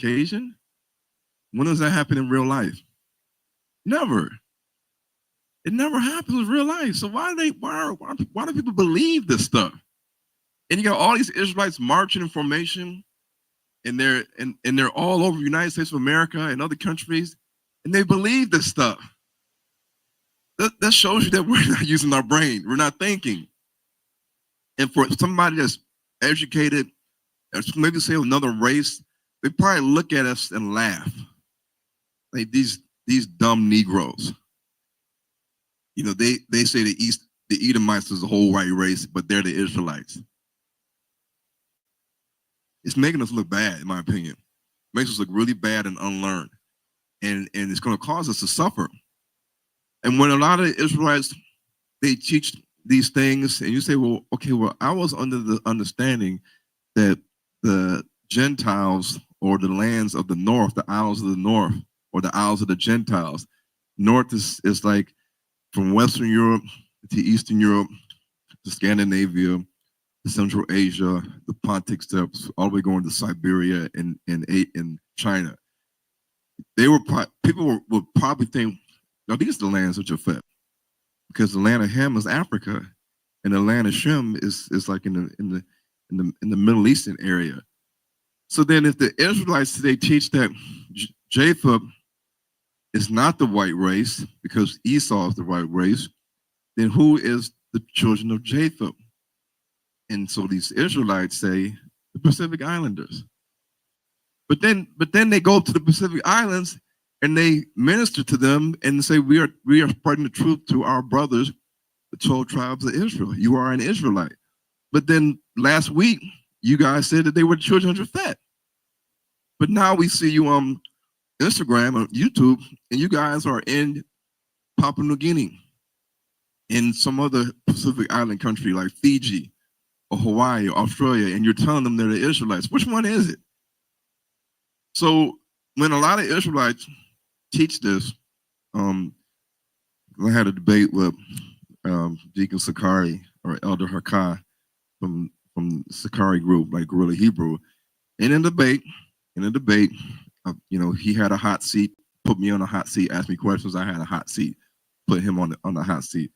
Caucasian? When does that happen in real life? Never. It never happens in real life. So why do people believe this stuff? And you got all these Israelites marching in formation, and they're all over the United States of America and other countries, and they believe this stuff. That shows you that we're not using our brain. We're not thinking. And for somebody that's educated, or maybe say another race, they probably look at us and laugh. Like these dumb Negroes. You know, they say the Edomites is the whole white race, but they're the Israelites. It's making us look bad, in my opinion. It makes us look really bad and unlearned. And it's going to cause us to suffer. And when a lot of Israelites, they teach these things, and you say, well, okay, well, I was under the understanding that the Gentiles, or the lands of the north, the isles of the north, or the isles of the Gentiles, north is like from Western Europe to Eastern Europe to Scandinavia, to Central Asia, the Pontic Steppes, all the way going to Siberia and China. People would probably think, no, these are the lands of Japhet, because the land of Ham is Africa, and the land of Shem is like in the Middle Eastern area. So then, if the Israelites today teach that Japheth is not the white race because Esau is the white race, then who is the children of Japheth? And so these Israelites say the Pacific Islanders. But then they go to the Pacific Islands and they minister to them and say, we are spreading the truth to our brothers, the 12 tribes of Israel. You are an Israelite. But then last week, you guys said that they were the children of Japhet. But now we see you on Instagram or YouTube, and you guys are in Papua New Guinea, in some other Pacific Island country like Fiji or Hawaii or Australia, and you're telling them they're the Israelites. Which one is it? So when a lot of Israelites teach this, I had a debate with Deacon Sakari or Elder Hakai from the Sakari group, like Guerrilla Hebrew. And in the debate, he had a hot seat, put me on a hot seat, asked me questions. I had a hot seat, put him on the hot seat.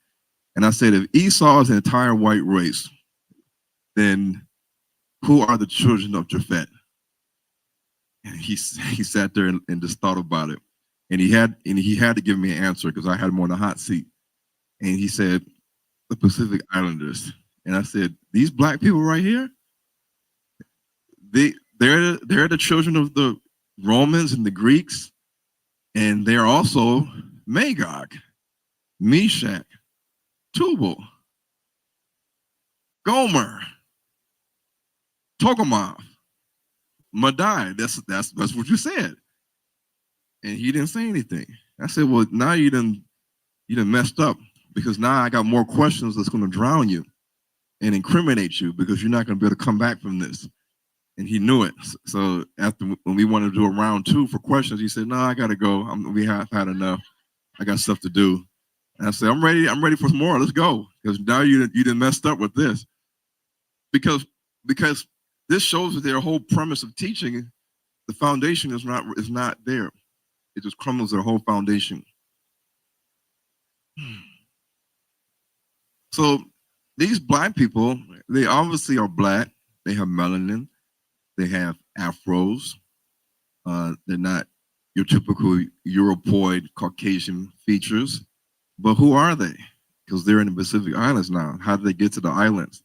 And I said, if Esau is an entire white race, then who are the children of Japhet? And he sat there and just thought about it. And he had to give me an answer because I had him on the hot seat. And he said, the Pacific Islanders. And I said, these black people right here, they're the children of the Romans and the Greeks, and they're also Magog, Meshach, Tubal, Gomer, Togarmah, Madai. That's what you said. And he didn't say anything. I said, well, now you done messed up, because now I got more questions that's going to drown you and incriminate you, because you're not going to be able to come back from this. And he knew it. So when we wanted to do a round 2 for questions, he said, no, I got to go. We have had enough. I got stuff to do. And I said, I'm ready for some more. Let's go. Because now you done messed up with this. Because this shows that their whole premise of teaching, the foundation is not there. It just crumbles their whole foundation. So these black people, they obviously are black. They have melanin. They have afros. They're not your typical Europoid Caucasian features. But who are they? Because they're in the Pacific Islands now. How did they get to the islands?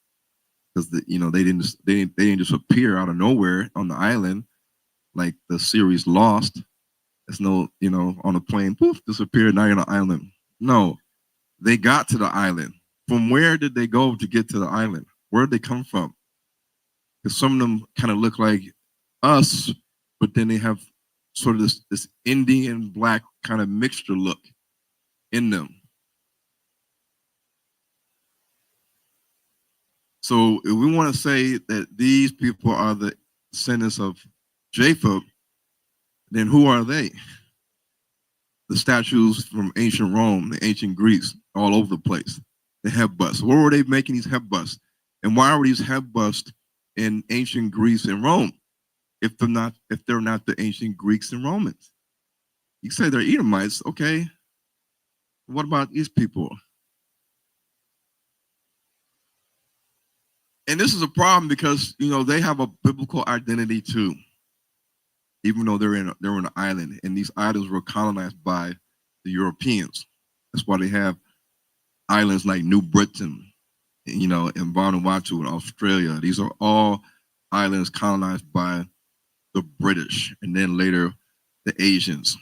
Because they didn't just appear out of nowhere on the island like the series Lost. There's no, on a plane, poof, disappeared, now you're on an island. No, they got to the island. From where did they go to get to the island? Where did they come from? Because some of them kind of look like us, but then they have sort of this Indian black kind of mixture look in them. So if we want to say that these people are the descendants of Japheth, then who are they? The statues from ancient Rome, the ancient Greeks, all over the place. The head busts. Where were they making these head busts? And why were these head busts in ancient Greece and Rome? if they're not the ancient Greeks and Romans. You say they're Edomites, okay. What about these people? And this is a problem because they have a biblical identity too, even though they're in an island, and these islands were colonized by the Europeans. That's why they have islands like New Britain, and Vanuatu in Australia. These are all islands colonized by the British, and then later the Asians.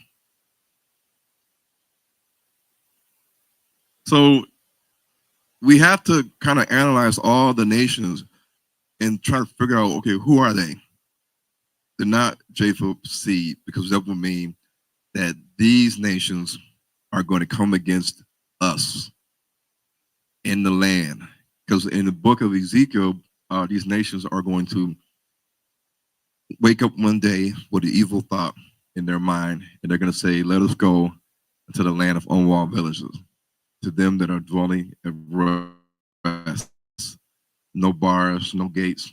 So we have to kind of analyze all the nations and try to figure out, okay, who are they? They're not Jacob's seed, because that would mean that these nations are going to come against us in the land. Because in the book of Ezekiel, these nations are going to wake up one day with an evil thought in their mind, and they're going to say, let us go to the land of unwalled villages, to them that are dwelling at rest, no bars, no gates,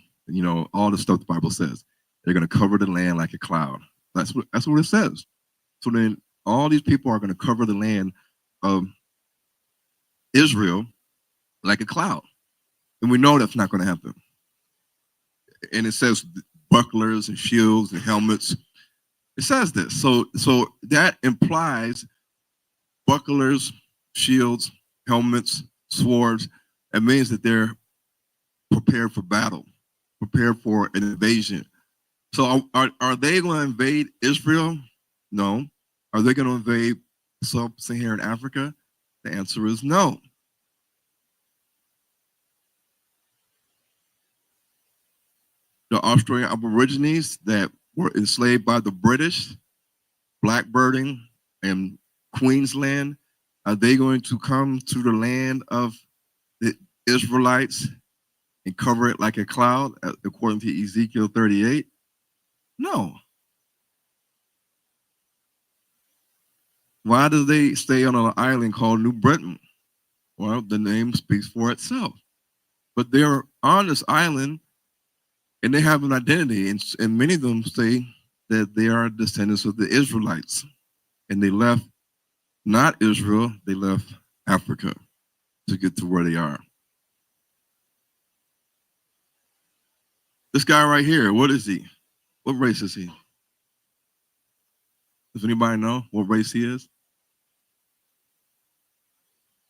all the stuff the Bible says. They're going to cover the land like a cloud. That's what it says. So then all these people are going to cover the land of Israel like a cloud. And we know that's not going to happen. And it says bucklers and shields and helmets. It says this. So that implies bucklers, shields, helmets, swords. It means that they're prepared for battle, prepared for an invasion. So are they going to invade Israel? No. Are they going to invade sub-Saharan Africa? The answer is no. The Australian Aborigines that were enslaved by the British, blackbirding and Queensland, are they going to come to the land of the Israelites and cover it like a cloud, according to Ezekiel 38? No. Why do they stay on an island called New Britain? Well, the name speaks for itself. But they're on this island and they have an identity, and many of them say that they are descendants of the Israelites. And they left not Israel, they left Africa to get to where they are. This guy right here, what is he? What race is he? Does anybody know what race he is?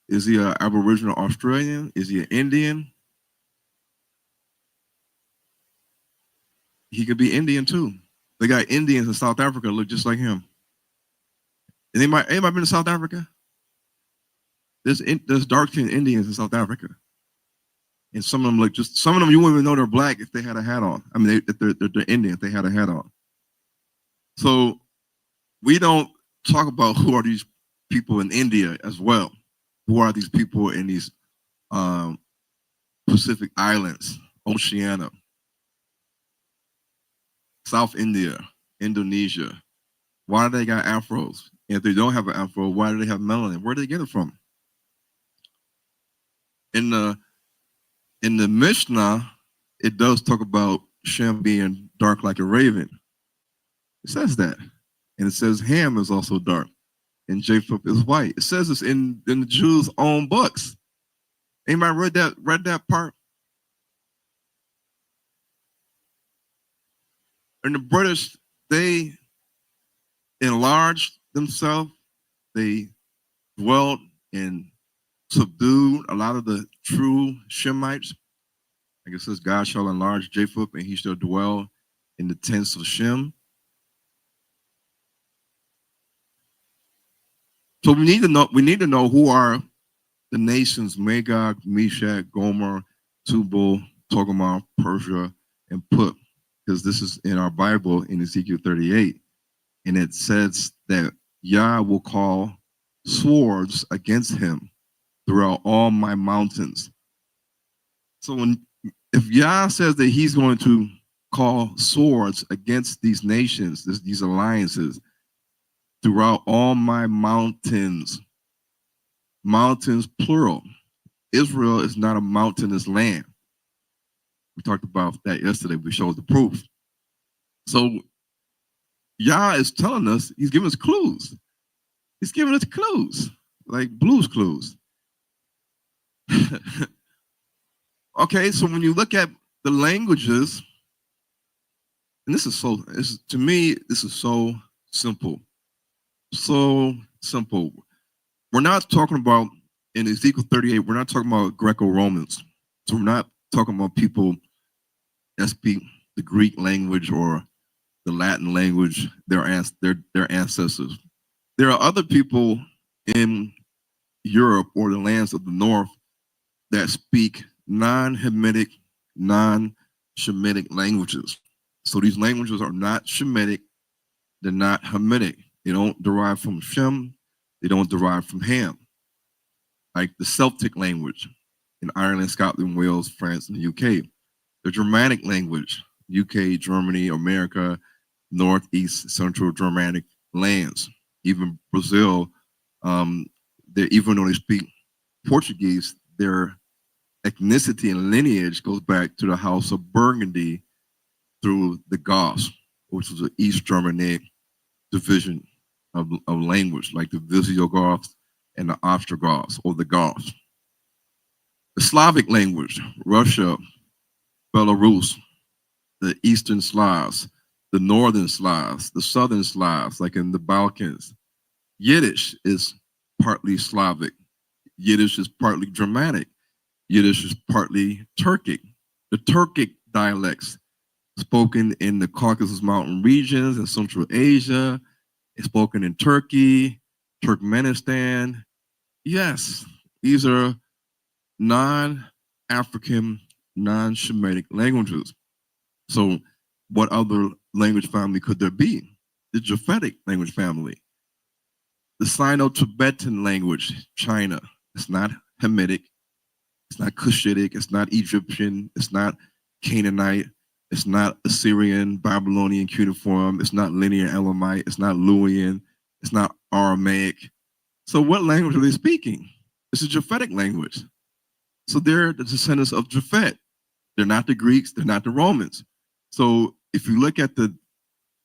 Is he an Aboriginal Australian? Is he an Indian? He could be Indian too. They got Indians in South Africa look just like him. Anybody been to South Africa? There's dark-skinned Indians in South Africa, and some of them you wouldn't even know they're black if they had a hat on. I mean, they're Indian if they had a hat on. So we don't talk about who are these people in India as well. Who are these people in these Pacific Islands, Oceania, South India, Indonesia? Why do they got afros? And if they don't have an afro, why do they have melanin? Where do they get it from? In the Mishnah, it does talk about Shem being dark like a raven. It says that. And it says Ham is also dark and Japheth is white. It says this in the Jews' own books. Anybody read that part? And the British, they enlarged themselves. They dwelled and subdued a lot of the true Shemites. Like it says, God shall enlarge Japheth and he shall dwell in the tents of Shem. So we need to know who are the nations Magog, Meshach, Gomer, Tubal, Togarmah, Persia, and Put, because this is in our Bible in Ezekiel 38. And it says that Yah will call swords against him throughout all my mountains. So if Yah says that he's going to call swords against these nations, these alliances, throughout all my mountains plural. Israel is not a mountainous land. We talked about that yesterday. We showed the proof. So Yah is telling us, he's giving us clues. He's giving us clues, like blues clues. Okay, so when you look at the languages, and to me, this is so simple. So simple. We're not talking about, in Ezekiel 38, we're not talking about Greco-Romans. So we're not talking about people that speak the Greek language or the Latin language, their ancestors. There are other people in Europe or the lands of the north that speak non-Hamitic, non-Shemitic languages. So these languages are not Shemitic, they're not Hamitic. They don't derive from Shem, they don't derive from Ham. Like the Celtic language in Ireland, Scotland, Wales, France, and the UK. The Germanic language, UK, Germany, America, Northeast, Central Germanic lands. Even Brazil, even though they speak Portuguese, their ethnicity and lineage goes back to the House of Burgundy through the Goths, which was an East Germanic division of language, like the Visigoths and the Ostrogoths or the Goths. The Slavic language, Russia, Belarus, the Eastern Slavs, the Northern Slavs, the Southern Slavs, like in the Balkans. Yiddish is partly Slavic. Yiddish is partly Germanic. Yiddish is partly Turkic. The Turkic dialects spoken in the Caucasus Mountain regions in Central Asia, is spoken in Turkey, Turkmenistan. Yes, these are non-African, non-Shemitic languages. So what other language family could there be? The Japhetic language family. The Sino-Tibetan language, China. It's not Hamitic, it's not Cushitic, it's not Egyptian, it's not Canaanite, it's not Assyrian, Babylonian, cuneiform, it's not linear Elamite, it's not Luwian, it's not Aramaic. So what language are they speaking? It's a Japhetic language. So they're the descendants of Japhet. They're not the Greeks, they're not the Romans. So if you look at the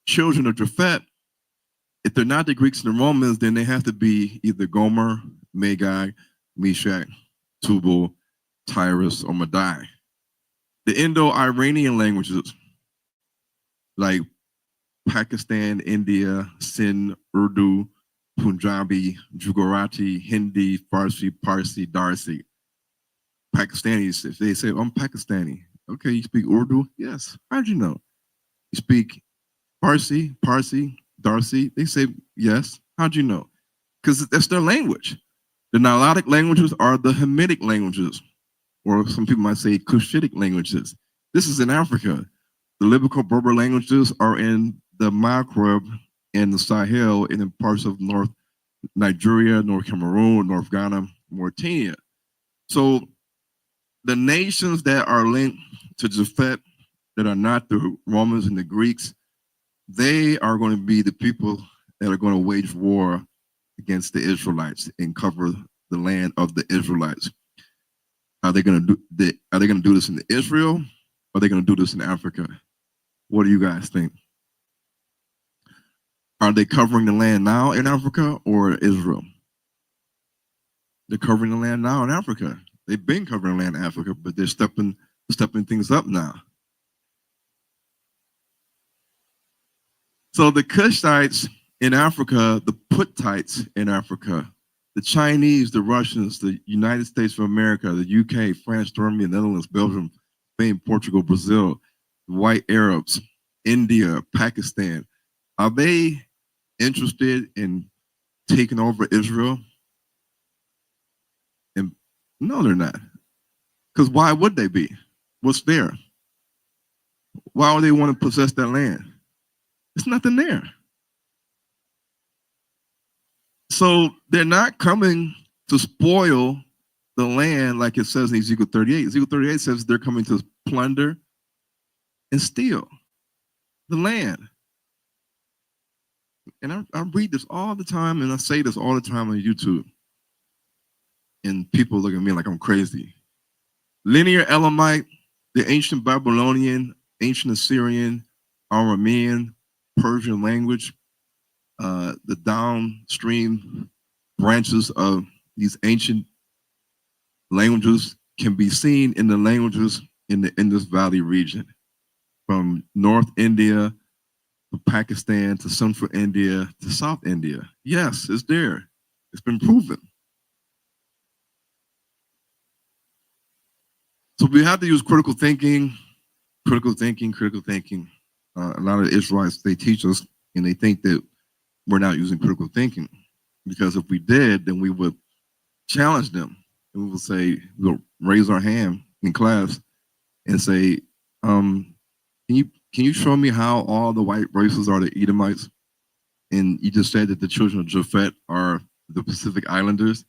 children of Japhet, if they're not the Greeks and the Romans, then they have to be either Gomer, Magog, Meshach, Tubal, Tyrus, or Madai. The Indo-Iranian languages, like Pakistan, India, Sindh, Urdu, Punjabi, Gujarati, Hindi, Farsi, Parsi, Darsi. Pakistanis, if they say, I'm Pakistani, okay, you speak Urdu? Yes. How'd you know? You speak Parsi, Darsi? They say, yes. How'd you know? Because that's their language. The Nilotic languages are the Hamitic languages, or some people might say Cushitic languages. This is in Africa. The Libico Berber languages are in the Maghreb and the Sahel and in parts of North Nigeria, North Cameroon, North Ghana, Mauritania. So the nations that are linked to Japhet, that are not the Romans and the Greeks, they are going to be the people that are going to wage war against the Israelites and cover the land of the Israelites. Are they going to do this in Israel? Or are they going to do this in Africa? What do you guys think? Are they covering the land now in Africa or Israel? They're covering the land now in Africa. They've been covering land in Africa, but they're stepping things up now. So the Cushites in Africa, the Puttites in Africa, the Chinese, the Russians, the United States of America, the UK, France, Germany, Netherlands, Belgium, Spain, Portugal, Brazil, the white Arabs, India, Pakistan, are they interested in taking over Israel? And no, they're not. Because why would they be? What's there? Why would they want to possess that land? There's nothing there. So they're not coming to spoil the land like it says in Ezekiel 38. Ezekiel 38 says they're coming to plunder and steal the land. And I read this all the time, and I say this all the time on YouTube. And people look at me like I'm crazy. Linear Elamite, the ancient Babylonian, ancient Assyrian, Aramean, Persian language, the downstream branches of these ancient languages can be seen in the languages in the Indus Valley region, from North India to Pakistan to Central India to South India. Yes, it's there. It's been proven. So we have to use critical thinking, critical thinking, critical thinking. A lot of Israelites, they teach us and they think that we're not using critical thinking, because if we did, then we would challenge them and we would say, we'll raise our hand in class and say, can you show me how all the white races are the Edomites? And you just said that the children of Japhet are the Pacific Islanders.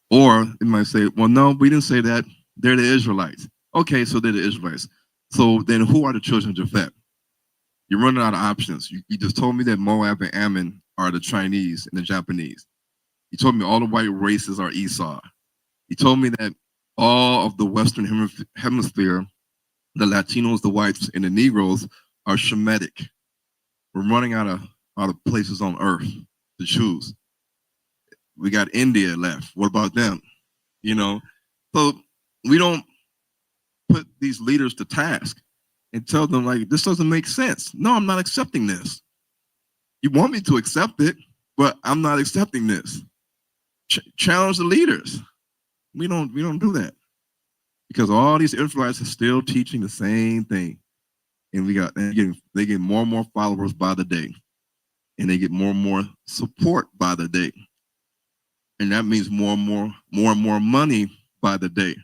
Or it might say, well, no, we didn't say that. They're the Israelites. Okay, so they're the Israelites. So then who are the children of Japhet? You're running out of options. You just told me that Moab and Ammon are the Chinese and the Japanese. You told me all the white races are Esau. You told me that all of the Western hemisphere, the Latinos, the whites, and the Negroes are Shemitic. We're running out of places on earth to choose. We got India left. What about them? You know, so we don't put these leaders to task and tell them, like, this doesn't make sense. No, I'm not accepting this. You want me to accept it, but I'm not accepting this. Challenge the leaders. We don't do that, because all these Israelites are still teaching the same thing, and they get more and more followers by the day, and they get more and more support by the day, and that means more and more money by the day,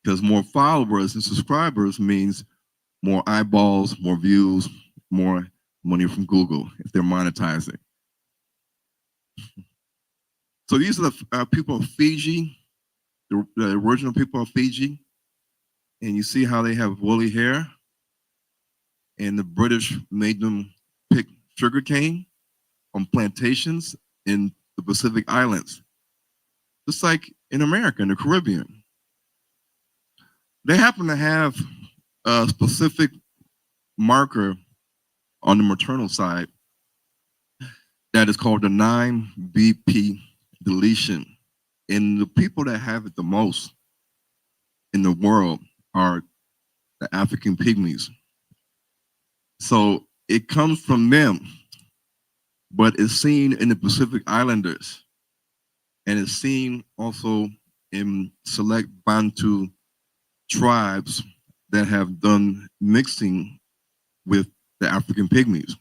because more followers and subscribers means more eyeballs, more views, more money from Google if they're monetizing. So these are the people of Fiji, the original people of Fiji, and you see how they have woolly hair, and the British made them pick sugarcane on plantations in the Pacific Islands, just like in America, in the Caribbean. They happen to have a specific marker on the maternal side that is called the 9BP deletion. And the people that have it the most in the world are the African pygmies. So it comes from them, but it's seen in the Pacific Islanders, and it's seen also in select Bantu tribes that have done mixing with the African pygmies,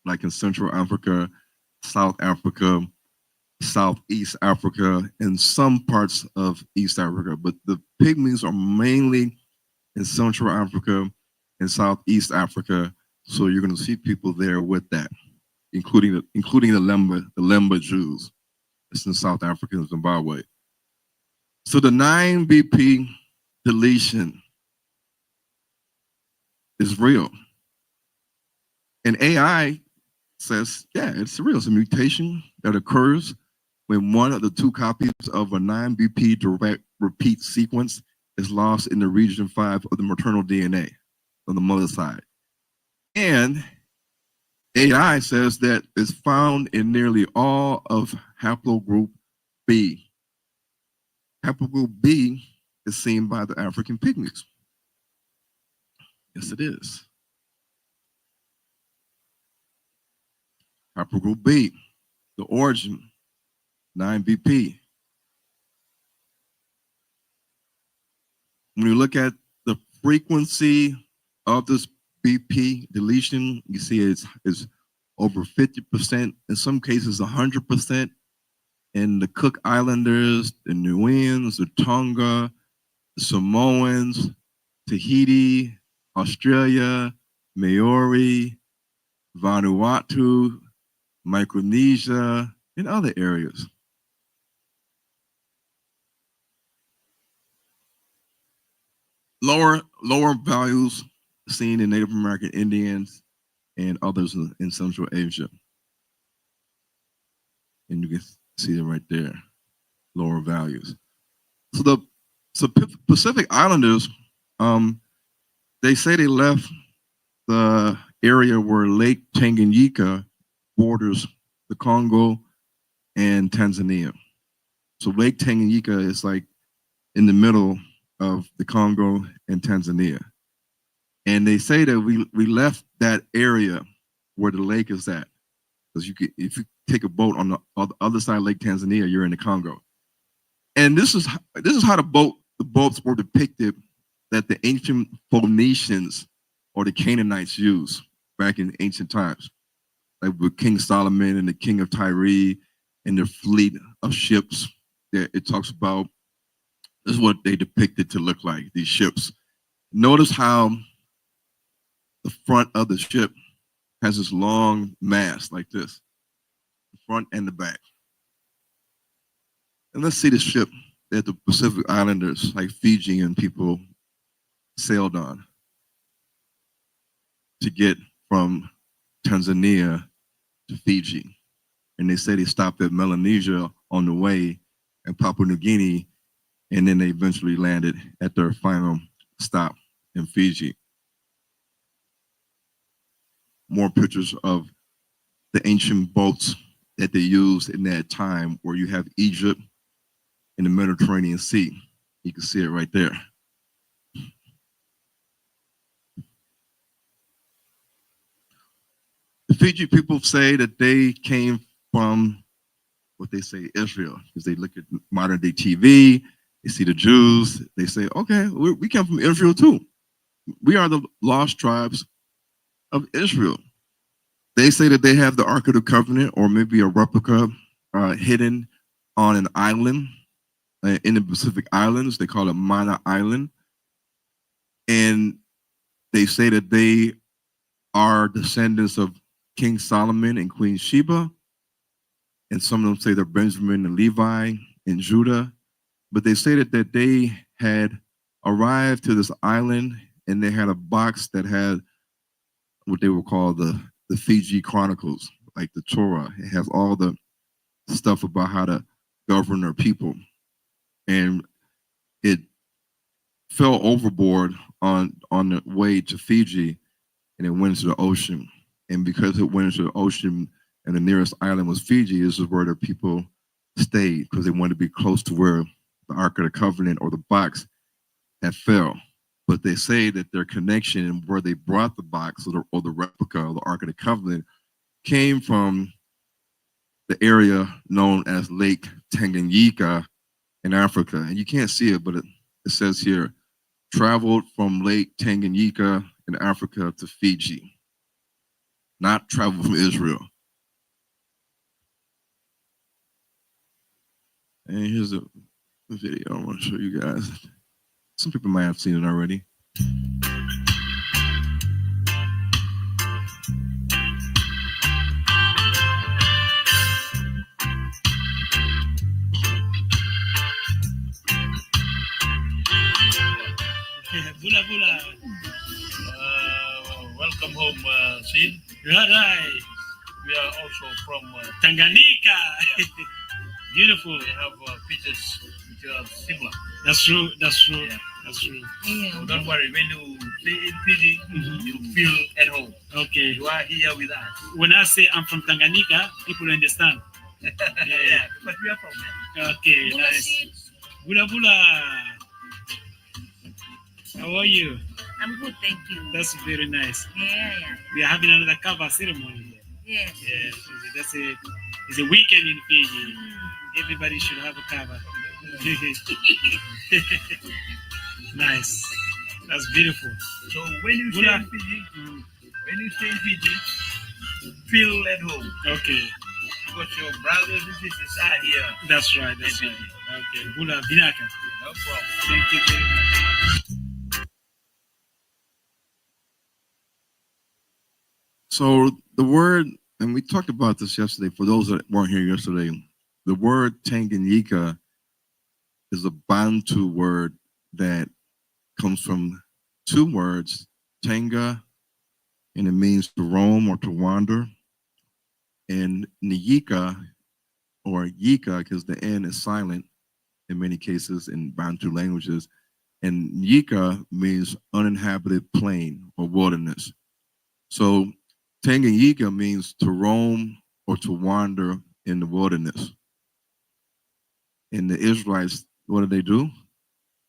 like in Central Africa, South Africa, Southeast Africa, and some parts of East Africa. But the pygmies are mainly in Central Africa and Southeast Africa. So you're going to see people there with that, including the Lemba Jews. It's in South Africa and Zimbabwe. So the 9BP deletion is real. And AI says, yeah, it's real. It's a mutation that occurs when one of the two copies of a 9BP direct repeat sequence is lost in the region 5 of the maternal DNA on the mother's side. And AI says that it's found in nearly all of haplogroup B. Haplogroup B is seen by the African pygmies. Yes, it is. Haplogroup B, the origin, 9BP. When you look at the frequency of this BP deletion, you see it's over 50%, in some cases 100%. In the Cook Islanders, the Niueans, the Tonga, the Samoans, Tahiti, Australia, Maori, Vanuatu, Micronesia, and other areas. Lower values seen in Native American Indians and others in Central Asia. And you can see them right there, lower values. So the Pacific Islanders, they say they left the area where Lake Tanganyika borders the Congo and Tanzania. So Lake Tanganyika is like in the middle of the Congo and Tanzania. And they say that we left that area where the lake is at. Because if you take a boat on the other side of Lake Tanzania, you're in the Congo. And this is how the boats were depicted that the ancient Phoenicians or the Canaanites used back in ancient times, like with King Solomon and the King of Tyre and their fleet of ships that it talks about. This is what they depicted to look like, these ships. Notice how the front of the ship has this long mast like this, the front and the back. And let's see the ship that the Pacific Islanders, like Fiji and people, sailed on to get from Tanzania to Fiji. And they say they stopped at Melanesia on the way and Papua New Guinea, and then they eventually landed at their final stop in Fiji. More pictures of the ancient boats that they used in that time, where you have Egypt in the Mediterranean Sea. You can see it right there. The Fiji people say that they came from what they say Israel, because they look at modern day TV, they see the Jews, they say, okay, we come from Israel too. We are the lost tribes of Israel. They say that they have the Ark of the Covenant, or maybe a replica hidden on an island in the Pacific Islands. They call it Mana Island. And they say that they are descendants of King Solomon and Queen Sheba. And some of them say they're Benjamin and Levi and Judah. But they say that they had arrived to this island and they had a box that had what they would call the Fiji Chronicles, like the Torah. It has all the stuff about how to govern their people. And it fell overboard on the way to Fiji, and it went into the ocean. And because it went into the ocean and the nearest island was Fiji, this is where the people stayed, because they wanted to be close to where the Ark of the Covenant or the box had fell. But they say that their connection and where they brought the box or the replica of the Ark of the Covenant came from the area known as Lake Tanganyika in Africa. And you can't see it, but it says here, traveled from Lake Tanganyika in Africa to Fiji, not traveled from Israel. And here's a video I want to show you guys. Some people might have seen it already. Bula bula. Welcome home, Sid. Right. We are also from Tanganyika. Beautiful. They have pictures which are similar. That's true. That's true. Yeah. That's true. Yeah. So don't worry. When you stay in Fiji, you feel at home. Okay. You are here with us. When I say I'm from Tanganyika, people understand. Yeah. Because we are from there. Okay. Bula nice. Bula bula. How are you? I'm good, thank you. That's very nice. Yeah. We are having another cover ceremony here. Yes. Yeah. It's a weekend in Fiji. Everybody should have a cover. Nice. That's beautiful. So when you stay in Fiji, feel at home. Okay. Because your brothers and sisters are here. That's right. That's right. Okay. Bula Binaka. No problem. Thank you very much. So the word, and we talked about this yesterday, for those that weren't here yesterday, the word Tanganyika is a Bantu word that comes from two words, Tanga, and it means to roam or to wander, and Nyika, or Yika, because the N is silent in many cases in Bantu languages, and Nyika means uninhabited plain or wilderness. So Tanganyika means to roam or to wander in the wilderness. And the Israelites, what did they do?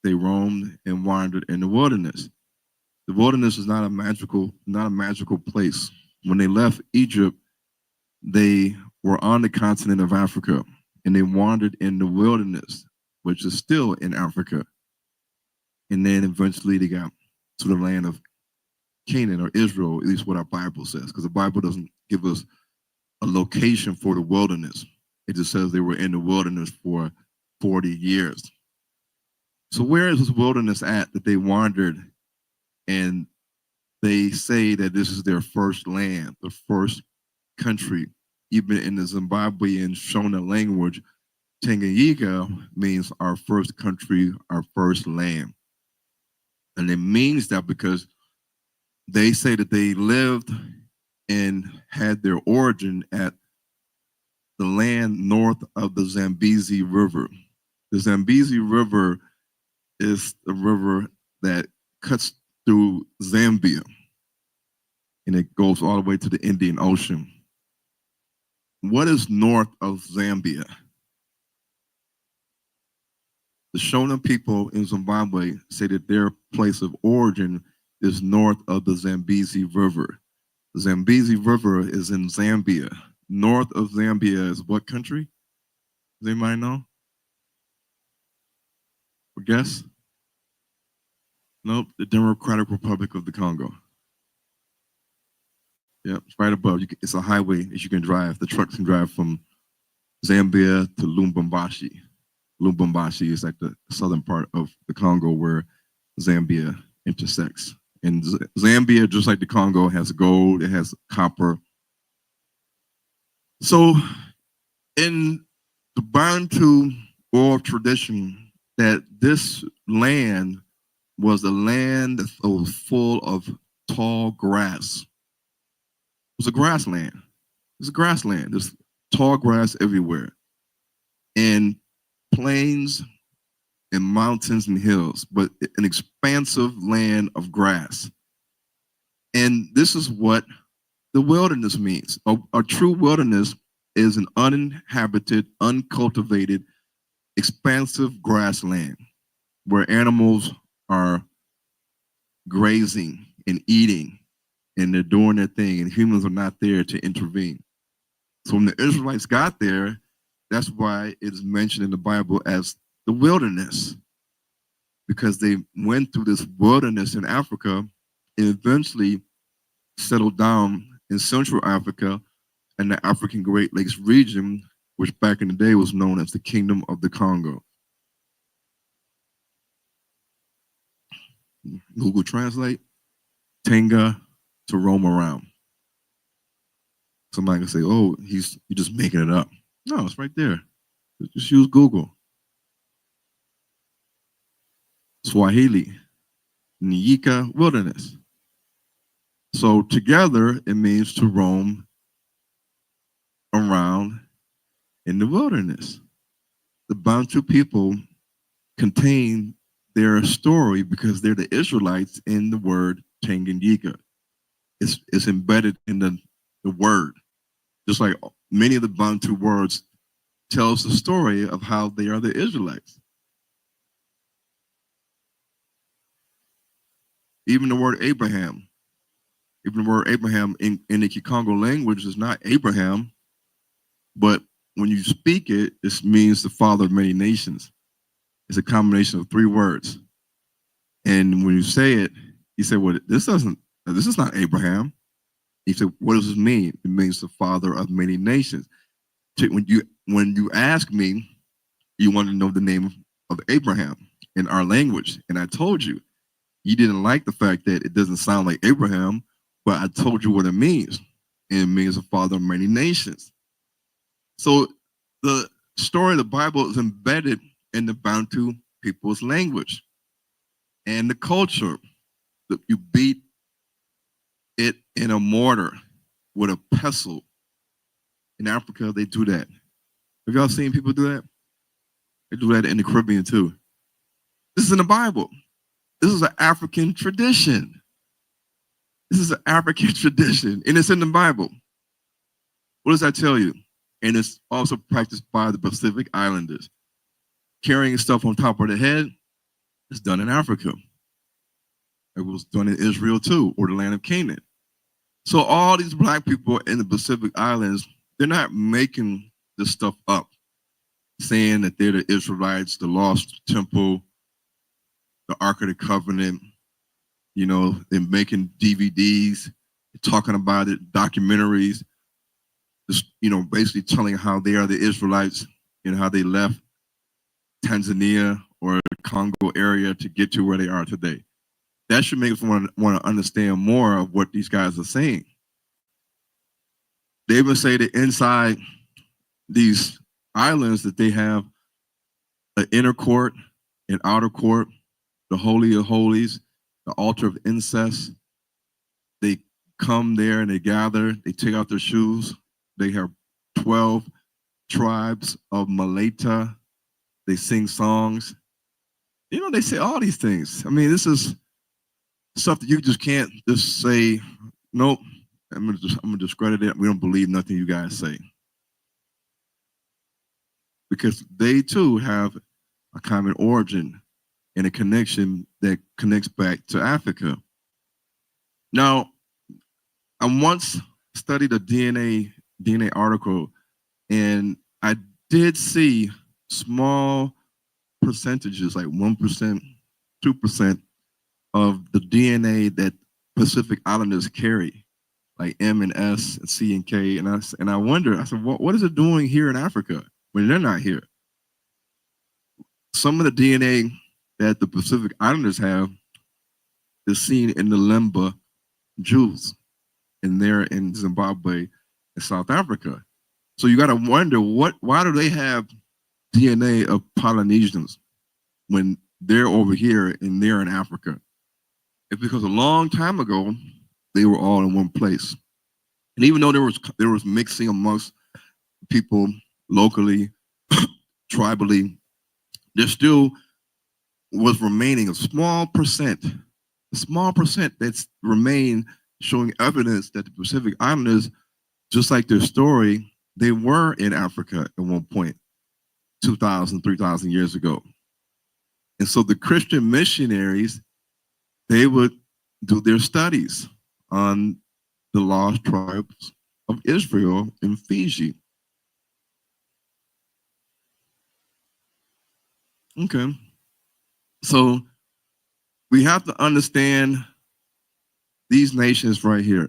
They roamed and wandered in the wilderness. The wilderness is not a magical place. When they left Egypt, they were on the continent of Africa and they wandered in the wilderness, which is still in Africa. And then eventually they got to the land of Canaan or Israel, at least what our Bible says, because the Bible doesn't give us a location for the wilderness. It just says they were in the wilderness for 40 years. So where is this wilderness at that they wandered, and they say that this is their first land, the first country? Even in the Zimbabwean Shona language, Tanganyika means our first country, our first land. And it means that because they say that they lived and had their origin at the land north of the Zambezi River. The Zambezi River is the river that cuts through Zambia, and it goes all the way to the Indian Ocean. What is north of Zambia? The Shona people in Zimbabwe say that their place of origin is north of the Zambezi River. The Zambezi River is in Zambia. North of Zambia is what country? Does anybody know? Or guess? Nope, the Democratic Republic of the Congo. Yeah, it's right above. It's a highway that you can drive. The trucks can drive from Zambia to Lubumbashi. Lubumbashi is like the southern part of the Congo where Zambia intersects. And Zambia, just like the Congo, has gold, it has copper. So in the Bantu oral tradition, that this land was a land that was full of tall grass. It was a grassland. It's a grassland. There's tall grass everywhere. And plains and mountains and hills, but an expansive land of grass. And this is what the wilderness means. A true wilderness is an uninhabited, uncultivated, expansive grassland where animals are grazing and eating, and they're doing their thing, and humans are not there to intervene. So when the Israelites got there, that's why it is mentioned in the Bible as the wilderness, because they went through this wilderness in Africa and eventually settled down in Central Africa and the African Great Lakes region, which back in the day was known as the Kingdom of the Congo. Google Translate, Tenga, to roam around. Somebody can say, oh, you're just making it up. No, it's right there. Just use Google. Swahili, Nyika, wilderness. So together, it means to roam around in the wilderness. The Bantu people contain their story because they're the Israelites in the word Tanganyika. It's embedded in the word. Just like many of the Bantu words tells the story of how they are the Israelites. Even the word Abraham. Even the word Abraham in the Kikongo language is not Abraham, but when you speak it, it means the father of many nations. It's a combination of three words. And when you say it, you say, well, this is not Abraham. He said, what does this mean? It means the father of many nations. When you ask me, you want to know the name of Abraham in our language. And I told you, you didn't like the fact that it doesn't sound like Abraham, but I told you what it means. And it means the father of many nations. So the story of the Bible is embedded in the Bantu people's language and the culture. That you beat it in a mortar with a pestle. In Africa, they do that. Have y'all seen people do that? They do that in the Caribbean too. This is in the Bible. This is an African tradition. This is an African tradition, and it's in the Bible. What does that tell you? And it's also practiced by the Pacific Islanders. Carrying stuff on top of the head is done in Africa. It was done in Israel too, or the land of Canaan. So all these black people in the Pacific Islands, they're not making this stuff up, saying that they're the Israelites, the lost temple, the Ark of the Covenant. You know, they're making DVDs, talking about it, documentaries, just, you know, basically telling how they are the Israelites and how they left Tanzania or the Congo area to get to where they are today. That should make us want to understand more of what these guys are saying. They even say that inside these islands that they have an inner court, an outer court, the Holy of Holies, the altar of incense. They come there and they gather, they take out their shoes. They have 12 tribes of Maleta. They sing songs. You know, they say all these things. I mean, this is stuff that you just can't just say, nope, I'm gonna discredit it. We don't believe nothing you guys say. Because they too have a common origin and a connection that connects back to Africa. Now, I once studied a DNA article, and I did see small percentages, like 1%, 2% of the DNA that Pacific Islanders carry, like M and S and C and K. And I wonder, I said, what is it doing here in Africa when they're not here? Some of the DNA that the Pacific Islanders have is seen in the Lemba Jews, and they're in Zimbabwe and South Africa. So you got to wonder why do they have DNA of Polynesians when they're over here and they're in Africa? It's because a long time ago they were all in one place, and even though there was mixing amongst people locally, tribally, there still was remaining a small percent that's remained, showing evidence that the Pacific Islanders, just like their story, they were in Africa at one point, 2,000, 3,000 years ago. And so the Christian missionaries, they would do their studies on the lost tribes of Israel in Fiji. Okay. So we have to understand these nations right here.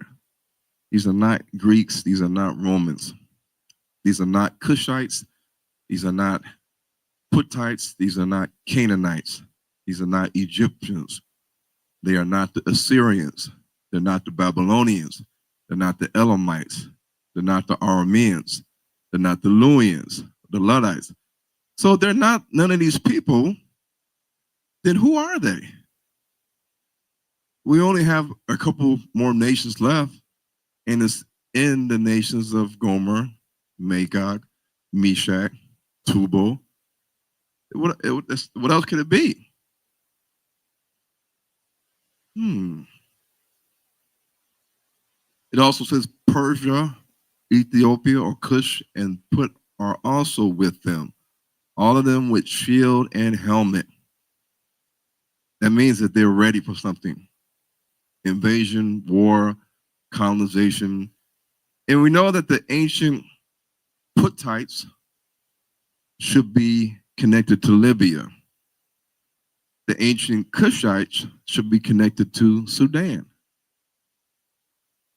These are not Greeks. These are not Romans. These are not Cushites. These are not Puttites. These are not Canaanites. These are not Egyptians. They are not the Assyrians. They're not the Babylonians. They're not the Elamites. They're not the Arameans. They're not the Luwians, the Luddites. So they're not none of these people. Then who are they? We only have a couple more nations left, and it's in the nations of Gomer, Magog, Meshach, Tubal. What else could it be? It also says Persia, Ethiopia, or Cush, and Put are also with them, all of them with shield and helmet. That means that they're ready for something. Invasion, war, colonization. And we know that the ancient Puttites should be connected to Libya. The ancient Cushites should be connected to Sudan.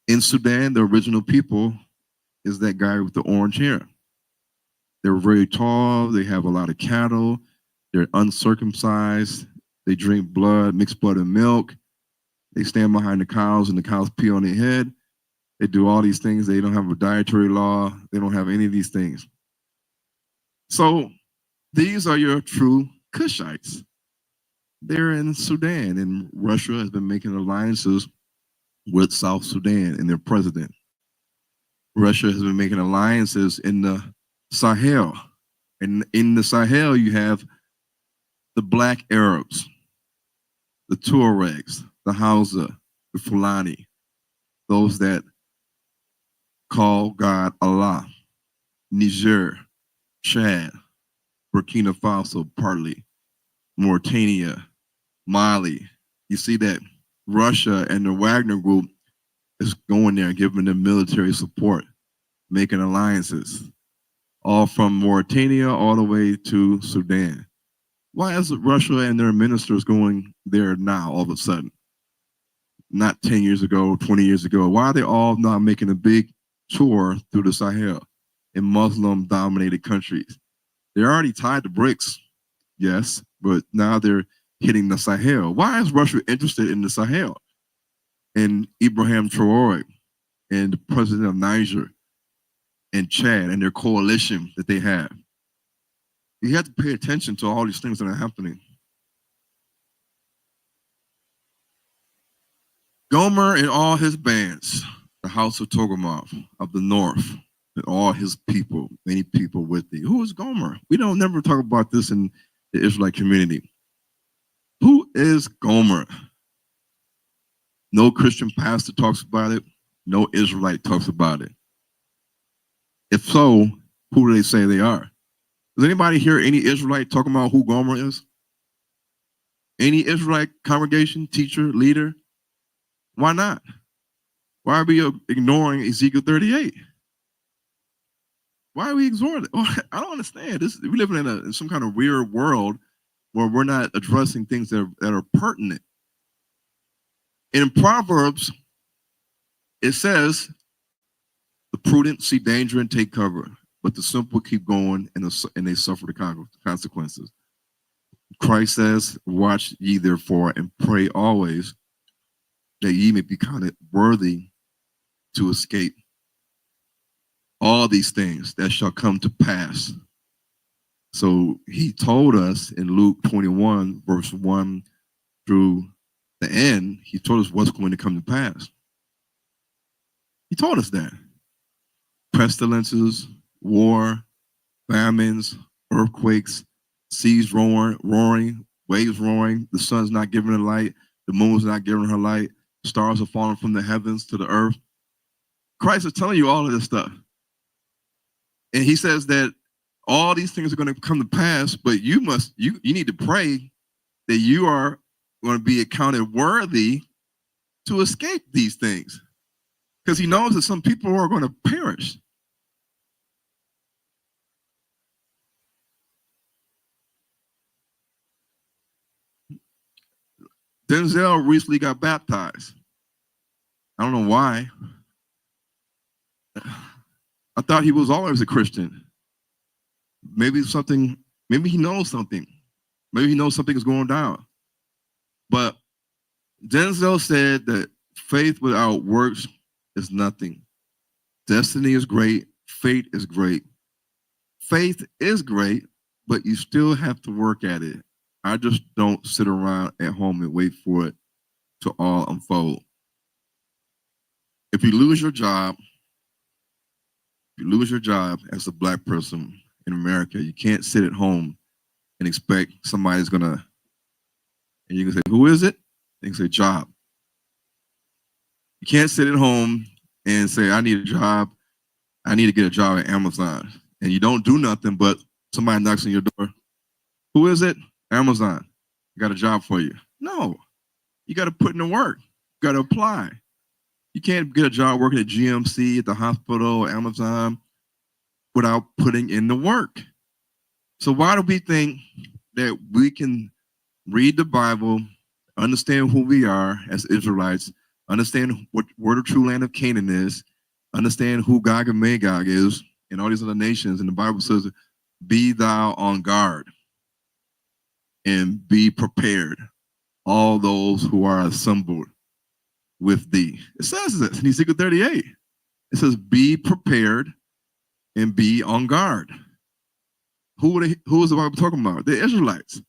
In Sudan, the original people is that guy with the orange hair. They're very tall. They have a lot of cattle. They're uncircumcised. They drink blood, mixed blood and milk. They stand behind the cows and the cows pee on their head. They do all these things. They don't have a dietary law. They don't have any of these things. So these are your true Cushites. They're in Sudan, and Russia has been making alliances with South Sudan and their president. Russia has been making alliances in the Sahel. And in the Sahel, you have the Black Arabs, the Tuaregs, the Hausa, the Fulani. those that call God Allah, Niger, Chad, Burkina Faso, partly, Mauritania, Mali. You see that Russia and the Wagner Group is going there and giving them military support, making alliances, all from Mauritania all the way to Sudan. Why is Russia and their ministers going there now all of a sudden? Not 10 years ago, 20 years ago. Why are they all now making a big tour through the Sahel in Muslim-dominated countries? They're already tied to BRICS, yes, but now they're hitting the Sahel. Why is Russia interested in the Sahel? And Ibrahim Traore and the president of Niger and Chad and their coalition that they have. You have to pay attention to all these things that are happening. Gomer and all his bands, the house of Togarmah of the north, and all his people, many people with thee. Who is Gomer? We don't never talk about this in the Israelite community. Who is Gomer? No Christian pastor talks about it. No Israelite talks about it. If so, who do they say they are? Does anybody hear any Israelite talking about who Gomer is? Any Israelite congregation, teacher, leader? Why not? Why are we ignoring Ezekiel 38? Why are we ignoring it? I don't understand. We live in some kind of weird world where we're not addressing things that are pertinent. In Proverbs, it says, the prudent see danger and take cover, but the simple keep going and they suffer the consequences. Christ says, watch ye therefore and pray always that ye may be counted worthy to escape all these things that shall come to pass. So he told us in Luke 21, verse 1 through the end, he told us what's going to come to pass. He told us that. Pestilences, war, famines, earthquakes, seas roaring, waves roaring, the sun's not giving her light, the moon's not giving her light, stars are falling from the heavens to the earth. Christ is telling you all of this stuff. And he says that all these things are going to come to pass, but you need to pray that you are going to be accounted worthy to escape these things. Because he knows that some people are going to perish. Denzel recently got baptized. I don't know why. I thought he was always a Christian. Maybe he knows something. Maybe he knows something is going down. But Denzel said that faith without works is nothing. Destiny is great. Fate is great. Faith is great, but you still have to work at it. I just don't sit around at home and wait for it to all unfold. If you lose your job as a Black person in America, you can't sit at home and expect somebody's gonna, and you can say, who is it? They can say, job. You can't sit at home and say, I need a job. I need to get a job at Amazon. And you don't do nothing, but somebody knocks on your door. Who is it? Amazon. Got a job for you. No, you got to put in the work. You got to apply. You can't get a job working at GMC, at the hospital, Amazon, without putting in the work. So why do we think that we can read the Bible, understand who we are as Israelites, understand where the true land of Canaan is, understand who Gog and Magog is, and all these other nations, and the Bible says, be thou on guard and be prepared, all those who are assembled with thee. It says this in Ezekiel 38. It says, be prepared and be on guard. Who is the Bible talking about? The Israelites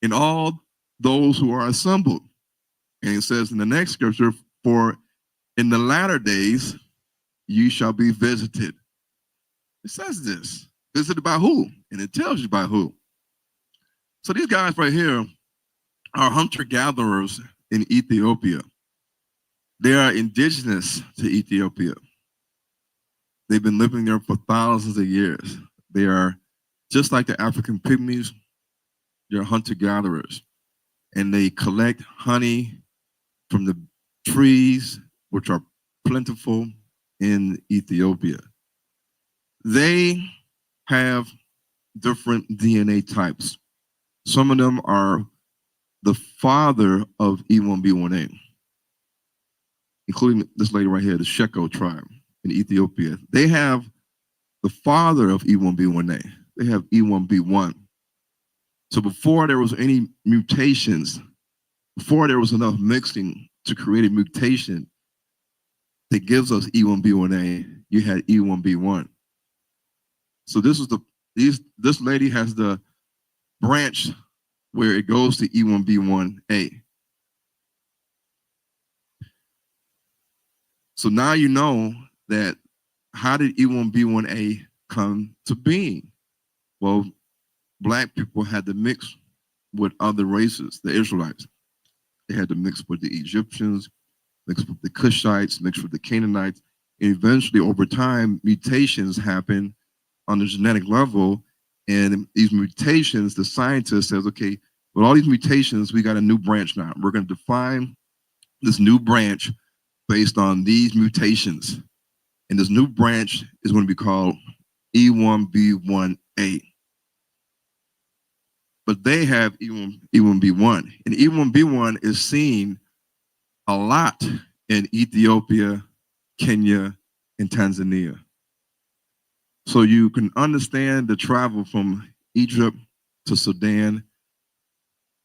and all those who are assembled. And it says in the next scripture, for in the latter days you shall be visited. It says this. Visited by who? And it tells you by who. So these guys right here are hunter-gatherers in Ethiopia. They are indigenous to Ethiopia. They've been living there for thousands of years. They are just like the African pygmies, they're hunter-gatherers. And they collect honey from the trees, which are plentiful in Ethiopia. They have different DNA types. Some of them are the father of E1B1A, including this lady right here, the Sheko tribe in Ethiopia. They have the father of E1B1A. They have E1B1. So before there was any mutations, before there was enough mixing to create a mutation that gives us E1B1A, you had E1B1. So this lady has the branch where it goes to E1B1A. So now you know that how did E1B1A come to being? Well, black people had to mix with other races, the Israelites. They had to mix with the Egyptians, mix with the Cushites, mix with the Canaanites. And eventually, over time, mutations happen on the genetic level. And these mutations, the scientist says, okay, with all these mutations, we got a new branch now. We're going to define this new branch based on these mutations. And this new branch is going to be called E1B1A. But they have E1B1. And E1B1 is seen a lot in Ethiopia, Kenya, and Tanzania. So you can understand the travel from Egypt to Sudan,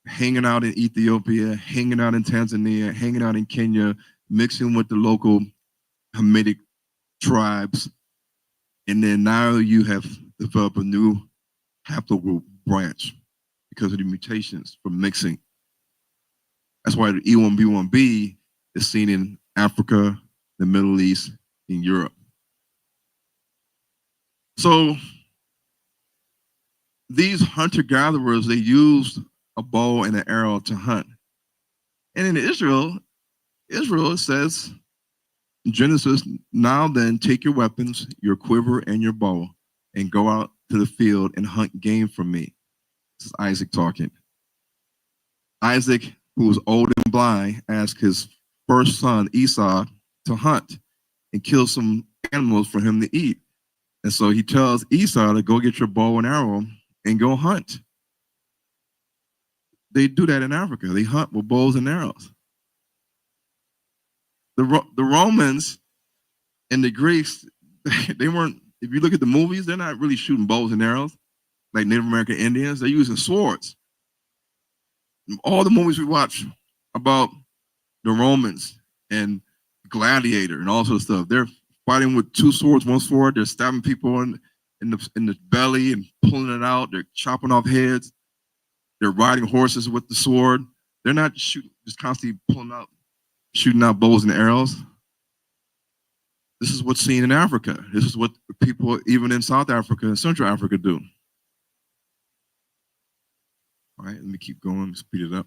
hanging out in Ethiopia, hanging out in Tanzania, hanging out in Kenya, mixing with the local Hamitic tribes. And then now you have developed a new haplogroup branch because of the mutations from mixing. That's why the E1B1B is seen in Africa, the Middle East, and Europe. So these hunter-gatherers, they used a bow and an arrow to hunt. And in Israel, it says in Genesis, now then take your weapons, your quiver and your bow, and go out to the field and hunt game for me. This is Isaac talking. Isaac, who was old and blind, asked his first son, Esau, to hunt and kill some animals for him to eat. And so he tells Esau to go get your bow and arrow and go hunt. They do that in Africa. They hunt with bows and arrows. The Romans and the Greeks, they weren't, if you look at the movies, they're not really shooting bows and arrows like Native American Indians. They're using swords. All the movies we watch about the Romans and Gladiator and all sorts of stuff, they're fighting with two swords, one sword. They're stabbing people in the belly and pulling it out. They're chopping off heads. They're riding horses with the sword. They're not shooting, just constantly shooting out bows and arrows. This is what's seen in Africa. This is what people, even in South Africa and Central Africa, do. All right, let me keep going, speed it up.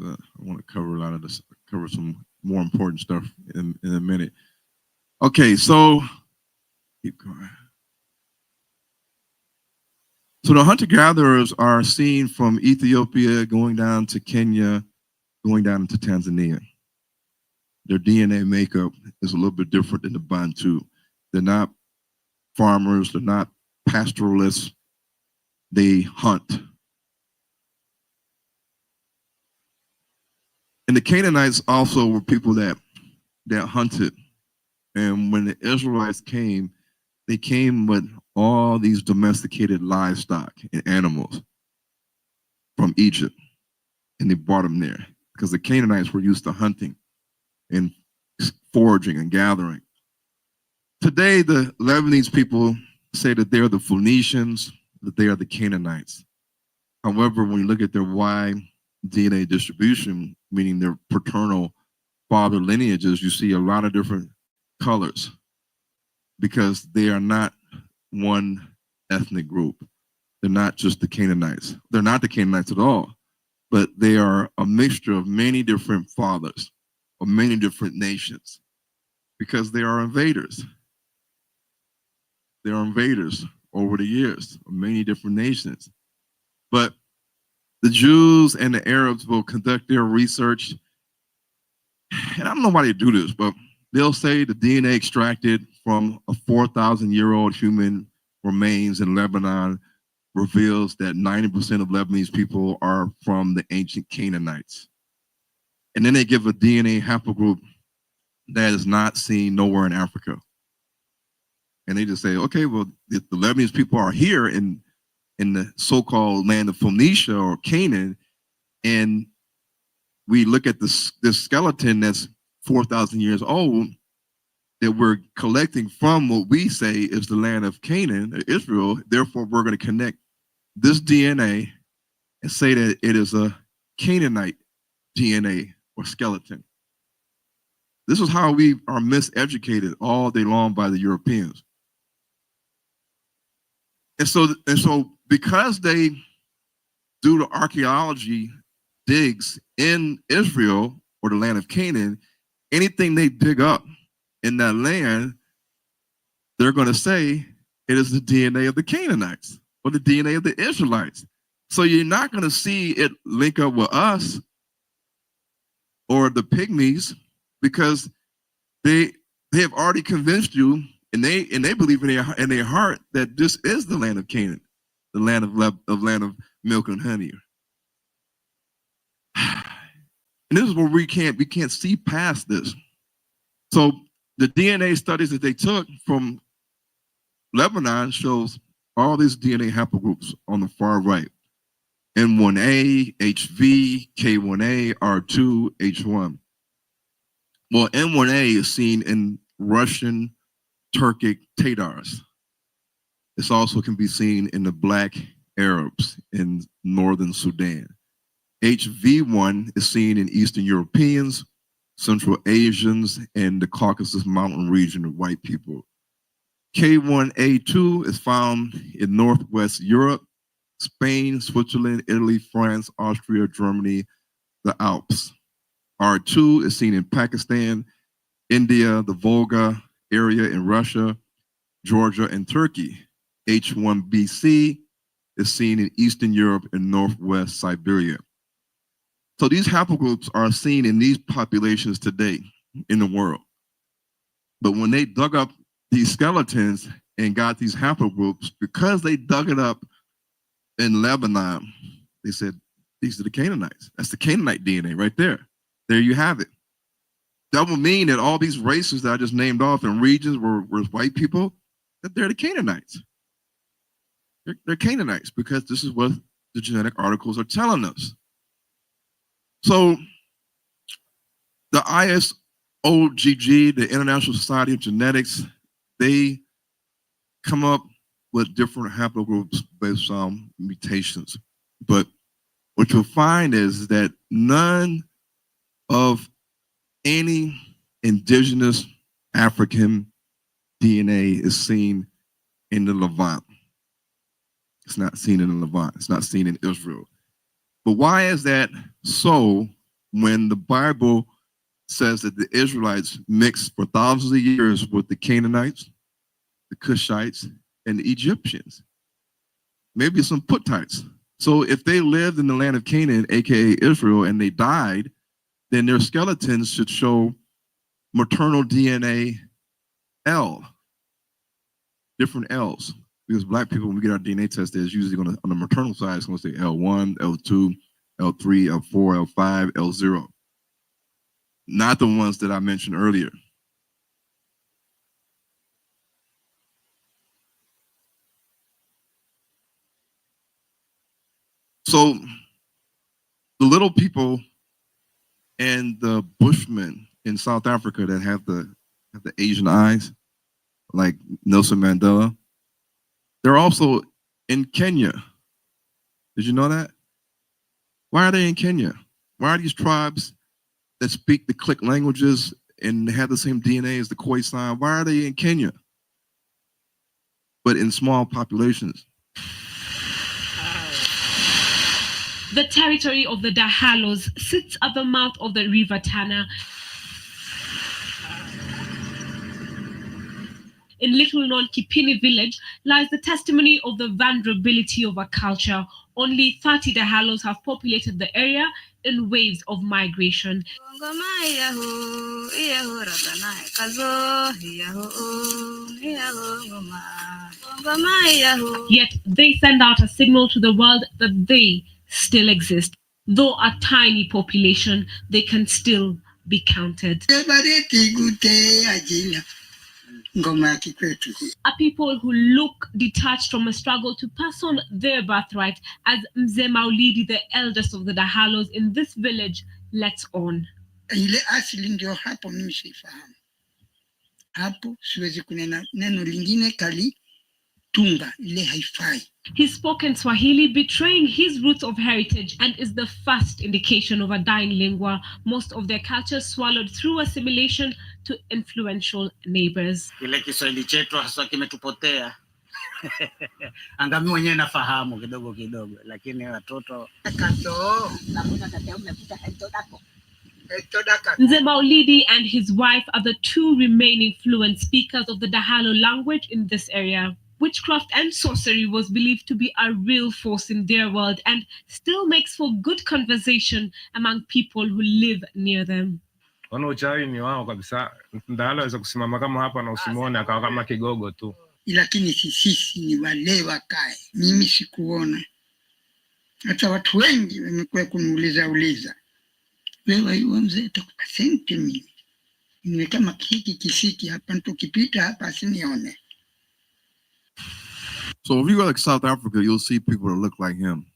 I want to cover a lot of this, cover some more important stuff in a minute. Okay, so keep going. So the hunter-gatherers are seen from Ethiopia going down to Kenya, going down to Tanzania. Their DNA makeup is a little bit different than the Bantu. They're not farmers, they're not pastoralists, they hunt. And the Canaanites also were people that hunted. And when the Israelites came, they came with all these domesticated livestock and animals from Egypt. And they brought them there because the Canaanites were used to hunting and foraging and gathering. Today, the Lebanese people say that they're the Phoenicians, that they are the Canaanites. However, when you look at their Y DNA distribution, meaning their paternal father lineages, you see a lot of different colors because they are not one ethnic group. They're not just the Canaanites. They're not the Canaanites at all, but they are a mixture of many different fathers, of many different nations, because they are invaders. They are invaders over the years of many different nations. But the Jews and the Arabs will conduct their research, and I don't know why they do this, but they'll say the DNA extracted from a 4,000-year-old human remains in Lebanon reveals that 90% of Lebanese people are from the ancient Canaanites. And then they give a DNA haplogroup that is not seen nowhere in Africa. And they just say, okay, well, if the Lebanese people are here in the so-called land of Phoenicia or Canaan, and we look at this skeleton that's 4,000 years old that we're collecting from what we say is the land of Canaan, Israel, therefore we're going to connect this DNA and say that it is a Canaanite DNA or skeleton. This is how we are miseducated all day long by the Europeans. And so because they do the archaeology digs in Israel or the land of Canaan, anything they dig up in that land, they're going to say it is the DNA of the Canaanites or the DNA of the Israelites. So you're not going to see it link up with us or the pygmies, because they have already convinced you, and they believe in their heart that this is the land of Canaan, the land of milk and honey. And this is where we can't see past this. So the DNA studies that they took from Lebanon shows all these DNA haplogroups on the far right: N1A, HV, K1A, R2, H1. Well, N1A is seen in Russian Turkic Tatars. This also can be seen in the Black Arabs in northern Sudan. HV1 is seen in Eastern Europeans, Central Asians, and the Caucasus Mountain region of white people. K1A2 is found in Northwest Europe, Spain, Switzerland, Italy, France, Austria, Germany, the Alps. R2 is seen in Pakistan, India, the Volga area in Russia, Georgia, and Turkey. H1BC is seen in Eastern Europe and Northwest Siberia. So these haplogroups are seen in these populations today in the world. But when they dug up these skeletons and got these haplogroups, because they dug it up in Lebanon, they said, these are the Canaanites. That's the Canaanite DNA right there. There you have it. That would mean that all these races that I just named off in regions where white people, that they're the Canaanites. They're Canaanites, because this is what the genetic articles are telling us. So the ISOGG, the International Society of Genetics, they come up with different haplogroups based on mutations. But what you'll find is that none of any indigenous African DNA is seen in the Levant. It's not seen in the Levant. It's not seen in Israel. But why is that so when the Bible says that the Israelites mixed for thousands of years with the Canaanites, the Cushites, and the Egyptians? Maybe some Puttites. So if they lived in the land of Canaan, aka Israel, and they died, then their skeletons should show maternal DNA L, different L's. Because Black people, when we get our DNA test, it's usually on the maternal side, it's going to say L1, L2, L3, L4, L5, L0. Not the ones that I mentioned earlier. So the little people and the Bushmen in South Africa that have the Asian eyes, like Nelson Mandela, they're also in Kenya. Did you know that? Why are they in Kenya? Why are these tribes that speak the Click languages and have the same DNA as the Khoisan, why are they in Kenya? But in small populations. The territory of the Dahalos sits at the mouth of the river Tana. In little-known Kipini village lies the testimony of the vulnerability of a culture. Only 30 Dahalos have populated the area in waves of migration. Yet they send out a signal to the world that they still exist. Though a tiny population, they can still be counted. A people who look detached from a struggle to pass on their birthright, as Mzee Maulidi, the eldest of the Dahalos in this village, lets on. Ile asili ndio hapo mimi sifahamu. Hapo siwezi kunena neno lingine kali tunga ile haifai. He spoke in Swahili, betraying his roots of heritage, and is the first indication of a dying lingua, most of their culture swallowed through assimilation to influential neighbors. Ile Kiswahili chetu hasa kimetupotea. Angami mwenyewe nafahamu kidogo kidogo, lakini watoto Mzee Maulidi and his wife are the two remaining fluent speakers of the Dahalo language in this area. Witchcraft and sorcery was believed to be a real force in their world and still makes for good conversation among people who live near them. Uchawi ni wao kabisa. Ndahalo anaweza kusimama kama hapa na usimuone akawa kama kigogo tu. Lakini sisi ni wale wakae. Mimi sikuona. Hata watu wengi wamekuwa kuniuliza. Wewe hiyo mzee utakupa senti mimi. Ni kama kiki kisiki hapa tukipita hapa asinione. So if you go like South Africa, you'll see people that look like him.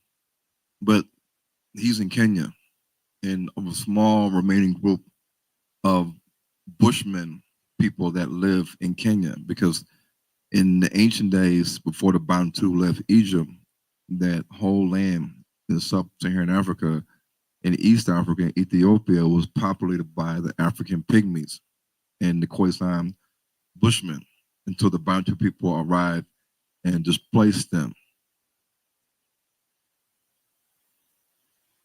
But he's in Kenya, and of a small remaining group of Bushmen people that live in Kenya, because in the ancient days before the Bantu left Egypt, that whole land in sub-Saharan Africa, in East Africa and Ethiopia was populated by the African pygmies and the Khoisan Bushmen until the Bantu people arrived and displaced them.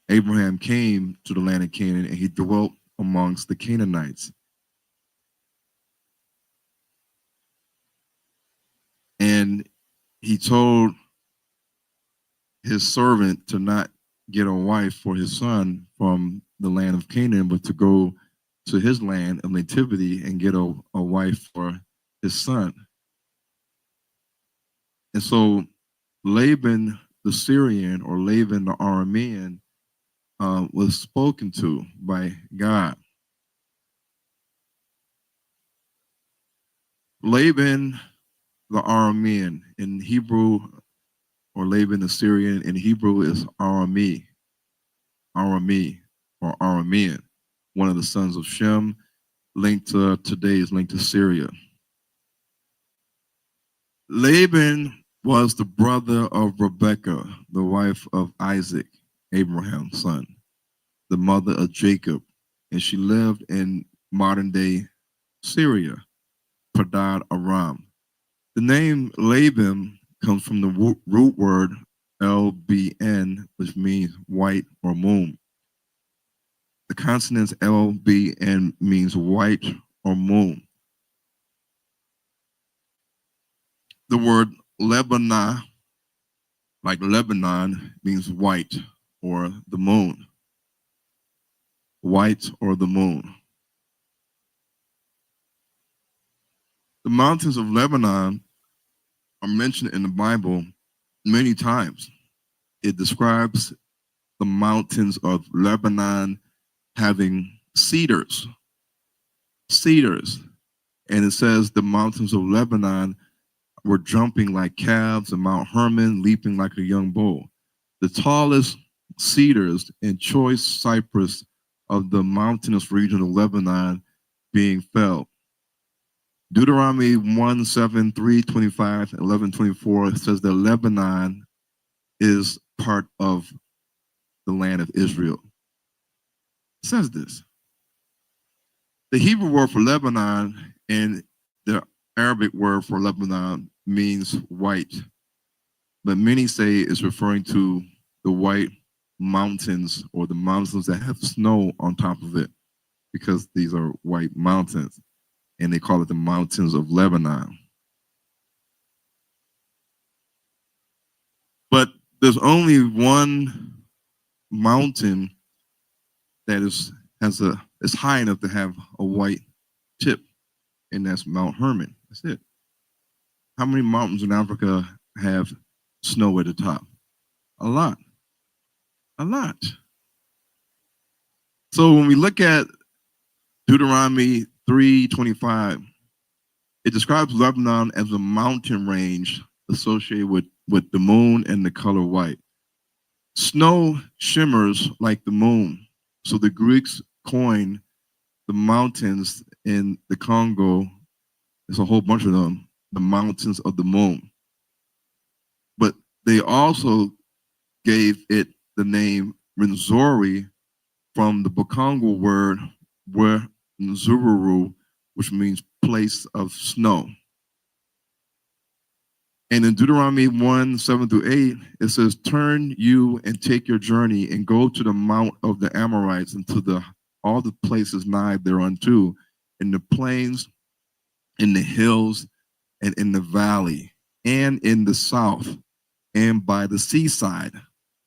Abraham came to the land of Canaan and he dwelt amongst the Canaanites. And he told his servant to not get a wife for his son from the land of Canaan, but to go to his land of nativity and get a wife for his son. And so Laban the Syrian, or Laban the Aramean, was spoken to by God. Laban the Aramean in Hebrew, or Laban the Syrian in Hebrew, is Arami, or Aramean, one of the sons of Shem, linked to today's linked to Syria. Laban was the brother of Rebekah, the wife of Isaac, Abraham's son, the mother of Jacob, and she lived in modern-day Syria, Padad Aram. The name Laban comes from the root word LBN, which means white or moon. The consonants LBN means white or moon. The word Lebanon, like Lebanon, means white or the moon. White or the moon. The mountains of Lebanon are mentioned in the Bible many times. It describes the mountains of Lebanon having cedars. And it says the mountains of Lebanon were jumping like calves, and Mount Hermon leaping like a young bull. The tallest cedars and choice cypress of the mountainous region of Lebanon being felled. Deuteronomy 1:7, 3:25, 11:24 says that Lebanon is part of the land of Israel. It says this. The Hebrew word for Lebanon and the Arabic word for Lebanon means white, but many say it's referring to the white mountains or the mountains that have snow on top of it, because these are white mountains, and they call it the mountains of Lebanon. But there's only one mountain that is high enough to have a white tip, and that's Mount Hermon. That's it. How many mountains in Africa have snow at the top? A lot. A lot. So when we look at Deuteronomy 3:25, it describes Lebanon as a mountain range associated with the moon and the color white. Snow shimmers like the moon. So the Greeks coined the mountains in the Congo, there's a whole bunch of them, the mountains of the moon. But they also gave it the name Rwenzori from the Bakongo word Nzururu, which means place of snow. And in Deuteronomy 1:7-8, it says, turn you and take your journey and go to the mount of the Amorites and to all the places nigh thereunto, in the plains, in the hills, and in the valley, and in the south, and by the seaside,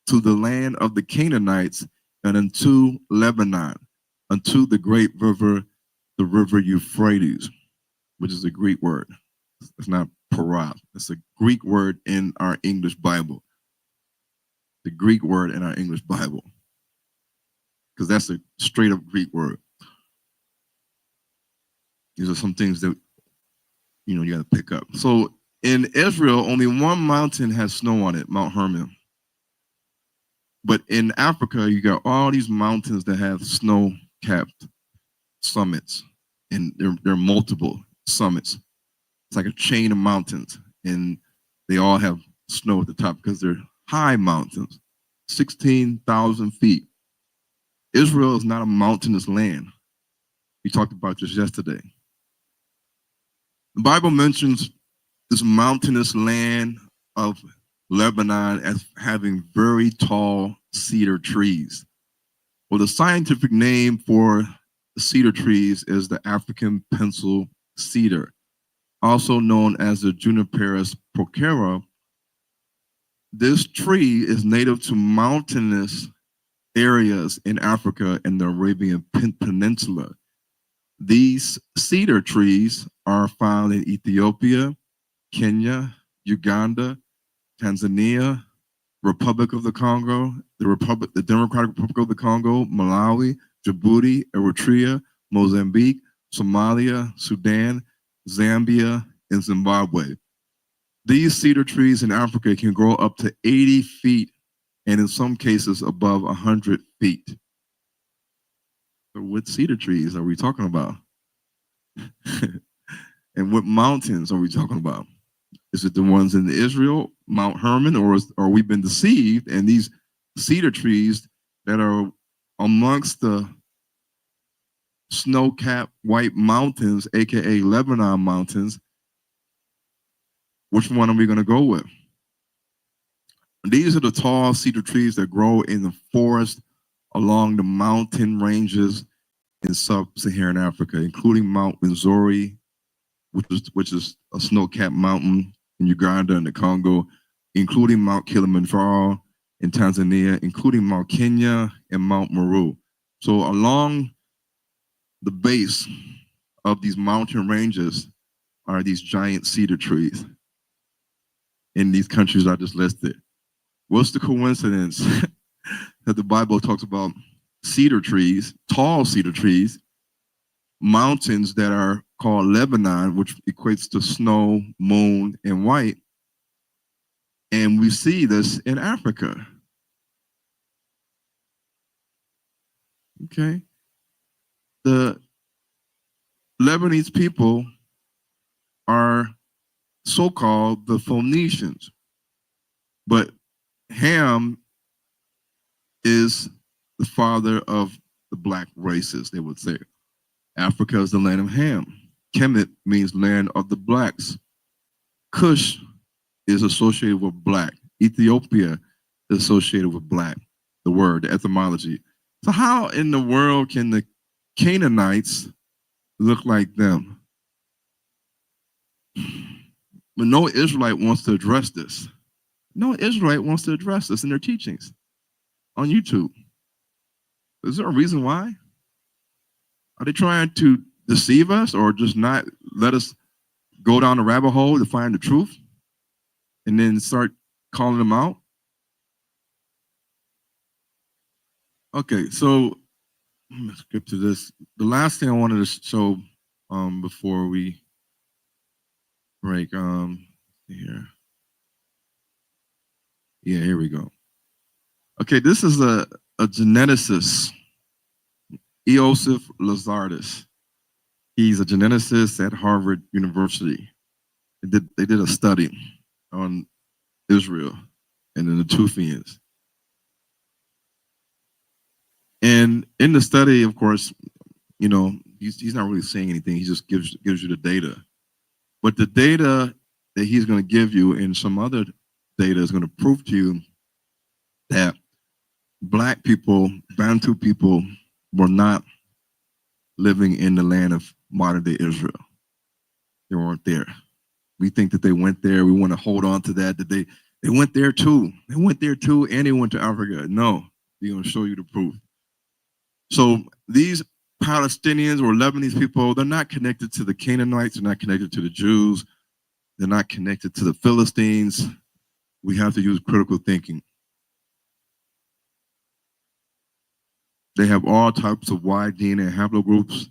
to the land of the Canaanites, and unto Lebanon, unto the great river, the river Euphrates, which is a Greek word. It's not parab. It's a Greek word in our English Bible. The Greek word in our English Bible. Because that's a straight up Greek word. These are some things that you got to pick up. So in Israel, only one mountain has snow on it, Mount Hermon. But in Africa, you got all these mountains that have snow-capped summits, and there are multiple summits. It's like a chain of mountains, and they all have snow at the top because they're high mountains, 16,000 feet. Israel is not a mountainous land. We talked about just yesterday. The Bible mentions this mountainous land of Lebanon as having very tall cedar trees. Well, the scientific name for the cedar trees is the African pencil cedar, also known as the Juniperus procera. This tree is native to mountainous areas in Africa and the Arabian Peninsula. These cedar trees are found in Ethiopia, Kenya, Uganda, Tanzania, Republic of the Congo, the Democratic Republic of the Congo, Malawi, Djibouti, Eritrea, Mozambique, Somalia, Sudan, Zambia, and Zimbabwe. These cedar trees in Africa can grow up to 80 feet and in some cases above 100 feet. So what cedar trees are we talking about? And what mountains are we talking about? Is it the ones in Israel, Mount Hermon, or we've been deceived and these cedar trees that are amongst the snow-capped white mountains, aka Lebanon mountains? Which one are we going to go with? These are the tall cedar trees that grow in the forest along the mountain ranges in sub-Saharan Africa, including Mount Rwenzori, which is a snow-capped mountain in Uganda and the Congo, including Mount Kilimanjaro in Tanzania, including Mount Kenya and Mount Meru. So along the base of these mountain ranges are these giant cedar trees in these countries I just listed. What's the coincidence that the Bible talks about cedar trees, tall cedar trees, mountains that are called Lebanon, which equates to snow, moon, and white, and we see this in Africa? Okay. The Lebanese people are so-called the Phoenicians, but Ham is the father of the black races, they would say. Africa is the land of Ham. Kemet means land of the blacks. Cush is associated with black. Ethiopia is associated with black. the word, the etymology. So how in the world can the Canaanites look like them? But no Israelite wants to address this. No Israelite wants to address this in their teachings on YouTube. Is there a reason why? Are they trying to deceive us or just not let us go down the rabbit hole to find the truth and then start calling them out? Okay, so I'm gonna skip to this. The last thing I wanted to show before we break here. Yeah, here we go. Okay, this is a geneticist, Eosif Lazardis. He's a geneticist at Harvard University. They did a study on Israel and the Natufians. And in the study, of course, you know, he's not really saying anything. He just gives you the data. But the data that he's going to give you and some other data is going to prove to you that Black people, Bantu people, were not living in the land of modern day Israel. They weren't there. We think that they went there. We want to hold on to that they went there too. They went there too, and they went to Africa. No, we're going to show you the proof. So these Palestinians or Lebanese people, they're not connected to the Canaanites. They're not connected to the Jews. They're not connected to the Philistines. We have to use critical thinking. They have all types of wide DNA haplogroups,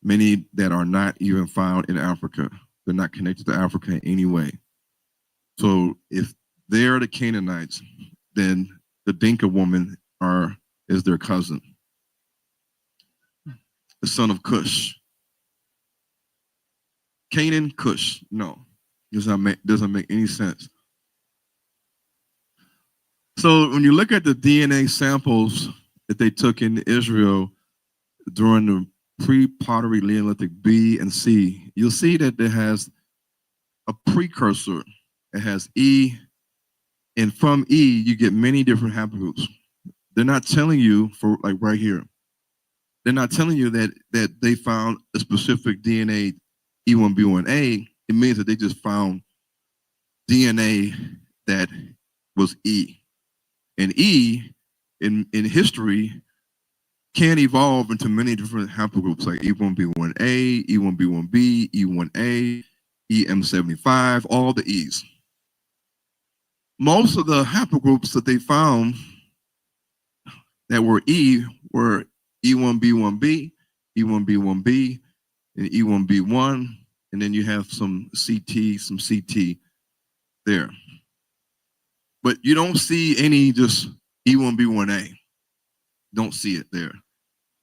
many that are not even found in Africa. They're not connected to Africa in any way. So if they're the Canaanites, then the Dinka woman is their cousin, the son of Cush. Canaan, Cush, no, doesn't make any sense. So when you look at the DNA samples that they took in Israel during the pre-pottery Neolithic B and C, you'll see that it has a precursor. It has E, and from E, you get many different haplogroups. They're not telling you, for like right here, they're not telling you that they found a specific DNA E1B1A. It means that they just found DNA that was E. And E, in history, can evolve into many different haplogroups like E1B1A, E1B1B, E1A, EM75, all the E's. Most of the haplogroups that they found that were E were E1B1B, E1B1B, and E1B1, and then you have some CT there. But you don't see any just E1B1A. Don't see it there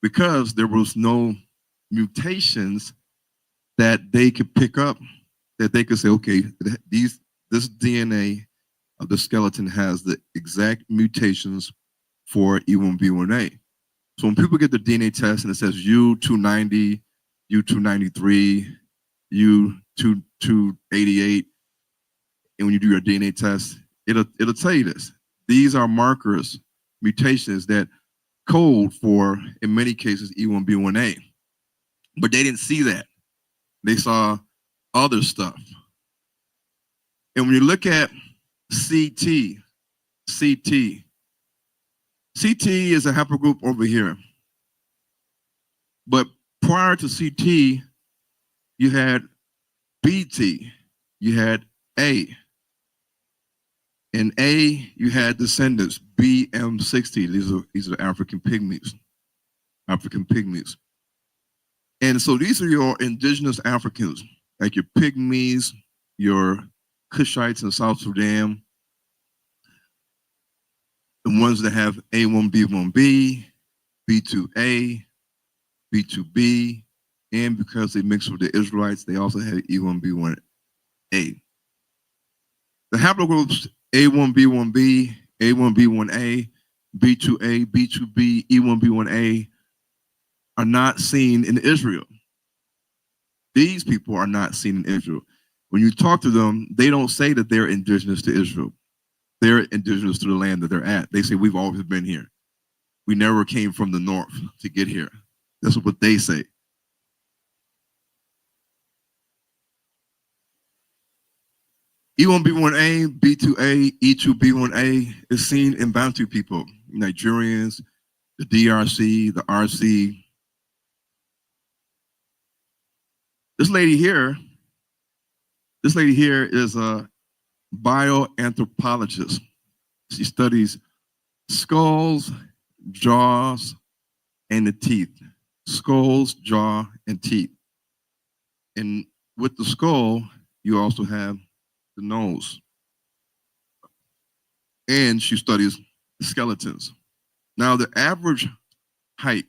because there was no mutations that they could pick up, that they could say, okay, this DNA of the skeleton has the exact mutations for E1B1A. So when people get the DNA test and it says U290, U293, U288, and when you do your DNA test, it'll tell you this. These are markers, mutations that code for, in many cases, E1B1A. But they didn't see that. They saw other stuff. And when you look at CT is a haplogroup over here. But prior to CT, you had BT, you had A. In A, you had descendants, BM60. These are African pygmies. And so these are your indigenous Africans, like your pygmies, your Cushites in South Sudan, the ones that have A1B1B, B2A, B2B, and because they mixed with the Israelites, they also had E1B1A. The haplogroups A1B1B, A1B1A, B2A, B2B, E1B1A are not seen in Israel. These people are not seen in Israel. When you talk to them, they don't say that they're indigenous to Israel. they're indigenous to the land that they're at. They say we've always been here. We never came from the north to get here. That's what they say. E1B1A, B2A, E2B1A is seen in Bantu people, Nigerians, the DRC, the RC. This lady here is a bioanthropologist. She studies skulls, jaws, and the teeth. Skulls, jaw, and teeth. And with the skull, you also have the nose. And she studies skeletons. Now, the average height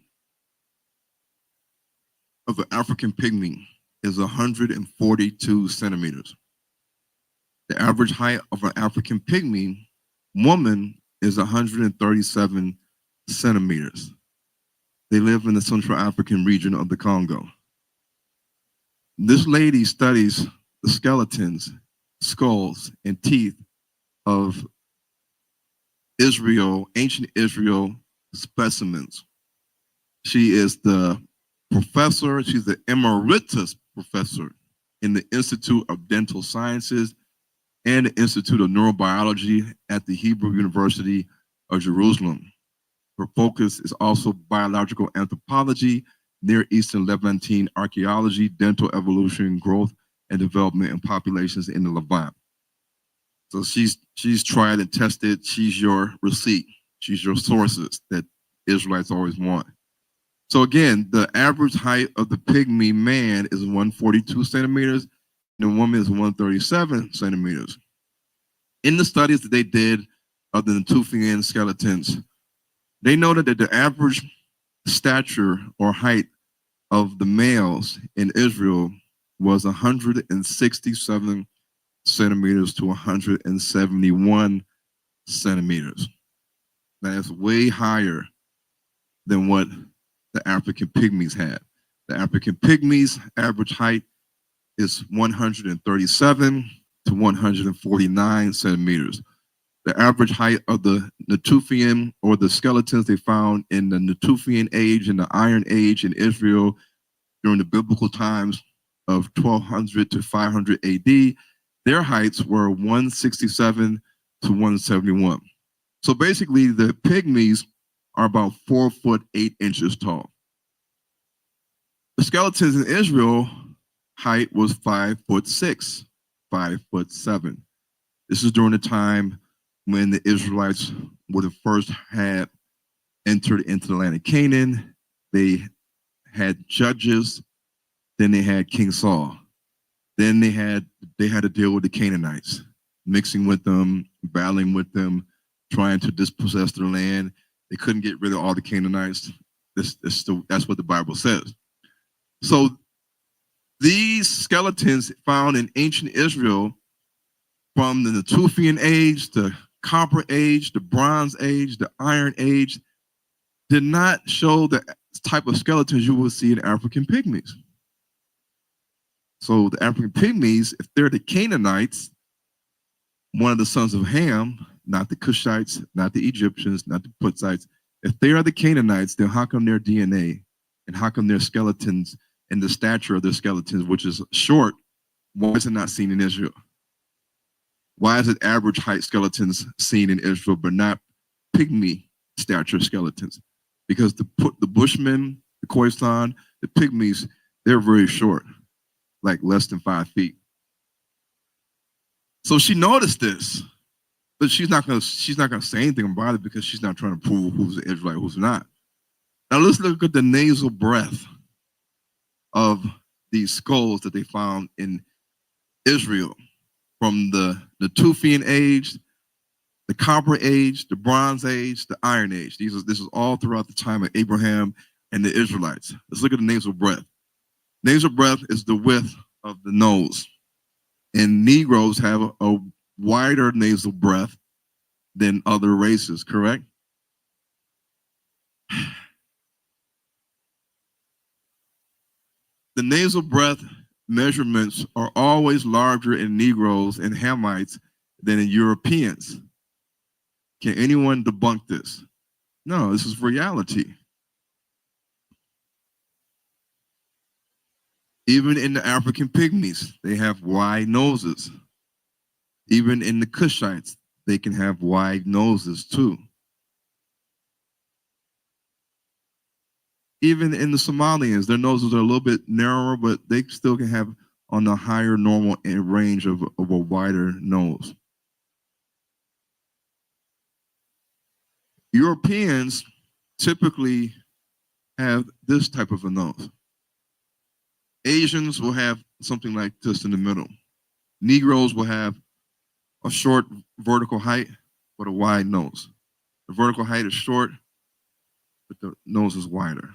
of an African pygmy is 142 centimeters. The average height of an African pygmy woman is 137 centimeters. They live in the Central African region of the Congo. This lady studies the skeletons, skulls, and teeth of Israel, ancient Israel specimens. She is the professor, she's the emeritus professor in the Institute of Dental Sciences and the Institute of Neurobiology at the Hebrew University of Jerusalem. Her focus is also biological anthropology, Near Eastern Levantine archaeology, dental evolution, growth and development in populations in the Levant. So she's tried and tested. She's your receipt. She's your sources that Israelites always want. So again, the average height of the pygmy man is 142 centimeters, and the woman is 137 centimeters. In the studies that they did of the Natufian skeletons, they noted that the average stature or height of the males in Israel was 167 centimeters to 171 centimeters. That is way higher than what the African pygmies had. The African pygmies average height is 137 to 149 centimeters. The average height of the Natufian, or the skeletons they found in the Natufian age and the Iron Age in Israel during the biblical times of 1200 to 500 AD, their heights were 167 to 171. So basically, the pygmies are about 4 foot 8 inches tall. The skeletons in Israel height was 5 foot 6, 5 foot 7. This is during the time when the Israelites would have first had entered into the land of Canaan. They had judges, then they had King Saul. Then they had to deal with the Canaanites, mixing with them, battling with them, trying to dispossess their land. They couldn't get rid of all the Canaanites. That's what the Bible says. So these skeletons found in ancient Israel from the Natufian age, the Copper Age, the Bronze Age, the Iron Age, did not show the type of skeletons you will see in African pygmies. So the African pygmies, if they're the Canaanites, one of the sons of Ham, not the Cushites, not the Egyptians, not the Putzites, if they are the Canaanites, then how come their DNA and how come their skeletons and the stature of their skeletons, which is short, why is it not seen in Israel? Why is it average height skeletons seen in Israel, but not pygmy stature skeletons? Because the Bushmen, the Khoisan, the pygmies, they're very short, like less than 5 feet. So she noticed this, but she's not gonna say anything about it because she's not trying to prove who's an Israelite, who's not. Now let's look at the nasal breath of these skulls that they found in Israel from the Natufian age, the Copper Age, the Bronze Age, the Iron Age. This is all throughout the time of Abraham and the Israelites. Let's look at the nasal breath. Nasal breath is the width of the nose. And Negroes have a wider nasal breath than other races, correct? The nasal breath measurements are always larger in Negroes and Hamites than in Europeans. Can anyone debunk this? No, this is reality. Even in the African pygmies, they have wide noses. Even in the Cushites, they can have wide noses too. Even in the Somalians, their noses are a little bit narrower, but they still can have on the higher normal range of a wider nose. Europeans typically have this type of a nose. Asians will have something like this in the middle. Negroes will have a short vertical height with a wide nose. The vertical height is short, but the nose is wider.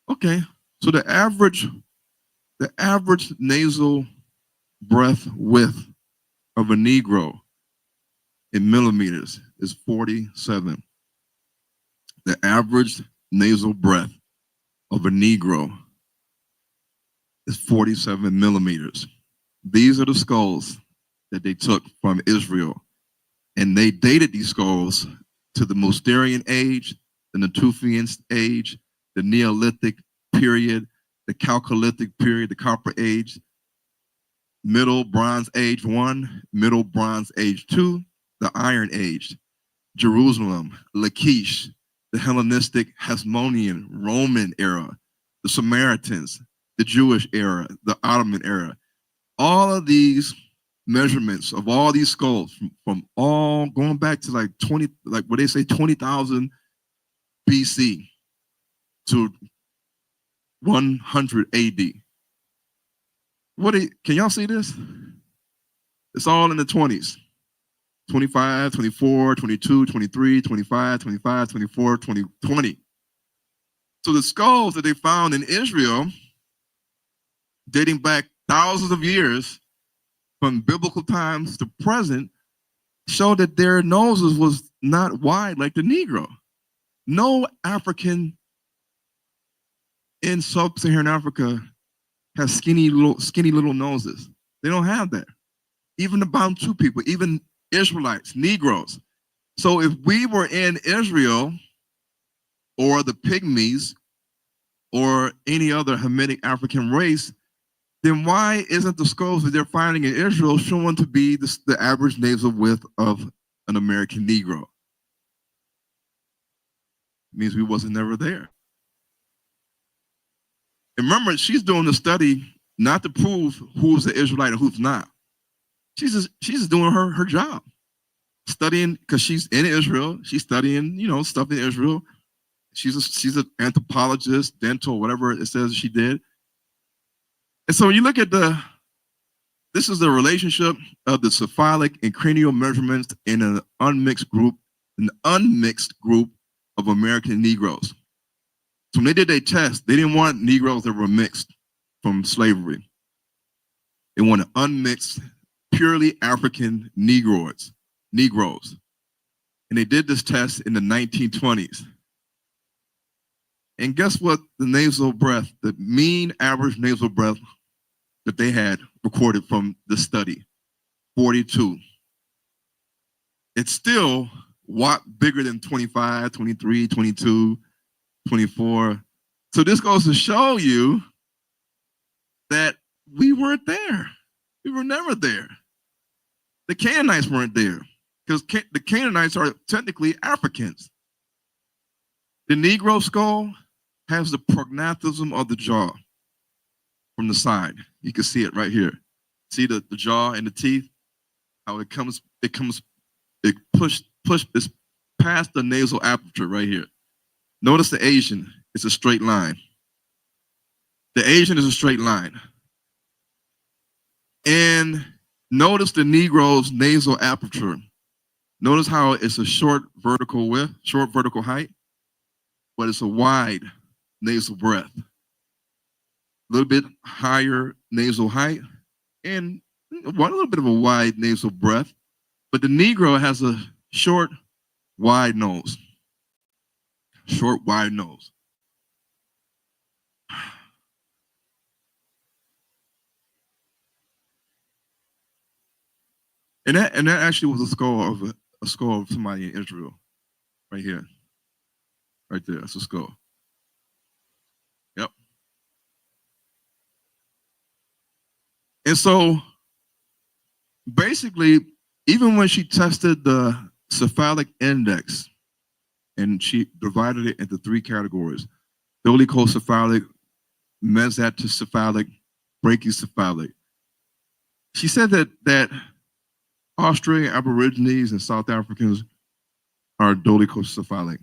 Okay, so the average nasal breath width of a Negro in millimeters is 47. The average nasal breath of a Negro is 47 millimeters. These are the skulls that they took from Israel, and they dated these skulls to the Mousterian age, the Natufian age, the Neolithic period, the Chalcolithic period, the Copper Age, Middle Bronze Age 1, Middle Bronze Age 2, the Iron Age, Jerusalem, Lachish, the Hellenistic, Hasmonean, Roman era, the Samaritans, the Jewish era, the Ottoman era. All of these measurements of all these skulls from all going back to like 20, like what they say 20,000 BC to 100 AD. Can y'all see this? It's all in the 20s. 25, 24, 22, 23, 25, 25, 24, 20. So the skulls that they found in Israel, dating back thousands of years from biblical times to present, show that their noses was not wide like the Negro. No African in sub-Saharan Africa has skinny little noses. They don't have that. Even the Bantu people, even Israelites, Negroes. So if we were in Israel or the Pygmies or any other Hamitic African race, then why isn't the skulls that they're finding in Israel shown to be the average nasal width of an American Negro? It means we wasn't never there. And remember, she's doing the study not to prove who's the Israelite and who's not. She's just doing her job, studying because she's in Israel. She's studying, stuff in Israel. She's an anthropologist, dental, whatever it says she did. And so when you look at this is the relationship of the cephalic and cranial measurements in an unmixed group of American Negroes. So when they did their test, they didn't want Negroes that were mixed from slavery. They wanted unmixed, purely African Negroes. And they did this test in the 1920s. And guess what the nasal breath, the mean average nasal breath that they had recorded from the study? 42. It's still bigger than 25, 23, 22, 24. So this goes to show you that we weren't there. We were never there. The Canaanites weren't there because the Canaanites are technically Africans. The Negro skull has the prognathism of the jaw from the side. You can see it right here. See the jaw and the teeth, how it pushes past the nasal aperture right here. Notice the Asian, it's a straight line. The Asian is a straight line. And notice the Negro's nasal aperture. Notice how it's a short vertical width, short vertical height, but it's a wide nasal breath. A little bit higher nasal height and a little bit of a wide nasal breath. But the Negro has a short, wide nose. Short, wide nose. And that actually was a skull of somebody in Israel, right here, right there. That's a skull. Yep. And so basically, even when she tested the cephalic index and she divided it into three categories: dolichocephalic, mesatocephalic, brachycephalic. She said that Australian Aborigines and South Africans are dolichocephalic.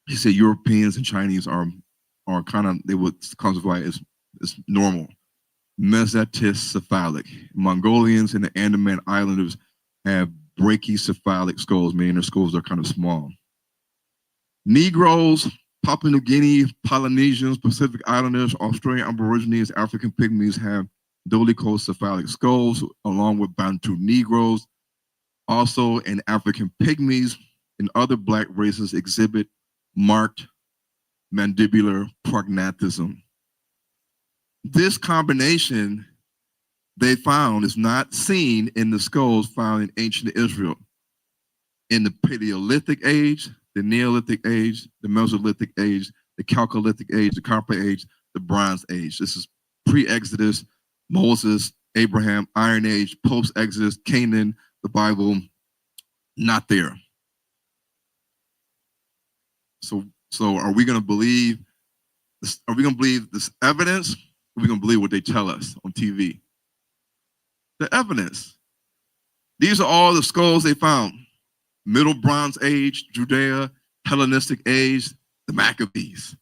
She said Europeans and Chinese are kind of, they would classify as normal. Mesatocephalic. Mongolians and the Andaman Islanders have brachycephalic skulls, meaning their skulls are kind of small. Negroes, Papua New Guinea, Polynesians, Pacific Islanders, Australian Aborigines, African Pygmies have dolichocephalic skulls, along with Bantu Negroes. Also, in African Pygmies and other Black races exhibit marked mandibular prognathism. This combination they found is not seen in the skulls found in ancient Israel. In the Paleolithic age, the Neolithic age, the Mesolithic age, the Chalcolithic age, the Copper age, the Bronze age. This is pre-Exodus, Moses, Abraham, Iron Age, post-Exodus, Canaan, the Bible, not there. So are we going to believe this? Are we going to believe this evidence? Or are we going to believe what they tell us on TV? The evidence. These are all the skulls they found. Middle Bronze Age, Judea, Hellenistic age, the Maccabees.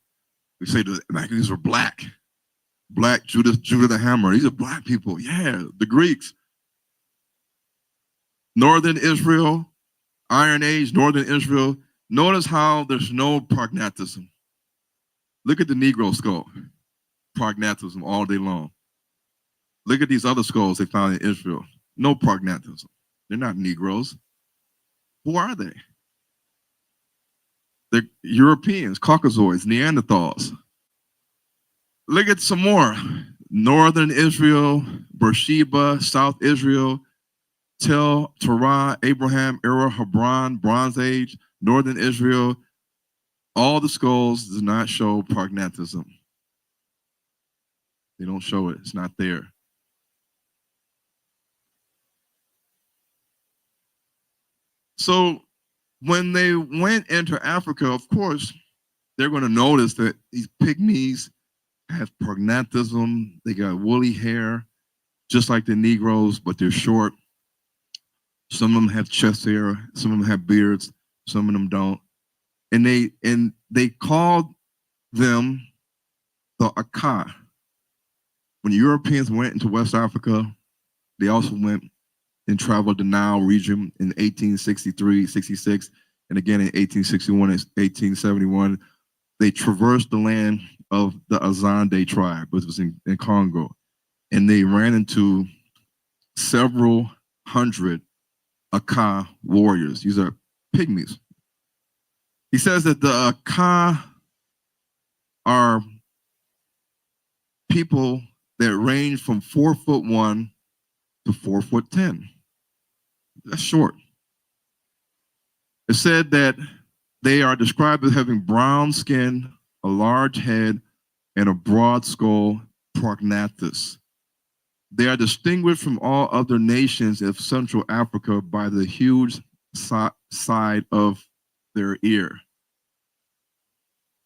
We say the Maccabees were black. Black, Judah the Hammer. These are black people. Yeah, the Greeks. Northern Israel, Iron Age, Northern Israel. Notice how there's no prognathism. Look at the Negro skull. Prognathism all day long. Look at these other skulls they found in Israel. No prognathism. They're not Negroes. Who are they? They're Europeans, Caucasoids, Neanderthals. Look at some more. Northern Israel, Beersheba, South Israel, Tel, Terah, Abraham, Era, Hebron, Bronze Age, Northern Israel. All the skulls do not show prognathism. They don't show it. It's not there. So when they went into Africa, of course, they're going to notice that these pygmies have prognathism. They got woolly hair, just like the Negroes, but they're short. Some of them have chest hair. Some of them have beards. Some of them don't. And they called them the Aka. When Europeans went into West Africa, they also went and traveled the Nile region in 1863, 66, and again in 1861 and 1871. They traversed the land of the Azande tribe, which was in Congo, and they ran into several hundred Aka warriors. These are pygmies. He says that the Aka are people that range from 4'1" to 4'10". That's short. It said that they are described as having brown skin, a large head, and a broad skull, prognathous. They are distinguished from all other nations of Central Africa by the huge side of their ear.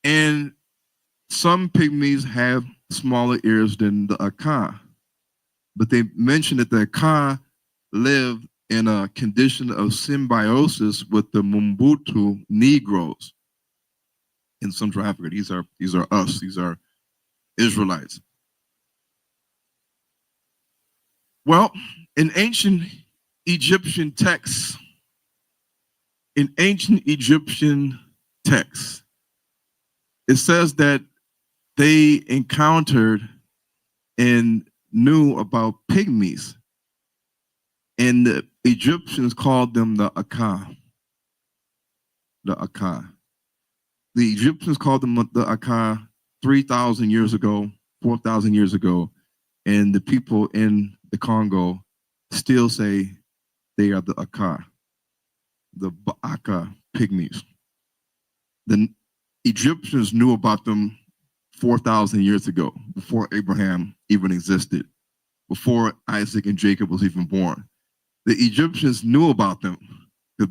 And some pygmies have smaller ears than the Aka. But they mentioned that the Aka live in a condition of symbiosis with the Mbutu Negroes in Central Africa. These are us. These are Israelites. Well, in ancient Egyptian texts, it says that they encountered and knew about pygmies, and the Egyptians called them the Aka. The Aka. The Egyptians called them the Aka 3,000 years ago, 4,000 years ago, and the people in the Congo still say they are the Aka, the Ba'aka pygmies. The Egyptians knew about them 4,000 years ago, before Abraham even existed, before Isaac and Jacob was even born. The Egyptians knew about them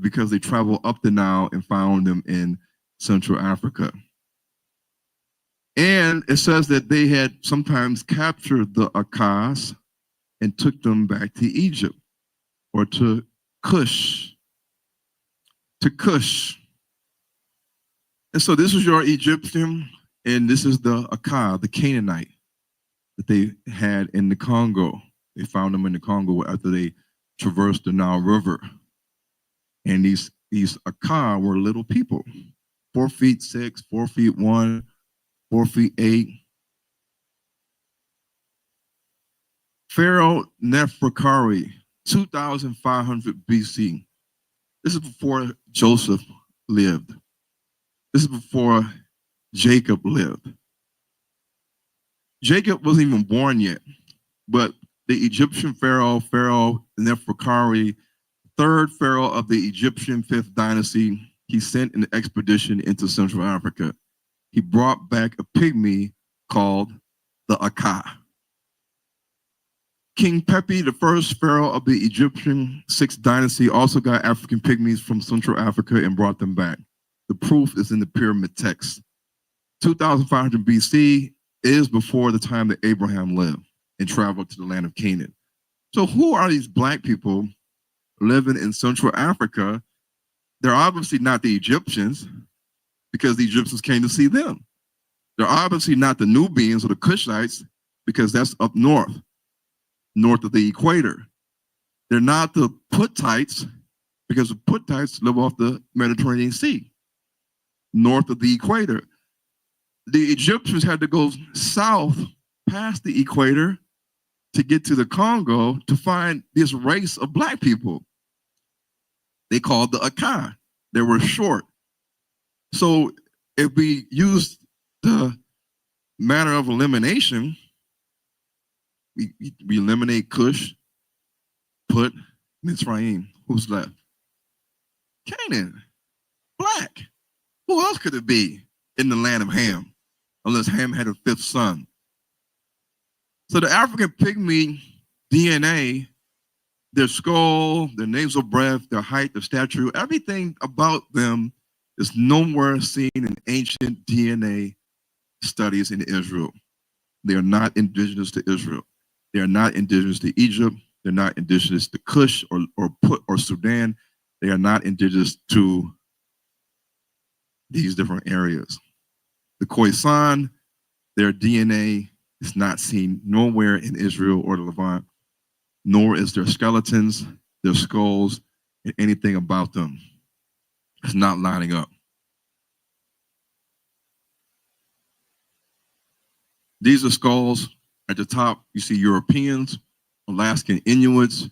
because they traveled up the Nile and found them in Central Africa. And it says that they had sometimes captured the Akas and took them back to Egypt or to Cush. To Cush. And so this is your Egyptian, and this is the Aka, the Canaanite that they had in the Congo. They found them in the Congo after they traversed the Nile River. And these Aka were little people, 4'6", 4'1", 4'8". Pharaoh Neferkari, 2,500 BC. This is before Joseph lived. This is before Jacob lived. Jacob wasn't even born yet, but the Egyptian Pharaoh Neferkari, third Pharaoh of the Egyptian 5th dynasty, he sent an expedition into Central Africa. He brought back a pygmy called the Aka. King Pepi, the first pharaoh of the Egyptian 6th dynasty, also got African pygmies from Central Africa and brought them back. The proof is in the pyramid text. 2,500 BC is before the time that Abraham lived and traveled to the land of Canaan. So who are these black people living in Central Africa? They're obviously not the Egyptians, because the Egyptians came to see them. They're obviously not the Nubians or the Cushites, because that's up north of the equator. They're not the Puttites, because the Puttites live off the Mediterranean Sea, north of the equator. The Egyptians had to go south past the equator to get to the Congo to find this race of black people. They called the Aka. They were short. So if we use the manner of elimination, we eliminate Cush, Put, Mitzrayim. Who's left? Canaan. Black. Who else could it be in the land of Ham? Unless Ham had a 5th son. So the African pygmy DNA, their skull, their nasal breath, their height, their stature, everything about them is nowhere seen in ancient DNA studies in Israel. They are not indigenous to Israel. They are not indigenous to Egypt. They're not indigenous to Kush or Put or Sudan. They are not indigenous to these different areas. The Khoisan, their DNA is not seen nowhere in Israel or the Levant, nor is their skeletons, their skulls, and anything about them. It's not lining up. These are skulls. At the top, you see Europeans, Alaskan Inuits,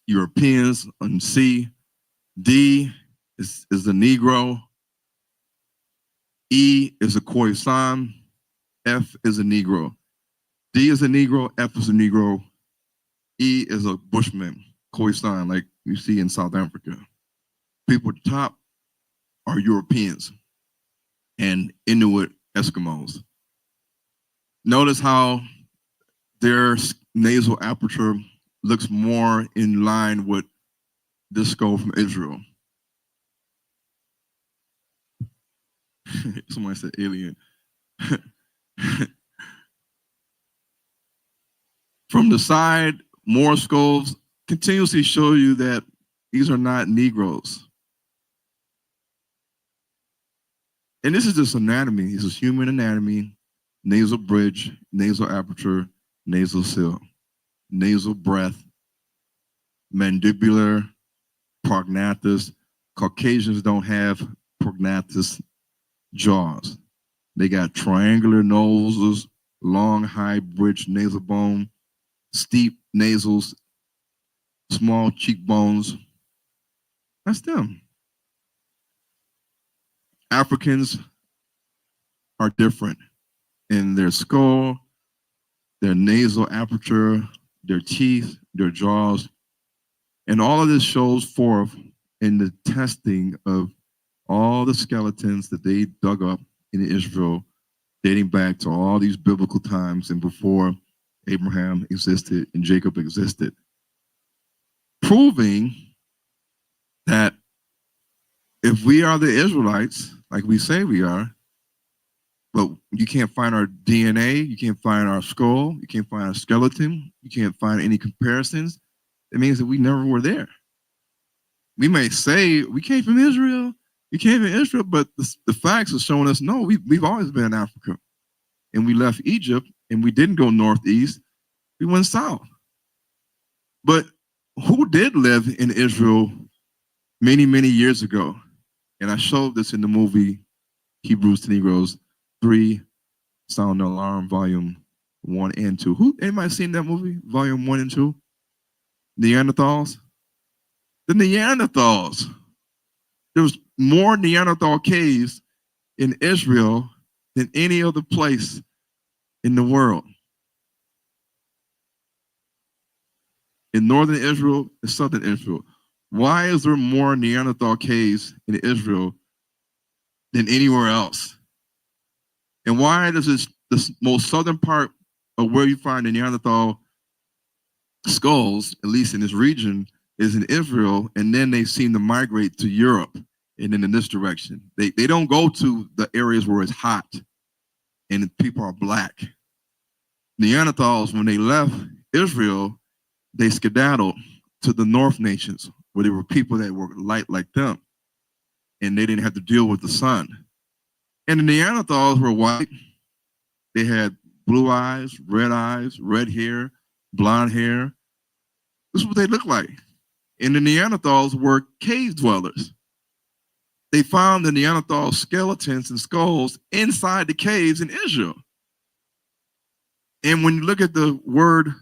Europeans on C. D is the Negro. E is a Khoisan. F is a Negro. D is a Negro. F is a Negro. E is a Bushman, Khoisan, like you see in South Africa. People at the top are Europeans and Inuit Eskimos. Notice how their nasal aperture looks more in line with this skull from Israel. Somebody said alien. From the side, more skulls continuously show you that these are not Negroes. And this is just anatomy. This is human anatomy, nasal bridge, nasal aperture, nasal seal, nasal breath, mandibular, prognathous. Caucasians don't have prognathous jaws. They got triangular noses, long, high bridge nasal bone, steep nasals, small cheekbones. That's them. Africans are different in their skull, their nasal aperture, their teeth, their jaws, And all of this shows forth in the testing of all the skeletons that they dug up in Israel, dating back to all these biblical times and before Abraham existed and Jacob existed, proving that if we are the Israelites, like we say we are, but you can't find our DNA, you can't find our skull, you can't find our skeleton, you can't find any comparisons, it means that we never were there. We may say we came from Israel, we came from Israel, but the facts are showing us, no, we've always been in Africa. And we left Egypt and we didn't go northeast, we went south. But who did live in Israel many, many years ago? And I showed this in the movie Hebrews to Negroes 3, Sound Alarm, Volume 1 and 2. Anybody seen that movie? Volume 1 and 2? Neanderthals? The Neanderthals. There was more Neanderthal caves in Israel than any other place in the world. In northern Israel and southern Israel. Why is there more Neanderthal caves in Israel than anywhere else? And why does this most southern part of where you find the Neanderthal skulls, at least in this region, is in Israel, and then they seem to migrate to Europe and then in this direction? They don't go to the areas where it's hot and people are black. Neanderthals, when they left Israel, they skedaddled to the North nations, where there were people that were light like them, and they didn't have to deal with the sun. And the Neanderthals were white. They had blue eyes, red hair, blonde hair. This is what they looked like. And the Neanderthals were cave dwellers. They found the Neanderthal skeletons and skulls inside the caves in Israel. And when you look at the word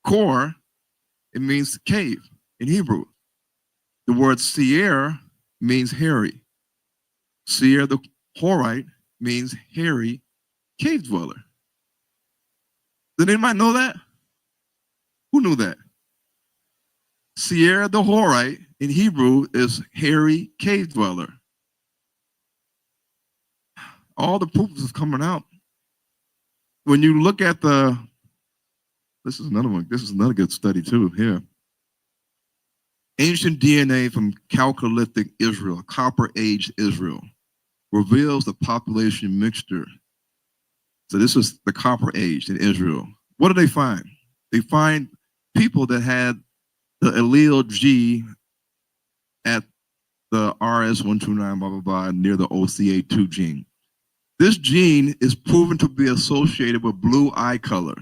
core, it means cave in Hebrew. The word seer means hairy. Seer the Horite means hairy cave dweller. Did anybody know that? Who knew that? Seer the Horite in Hebrew is hairy cave dweller. All the proof is coming out. When you look at this is another one. This is another good study too here. Ancient DNA from Chalcolithic Israel, Copper Age Israel, reveals the population mixture. So this was the Copper Age in Israel. What do they find? They find people that had the allele G at the RS129 blah blah blah near the OCA2 gene. This gene is proven to be associated with blue eye color.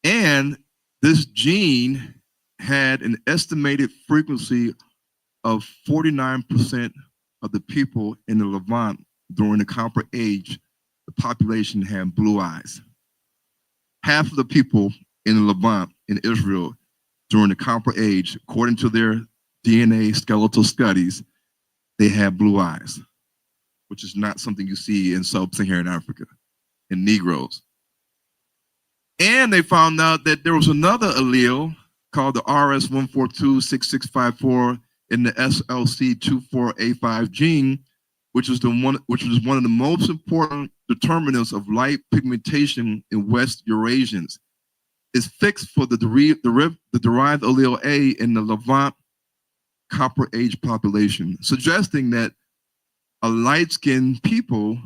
And this gene had an estimated frequency of 49% of the people in the Levant during the Copper Age. The population had blue eyes. Half of the people in the Levant in Israel during the Copper Age, according to their DNA skeletal studies, they had blue eyes, which is not something you see in sub-Saharan Africa, in Negroes. And they found out that there was another allele called the RS1426654 in the SLC24A5 gene, which was one of the most important determinants of light pigmentation in West Eurasians. It's fixed for the derived allele A in the Levant Copper Age population, suggesting that a light-skinned people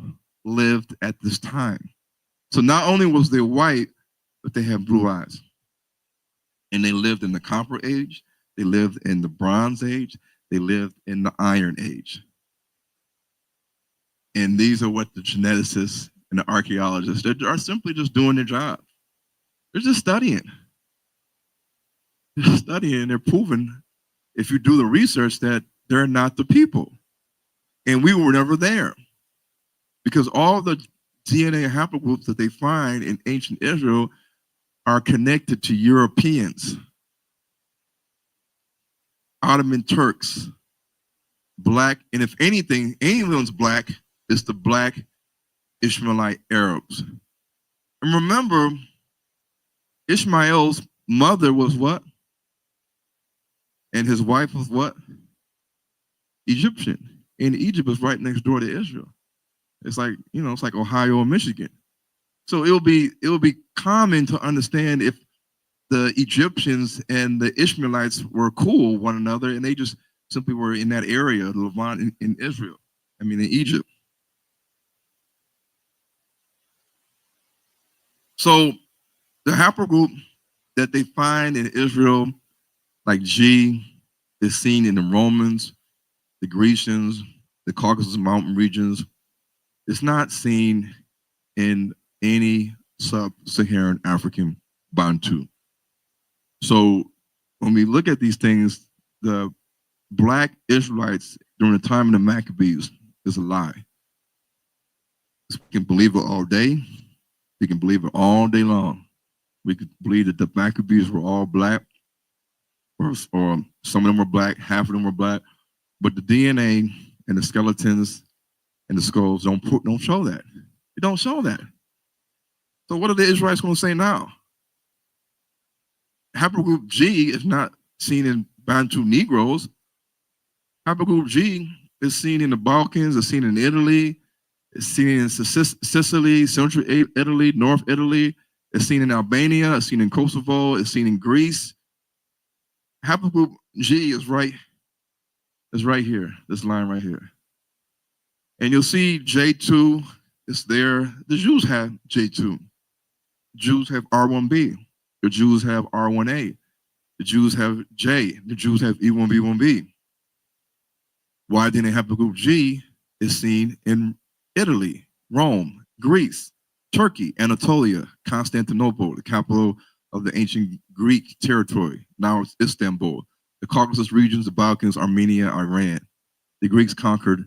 lived at this time. So not only was they white, but they had blue eyes. And they lived in the Copper Age, they lived in the Bronze Age, they lived in the Iron Age. And these are what the geneticists and the archaeologists, they are simply just doing their job. They're just studying. They're studying, they're proving, if you do the research, that they're not the people. And we were never there. Because all the DNA haplogroups that they find in ancient Israel are connected to Europeans, Ottoman Turks, black, and if anything, anyone's black, it's the black Ishmaelite Arabs. And remember, Ishmael's mother was what? And his wife was what? Egyptian. And Egypt is right next door to Israel. It's like, it's like Ohio or Michigan. So it will be common to understand if the Egyptians and the Ishmaelites were cool with one another, and they just simply were in that area, the Levant in Israel. In Egypt. So the haplogroup that they find in Israel, like G, is seen in the Romans, the Grecians, the Caucasus Mountain regions. It's not seen in any sub-Saharan African Bantu. So when we look at these things, the Black Israelites during the time of the Maccabees is a lie. We can believe it all day. We can believe it all day long. We could believe that the Maccabees were all black, or some of them were black, half of them were black, but the DNA and the skeletons and the skulls don't show that. It don't show that. So what are the Israelites going to say now? Haplogroup G is not seen in Bantu Negroes. Haplogroup G is seen in the Balkans, it's seen in Italy, it's seen in Sicily, Central Italy, North Italy, it's seen in Albania, it's seen in Kosovo, it's seen in Greece. Haplogroup G is right here, this line right here. And you'll see J2 is there. The Jews have J2. Jews have R1b. The Jews have R1a. The Jews have J. The Jews have E1b1b. Why didn't haplogroup G is seen in Italy, Rome, Greece, Turkey, Anatolia, Constantinople, the capital of the ancient Greek territory. Now it's Istanbul. The Caucasus regions, the Balkans, Armenia, Iran. The Greeks conquered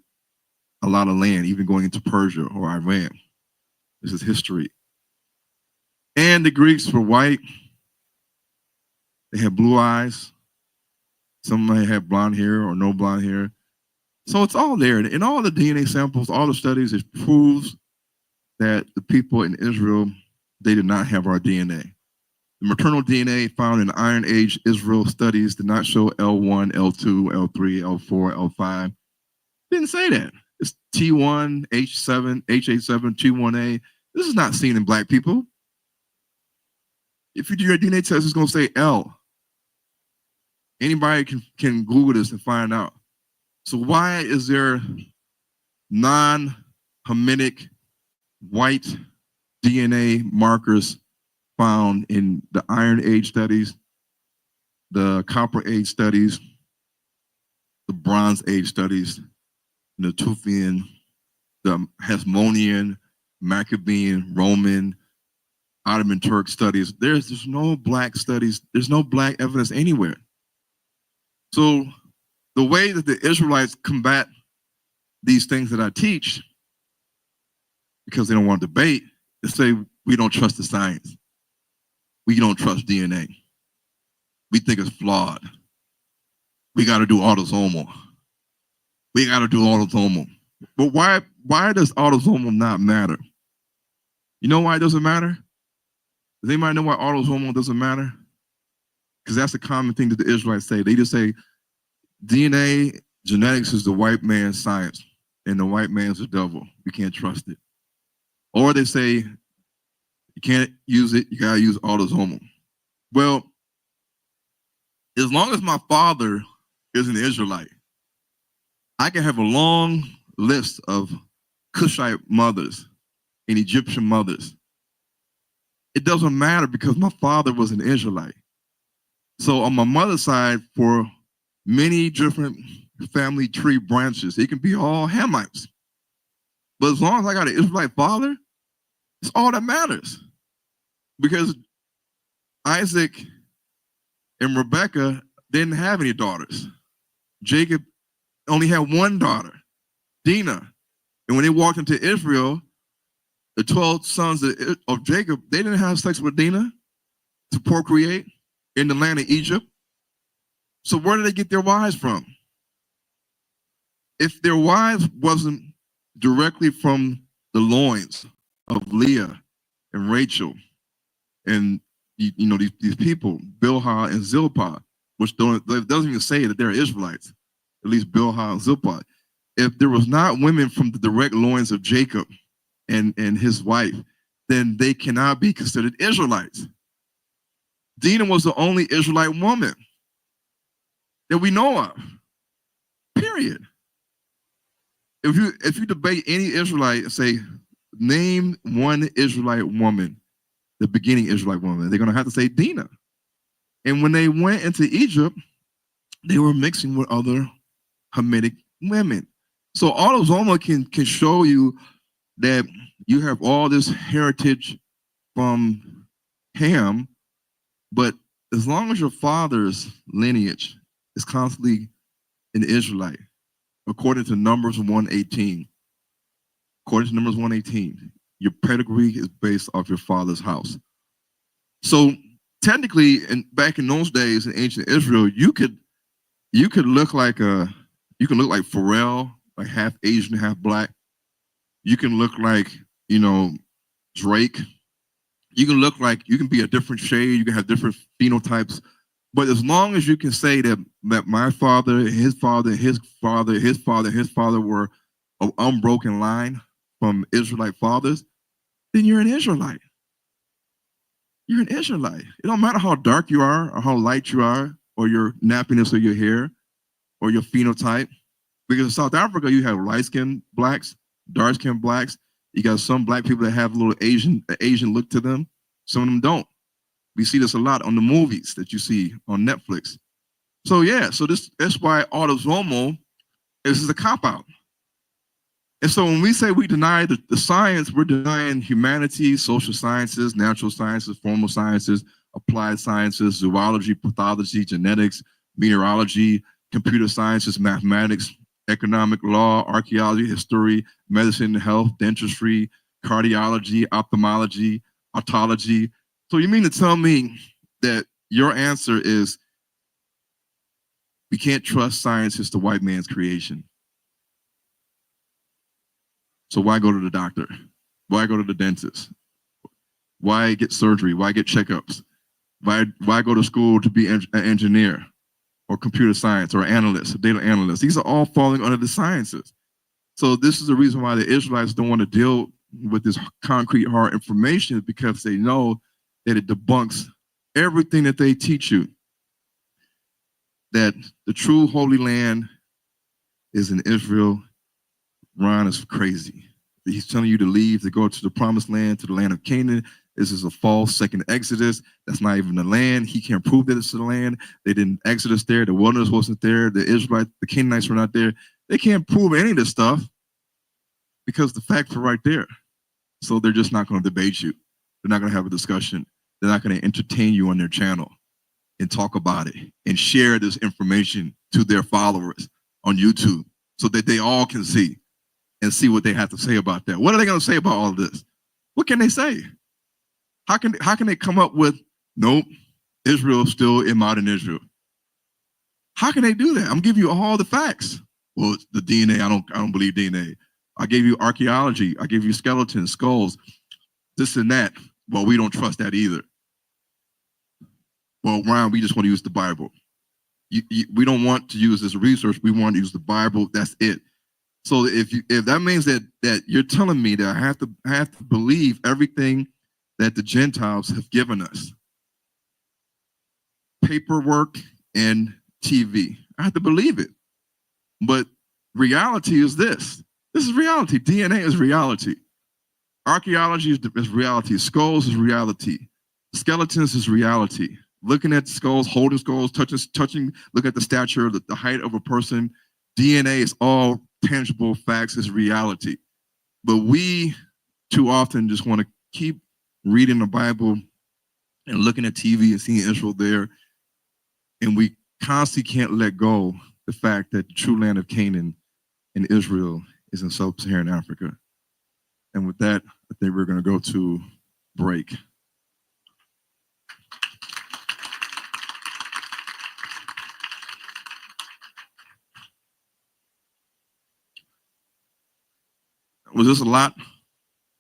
a lot of land, even going into Persia or Iran. This is history. And the Greeks were white. They had blue eyes. Some may have blonde hair or no blonde hair. So it's all there. In all the DNA samples, all the studies, it proves that the people in Israel, they did not have our DNA. The maternal DNA found in Iron Age Israel studies did not show L1, L2, L3, L4, L5. Didn't say that. It's T1, H7, H87, T1A. This is not seen in black people. If you do your DNA test, it's going to say L. Anybody can Google this and find out. So why is there non-Hamitic white DNA markers found in the Iron Age studies, the Copper Age studies, the Bronze Age studies, the Tufian, the Hasmonean, Maccabean, Roman, Ottoman Turk studies? There's no black studies. There's no black evidence anywhere. So the way that the Israelites combat these things that I teach, because they don't want to debate, they say we don't trust the science. We don't trust DNA. We think it's flawed. We got to do autosomal. We got to do autosomal. But why does autosomal not matter? You know why it doesn't matter? Does anybody know why autosomal doesn't matter? Because that's a common thing that the Israelites say. They just say DNA, genetics is the white man's science, and the white man's the devil. We can't trust it. Or they say you can't use it, you gotta use autosomal. Well, as long as my father is an Israelite, I can have a long list of Cushite mothers and Egyptian mothers. It doesn't matter because my father was an Israelite. So on my mother's side, for many different family tree branches, it can be all Hamites. But as long as I got an Israelite father, it's all that matters. Because Isaac and Rebekah didn't have any daughters. Jacob only had one daughter, Dinah. And when they walked into Israel, the 12 sons of Jacob, they didn't have sex with Dinah to procreate in the land of Egypt. So where did they get their wives from? If their wives wasn't directly from the loins of Leah and Rachel and these people, Bilhah and Zilpah, which doesn't even say that they're Israelites, at least Bilhah and Zilpah. If there was not women from the direct loins of Jacob and his wife, then they cannot be considered Israelites. Dinah was the only Israelite woman that we know of. Period. If you debate any Israelite and say, name one Israelite woman, the beginning Israelite woman, they're gonna have to say Dinah. And when they went into Egypt, they were mixing with other Hamitic women. So autosoma can show you that you have all this heritage from Ham, but as long as your father's lineage is constantly an Israelite, according to Numbers 1:18, your pedigree is based off your father's house. So technically, back in those days in ancient Israel, you could look like Pharrell, like half Asian, half black. You can look like, Drake. You can be a different shade. You can have different phenotypes. But as long as you can say that my father, his father, his father, his father, his father were an unbroken line from Israelite fathers, then you're an Israelite. You're an Israelite. It don't matter how dark you are or how light you are or your nappiness of your hair or your phenotype. Because in South Africa, you have light-skinned blacks, dark-skinned blacks. You got some black people that have a little Asian look to them. Some of them don't. We see this a lot on the movies that you see on Netflix. So that's why autosomal is a cop-out. And so when we say we deny the science, we're denying humanity, social sciences, natural sciences, formal sciences, applied sciences, zoology, pathology, genetics, meteorology, computer sciences, mathematics, economic law, archaeology, history, medicine, health, dentistry, cardiology, ophthalmology, otology. So you mean to tell me that your answer is we can't trust science is the white man's creation? So why go to the doctor? Why go to the dentist? Why get surgery? Why get checkups? Why go to school to be an engineer or computer science or analyst, or data analyst? These are all falling under the sciences. So this is the reason why the Israelites don't want to deal with this concrete, hard information, because they know that it debunks everything that they teach you. That the true Holy Land is in Israel. Ron is crazy. He's telling you to leave, to go to the promised land, to the land of Canaan. This is a false second Exodus. That's not even the land. He can't prove that it's the land. They didn't Exodus there. The wilderness wasn't there. The Israelites, the Canaanites were not there. They can't prove any of this stuff because the facts are right there. So they're just not going to debate you. They're not going to have a discussion. They're not going to entertain you on their channel and talk about it and share this information to their followers on YouTube so that they all can see and see what they have to say about that. What are they going to say about all of this? What can they say? How can they come up with, nope, Israel is still in modern Israel? How can they do that? I'm giving you all the facts. Well, it's the DNA, I don't believe DNA. I gave you archaeology. I gave you skeletons, skulls, this and that. Well, we don't trust that either. Well, Ryan, we just want to use the Bible. We don't want to use this research. We want to use the Bible. That's it. So if that means that you're telling me that I have to believe everything that the Gentiles have given us, paperwork and TV, I have to believe it. But reality is this. This is reality. DNA is reality. Archaeology is reality. Skulls is reality. Skeletons is reality. Looking at skulls, holding skulls, touching, look at the stature, the height of a person. DNA is all tangible facts, is reality. But we too often just want to keep reading the Bible and looking at TV and seeing Israel there. And we constantly can't let go the fact that the true land of Canaan and Israel is in sub-Saharan Africa. And with that, I think we're going to go to break. Was this a lot?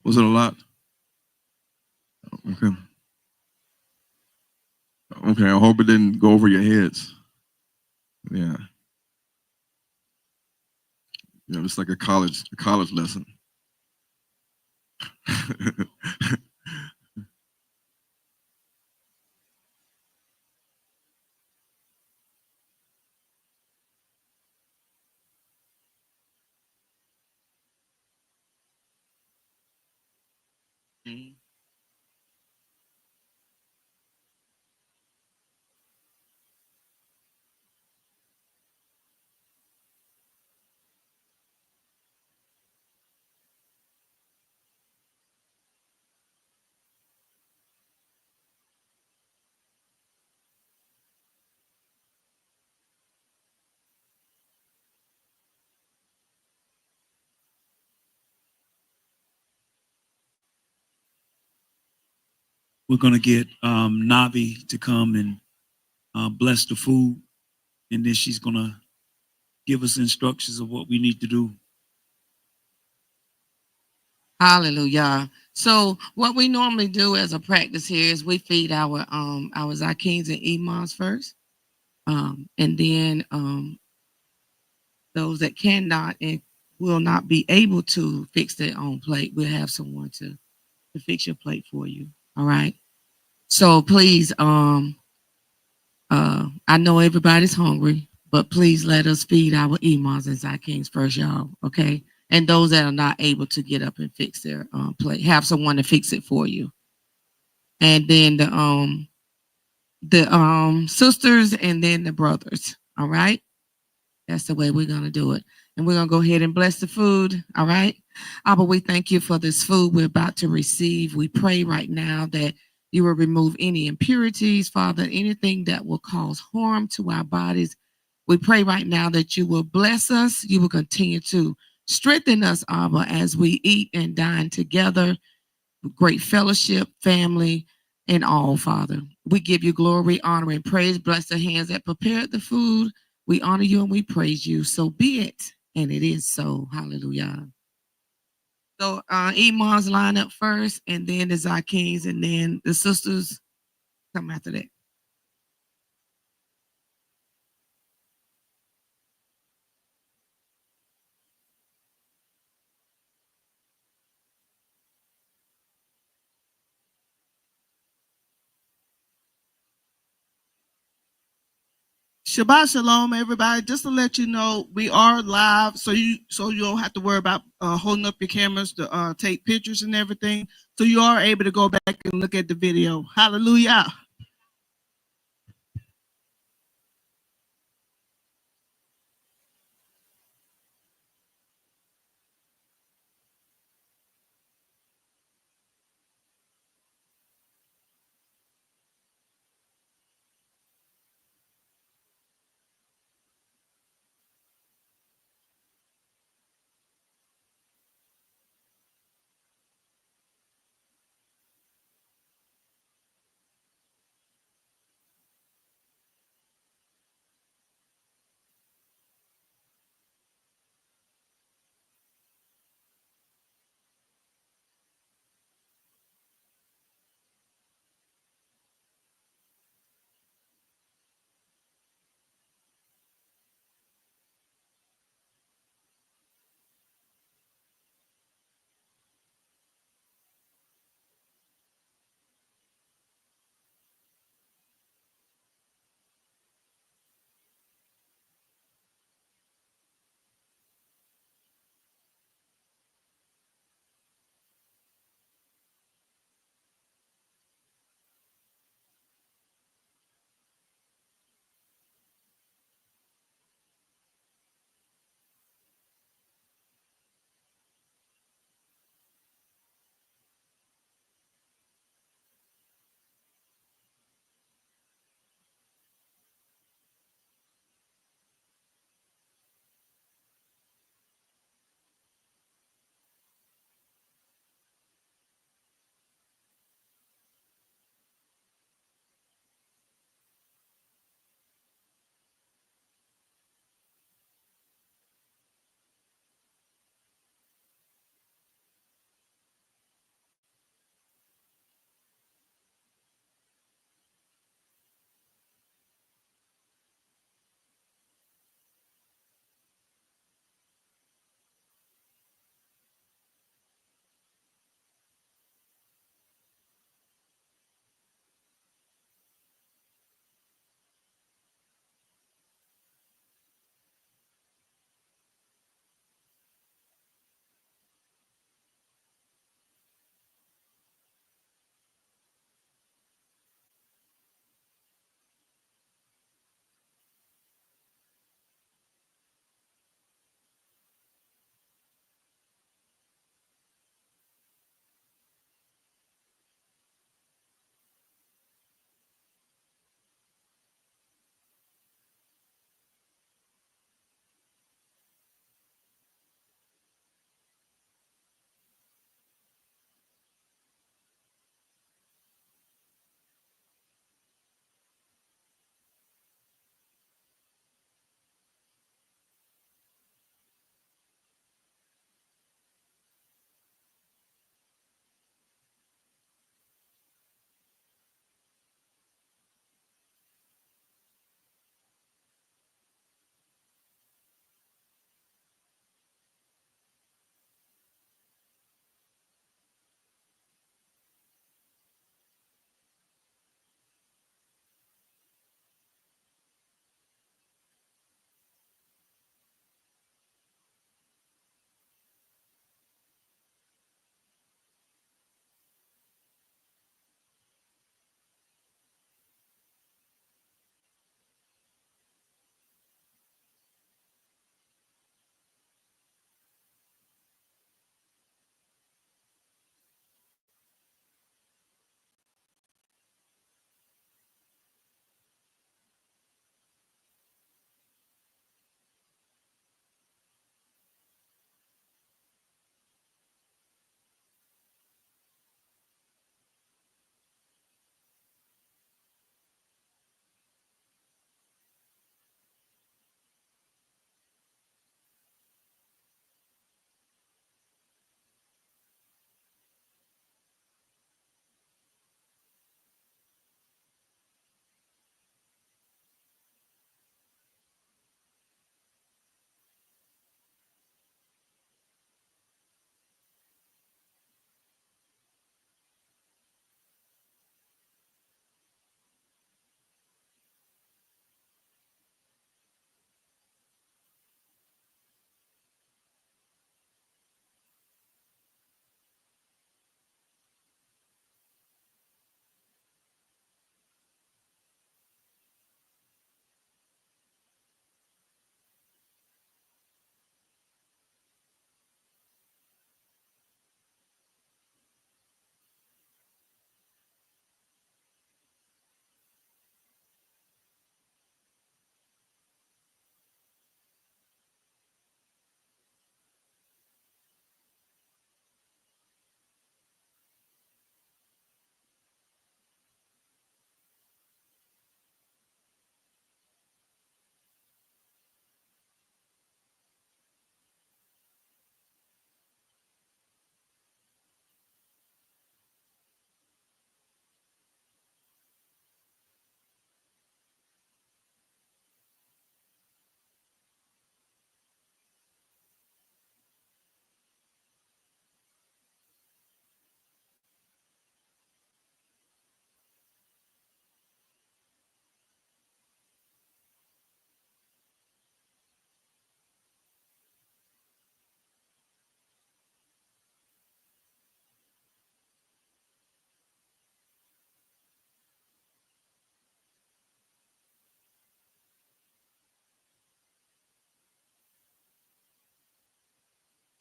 Was it a lot? Okay. Okay, I hope it didn't go over your heads. Yeah. It's like a college lesson. Mm. We're going to get Navi to come and bless the food, and then she's going to give us instructions of what we need to do. Hallelujah. So what we normally do as a practice here is we feed our Zakins and Imams first. And then those that cannot and will not be able to fix their own plate, we'll have someone to fix your plate for you. All right. So please, I know everybody's hungry, but please let us feed our Imams and Zakins first, y'all. Okay. And those that are not able to get up and fix their plate, have someone to fix it for you. And then the sisters and then the brothers. All right. That's the way we're gonna do it. And we're gonna go ahead and bless the food. All right. Abba, we thank you for this food we're about to receive. We pray right now that you will remove any impurities, Father, anything that will cause harm to our bodies. We pray right now that you will bless us. You will continue to strengthen us, Abba, as we eat and dine together. Great fellowship, family, and all, Father. We give you glory, honor, and praise. Bless the hands that prepared the food. We honor you and we praise you. So be it, and it is so. Hallelujah. So Imams line up first, and then the Zakins, and then the sisters come after that. Shabbat shalom, everybody. Just to let you know, we are live, so you don't have to worry about holding up your cameras to take pictures and everything. So you are able to go back and look at the video. Hallelujah.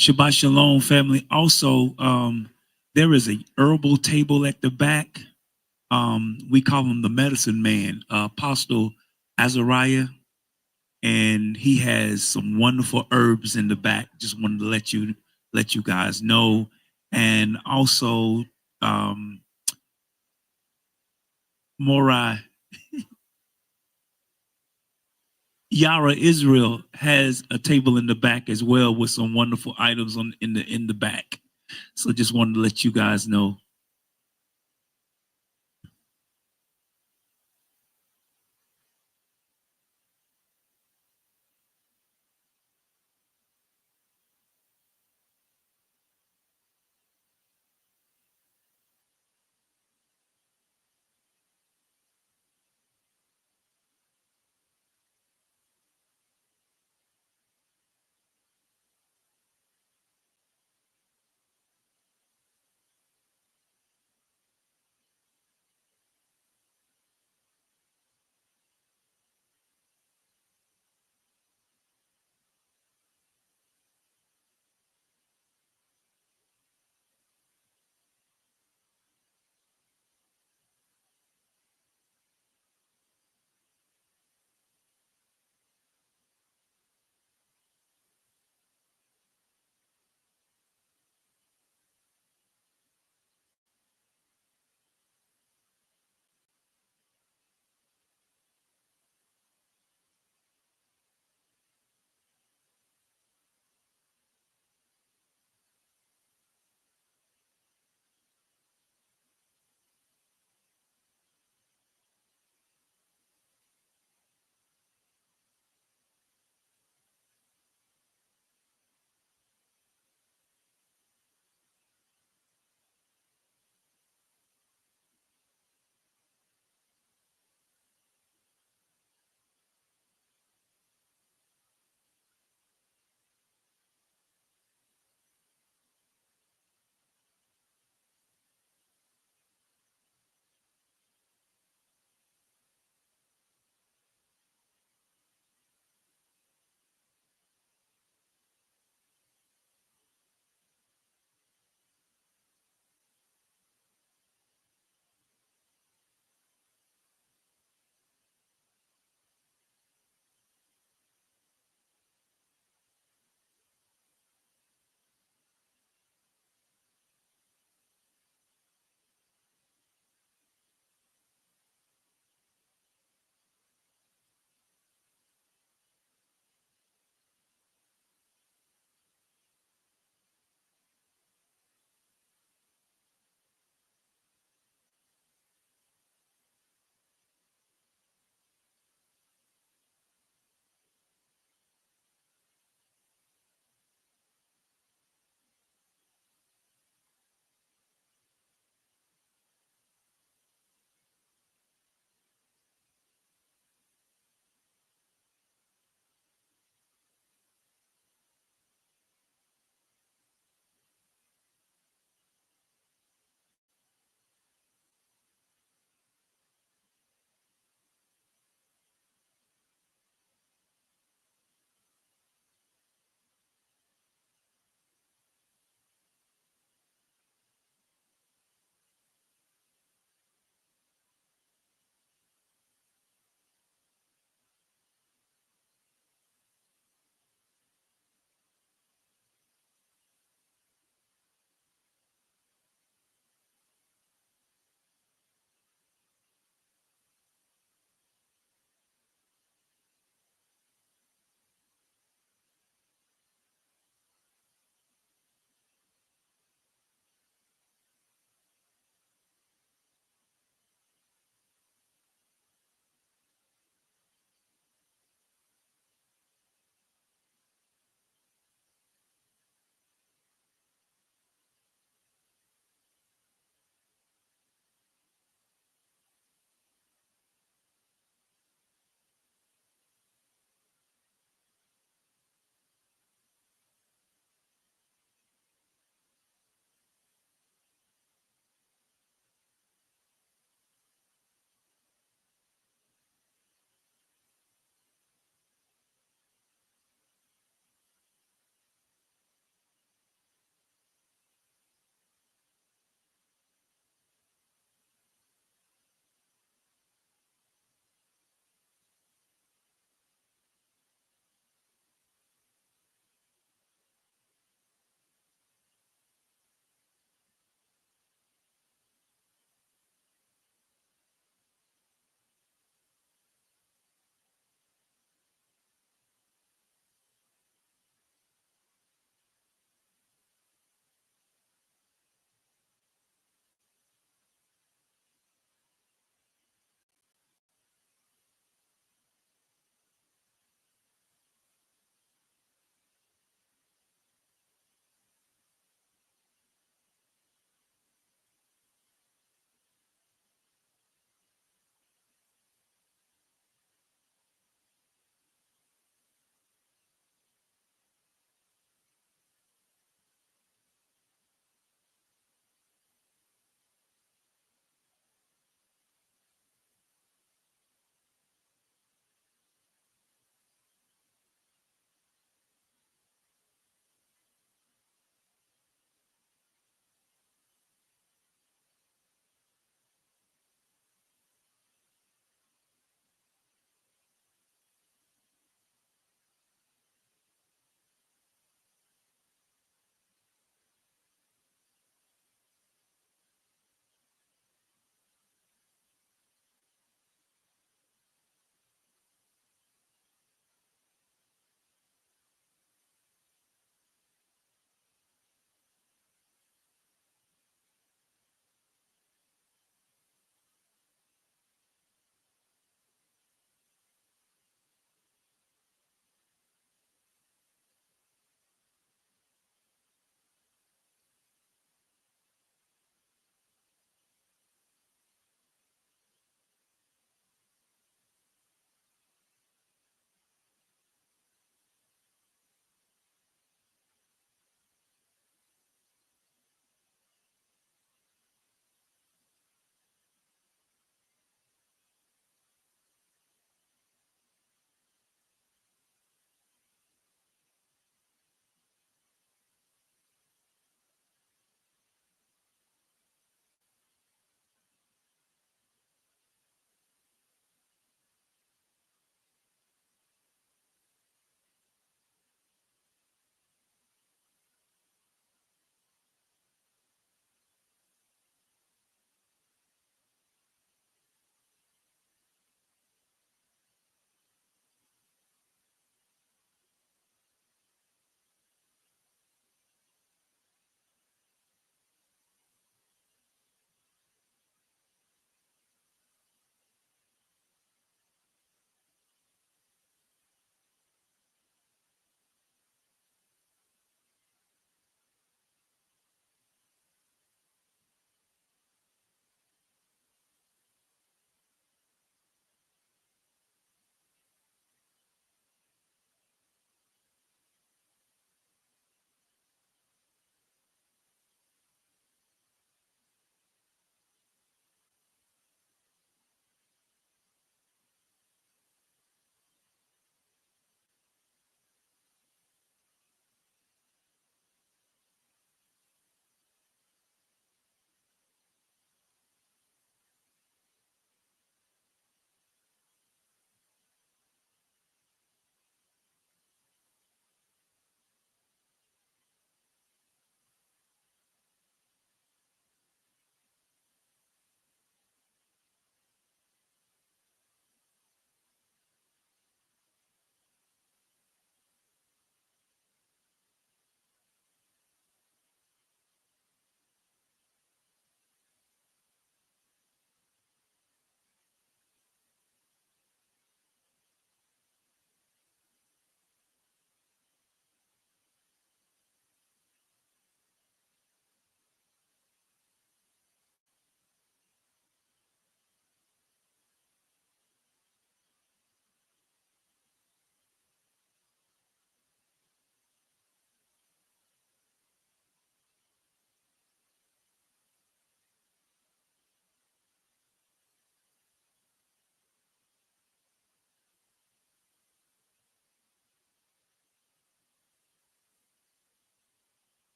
Shabbat Shalom, family. Also, there is a herbal table at the back. We call him the medicine man, Apostle Azariah, and he has some wonderful herbs in the back. Just wanted to let you guys know, and also Morai Yara Israel has a table in the back as well with some wonderful items in the back. So just wanted to let you guys know.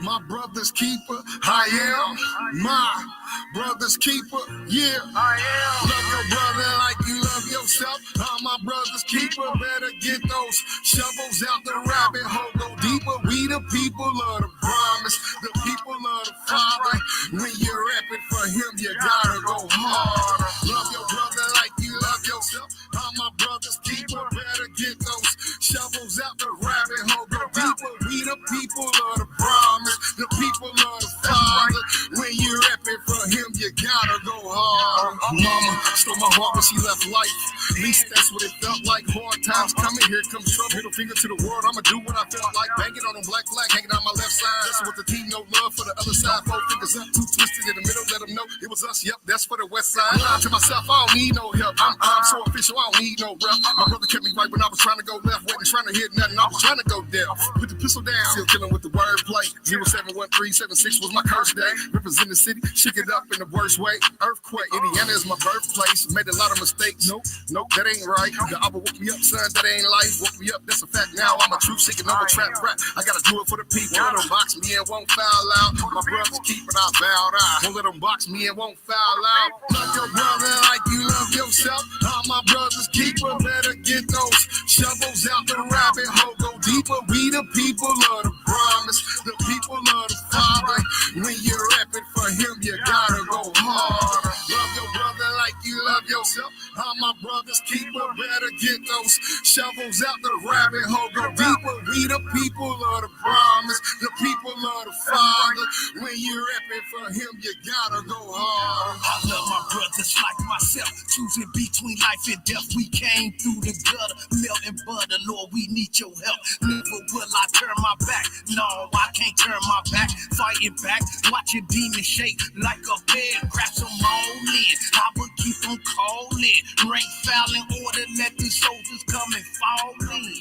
my brother's keeper. I am my brother's keeper. Yeah, I am. Love your brother like you love yourself. I'm my brother's keeper. Better get those shovels out the rabbit hole. Go deeper. We the people of the promise. The people of the Father. When you're rapping for him, you gotta go harder. Love your brother like you love yourself. I'm my brother's keeper. Better get those shovels out the rabbit hole. Go deeper. We the people of the promise. The people of the Father. When you're rapping for him, you gotta go hard. Mama stole my heart when she left life. At least that's what it felt like. Hard times coming, here comes trouble. Middle finger to the world, I'ma do what I felt like. Banging on them black flag, hanging on my left side. Just with the team, no love for the other side. 4 fingers up, 2 twisted in the middle. Let them know it was us. Yep, that's for the west side. To myself, I don't need no help. I'm so official, I don't need no rep. My brother kept me right when I was trying to go left. Wasn't trying to hit nothing, I was trying to go deaf. Put the pistol down, still killing with the wordplay. 071376 was my curse day. Represent the city, shook it up in the worst way. Earthquake, Indiana is my birthplace. Made a lot of mistakes. Nope, that ain't right. The Abba woke me up, son, that ain't life. Woke me up, that's a fact. Now I'm a truth seeking, no trap rap. I gotta do it for the people. Don't let them box me in, won't foul out. My brother's keeping, I vowed out. Don't let them box me in, won't foul out. Love your brother like you love yourself. I'm my brother's keeper. Better get those shovels out the rabbit hole. Go deeper. We the people of the promise. The people of the Father. When you're rapping for him, you gotta go hard. Love your brother like you love yourself. I'm my brother's keeper. Better get those shovels out the rabbit hole. Go deeper. We the people of the promise. The people of the Father. When you're rapping for him, you gotta go hard. I love my brothers like myself. Choosing between life and death. We came through the gutter. Milk and butter, Lord, we need your help. Never will I turn my back. No, I can't turn my back. Fighting back. Watching demons shake like a bed. Grab some on in. I will keep on calling. Rank foul in order. Let the soldiers come and fall in.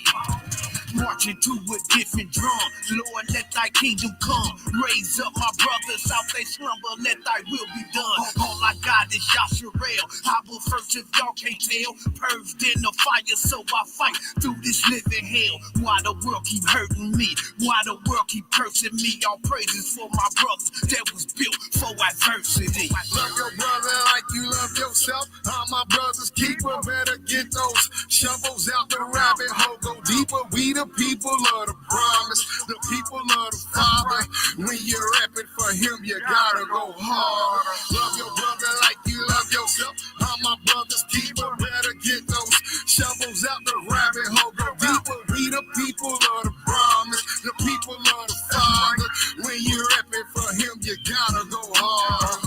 Marching to a different drum. Lord, let thy kingdom come. Raise up my brothers out they slumber. Let thy will be done. All I got is Yasharel. I will first if y'all can't tell. Purged in the fire, so I fight through this living hell. Why the world keep hurting me? Why the world keep cursing me? All praises for my brothers that was built for adversity. Love your brother like you love yourself. I'm my brother's keeper. Better get those shovels out the rabbit hole. Go deeper. We the people of the promise. The people of the Father. When you're rapping for him, you gotta go hard. Love your brother like you love yourself. I'm my brother's keeper. Better get those shovels out the rabbit hole. Go deeper. We the people of the promise. The people of the Father. When you're rapping for him, you gotta go hard.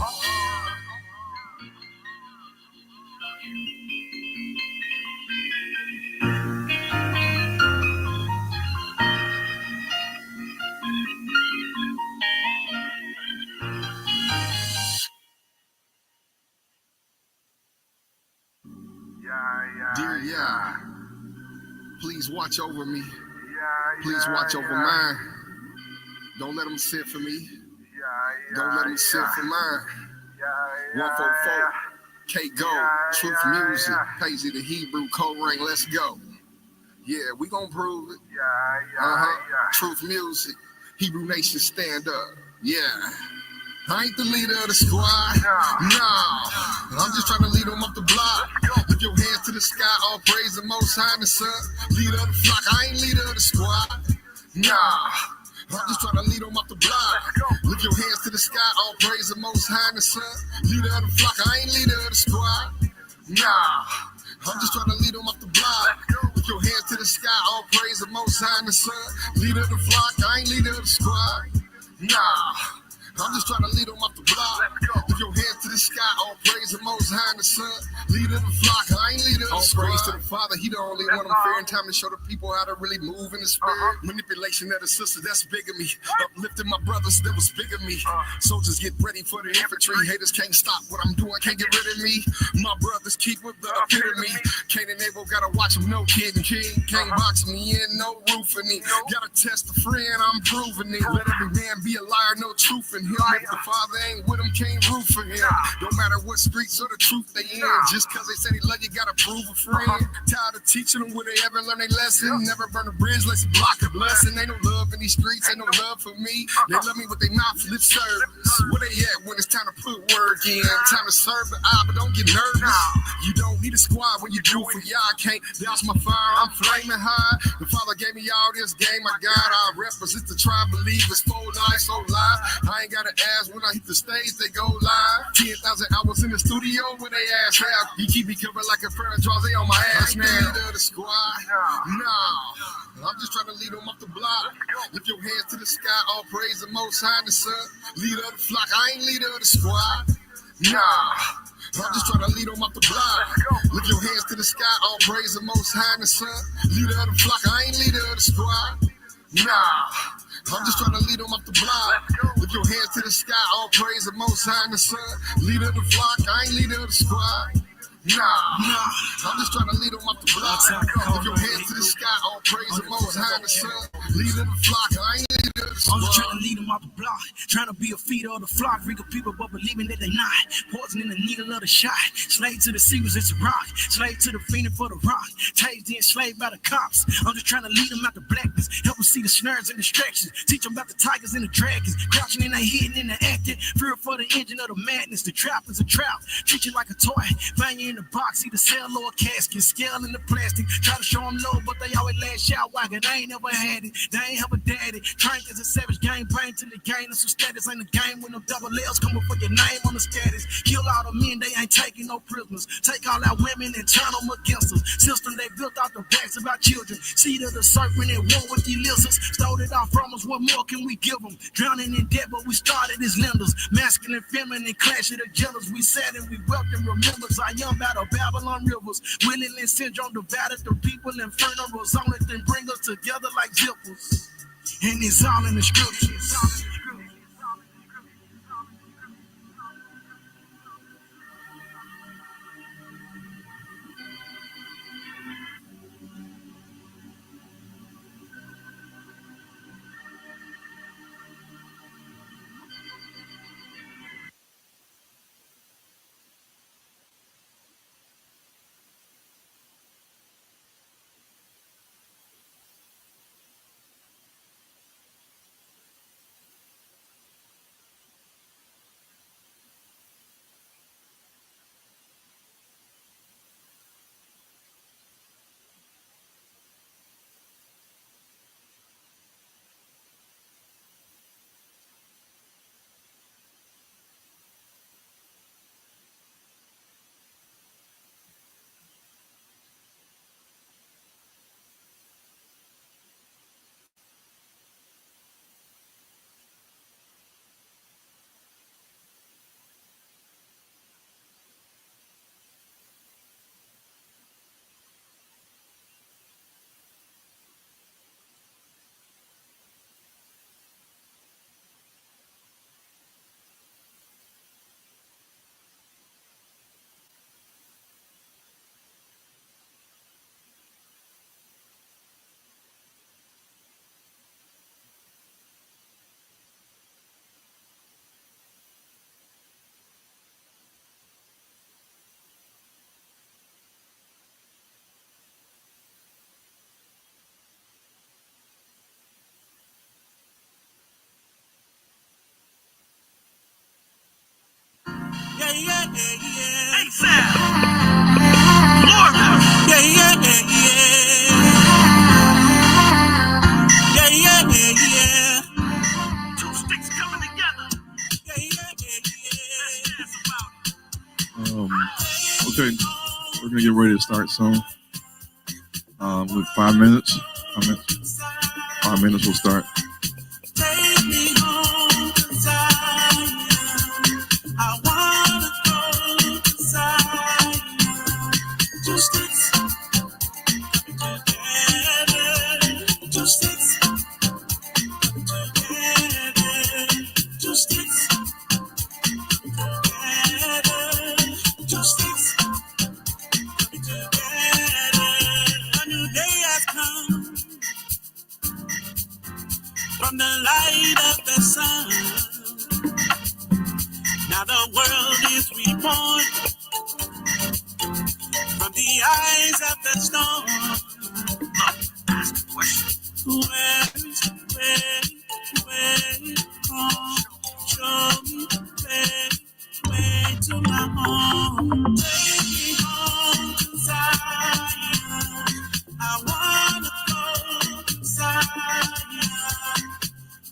Dear Yah, please watch over me. Please watch over mine. Don't let them sit for me. Don't let them sit for mine. 144, K Gold, Truth Music, Paisley the Hebrew, Co-Ring, let's go. Yeah, we gonna prove it. Truth Music, Hebrew Nation stand up. Yeah. I ain't the leader of the squad. No, I'm just trying to lead them up the block. Lift your hands to the sky, all praise the Most High and the Son. Leader of the flock, I ain't leader of the squad. Nah, I'm just trying to lead them up the block. Lift your hands to the sky, all praise the Most High and the Son. Leader of the flock, I ain't leader of the squad. Nah, I'm just trying to lead them up the block. Lift your hands to the sky, all praise the Most High and the Son. Leader of the flock, I ain't leader of the squad. Nah. I'm just trying to lead them off the block. With your hands to the sky, all praise the Most High and the Son. Leader of the flock, I ain't leader of the squad. All praise to the Father, he the only one. I'm fair in time to show the people how to really move in the spirit. Manipulation of the sister, that's bigamy. Uplifting my brothers, that was bigamy. Soldiers get ready for the infantry. Haters can't stop what I'm doing, can't get rid of me. My brothers keep with the epitome. Cain and Abel, gotta watch them, no kid and king. Can't box me in, no roofing it. Gotta test the friend, I'm proving it. Let every man be a liar, no truth in in him. If the father ain't with him, can't root for him. Don't matter what streets or the truth they in. Just cause they say they love you, gotta prove a friend. Tired of teaching them where they ever learn their lesson. Never burn a bridge, let's block a blessing. Ain't no love in these streets, ain't no love for me. They love me with their mouth, lip service. Where they at when it's time to put work in? Time to serve the eye, but don't get nervous. You don't need a squad when you do for y'all. I can't douse my fire, I'm flaming high. The Father gave me all this game, I got. I represent the tribe, believers, 4 nights, so live. I ain't gotta ask when I hit the stage, they go live. 10,000 hours in the studio when they ask how. He keep me covered like a prayer draws, they on my ass now. Leader of the squad, no. I'm just trying to lead them off the block. Lift your hands to the sky, all praise the most high in the sun. Leader of the flock, I ain't leader of the squad. Nah, I'm just trying to lead them off the block. Lift your hands to the sky, all praise the most high in the sun. Leader of the flock, I ain't leader of the squad. Nah, I'm just trying to lead them off the block. Lift your hands to the sky, all praise the most high in the sun. Leader of the flock, I ain't leader of the squad. Nah, I'm just trying to lead them off the block. Lift your hands to the sky, all praise the most high in the sun. Leader of the flock, I ain't leader of the squad. I'm just trying to lead them off the block, trying to be a feeder of the flock. Regal people, but believing that they're not. Poison in the needle of the shot. Slave to the seekers, it's a rock. Slave to the fiend for the rock. Tased and enslaved by the cops. I'm just trying to lead them out the blackness. Help them see the snares and distractions. Teach them about the tigers and the dragons. Crouching and they hidden and they acting. Fear for the engine of the madness. The trap is a trap. Treat you like a toy. Find you in the box, either cell or a casket. Scale in the plastic. Try to show them love, but they always lash out wagging. They ain't never had it. They ain't have a daddy. Trained as a savage game, brain to the game. And some status ain't the game when them double L's coming for your name on the status. Kill all the men, they ain't taking no prisoners. Take all our women and turn them against us. System they built out the backs of our children. Seed of the serpent and war with the lizards. Stole it off from us, what more can we give them? Drowning in debt, but we started as lenders. Masculine, feminine, clash of the jealous. We sat and we wept and remembered our young battle Babylon rivers. Willing syndrome divided the people. Inferno was on it, then bring us together like zippers. And it's all in the scriptures. Yeah, yeah, yeah, yeah. Hey, Sam. Florida. Yeah, yeah, yeah, yeah. Yeah, yeah, yeah, yeah. Two sticks coming together. Yeah, yeah, yeah, yeah. Okay, we're gonna get ready to start soon. With 5 minutes. 5 minutes we'll start. Take me home inside. I wanna go inside. Two sticks together. Two sticks together. Two sticks together. Two sticks together. A new day has come. From the light of the sun, Now the world is reborn from the eyes of the storm. Ask the question. Where, come, show me where to my home. Take me home to Zion. I wanna go to Zion.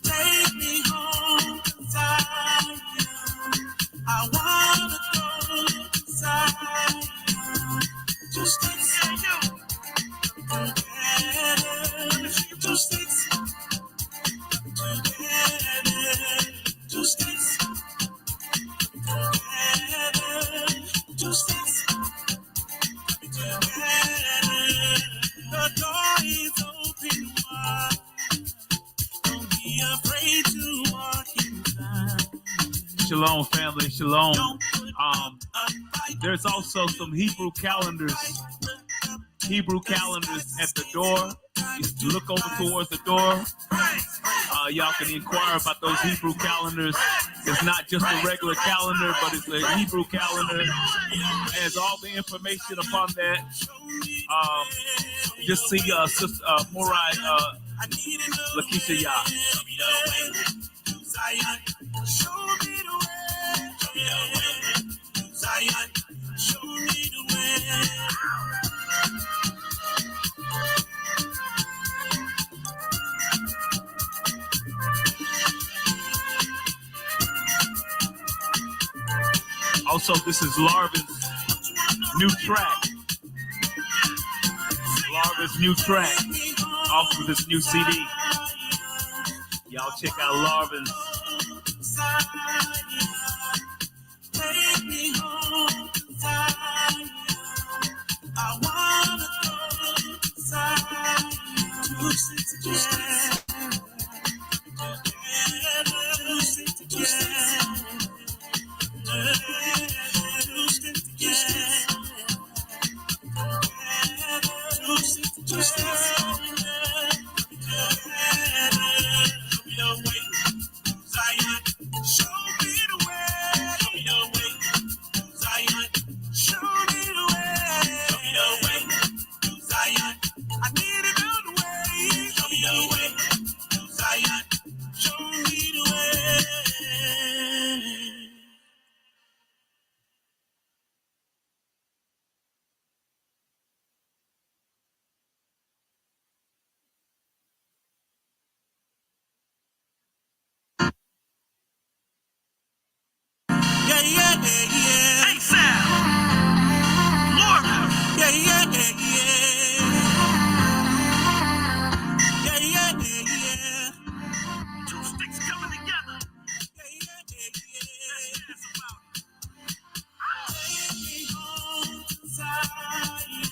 Take me home to Zion. I wanna go to Zion. Just to see you together. Two sticks together. Two sticks together. Two sticks together. The door is open wide. Don't be afraid to walk inside. Shalom, family. Shalom. There's also some Hebrew calendars at the door. You look over towards the door. Y'all can inquire about those Hebrew calendars. It's not just a regular calendar, but it's a Hebrew calendar. It has all the information upon that. Just see Sister Morai Lakeisha Yah. Show me the way. Also, this is Larvin's new track. Larvin's new track off of this new CD. Y'all check out Larvin's. Take me home to Zion. I wanna go to Zion. Two sticks together. Two sticks together. Two sticks together. Two sticks together. Show me the way to Zion. Show me the way. Show me the way to Zion. Show me the way. Show me the way to Zion. I need another way. Show me the way to Zion. Show me the way. Yeah, yeah, yeah, yeah. Hey, Sam. Lord. Yeah, yeah, yeah, yeah. Yeah, yeah, yeah, yeah. Two sticks coming together. Yeah, yeah, yeah, yeah. That's about it. Take me home to Zion.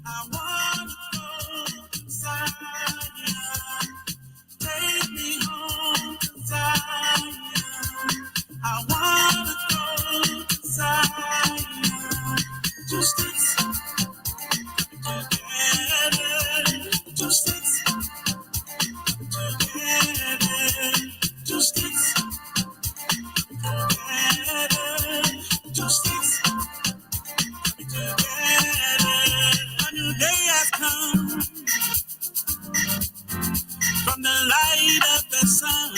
I wanna go to Zion. Take me home to Zion. I wanna go to Zion. Two sticks together. Two sticks together. Two sticks together. Two sticks together. A new day has come from the light of the sun.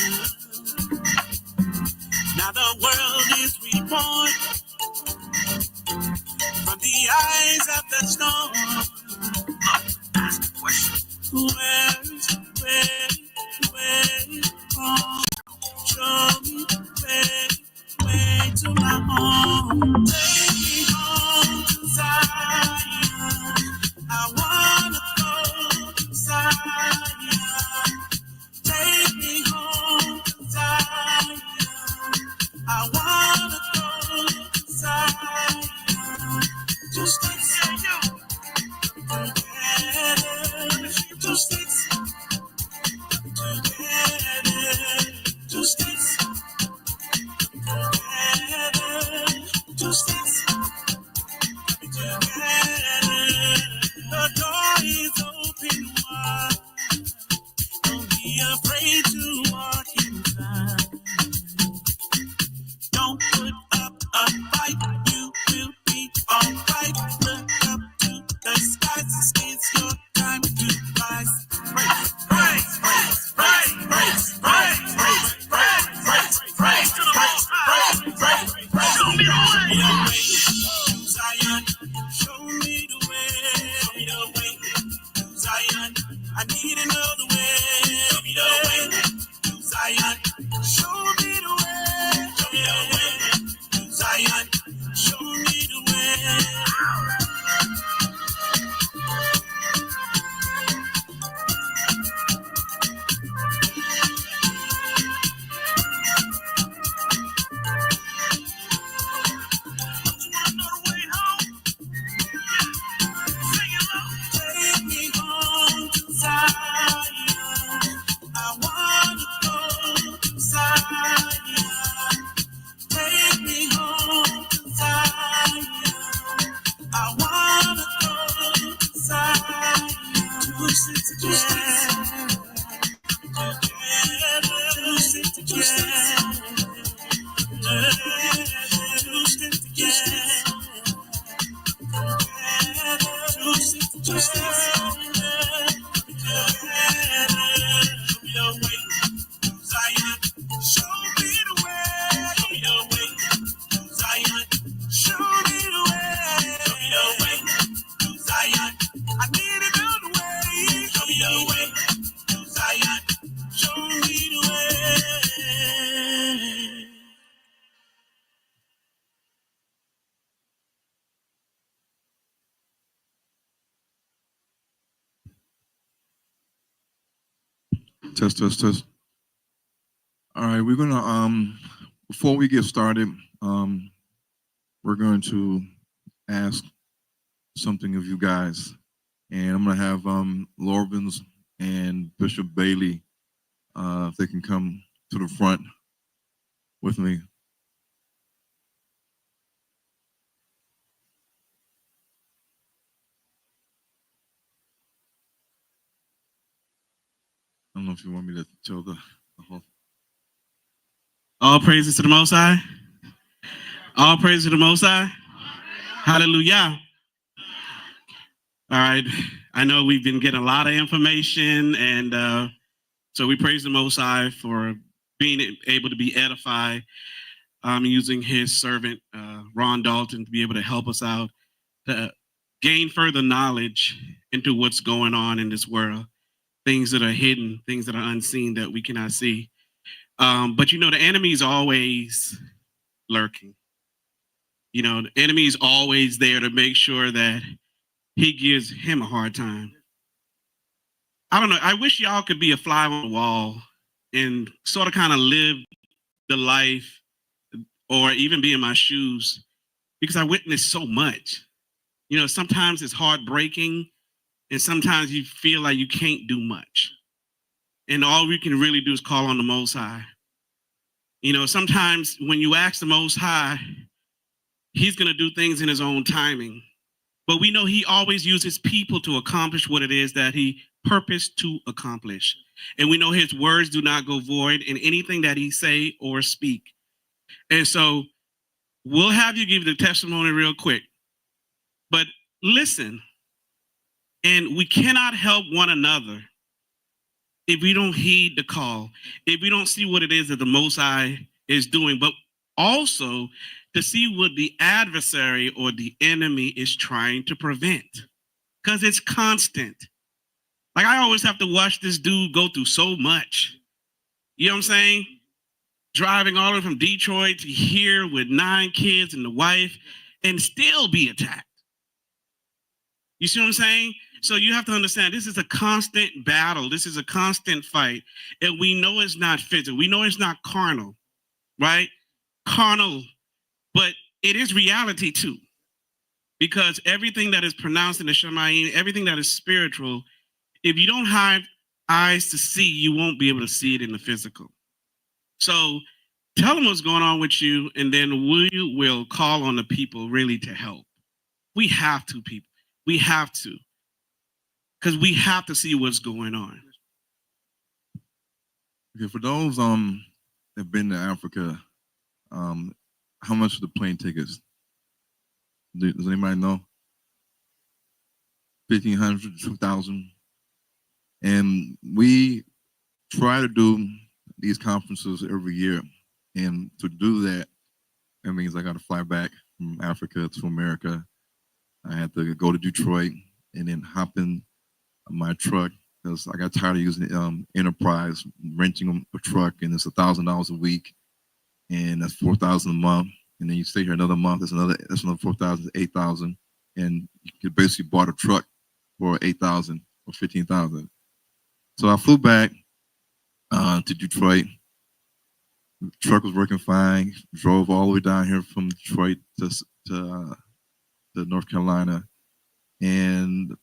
Now the world is reborn from the eyes of the storm. Ask the question. Where, come, show me where to my home. Take me home to Zion. I wanna go to Zion. Take me home to Zion. I wanna go to Zion. Two sticks together. Two sticks together. Two sticks together. Two sticks together. The door is open wide. Don't be afraid to walk inside. Don't put I need to know the way. Show me the way. Zion, show me the way. Show me the way. Zion, show me the way. Take me home to Zion. I wanna go to Zion. Take me home to Zion. I wanna go to Zion. To sit together. To sit together. To sit together. Test, test, test. All right, we're gonna before we get started, we're going to ask something of you guys, and I'm gonna have Lorvins and Bishop Bailey, if they can come to the front with me. I don't know if you want me to tell the whole. All praises to the Most High. All praises to the Most High. Hallelujah. All right. I know we've been getting a lot of information, and so we praise the Most High for being able to be edified, using his servant, Ron Dalton, to be able to help us out, to gain further knowledge into what's going on in this world, things that are hidden, things that are unseen that we cannot see. But you know, the enemy is always lurking. You know, the enemy is always there to make sure that he gives him a hard time. I don't know. I wish y'all could be a fly on the wall and sort of kind of live the life, or even be in my shoes, because I witnessed so much. You know, sometimes it's heartbreaking, and sometimes you feel like you can't do much. And all we can really do is call on the Most High. You know, sometimes when you ask the Most High, he's going to do things in his own timing. But we know he always uses people to accomplish what it is that he purposed to accomplish. And we know his words do not go void in anything that he say or speak. And so we'll have you give the testimony real quick. But listen, and we cannot help one another if we don't heed the call, if we don't see what it is that the Most High is doing, but also to see what the adversary or the enemy is trying to prevent, because it's constant. Like, I always have to watch this dude go through so much. You know what I'm saying? Driving all the way from Detroit to here with 9 kids and the wife, and still be attacked. You see what I'm saying? So you have to understand, this is a constant battle. This is a constant fight. And we know it's not physical. We know it's not carnal, right? Carnal, but it is reality too. Because everything that is pronounced in the Shemayim, everything that is spiritual, if you don't have eyes to see, you won't be able to see it in the physical. So tell them what's going on with you, and then we will call on the people really to help. We have to, people. We have to. Because we have to see what's going on. Okay, for those that have been to Africa, how much are the plane tickets? Does anybody know? 1,500, 2,000. And we try to do these conferences every year. And to do that, that means I got to fly back from Africa to America. I had to go to Detroit and then hop in my truck because I got tired of using Enterprise, renting a truck, and it's $1,000 a week, and that's $4,000 a month. And then you stay here another month, that's another 4,000, 8,000, and you could basically bought a truck for 8,000 or 15,000. So I flew back to Detroit. The truck was working fine. Drove all the way down here from Detroit to North Carolina, and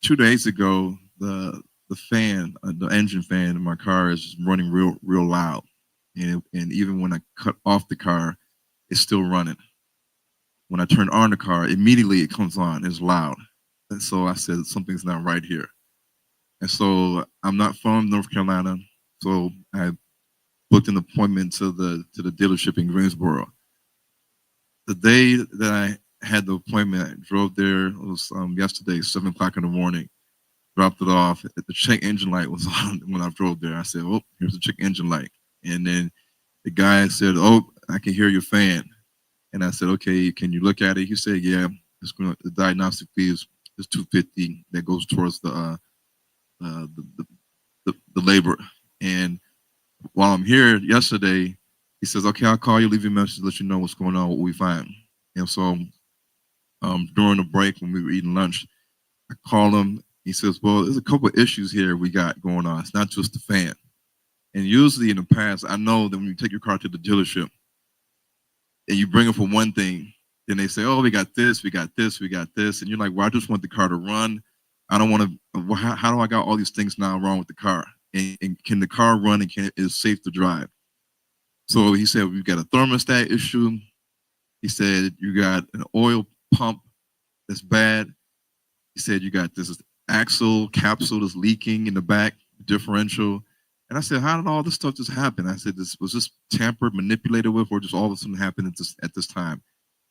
2 days ago, the fan, the engine fan in my car is running real loud, and even when I cut off the car, it's still running. When I turn on the car, immediately it comes on. It's loud, and so I said something's not right here. And so I'm not from North Carolina, so I booked an appointment to the dealership in Greensboro. The day that I had the appointment, I drove there. It was yesterday, 7 o'clock in the morning. Dropped it off. The check engine light was on when I drove there. I said, "Oh, here's the check engine light." And then the guy said, "Oh, I can hear your fan." And I said, "Okay, can you look at it?" He said, "Yeah, the diagnostic fee is $250. That goes towards the labor." And while I'm here yesterday, he says, "Okay, I'll call you, leave you a message, let you know what's going on, what we find." And so during the break when we were eating lunch, I called him. He says, "Well, there's a couple of issues here we got going on. It's not just the fan." And usually in the past, I know that when you take your car to the dealership and you bring it for one thing, then they say, "Oh, we got this, we got this, we got this." And you're like, "Well, I just want the car to run. I don't want to, how do I got all these things now wrong with the car? And can the car run and is it safe to drive?" So he said, "We've got a thermostat issue." He said, "You got an oil pump that's bad." He said, "You got this axle capsule that's leaking in the back, differential." And I said, "How did all this stuff just happen?" I said, "Was this tampered, manipulated with, or just all of a sudden happened at this time?"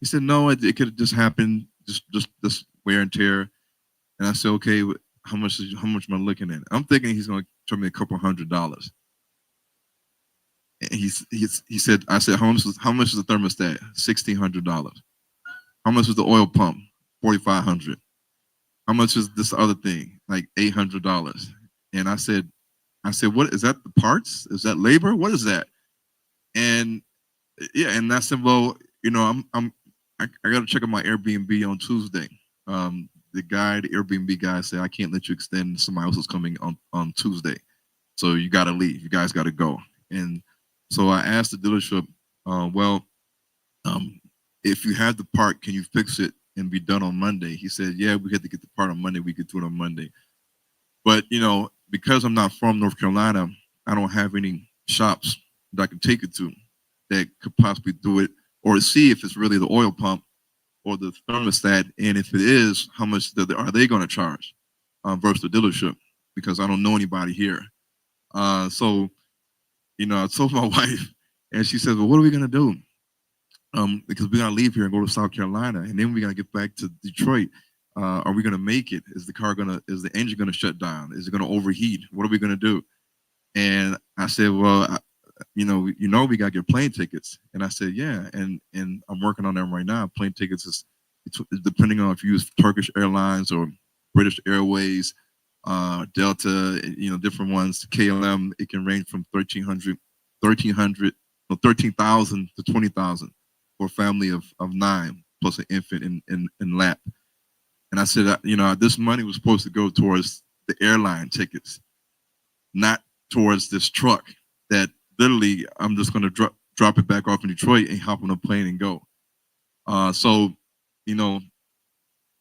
He said, "No, it could have just happened, just this wear and tear." And I said, "Okay, how much am I looking at?" I'm thinking he's going to charge me a couple $100. And he said, I said, how much is the thermostat? $1,600. How much is the oil pump? $4,500. How much is this other thing? Like $800. And I said, "What is that? The parts? Is that labor? What is that?" And yeah, and I said, "Well, I got to check out my Airbnb on Tuesday." The Airbnb guy said, "I can't let you extend. Somebody else is coming on Tuesday, so you got to leave. You guys got to go." And so I asked the dealership, "If you have the part, can you fix it and be done on Monday?" He said, "Yeah, we had to get the part on Monday. We could do it on Monday." But because I'm not from North Carolina, I don't have any shops that I can take it to that could possibly do it or see if it's really the oil pump or the thermostat, and if it is, how much are they going to charge versus the dealership? Because I don't know anybody here. So I told my wife, and she said, "Well, what are we going to do? Because we got to leave here and go to South Carolina, and then we got to get back to Detroit. Are we going to make it? Is the engine going to shut down? Is it going to overheat? What are we going to do?" And I said, "Well, we got to get plane tickets." And I said, "Yeah." And I'm working on them right now. Plane tickets is depending on if you use Turkish Airlines or British Airways, Delta, different ones, KLM, it can range from 13,000 to 20,000 for a family of 9 plus an infant in lap. And I said, this money was supposed to go towards the airline tickets, not towards this truck that literally I'm just going to drop it back off in Detroit and hop on a plane and go. So,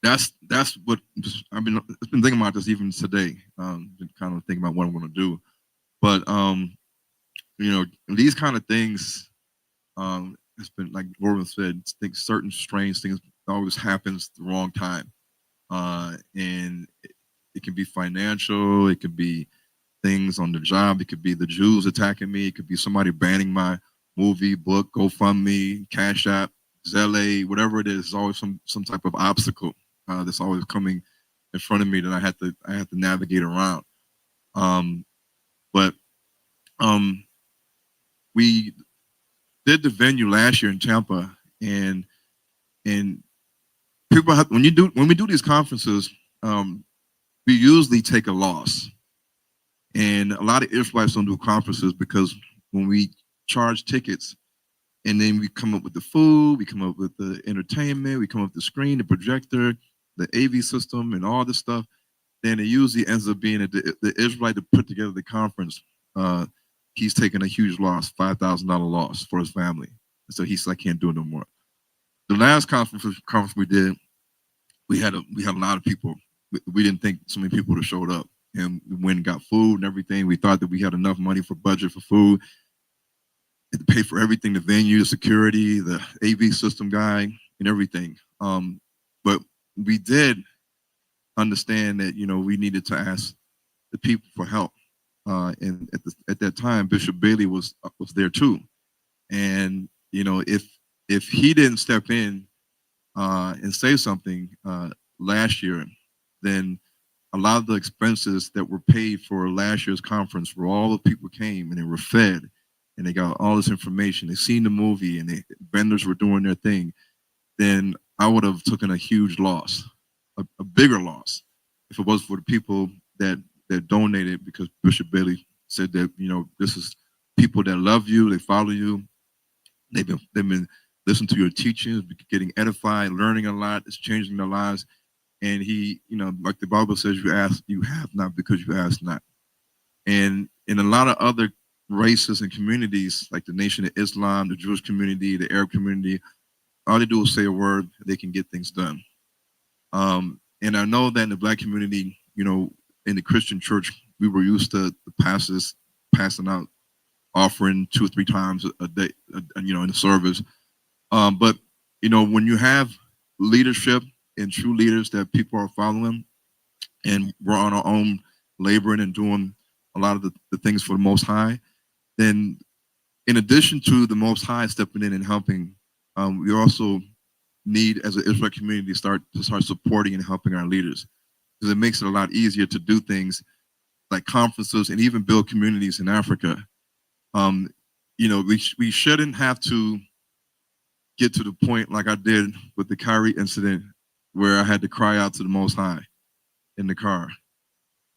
that's what I've been thinking about this even today. Been kind of thinking about what I'm going to do. But, these kind of things, it's been like Gordon said, certain strange things always happens at the wrong time. And it can be financial, it could be things on the job, it could be the Jews attacking me, it could be somebody banning my movie, book, GoFundMe, Cash App, Zelle, whatever it is, always some type of obstacle that's always coming in front of me that I have to navigate around. But we did the venue last year in Tampa, and people have when we do these conferences, we usually take a loss. And a lot of Israelites don't do conferences because when we charge tickets and then we come up with the food, we come up with the entertainment, we come up with the screen, the projector, the AV system, and all this stuff, then it usually ends up being the Israelite that put together the conference. He's taking a huge loss, $5,000 loss for his family. And so he's like, I can't do it no more. The last conference we did, we had a lot of people. We didn't think so many people would have showed up. And we went and got food and everything. We thought that we had enough money for budget for food to pay for everything, the venue, the security, the AV system guy, and everything. But we did understand that, you know, we needed to ask the people for help. And at that time, Bishop Bailey was there too. And, you know, if he didn't step in and say something last year, then a lot of the expenses that were paid for last year's conference, where all the people came and they were fed and they got all this information, they seen the movie and the vendors were doing their thing, then I would have taken a huge loss, a bigger loss, if it was for the people that donated, because Bishop Bailey said that, you know, this is people that love you, they follow you, they've been listening to your teachings, getting edified, learning a lot, it's changing their lives. And he, you know, like the Bible says, you ask, you have not because you ask not. And in a lot of other races and communities, like the Nation of Islam, the Jewish community, the Arab community, all they do is say a word, they can get things done. And I know that in the Black community, you know, in the Christian church, we were used to the pastors passing out offering 2 or 3 times a day, you know, in the service. But, you know, when you have leadership and true leaders that people are following, and we're on our own laboring and doing a lot of the things for the Most High, then in addition to the Most High stepping in and helping, we also need, as an Israelite community, to start supporting and helping our leaders, because it makes it a lot easier to do things like conferences and even build communities in Africa. You know, we shouldn't have to get to the point like I did with the Kyrie incident, where I had to cry out to the Most High in the car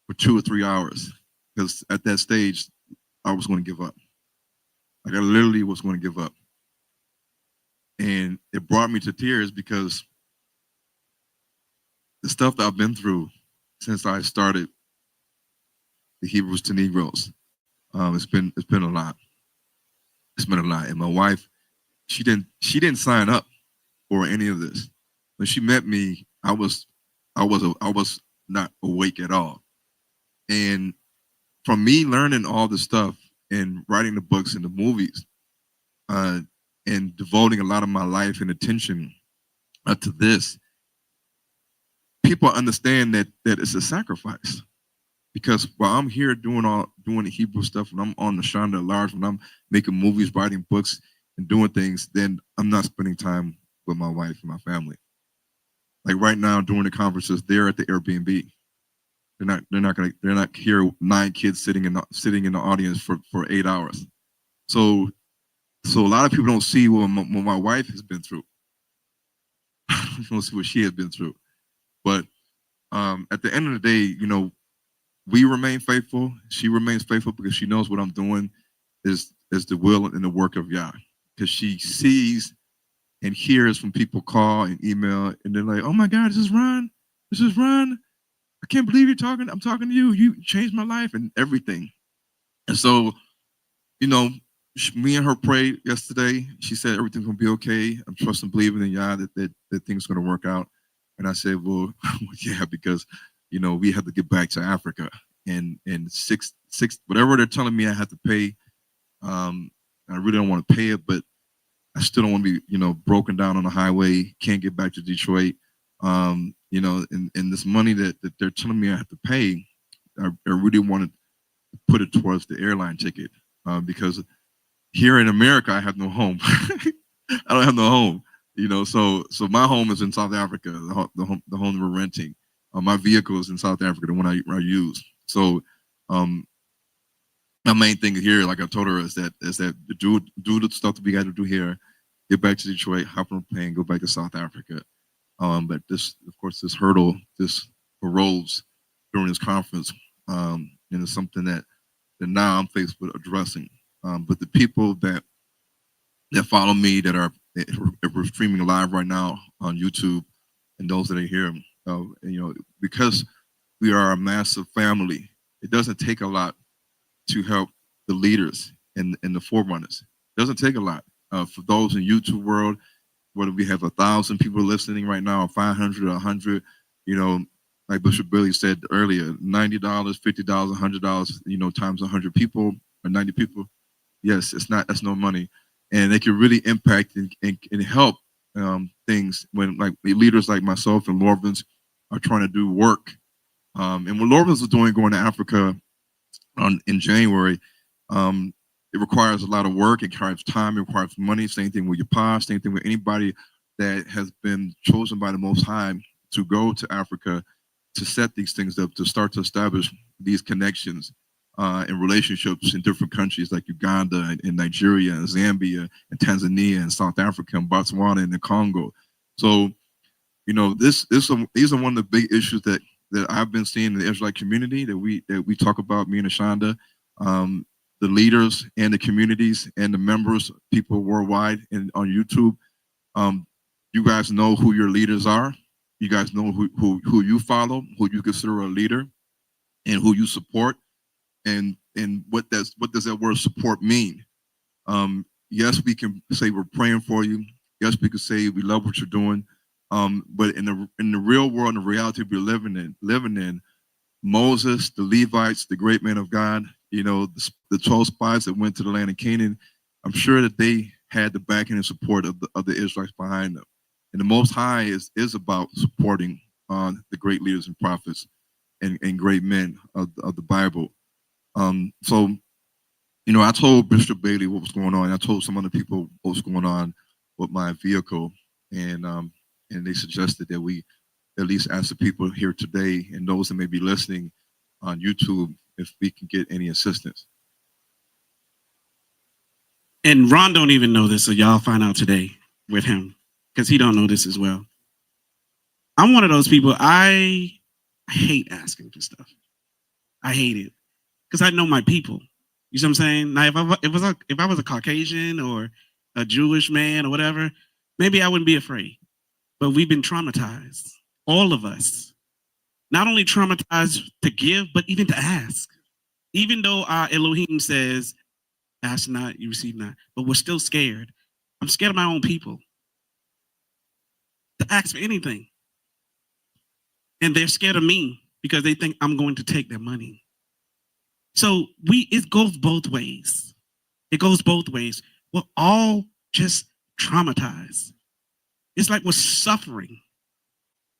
for 2 or 3 hours, because at that stage, I was going to give up. Like, I literally was going to give up. And it brought me to tears, because the stuff that I've been through since I started the Hebrews to Negroes, it's been a lot. It's been a lot. And my wife, she didn't sign up for any of this. When she met me, I was not awake at all. And from me learning all this stuff and writing the books and the movies, and devoting a lot of my life and attention to this, people understand that it's a sacrifice. Because while I'm here doing the Hebrew stuff, and I'm on the Shonda at large, when I'm making movies, writing books, and doing things, then I'm not spending time with my wife and my family. Like right now, during the conferences, they're at the Airbnb. They're not here. 9 kids sitting in the audience for 8 hours. So a lot of people don't see what my wife has been through. Don't see what she has been through. But at the end of the day, you know, we remain faithful. She remains faithful, because she knows what I'm doing is the will and the work of Yah. Because she sees and hears from people call and email, and they're like, "Oh my God, this is Ron. This is Ron. I can't believe I'm talking to you. You changed my life," and everything. And so, you know, me and her prayed yesterday. She said everything's gonna be okay. I'm trusting, believing in Yah that things are gonna work out. And I said, well, yeah, because, you know, we have to get back to Africa, and six whatever they're telling me I have to pay. I really don't want to pay it, but I still don't want to be, you know, broken down on the highway, can't get back to Detroit. You know, and this money that they're telling me I have to pay, I really want to put it towards the airline ticket, because here in America, I have no home. I don't have no home, you know, so my home is in South Africa, the home we're renting. My vehicle is in South Africa, the one I use. So my main thing here, like I told her, is that do the stuff that we got to do here, get back to Detroit, hop on a plane, go back to South Africa. But this, of course, this hurdle, this arose during this conference, and it's something that now I'm faced with addressing. But the people that follow me, if we're streaming live right now on YouTube, and those that are here, because we are a massive family, it doesn't take a lot to help the leaders and the forerunners. It doesn't take a lot. For those in YouTube world, whether we have 1,000 people listening right now, or 500 or 100, like Bishop Billy said earlier, $90, $50, $100, times 100 people or 90 people. Yes, that's no money. And they can really impact and help things when like leaders like myself and Lorvins are trying to do work. And what Lorvins was doing going to Africa in January, it requires a lot of work, it requires time, it requires money. Same thing with your pa, same thing with anybody that has been chosen by the Most High to go to Africa to set these things up, to start to establish these connections and relationships in different countries like Uganda and Nigeria and Zambia and Tanzania and South Africa and Botswana and the Congo. So, these are one of the big issues that I've been seeing in the Israelite community that we talk about, me and Ashonda, the leaders and the communities and the members, people worldwide and on YouTube. You guys know who your leaders are. You guys know who you follow, who you consider a leader, and who you support. And what does that word support mean? Yes, we can say we're praying for you. Yes, we can say we love what you're doing. But in the real world, in the reality we're living in, Moses, the Levites, the great men of God, the 12 spies that went to the land of Canaan, I'm sure that they had the backing and support of the Israelites behind them. And the Most High is about supporting the great leaders and prophets and great men of the Bible. So, I told Bishop Bailey what was going on. I told some other people what was going on with my vehicle, and they suggested that we at least ask the people here today and those that may be listening on YouTube if we can get any assistance. And Ron don't even know this, so y'all find out today with him because he don't know this as well. I'm one of those people. I hate asking for stuff. I hate it because I know my people. You see what I'm saying? Now, if I was a Caucasian or a Jewish man or whatever, maybe I wouldn't be afraid. But we've been traumatized, all of us. Not only traumatized to give, but even to ask. Even though our Elohim says, ask not, you receive not, but we're still scared. I'm scared of my own people to ask for anything. And they're scared of me because they think I'm going to take their money. So it goes both ways. It goes both ways. We're all just traumatized. It's like we're suffering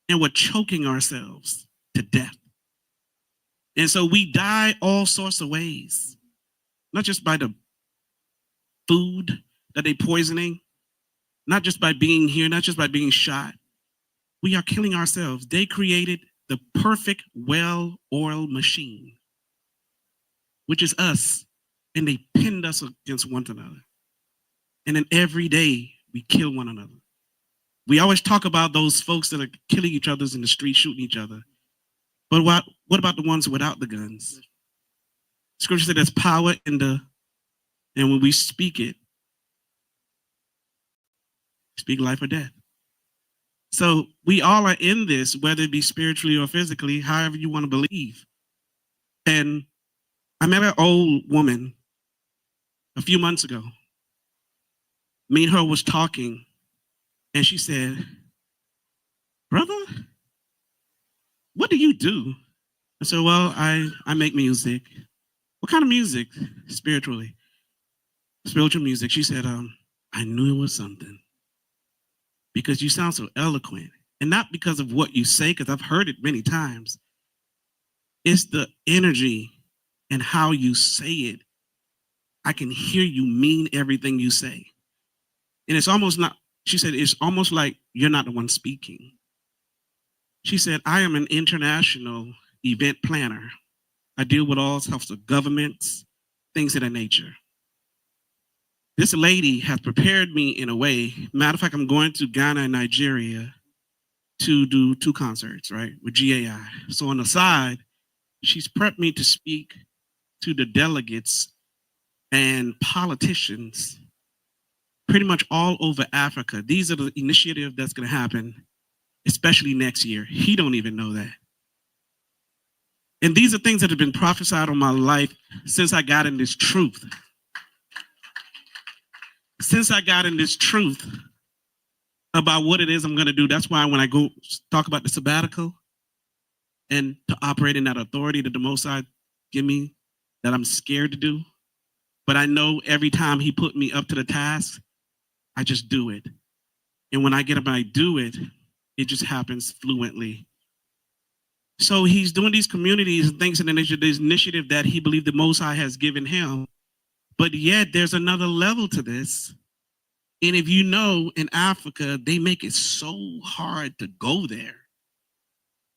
and we're choking ourselves to death. And so we die all sorts of ways, not just by the food that they're poisoning, not just by being here, not just by being shot. We are killing ourselves. They created the perfect well-oiled machine, which is us, and they pinned us against one another. And then every day we kill one another. We always talk about those folks that are killing each other in the street, shooting each other. But what about the ones without the guns? Scripture said there's power and when we speak it, speak life or death. So we all are in this, whether it be spiritually or physically, however you want to believe. And I met an old woman a few months ago. Me and her was talking, and she said, "Brother, what do you do?" I said, "Well, I make music." "What kind of music?" Spiritual music. She said, "I knew it was something because you sound so eloquent, and not because of what you say, because I've heard it many times. It's the energy and how you say it. I can hear you mean everything you say. And it's almost not," she said, "it's almost like you're not the one speaking." She said, "I am an international event planner. I deal with all sorts of governments, things of that nature. This lady has prepared me in a way. Matter of fact, I'm going to Ghana and Nigeria to do 2 concerts, right, with GAI. So on the side, She's prepped me to speak to the delegates and politicians pretty much all over Africa. These are the initiatives that's going to happen, especially next year. He don't even know that. And these are things that have been prophesied on my life since I got in this truth. Since I got in this truth about what it is I'm going to do. That's why when I go talk about the sabbatical and to operate in that authority that the Most High give me, that I'm scared to do. But I know every time he put me up to the task, I just do it. And when I get up and I do it, it just happens fluently. So he's doing these communities and things in this initiative that he believed the Most High has given him. But yet there's another level to this. And if you know, in Africa, they make it so hard to go there.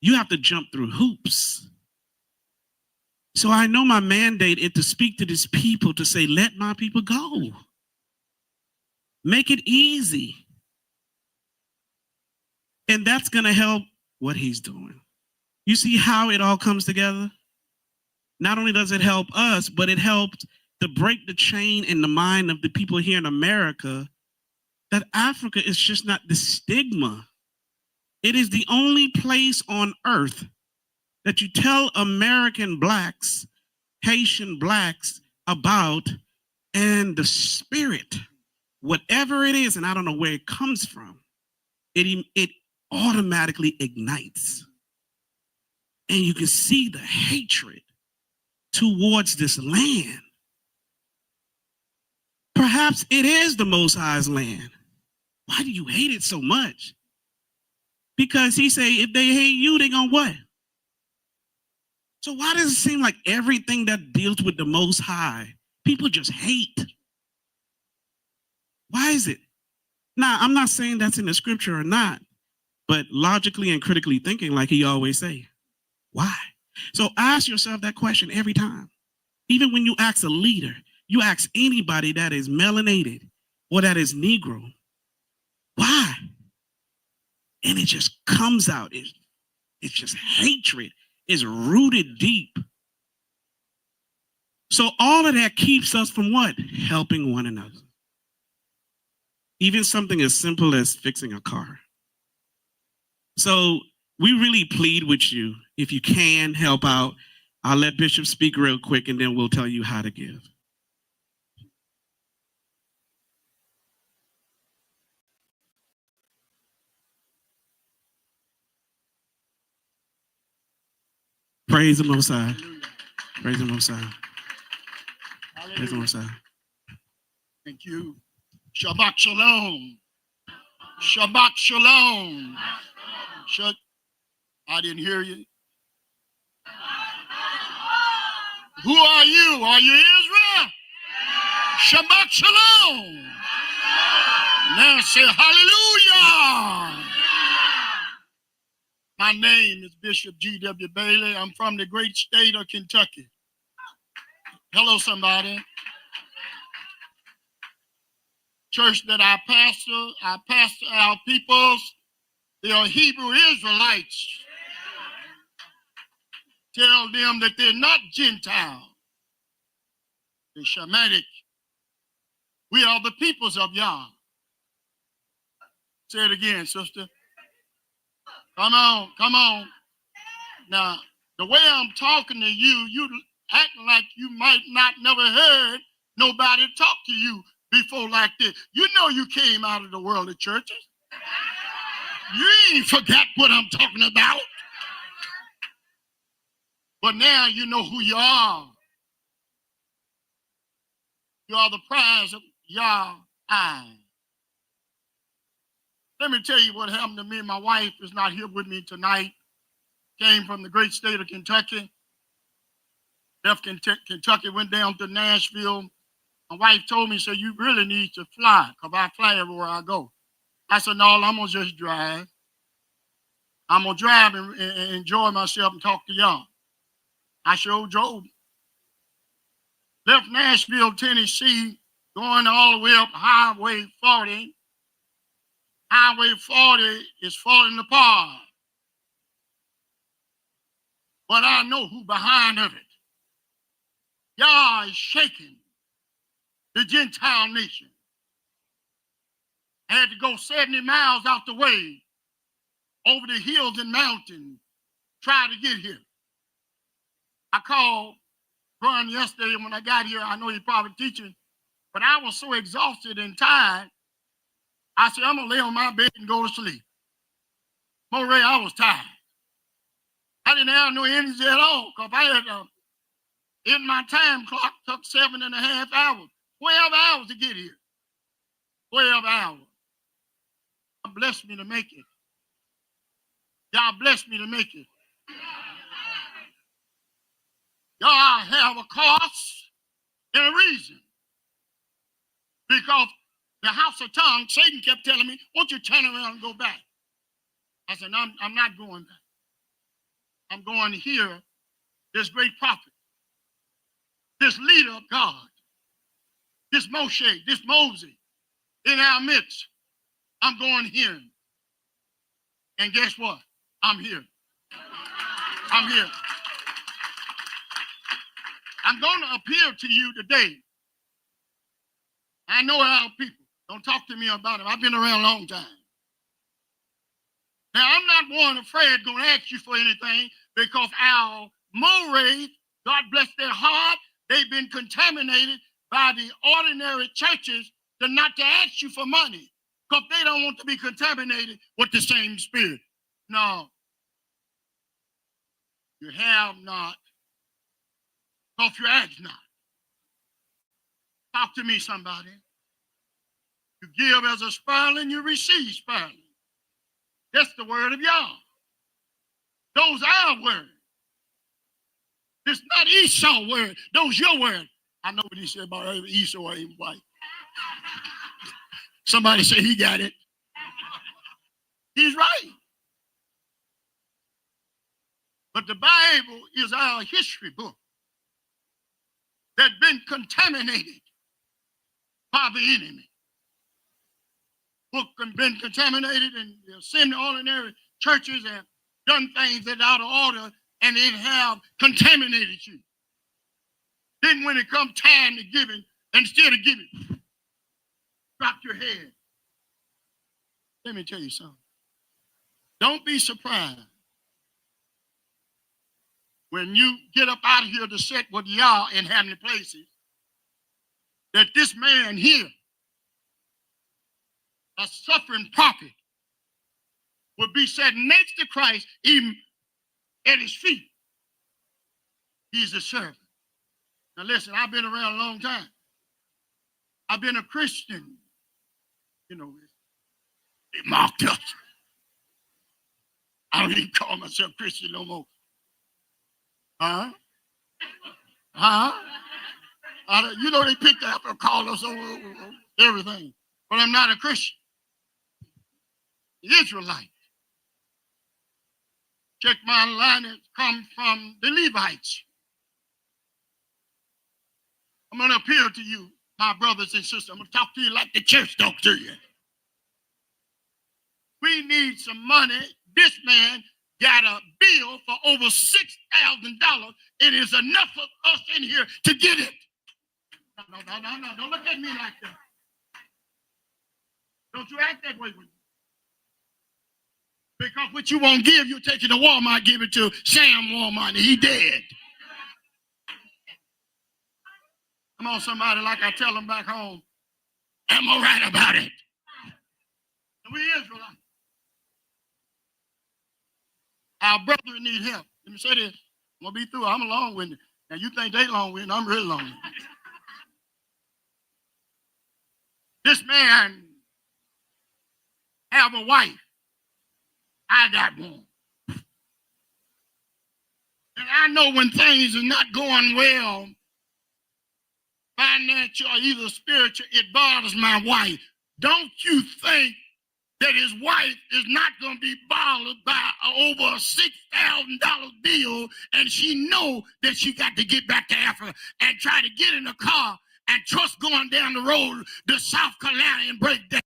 You have to jump through hoops. So I know my mandate is to speak to these people to say, let my people go. Make it easy. And that's going to help what he's doing. You see how it all comes together? Not only does it help us, but it helped to break the chain in the mind of the people here in America that Africa is just not the stigma. It is the only place on earth that you tell American blacks, Haitian blacks about, and the spirit, whatever it is, and I don't know where it comes from, it automatically ignites. And you can see the hatred towards this land. Perhaps it is the Most High's land. Why do you hate it so much? Because he say, if they hate you, they gonna what? So why does it seem like everything that deals with the Most High, people just hate? Why is it? Now, I'm not saying that's in the scripture or not, but logically and critically thinking, like he always say, why? So ask yourself that question every time. Even when you ask a leader, you ask anybody that is melanated or that is Negro, why? And it just comes out. It's just hatred. It's rooted deep. So all of that keeps us from what? Helping one another. Even something as simple as fixing a car. So we really plead with you, if you can help out. I'll let Bishop speak real quick and then we'll tell you how to give. Praise the Most High. Praise the Most High. Praise the Most High. Thank you. Shabbat Shalom. Shabbat Shalom. I didn't hear you. Who are you? Are you Israel? Shabbat Shalom. Now say hallelujah. My name is Bishop G.W. Bailey. I'm from the great state of Kentucky. Hello, somebody. Church that I pastor our peoples. They are Hebrew Israelites. Tell them that they're not Gentile. They're Shemitic. We are the peoples of Yah. Say it again, sister. Come on, come on. Now, the way I'm talking to you, you acting like you might not never heard nobody talk to you before like this. You know you came out of the world of churches. You ain't forgot what I'm talking about. But now you know who you are. You are the prize of Yah eyes. Let me tell you what happened to me. My wife is not here with me tonight. Came from the great state of Kentucky. Left Kentucky, went down to Nashville. My wife told me, so you really need to fly, because I fly everywhere I go. I said, no, I'm going to just drive. I'm going to drive and enjoy myself and talk to y'all. I sure drove. Left Nashville, Tennessee, going all the way up Highway 40. Highway 40 is falling apart. but I know who behind of it. Yah is shaking the Gentile nation. I had to go 70 miles out the way, over the hills and mountains, try to get here. I called Ron yesterday when I got here. I know he's probably teaching, but I was so exhausted and tired. I said, I'm going to lay on my bed and go to sleep. Moray, I was tired. I didn't have no energy at all because I had in my time clock took 7.5 hours, 12 hours to get here. 12 hours. God blessed me to make it. God blessed me to make it. Y'all have a cause and a reason. Because the house of tongue, Satan kept telling me, won't you turn around and go back? I said, no, I'm not going back. I'm going to hear this great prophet, this leader of God, this Moshe, this Moses in our midst. I'm going to hear him. And guess what? I'm here. I'm here. I'm going to appeal to you today. I know our people. Don't talk to me about it. I've been around a long time. Now, I'm not one afraid going to ask you for anything because our mores, God bless their heart, they've been contaminated by the ordinary churches to not to ask you for money because they don't want to be contaminated with the same spirit. No. You have not because you ask not. Talk to me, somebody. You give as a sparing, you receive sparing. That's the word of Yah. Those are our words. It's not Esau's word. Those your word. I know what he said about Esau ain't white. Somebody say he got it. He's right. But the Bible is our history book that's been contaminated by the enemy. Book has been contaminated, and the semi-ordinary churches have done things that are out of order, and it have contaminated you. Then when it comes time to giving, instead of giving, drop your head. Let me tell you something. Don't be surprised when you get up out of here to sit with Yah in heavenly places, that this man here, a suffering prophet, would be set next to Christ, even at his feet. He's a servant. Now listen, I've been around a long time. I've been a Christian. You know, they mocked us. I don't even call myself Christian no more. Huh? You know, they picked up and called us over everything. But I'm not a Christian. Israelite. Check my line, it comes from the Levites. I'm going to appeal to you, my brothers and sisters. I'm going to talk to you like the church talk to you. We need some money. This man got a bill for over $6,000. It is enough of us in here to get it. No. Don't look at me like that. Don't you act that way with me. Because what you won't give, you take it to Walmart, give it to Sam Walmart, and he dead. Come on, somebody, like I tell them back home, am I right about it? And we Israelites. Our brethren need help. Let me say this. I'm going to be through. I'm long-winded. Now, you think they long-winded. I'm really long-winded. This man have a wife. I got one. And I know when things are not going well, financial or either spiritual, it bothers my wife. Don't you think that his wife is not going to be bothered by over a $6,000 bill, and she know that she got to get back to Africa and try to get in a car and trust going down the road to South Carolina and break down?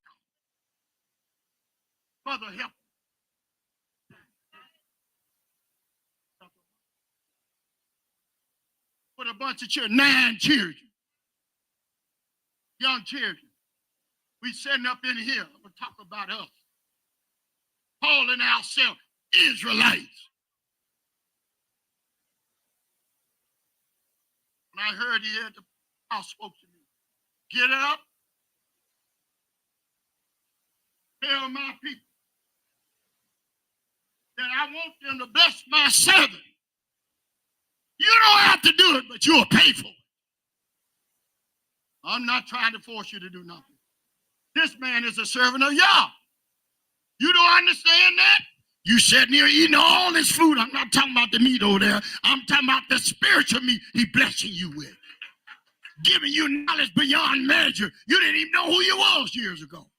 Mother help. with a bunch of children, 9 children, young children. We sitting up in here, I'm gonna talk about us, calling ourselves Israelites. When I heard he had the house spoke to me, get up, tell my people that I want them to bless my servant. You don't have to do it, but you'll pay for it. I'm not trying to force you to do nothing. This man is a servant of Yah. You don't understand that? You sitting here eating all this food. I'm not talking about the meat over there. I'm talking about the spiritual meat he blessing you with. Giving you knowledge beyond measure. You didn't even know who you was years ago.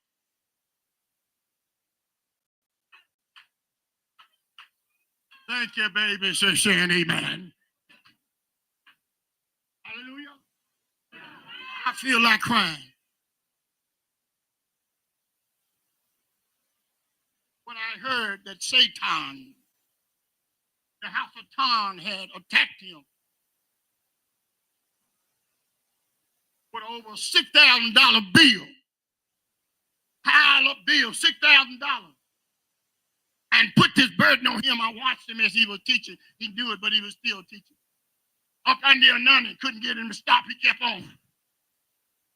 Thank you, baby, for saying amen. Hallelujah. I feel like crying. When I heard that Satan, the house of Tan, had attacked him with over $6,000 bill, pile up bill, $6,000, and put this burden on him. I watched him as he was teaching. He knew it, but he was still teaching. Up under a nun and couldn't get him to stop. He kept on.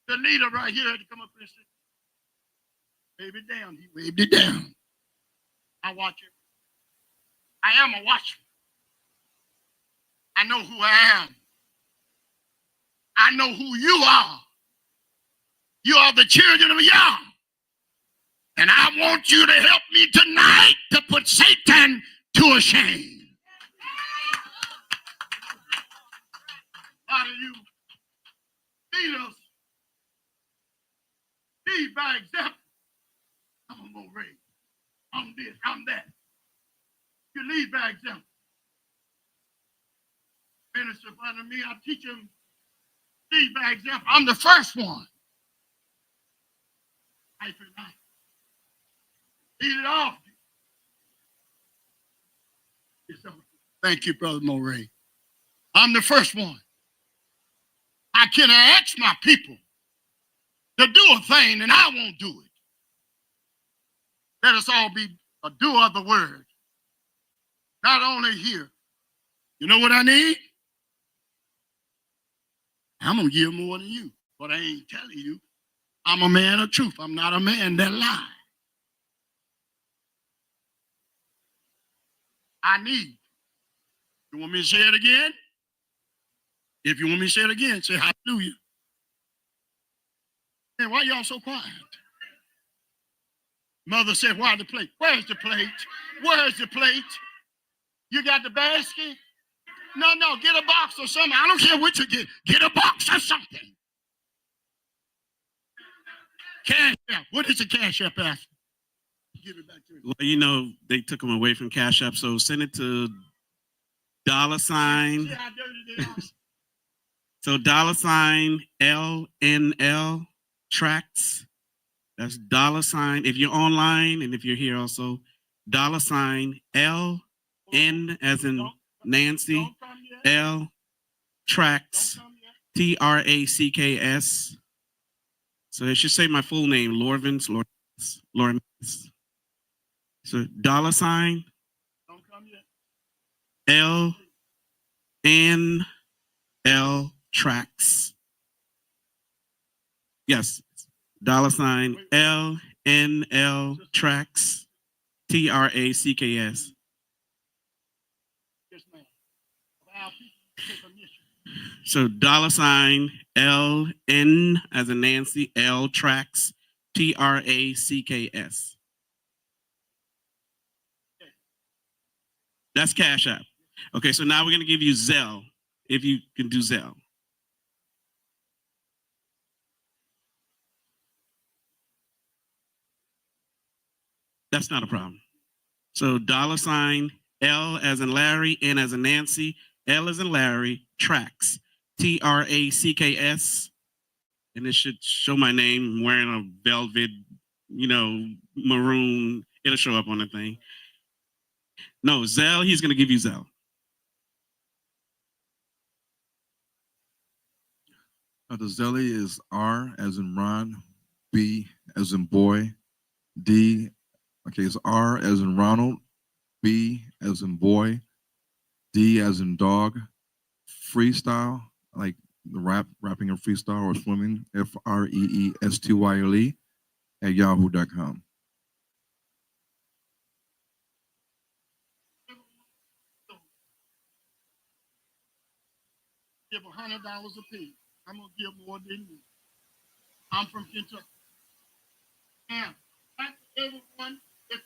The leader right here had to come up and say, wave it down. He waved it down. I watch it. I am a watchman. I know who I am. I know who you are. You are the children of Yah. And I want you to help me tonight to put Satan to a shame. A lot of you leaders lead by example. I'm gonna raise. I'm this, I'm that. You lead by example. Minister under me, I teach them lead by example. I'm the first one. Life is life. Lead it off. Thank you, Brother Moray. I'm the first one. I can ask my people to do a thing and I won't do it. Let us all be a doer of the word. Not only here. You know what I need? I'm going to give more than you. But I ain't telling you. I'm a man of truth. I'm not a man that lies. I need. You want me to say it again? If you want me to say it again, say hallelujah. Man, why y'all so quiet? Mother said, why the plate? Where's the plate? Where's the plate? You got the basket? No, get a box or something. I don't care what you get. Get a box or something. Cash App. What is the Cash App, Pastor? Give it back to me. Well, you know, they took them away from Cash App, so send it to $. See how dirty they are? So $LNL tracks. That's $. If you're online and if you're here also, $LN as in Nancy, L tracks, TRACKS. So it should say my full name, Lawrence. So $LNL tracks. Yes, $LNL tracks, TRACKS. Yes, ma'am. Our people take a mission. So $LN as in Nancy, L tracks, TRACKS. That's Cash App. Okay, so now we're going to give you Zelle, if you can do Zelle. That's not a problem. So $, L as in Larry, N as in Nancy, L as in Larry, tracks, TRACKS. And it should show my name. I'm wearing a velvet, maroon. It'll show up on the thing. No, Zelle, he's going to give you Zelle. The Zelle is R as in Ron, B as in boy, D. Okay, it's R as in Ronald, B as in boy, D as in dog, freestyle, like the rapping or freestyle or swimming, FREESTYLE at yahoo.com. Give $100 a piece. I'm gonna give more than you. I'm from Kentucky. Now, thank everyone that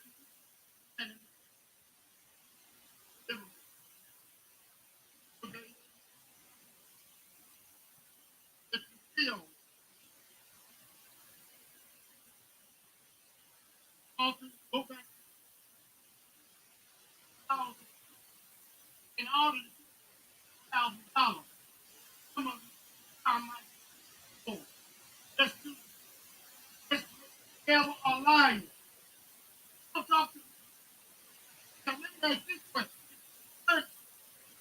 if you feel often go back in order to $1,000. Some of you are my people. Let's do this. Devil or liar. Don't talk to me. Now, let me ask this question.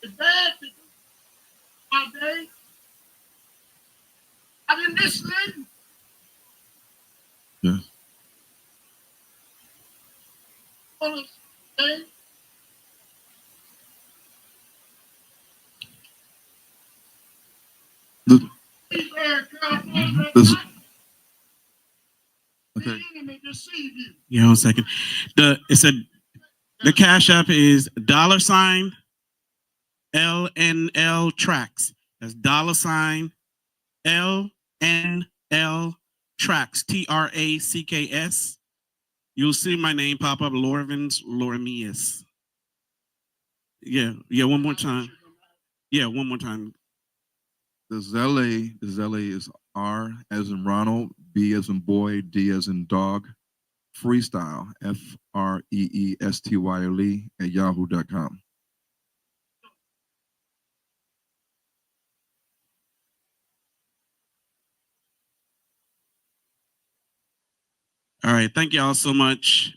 The bad to do my day. I didn't listen. Yeah. Okay. This, Be very careful. this, okay. The enemy deceive you. Yeah, 1 second. The Cash App is $LNL Tracks. That's $LNL Tracks. TRACKS. You'll see my name pop up, Lorvins Loremius. Yeah, one more time. Yeah, one more time. The Zelle is R as in Ronald, B as in boy, D as in dog, freestyle, FREESTYLE at yahoo.com. All right, thank y'all so much.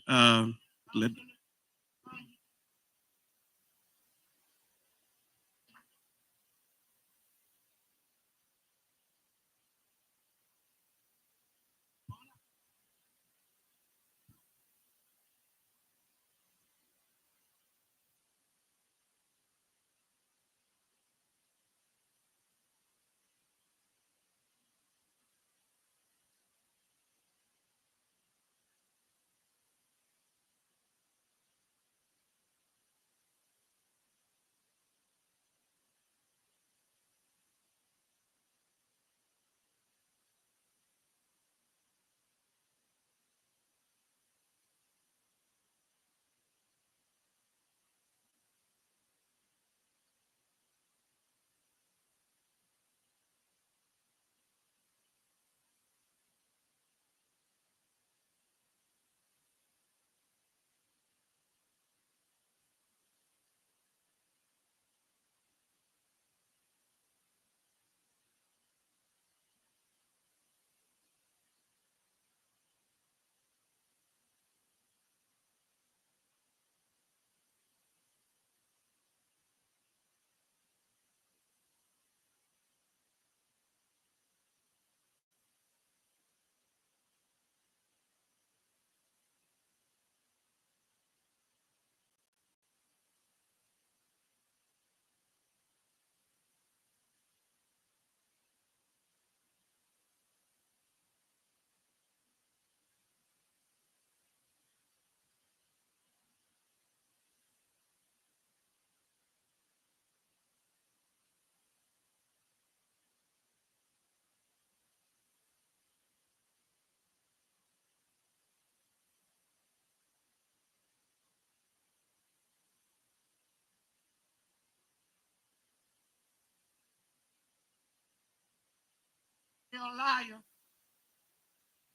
You're a liar.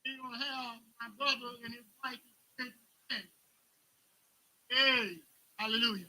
You're going to have my brother and his wife. Hey, hallelujah.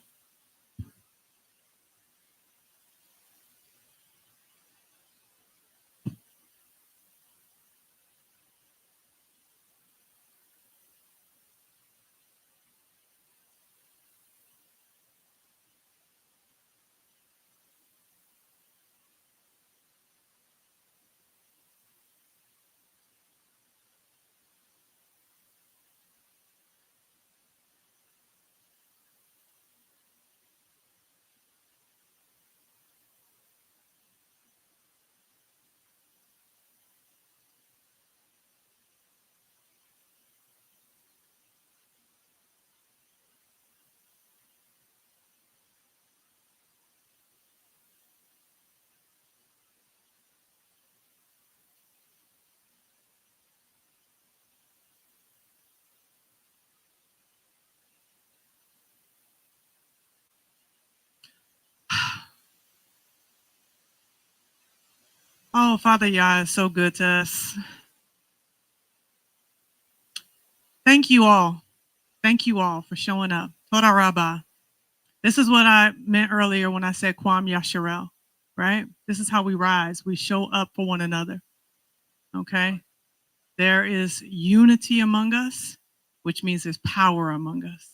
Oh, Father Yah is so good to us. Thank you all. Thank you all for showing up. Toda Rabbah. This is what I meant earlier when I said Kwam Yasharel, right? This is how we rise. We show up for one another, okay? There is unity among us, which means there's power among us.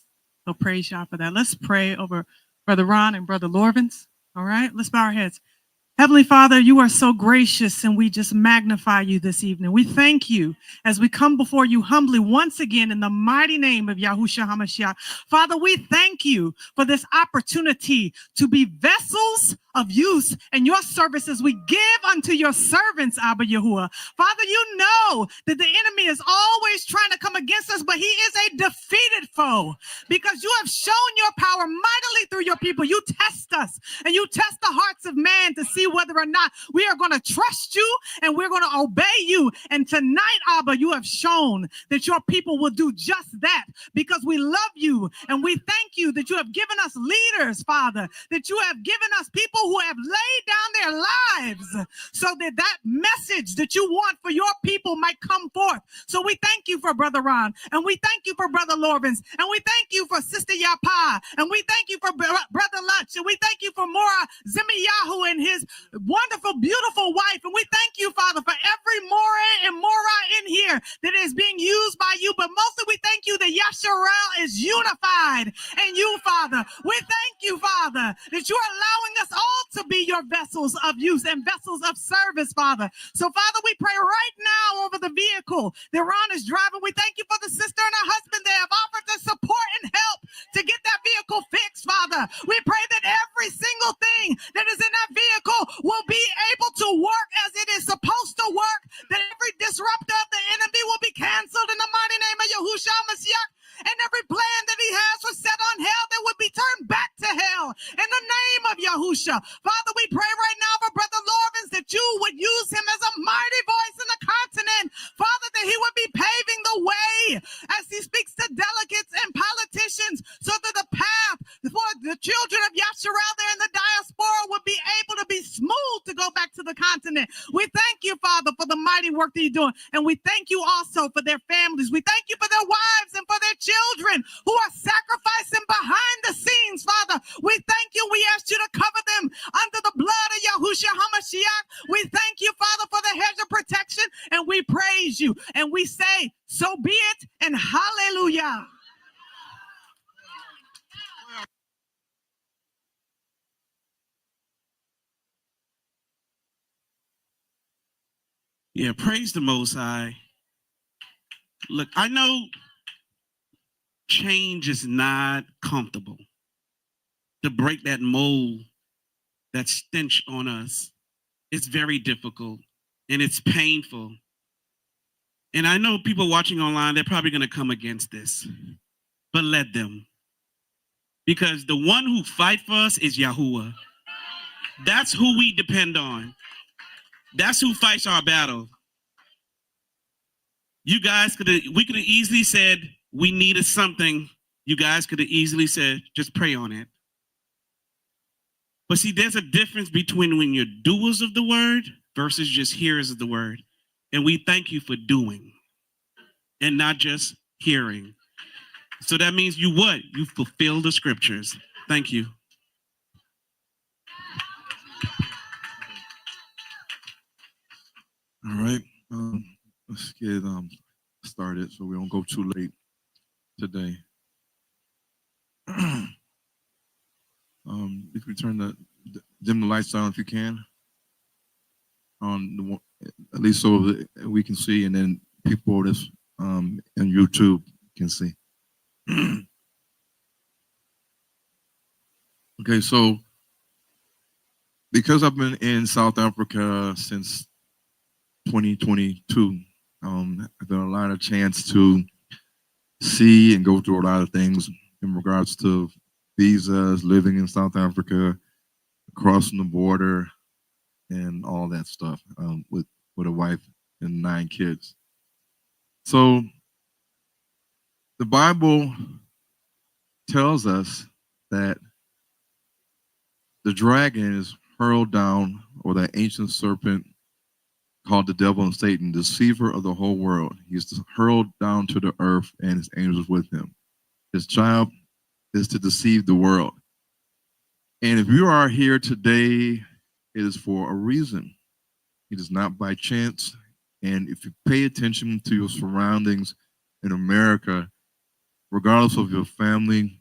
So praise Yah for that. Let's pray over Brother Ron and Brother Lorvins, all right? Let's bow our heads. Heavenly Father, you are so gracious and we just magnify you this evening. We thank you as we come before you humbly once again in the mighty name of Yahushua HaMashiach. Father, we thank you for this opportunity to be vessels of use and your services we give unto your servants, Abba Yahuwah. Father, you know that the enemy is always trying to come against us, but he is a defeated foe because you have shown your power mightily through your people. You test us and you test the hearts of man to see whether or not we are going to trust you and we're going to obey you. And tonight, Abba, you have shown that your people will do just that because we love you and we thank you that you have given us leaders, Father, that you have given us people who have laid down their lives so that that message that you want for your people might come forth. So we thank you for Brother Ron, and we thank you for Brother Lorvins, and we thank you for Sister Yapa, and we thank you for Brother Lunch, and we thank you for Mora Zimiyahu and his wonderful, beautiful wife. And we thank you, Father, for every Mora and Mora in here that is being used by you. But mostly we thank you that Yasharel is unified in you, Father. We thank you, Father, that you are allowing us all to be your vessels of use and vessels of service, Father. So, Father, we pray right now over the vehicle that Ron is driving. We thank you for the sister and her husband that have offered their support and help to get that vehicle fixed, Father. We pray that every single thing that is in that vehicle will be able to work as it is supposed to work, that every disruptor of the enemy will be canceled in the mighty name of Yahushua Mashiach, and every plan that he has for set on hell that would be turned back to hell in the name of Yahushua. Father, we pray right now for Brother Lorvins that you would use him as a mighty voice in the continent, Father, that he would be paving the way as he speaks to delegates and politicians so that the path for the children of Yasharel there in the diaspora would be able to be smooth to go back to the continent. We thank you, Father, for the mighty work that you're doing. And we thank you also for their families. We thank you for their wives and for their children who are sacrificing behind the scenes, Father. We thank you. We ask you to cover them under the blood of Yahushua HaMashiach. We thank you, Father, for the hedge of protection, and we praise you. And we say, so be it, and hallelujah. Yeah, praise the Most High. Look, I know change is not comfortable. To break that mold, that stench on us, it's very difficult and it's painful. And I know people watching online, they're probably going to come against this, but let them. Because the one who fights for us is Yahuwah. That's who we depend on. That's who fights our battle. You guys we could have easily said we needed something. You guys could have easily said, just pray on it. But see, there's a difference between when you're doers of the word versus just hearers of the word. And we thank you for doing and not just hearing. So that means you what? You fulfill the scriptures. Thank you. All right. Let's get started so we don't go too late today. If we dim the lights down if you can, on at least so that we can see, and then people that's on YouTube can see. Okay, so because I've been in South Africa since 2022, I've had a lot of chance to see and go through a lot of things in regards to visas, living in South Africa, crossing the border, and all that stuff with a wife and 9 kids. So the Bible tells us that the dragon is hurled down, or the ancient serpent called the devil and Satan, deceiver of the whole world. He's hurled down to the earth and his angels with him. His job is to deceive the world. And if you are here today, it is for a reason. It is not by chance. And if you pay attention to your surroundings in America, regardless of your family,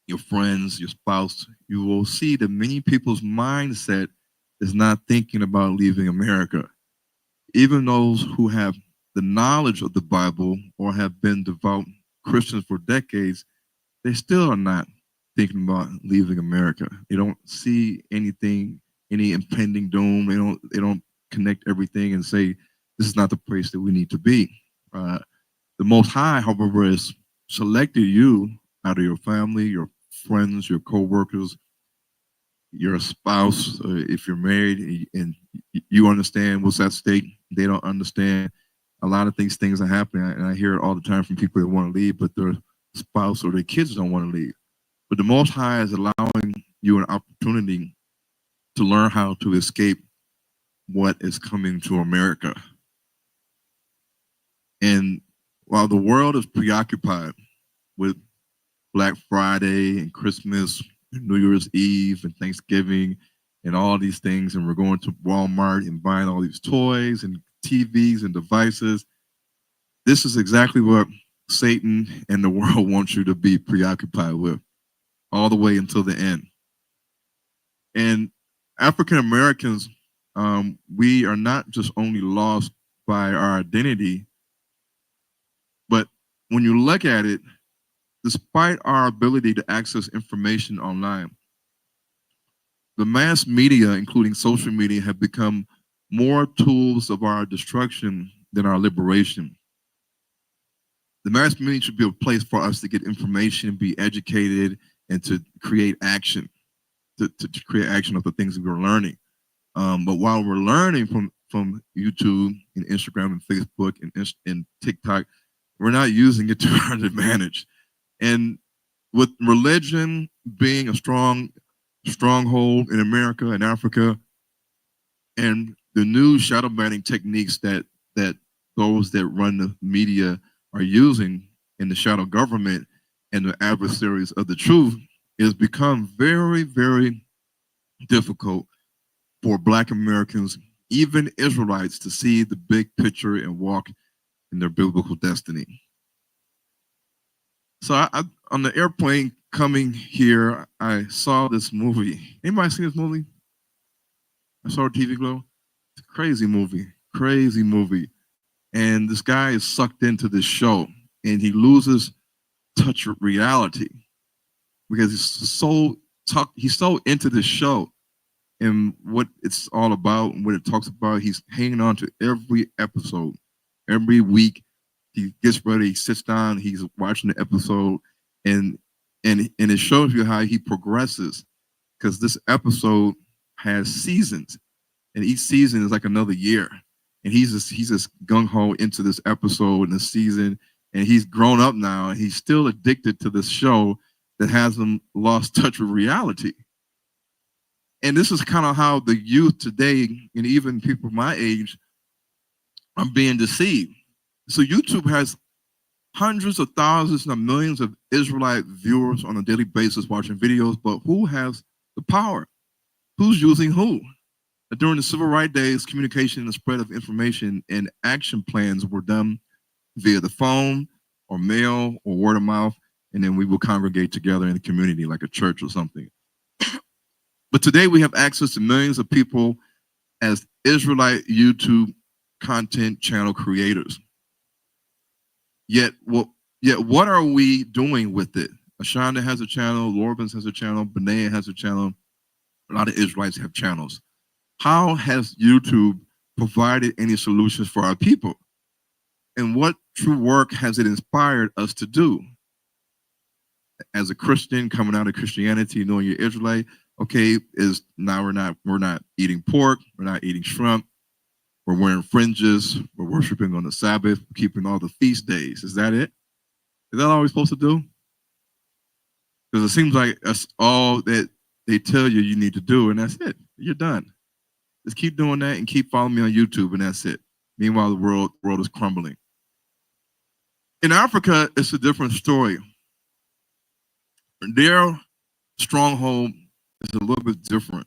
your friends, your spouse, you will see that many people's mindset is not thinking about leaving America. Even those who have the knowledge of the Bible or have been devout Christians for decades, they still are not thinking about leaving America. They don't see anything, any impending doom. They don't connect everything and say, this is not the place that we need to be. The Most High, however, has selected you out of your family, your friends, your co-workers, your spouse, if you're married and you understand what's at stake, they don't understand. A lot of these things are happening, and I hear it all the time from people that want to leave, but their spouse or their kids don't want to leave. But the Most High is allowing you an opportunity to learn how to escape what is coming to America. And while the world is preoccupied with Black Friday and Christmas, and New Year's Eve and Thanksgiving and all these things, and we're going to Walmart and buying all these toys and TVs and devices, this is exactly what Satan and the world wants you to be preoccupied with all the way until the end. And African Americans, we are not just only lost by our identity, but when you look at it, despite our ability to access information online, the mass media, including social media, have become more tools of our destruction than our liberation. The mass media should be a place for us to get information, be educated, and to create action, to create action of the things that we're learning. But while we're learning from YouTube and Instagram and Facebook and TikTok, we're not using it to our advantage. And with religion being a stronghold in America and Africa, and the new shadow banning techniques that those that run the media are using in the shadow government and the adversaries of the truth, it has become very, very difficult for Black Americans, even Israelites, to see the big picture and walk in their biblical destiny. So I on the airplane coming here, I saw this movie. Anybody seen this movie? I saw it TV Glow. It's a crazy movie. And this guy is sucked into this show, and he loses touch with reality because he's so into this show and what it's all about and what it talks about. He's hanging on to every episode. Every week he gets ready, he sits down, he's watching the episode, and it shows you how he progresses, because this episode has seasons, and each season is like another year. And he's just gung-ho into this episode and the season, and he's grown up now, and he's still addicted to this show that has him lost touch with reality. And this is kind of how the youth today, and even people my age, are being deceived. So YouTube has hundreds of thousands and millions of Israelite viewers on a daily basis watching videos, but who has the power? Who's using who? During the Civil Rights Days, communication and the spread of information and action plans were done via the phone or mail or word of mouth, and then we will congregate together in the community like a church or something. But today we have access to millions of people as Israelite YouTube content channel creators. Yet what are we doing with it? Ashanda has a channel, Lorbans has a channel, Benea has a channel, a lot of Israelites have channels. How has YouTube provided any solutions for our people? And what true work has it inspired us to do? As a Christian coming out of Christianity, knowing you're Israelite, okay, is now we're not eating pork, we're not eating shrimp, we're wearing fringes, we're worshiping on the Sabbath, we're keeping all the feast days. Is that it? Is that all we're supposed to do? Because it seems like that's all that they tell you need to do, and that's it. You're done. Just keep doing that and keep following me on YouTube, and that's it. Meanwhile, the world is crumbling. In Africa, it's a different story. Their stronghold is a little bit different.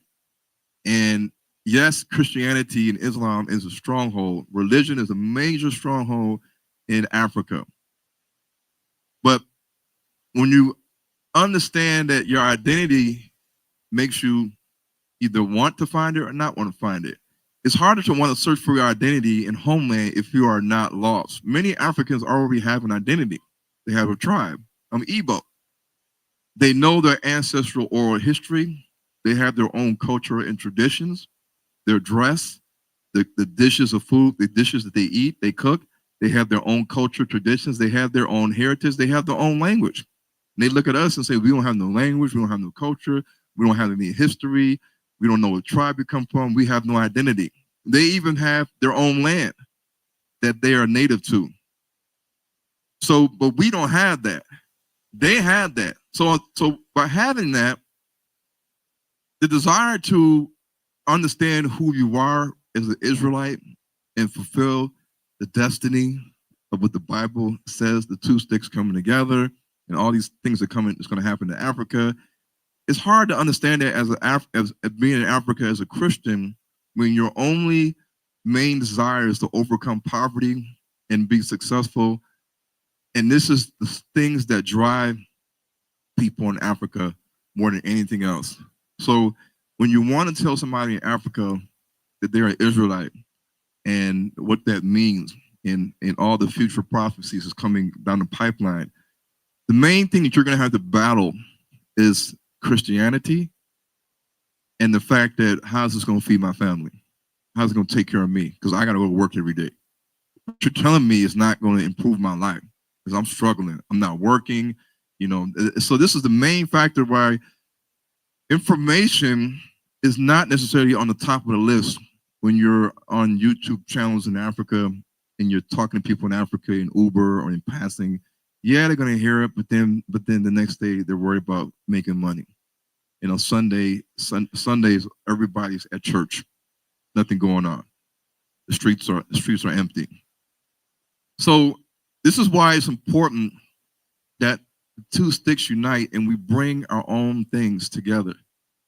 And yes, Christianity and Islam is a stronghold. Religion is a major stronghold in Africa. But when you understand that your identity makes you either want to find it or not want to find it, it's harder to want to search for your identity in homeland if you are not lost. Many Africans already have an identity. They have a tribe. I'm Igbo. They know their ancestral oral history. They have their own culture and traditions, their dress, the dishes of food, the dishes that they eat, they cook. They have their own culture, traditions. They have their own heritage. They have their own language. And they look at us and say, we don't have no language. We don't have no culture. We don't have any history. We don't know what tribe we come from. We have no identity. They even have their own land that they are native to. So, but we don't have that. They have that. So by having that, the desire to understand who you are as an Israelite and fulfill the destiny of what the Bible says, the two sticks coming together, and all these things are coming, it's going to happen to Africa. It's hard to understand that as being in Africa as a Christian, when your only main desire is to overcome poverty and be successful. And this is the things that drive people in Africa more than anything else. So when you want to tell somebody in Africa that they're an Israelite and what that means and all the future prophecies is coming down the pipeline, the main thing that you're going to have to battle is Christianity and the fact that how's this going to feed my family? How's it going to take care of me? Because I got to go to work every day. What you're telling me is not going to improve my life because I'm struggling. I'm not working, you know. So this is the main factor why information is not necessarily on the top of the list when you're on YouTube channels in Africa and you're talking to people in Africa in Uber or in passing. Yeah, they're going to hear it, but then the next day they're worried about making money. You know, Sundays, everybody's at church. Nothing going on. The streets are empty. So this is why it's important that the two sticks unite and we bring our own things together.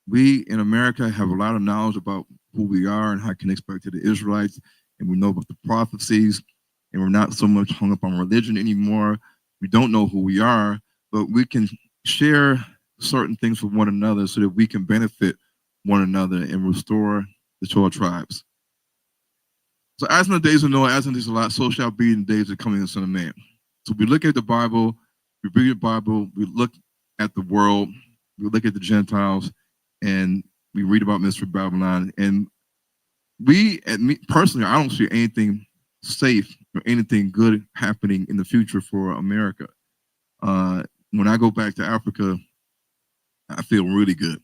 We in America have a lot of knowledge about who we are and how it connects back to the Israelites, and we know about the prophecies, and we're not so much hung up on religion anymore. We don't know who we are, but we can share certain things with one another so that we can benefit one another and restore the 12 tribes. So as in the days of Noah, as in these a lot, so shall be in the days of coming of the Son of Man. So we look at the Bible, we read the Bible, we look at the world, we look at the Gentiles, and we read about Mystery Babylon. And me personally, I don't see anything safe or anything good happening in the future for America. When I go back to Africa, I feel really good.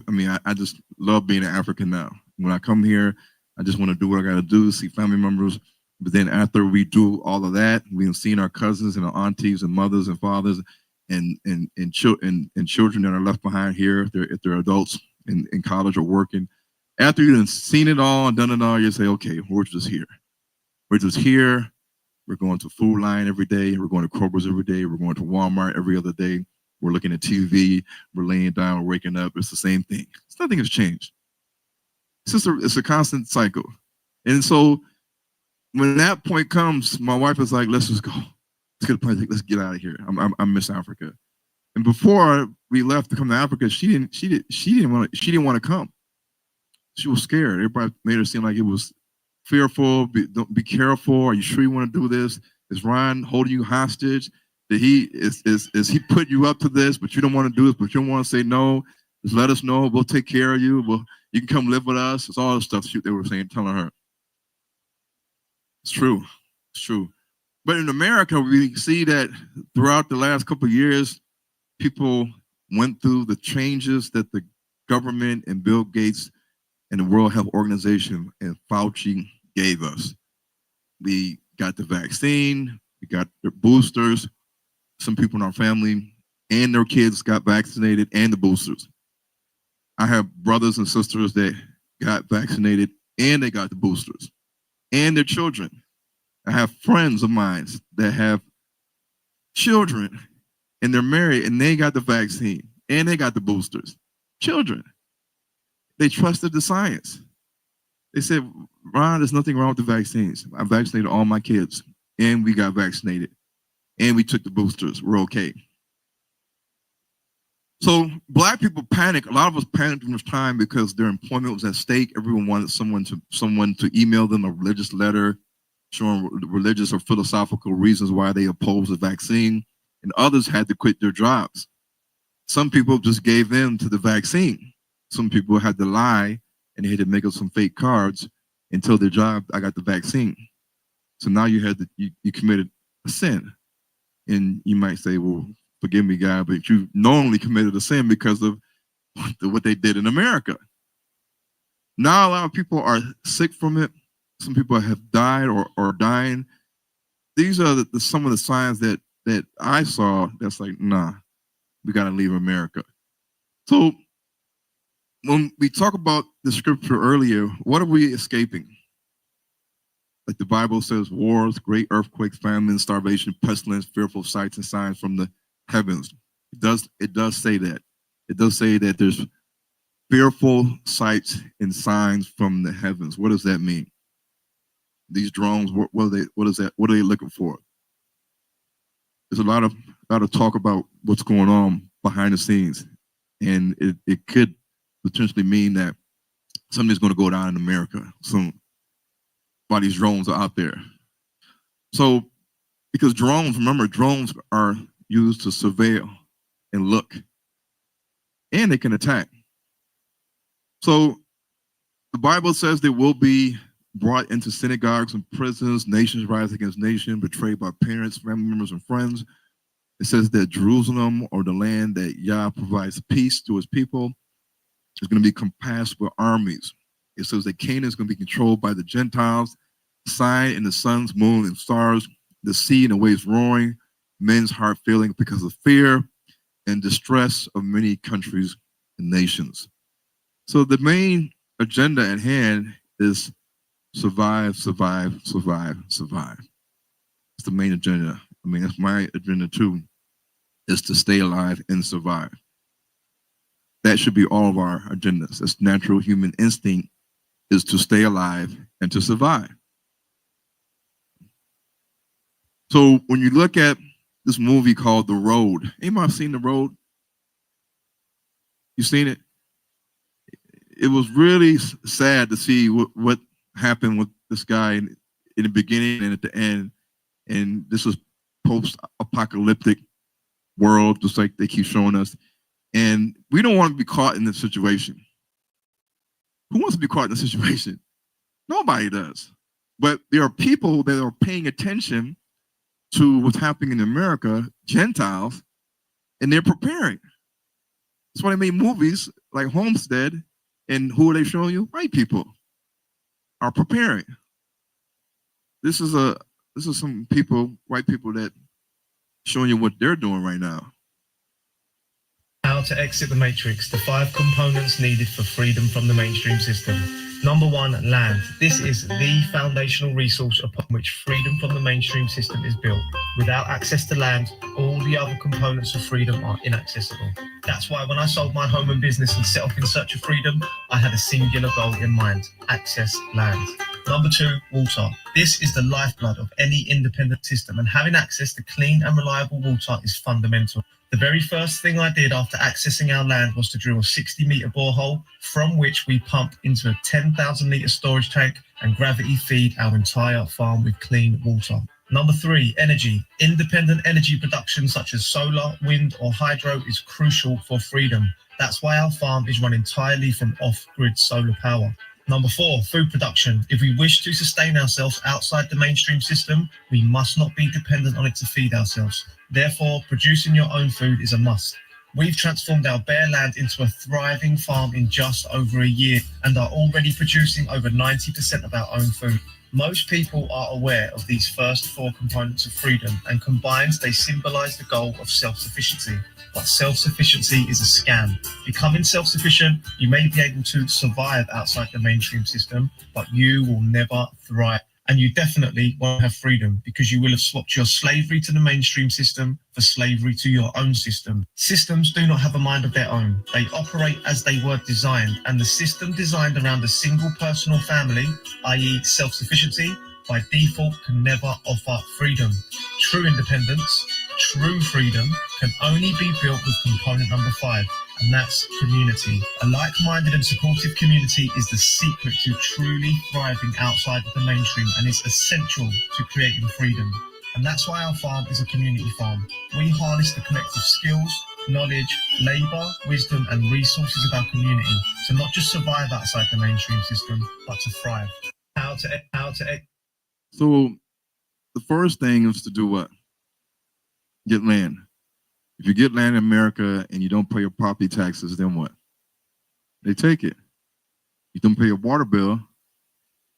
I mean, I just love being in Africa now. When I come here, I just want to do what I got to do, see family members. But then after we do all of that, we've seen our cousins and our aunties and mothers and fathers and children that are left behind here if they're adults in college or working. After you've seen it all and done it all, you say, okay, we're just here. We're just here. We're going to Food Line every day. We're going to Kroger's every day. We're going to Walmart every other day. We're looking at TV. We're laying down, we're waking up. It's the same thing. Nothing has changed. It's a constant cycle. And so when that point comes, my wife is like, let's just go. Let's get a plane. Let's get out of here. I miss Africa. And before we left to come to Africa, she didn't want to come. She was scared. Everybody made her seem like it was fearful. Be careful. Are you sure you want to do this? Is Ron holding you hostage? Did is he put you up to this, but you don't want to do this, but you don't want to say no? Just let us know. We'll take care of you. You can come live with us. It's all the stuff they were telling her. It's true. It's true. But in America, we see that throughout the last couple of years, people went through the changes that the government and Bill Gates and the World Health Organization and Fauci gave us. We got the vaccine, we got the boosters. Some people in our family and their kids got vaccinated and the boosters. I have brothers and sisters that got vaccinated and they got the boosters, and their children. I have friends of mine that have children and they're married and they got the vaccine and they got the boosters. Children. They trusted the science. They said, Ron, there's nothing wrong with the vaccines. I vaccinated all my kids and we got vaccinated and we took the boosters. We're okay. So Black people panic. A lot of us panicked during this time because their employment was at stake. Everyone wanted someone to email them a religious letter showing religious or philosophical reasons why they oppose the vaccine, and others had to quit their jobs. Some people just gave in to the vaccine. Some people had to lie and they had to make up some fake cards and tell their job, I got the vaccine. So now you committed a sin. And you might say, well, forgive me, God, but you knowingly committed a sin because of what they did in America. Now a lot of people are sick from it. Some people have died or dying. These are some of the signs that I saw that's like, nah, we got to leave America. So when we talk about the scripture earlier, what are we escaping? Like the Bible says, wars, great earthquakes, famine, starvation, pestilence, fearful sights and signs from the heavens. It does say that. It does say that there's fearful sights and signs from the heavens. What does that mean? These drones, what are they looking for? There's a lot of talk about what's going on behind the scenes, and it could potentially mean that something's going to go down in America soon while these drones are out there. So, because remember, drones are used to surveil and look, and they can attack. So, the Bible says they will be brought into synagogues and prisons, nations rise against nation, betrayed by parents, family members, and friends. It says that Jerusalem, or the land that Yah provides peace to his people, is going to be compassed with armies. It says that Canaan is going to be controlled by the Gentiles, sign in the suns, moon, and stars, the sea and the waves roaring, men's heart failing because of fear and distress of many countries and nations. So the main agenda at hand is survive, survive, survive, survive. It's the main agenda. I mean, that's my agenda too, is to stay alive and survive. That should be all of our agendas. That's natural human instinct, is to stay alive and to survive. So when you look at this movie called The Road, anybody seen The Road? You seen it? It was really sad to see what happened with this guy in the beginning and at the end. And this was post-apocalyptic world, just like they keep showing us. And we don't want to be caught in this situation. Who wants to be caught in this situation? Nobody does. But there are people that are paying attention to what's happening in America, Gentiles, and they're preparing. That's why they made movies like Homestead, and who are they showing you? White people are preparing. This is some people, white people, that showing you what they're doing right now. How to exit the matrix, the 5 components needed for freedom from the mainstream system. Number 1, land. This is the foundational resource upon which freedom from the mainstream system is built. Without access to land, all the other components of freedom are inaccessible. That's why when I sold my home and business and set off in search of freedom, I had a singular goal in mind: access land. Number 2, water. This is the lifeblood of any independent system, and having access to clean and reliable water is fundamental. The very first thing I did after accessing our land was to drill a 60-meter borehole, from which we pump into a 10,000-litre storage tank and gravity feed our entire farm with clean water. Number 3, energy. Independent energy production such as solar, wind or hydro is crucial for freedom. That's why our farm is run entirely from off-grid solar power. Number 4, food production. If we wish to sustain ourselves outside the mainstream system, we must not be dependent on it to feed ourselves. Therefore, producing your own food is a must. We've transformed our bare land into a thriving farm in just over a year and are already producing over 90% of our own food. Most people are aware of these first 4 components of freedom, and combined they symbolize the goal of self-sufficiency. but self-sufficiency is a scam. Becoming self-sufficient, you may be able to survive outside the mainstream system, but you will never thrive. And you definitely won't have freedom because you will have swapped your slavery to the mainstream system for slavery to your own system. Systems do not have a mind of their own. They operate as they were designed, and the system designed around a single person or family, i.e. self-sufficiency, by default can never offer freedom. True independence, true freedom can only be built with component number 5, and that's community. A like-minded and supportive community is the secret to truly thriving outside of the mainstream, and is essential to creating freedom. And that's why our farm is a community farm. We harness the collective skills, knowledge, labour, wisdom and resources of our community to not just survive outside the mainstream system, but to thrive. So the first thing is to do what? Get land. If you get land in America and you don't pay your property taxes, then what? They take it. You don't pay your water bill,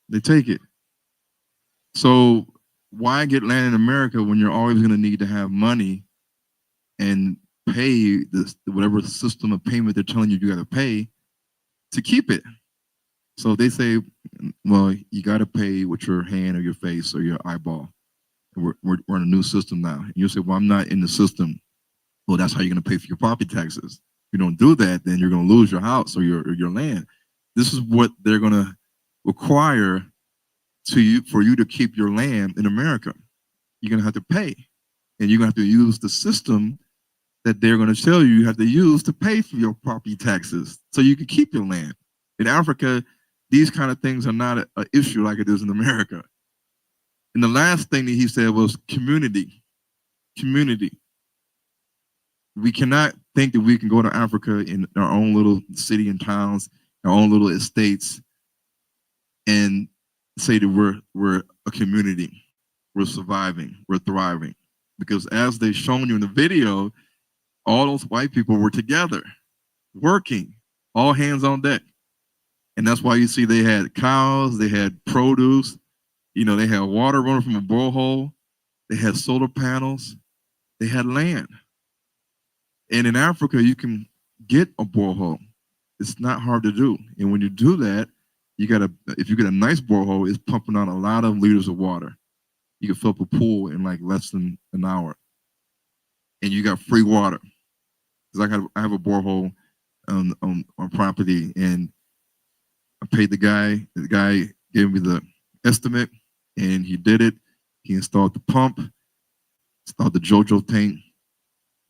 they take it. So why get land in America when you're always going to need to have money and pay this, whatever system of payment they're telling you got to pay to keep it? So they say, well, you got to pay with your hand or your face or your eyeball. We're in a new system now. And you'll say, well, I'm not in the system. Well, that's how you're going to pay for your property taxes. If you don't do that, then you're going to lose your house or your land. This is what they're going to require for you to keep your land in America. You're going to have to pay. And you're going to have to use the system that they're going to tell you have to use to pay for your property taxes so you can keep your land. In Africa, these kind of things are not an issue like it is in America. And the last thing that he said was community. Community. We cannot think that we can go to Africa in our own little city and towns, our own little estates, and say that we're a community. We're surviving, we're thriving. Because as they've shown you in the video, all those white people were together, working, all hands on deck. And that's why you see they had cows, they had produce, they had water running from a borehole, they had solar panels, they had land. And in Africa, you can get a borehole. It's not hard to do. And when you do that, if you get a nice borehole, it's pumping out a lot of liters of water. You can fill up a pool in like less than an hour. And you got free water. Because I have a borehole on property, and I paid the guy. The guy gave me the estimate, and he did it. He installed the pump, installed the JoJo tank.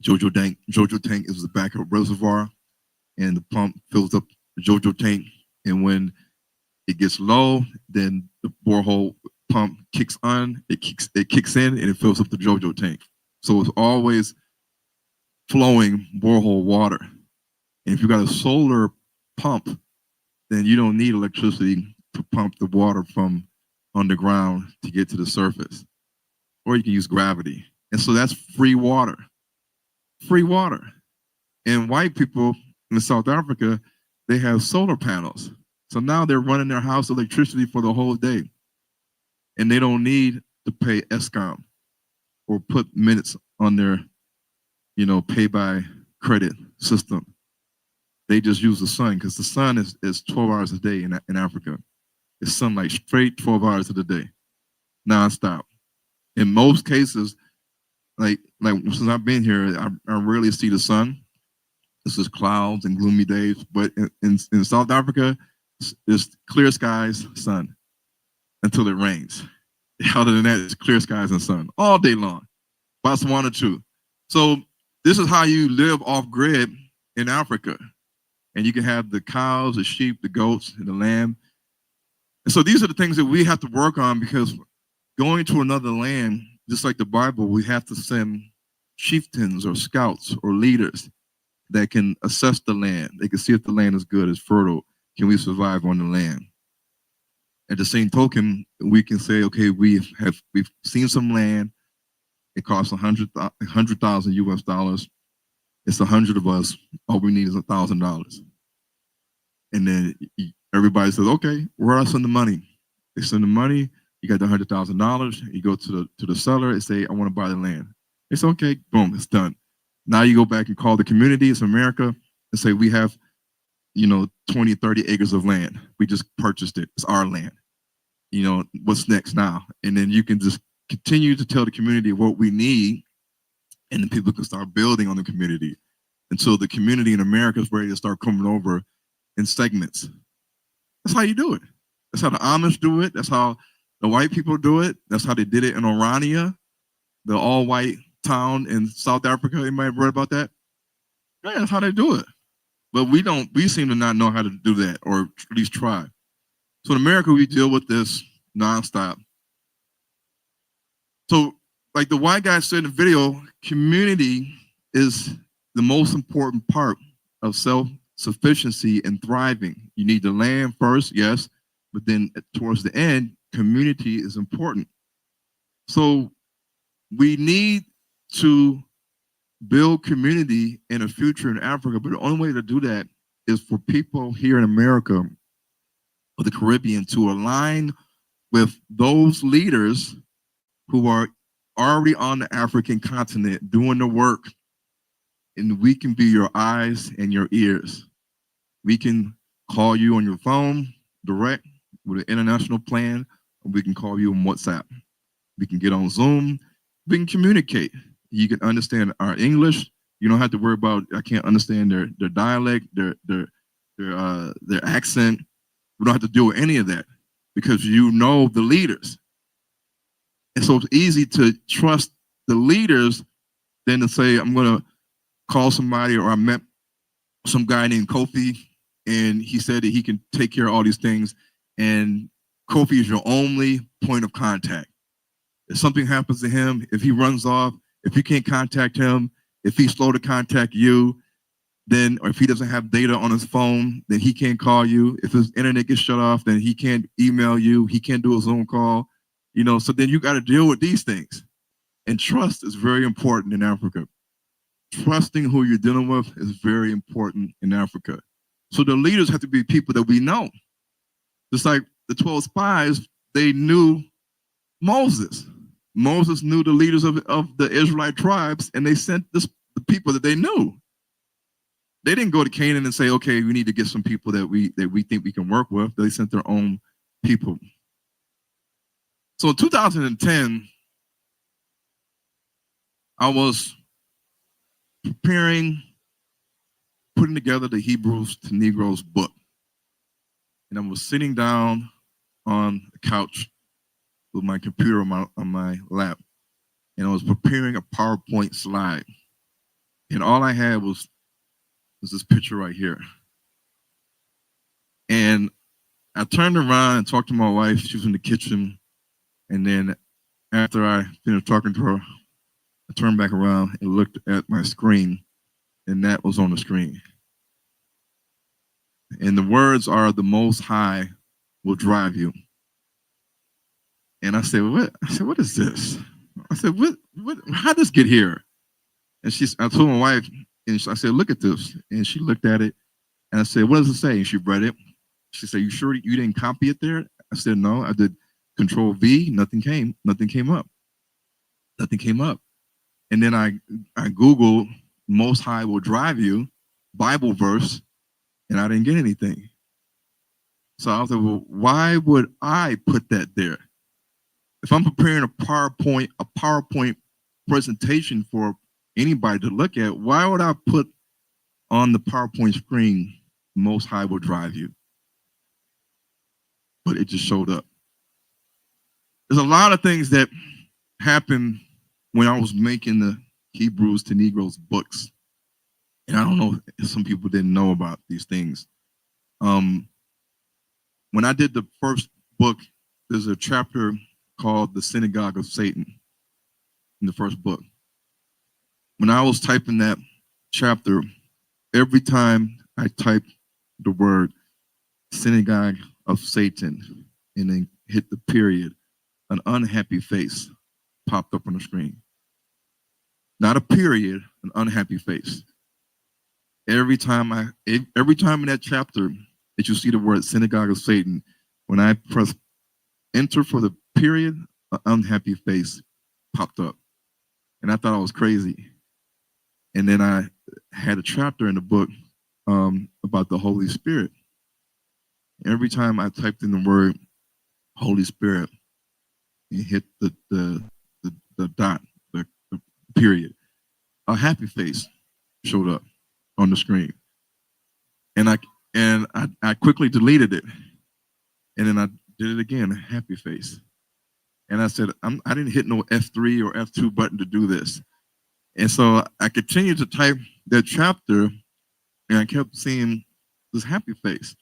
JoJo tank is the backup reservoir, and the pump fills up the JoJo tank. And when it gets low, then the borehole pump kicks on. It kicks in, and it fills up the JoJo tank. So it's always flowing borehole water. And if you got a solar pump, then you don't need electricity to pump the water from underground to get to the surface. Or you can use gravity. And so that's free water. Free water. And white people in South Africa, they have solar panels. So now they're running their house electricity for the whole day. And they don't need to pay Eskom or put minutes on their, pay by credit system. They just use the sun, because the sun is 12 hours a day in Africa. It's sunlight straight 12 hours of the day, nonstop. In most cases, like since I've been here, I rarely see the sun. This is clouds and gloomy days. But in South Africa, it's clear skies, sun, until it rains. Other than that, it's clear skies and sun all day long. Botswana too. So this is how you live off grid in Africa. And you can have the cows, the sheep, the goats, and the lamb. And so these are the things that we have to work on, because going to another land, just like the Bible, we have to send chieftains or scouts or leaders that can assess the land. They can see if the land is good, is fertile. Can we survive on the land? At the same token, we can say, okay, we've seen some land. It costs $100,000 US dollars. It's 100 of us. All we need is $1,000. And then everybody says, okay, where do I send the money? They send the money. You got the $100,000. You go to the seller and say, I want to buy the land. It's okay. Boom, it's done. Now you go back and call the communities of America and say, we have, 20, 30 acres of land. We just purchased it. It's our land. What's next now? And then you can just continue to tell the community what we need, and then people can start building on the community until the community in America is ready to start coming over in segments. That's how you do it. That's how the Amish do it. That's how the white people do it. That's how they did it in Orania, the all-white town in South Africa. Anybody read about that? Yeah, that's how they do it. But we seem to not know how to do that, or at least try. So in America, we deal with this nonstop. So like the white guy said in the video, community is the most important part of self-sufficiency and thriving. You need the land first, yes, but then towards the end, community is important. So we need to build community in a future in Africa, but the only way to do that is for people here in America or the Caribbean to align with those leaders who are already on the African continent doing the work, and we can be your eyes and your ears. We can call you on your phone direct with an international plan, or we can call you on WhatsApp. We can get on Zoom. We can communicate. You can understand our English. You don't have to worry about, I can't understand their dialect, their accent. We don't have to deal with any of that because you know the leaders. And so it's easy to trust the leaders than to say, I'm going to call somebody, or I met some guy named Kofi, and he said that he can take care of all these things. And Kofi is your only point of contact. If something happens to him, if he runs off, if you can't contact him, if he's slow to contact you, then, or if he doesn't have data on his phone, then he can't call you. If his internet gets shut off, then he can't email you. He can't do a Zoom call. So then you got to deal with these things. And trust is very important in Africa. Trusting who you're dealing with is very important in Africa. So the leaders have to be people that we know. Just like the 12 spies, they knew Moses. Moses knew the leaders of the Israelite tribes, and they sent the people that they knew. They didn't go to Canaan and say, okay, we need to get some people that we think we can work with. They sent their own people. So in 2010, I was putting together the Hebrews to Negroes book. And I was sitting down on a couch with my computer on my lap. And I was preparing a PowerPoint slide. And all I had was this picture right here. And I turned around and talked to my wife. She was in the kitchen. And then after I finished talking to her, I turned back around and looked at my screen, and that was on the screen. And the words are, "The Most High will drive you." And I said, "What?" I said, "What is this?" I said, "What? How'd this get here?" And I told my wife, and I said, "Look at this." And she looked at it, and I said, "What does it say?" And she read it. She said, "You sure you didn't copy it there?" I said, "No, I did Control V. Nothing came up. Nothing came up." And then I Googled "Most High will drive you" Bible verse, and I didn't get anything. So I was like, well, why would I put that there? If I'm preparing a PowerPoint presentation for anybody to look at, why would I put on the PowerPoint screen "Most High will drive you"? But it just showed up. There's a lot of things that happened when I was making the Hebrews to Negroes books. And I don't know if some people didn't know about these things. When I did the first book, there's a chapter called "The Synagogue of Satan" in the first book. When I was typing that chapter, every time I typed the word "Synagogue of Satan" and then hit the period, an unhappy face popped up on the screen. Not a period, an unhappy face. Every time in that chapter that you see the word "Synagogue of Satan," when I press enter for the period, an unhappy face popped up. And I thought I was crazy. And then I had a chapter in the book about the Holy Spirit. Every time I typed in the word Holy Spirit and hit the dot, the period, a happy face showed up on the screen. And I quickly deleted it. And then I did it again, a happy face. And I said, I didn't hit no F3 or F2 button to do this. And so I continued to type that chapter, and I kept seeing this happy face.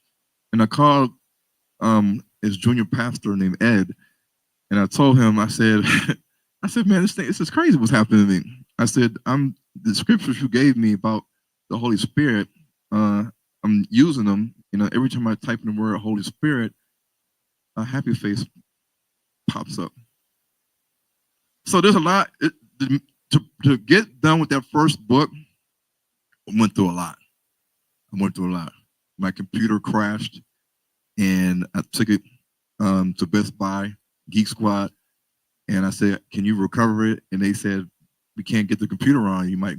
And I called his junior pastor named Ed, and I told him, I said, man, this is crazy what's happening to me. I said, the scriptures you gave me about the Holy Spirit, I'm using them. You know, every time I type in the word Holy Spirit, a happy face pops up. So there's a lot to get done with that first book. I went through a lot. My computer crashed, and I took it to Best Buy, Geek Squad, and I said, "Can you recover it?" And they said, "We can't get the computer on. You might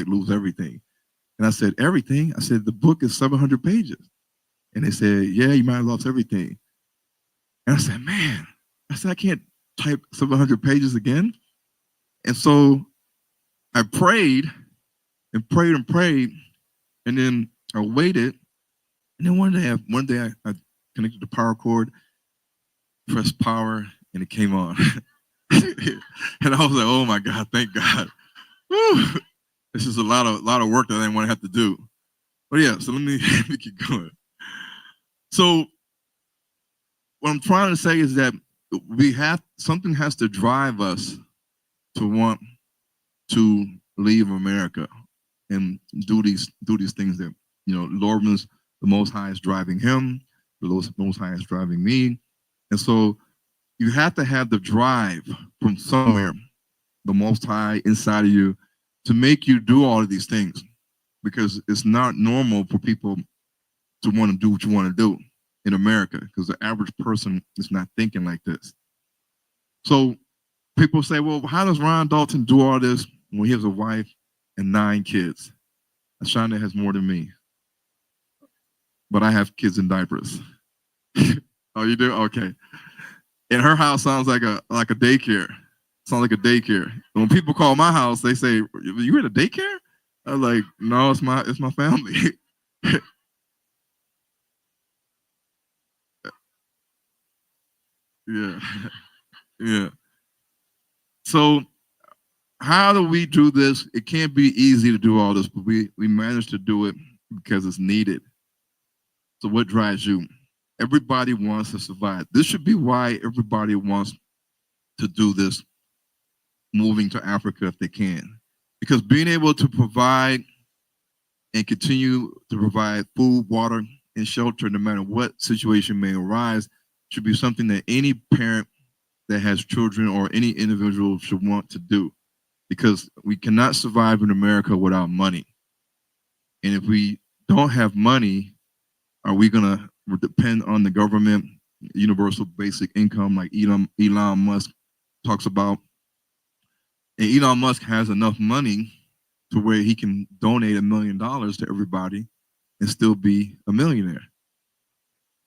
lose everything." And I said, "Everything?" I said, "The book is 700 pages." And they said, "Yeah, you might have lost everything." And I said, "Man," I said, "I can't type 700 pages again." And so I prayed and prayed and prayed, and then I waited. And then one day I connected the power cord, pressed power, and it came on. And I was like, "Oh my God, thank God." Whew. This is a lot of work that I didn't want to have to do. But yeah, so let me keep going. So what I'm trying to say is that something has to drive us to want to leave America and do these things that, you know, Lord knows the Most High is driving him, the Most High is driving me. And so you have to have the drive from somewhere, the Most High inside of you, to make you do all of these things, because it's not normal for people to want to do what you want to do in America, because the average person is not thinking like this. So people say, "Well, how does Ron Dalton do all this when he has a wife and 9 kids?" Ashanda has more than me, but I have kids in diapers. Oh, you do? Okay. And her house sounds like a daycare. Sounds like a daycare. And when people call my house, they say, "You at a daycare?" I'm like, "No, it's my family." Yeah. Yeah. So how do we do this? It can't be easy to do all this, but we managed to do it because it's needed. So what drives you? Everybody wants to survive. This should be why everybody wants to do this, moving to Africa if they can. Because being able to provide and continue to provide food, water, and shelter, no matter what situation may arise, should be something that any parent that has children or any individual should want to do. Because we cannot survive in America without money. And if we don't have money, are we going to depend on the government, universal basic income, like Elon Musk talks about? And Elon Musk has enough money to where he can donate $1 million to everybody and still be a millionaire.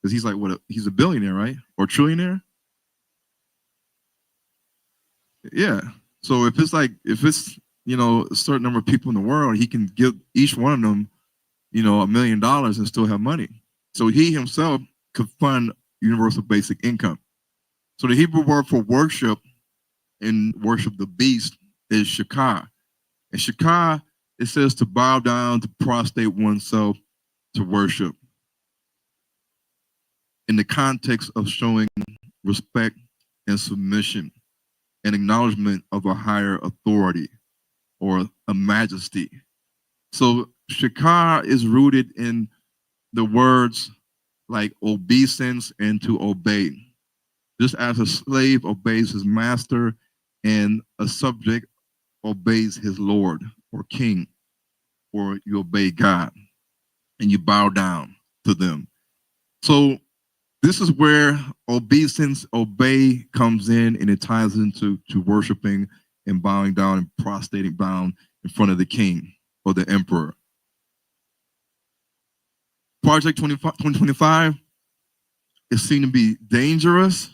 Because he's like, he's a billionaire, right? Or trillionaire? Yeah. So if it's, you know, a certain number of people in the world, he can give each one of them, you know, $1 million and still have money. So he himself could fund universal basic income. So the Hebrew word for worship and worship the beast is shakah. And shakah, it says to bow down, to prostrate oneself, to worship. In the context of showing respect and submission and acknowledgement of a higher authority or a majesty. So shakah is rooted in the words like obeisance and to obey. Just as a slave obeys his master and a subject obeys his lord or king, or you obey God and you bow down to them. So this is where obeisance, obey, comes in, and it ties into worshiping and bowing down and prostrating down in front of the king. or the emperor. Project 2025 is seen to be dangerous,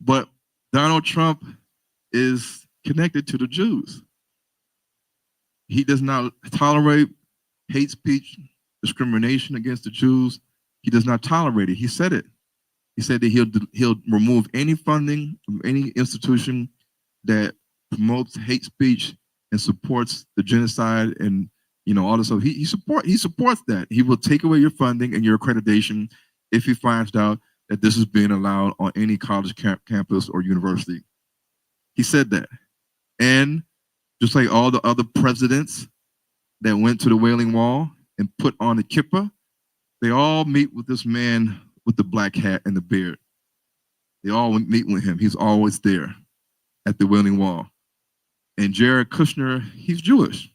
but Donald Trump is connected to the Jews. He does not tolerate hate speech, discrimination against the Jews. He does not tolerate it. He said it. He said that he'll remove any funding from any institution that promotes hate speech and supports the genocide and all this stuff. He supports that. He will take away your funding and your accreditation if he finds out that this is being allowed on any college campus or university. He said that. And just like all the other presidents that went to the Wailing Wall and put on the kippah, they all meet with this man with the black hat and the beard. They all meet with him. He's always there at the Wailing Wall. And Jared Kushner, he's Jewish.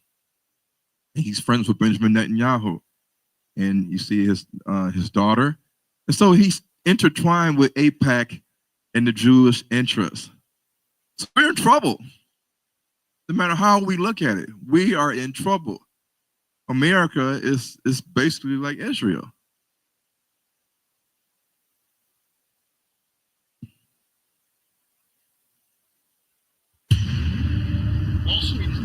And he's friends with Benjamin Netanyahu. And you see his daughter. And so he's intertwined with AIPAC and the Jewish interests. So we're in trouble. No matter how we look at it, we are in trouble. America is basically like Israel.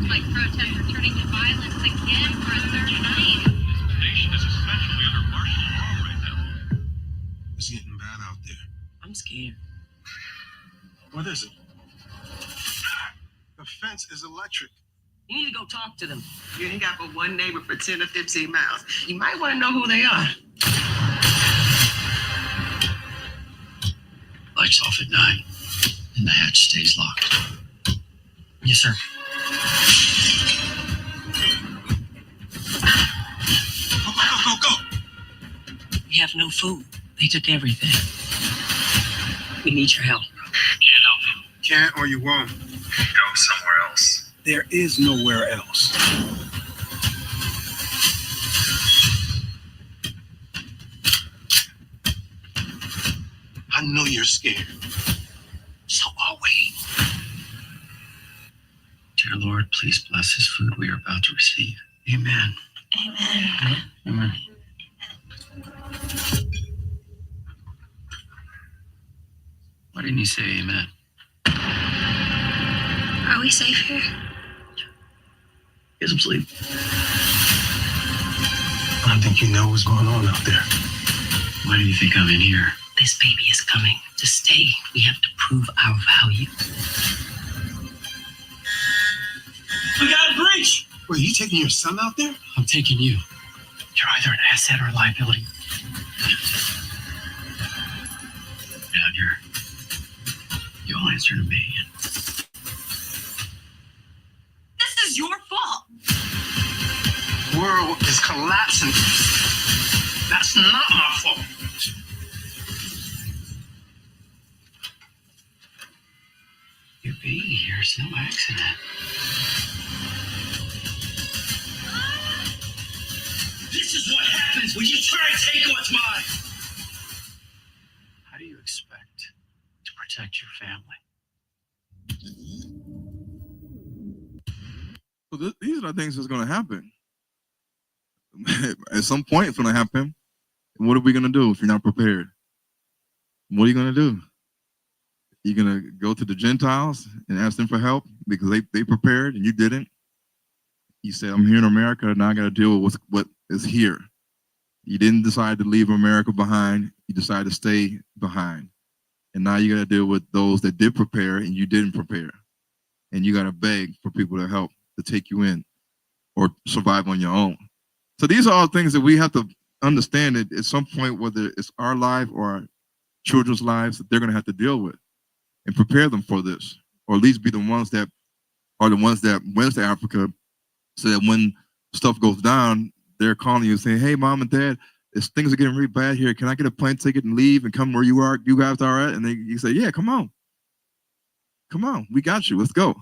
Like protests turning to violence again for a third night. The nation is essentially under martial law right now. It's getting bad out there. I'm scared. What is it? The fence is electric. You need to go talk to them. You ain't got but one neighbor for 10 or 15 miles. You might want to know who they are. Lights off at night, and the hatch stays locked. Yes, sir. Go. We have no food. They took everything. We need your help. Can't help you. Can't or you won't. Go somewhere else. There is nowhere else. I know you're scared. So are we. Dear Lord, please bless this food we are about to receive. Amen. Amen. Amen. Why didn't you say amen? Are we safe here? Get some sleep. I don't think you know what's going on out there. Why do you think I'm in here? This baby is coming. To stay, we have to prove our value. We got a breach. Wait, you taking your son out there? I'm taking you. You're either an asset or a liability. Down here. You'll answer to me. This is your fault. The world is collapsing. That's not my fault. You being here is no accident. This is what happens when you try to take what's mine. How do you expect to protect your family? So these are the things that's going to happen. At some point, it's going to happen. What are we going to do if you're not prepared? What are you going to do? You're going to go to the Gentiles and ask them for help because they prepared and you didn't? You said, I'm here in America and I got to deal with what is here. You didn't decide to leave America behind. You decided to stay behind. And now you got to deal with those that did prepare and you didn't prepare. And you got to beg for people to help to take you in or survive on your own. So these are all things that we have to understand that at some point, whether it's our life or our children's lives, that they're going to have to deal with and prepare them for this, or at least be the ones that are the ones that went to Africa so that when stuff goes down, they're calling you and saying, hey, mom and dad, things are getting really bad here. Can I get a plane ticket and leave and come where you guys are at? And you say, yeah, come on. Come on, we got you. Let's go.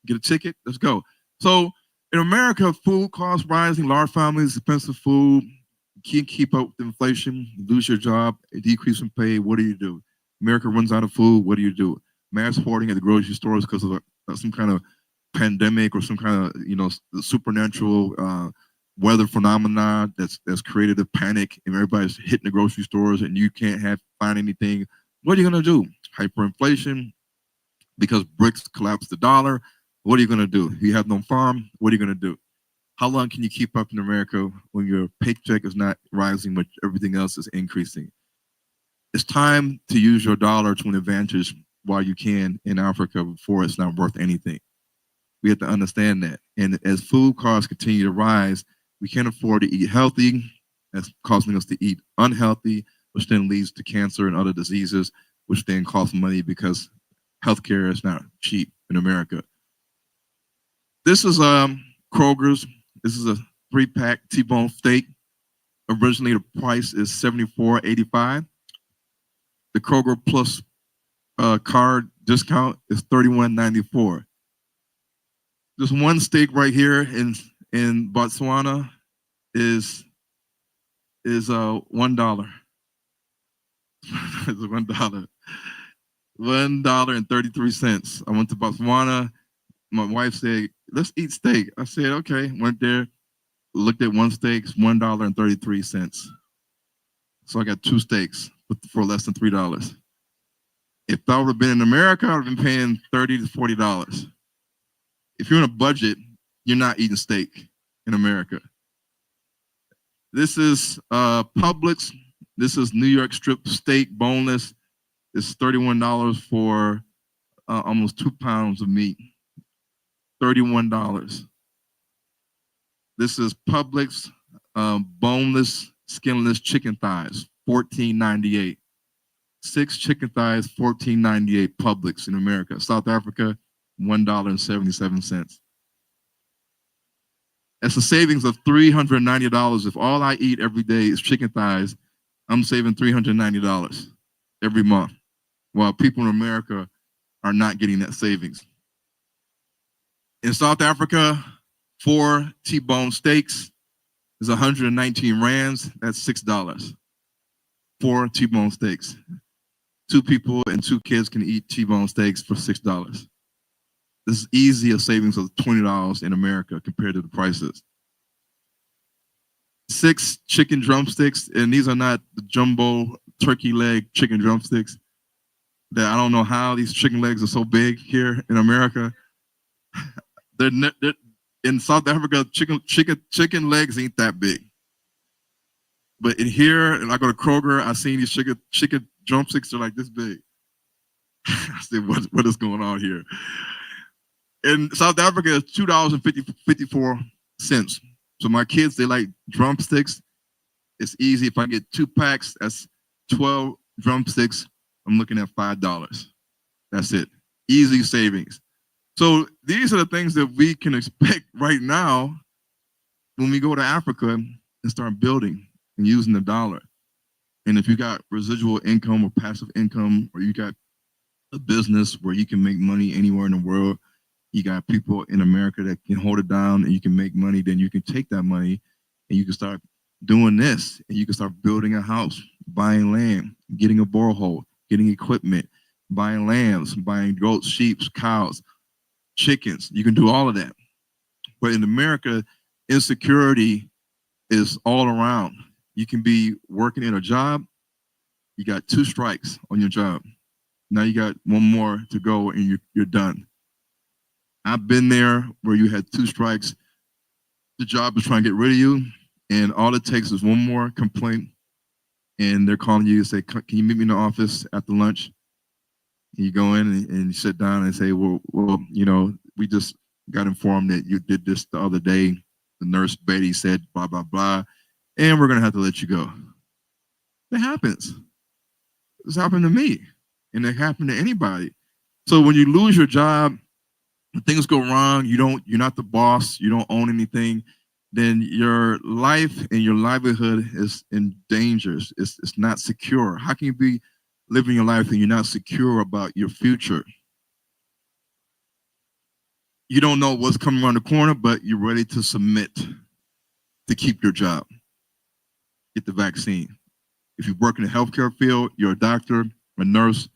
Get a ticket. Let's go. So in America, food costs rising, large families, expensive food. You can't keep up with inflation. You lose your job, a decrease in pay. What do? America runs out of food. What do? Mass hoarding at the grocery stores because of some kind of pandemic or some kind of supernatural weather phenomena that's created a panic and everybody's hitting the grocery stores and you can't find anything. What are you gonna do? Hyperinflation because bricks collapsed the dollar. What are you gonna do? You have no farm. What are you gonna do? How long can you keep up in America when your paycheck is not rising, but everything else is increasing? It's time to use your dollar to an advantage while you can in Africa before it's not worth anything. We have to understand that. And as food costs continue to rise, we can't afford to eat healthy. That's causing us to eat unhealthy, which then leads to cancer and other diseases, which then cost money because healthcare is not cheap in America. This is Kroger's. This is a 3-pack T-bone steak. Originally, the price is $74.85. The Kroger Plus card discount is $31.94. This one steak right here in Botswana is $1. It's $1. $1.33. I went to Botswana. My wife said, "Let's eat steak." I said, "Okay." Went there, looked at one steak, it's $1.33. So I got 2 steaks for less than $3. If I would have been in America, I would have been paying $30 to $40. If you're on a budget, you're not eating steak in America. This is Publix. This is New York strip steak, boneless. It's $31 for almost 2 pounds of meat. $31. This is Publix boneless, skinless chicken thighs, $14.98. 6 chicken thighs, $14.98. Publix in America. South Africa, $1.77. That's a savings of $390. If all I eat every day is chicken thighs, I'm saving $390 every month, while people in America are not getting that savings. In South Africa, 4 T-bone steaks is 119 rands. That's $6. 4 T-bone steaks. 2 people and 2 kids can eat T-bone steaks for $6. This is easy a savings of $20 in America compared to the prices. 6 chicken drumsticks, and these are not the jumbo turkey leg chicken drumsticks. That I don't know how these chicken legs are so big here in America. They're in South Africa, chicken legs ain't that big. But in here, and I go to Kroger, I seen these chicken drumsticks are like this big. I said, what is going on here? In South Africa, it's $2.54. So my kids, they like drumsticks. It's easy. If I get 2 packs, that's 12 drumsticks. I'm looking at $5. That's it. Easy savings. So these are the things that we can expect right now when we go to Africa and start building and using the dollar. And if you got residual income or passive income, or you got a business where you can make money anywhere in the world, you got people in America that can hold it down and you can make money, then you can take that money and you can start doing this, and you can start building a house, buying land, getting a borehole, getting equipment, buying lambs, buying goats, sheep, cows, chickens. You can do all of that. But in America, insecurity is all around. You can be working in a job, you got 2 strikes on your job. Now you got 1 more to go and you're done. I've been there where you had 2 strikes. The job is trying to get rid of you, and all it takes is 1 more complaint, and they're calling you and say, "Can you meet me in the office after lunch?" And you go in and you sit down and say, well, we just got informed that you did this the other day. The nurse Betty said blah, blah, blah, and we're going to have to let you go. That happens. It's happened to me, and it happened to anybody. So when you lose your job, when things go wrong, you're not the boss, you don't own anything, then your life and your livelihood is in danger. It's not secure. How can you be living your life and you're not secure about your future? You don't know what's coming around the corner, but you're ready to submit to keep your job. Get the vaccine. If you work in the healthcare field, you're a doctor, a nurse,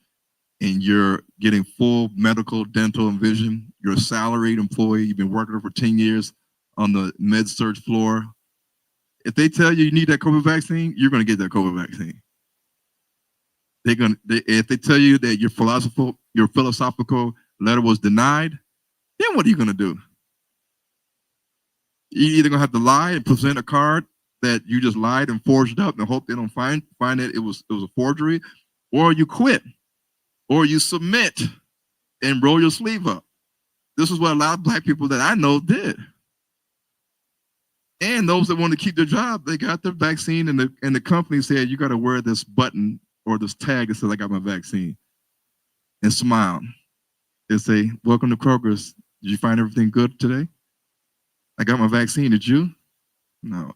and you're getting full medical, dental, and vision, you're a salaried employee, you've been working for 10 years on the med surg floor. If they tell you you need that COVID vaccine, you're going to get that COVID vaccine. If they tell you that your philosophical letter was denied, then what are you going to do? You're either going to have to lie and present a card that you just lied and forged up and hope they don't find that it was a forgery, or you quit, or you submit and roll your sleeve up. This is what a lot of Black people that I know did. And those that want to keep their job, they got their vaccine, and the company said, you got to wear this button or this tag that says, I got my vaccine, and smile and say, welcome to Kroger's. Did you find everything good today? I got my vaccine. Did you? No.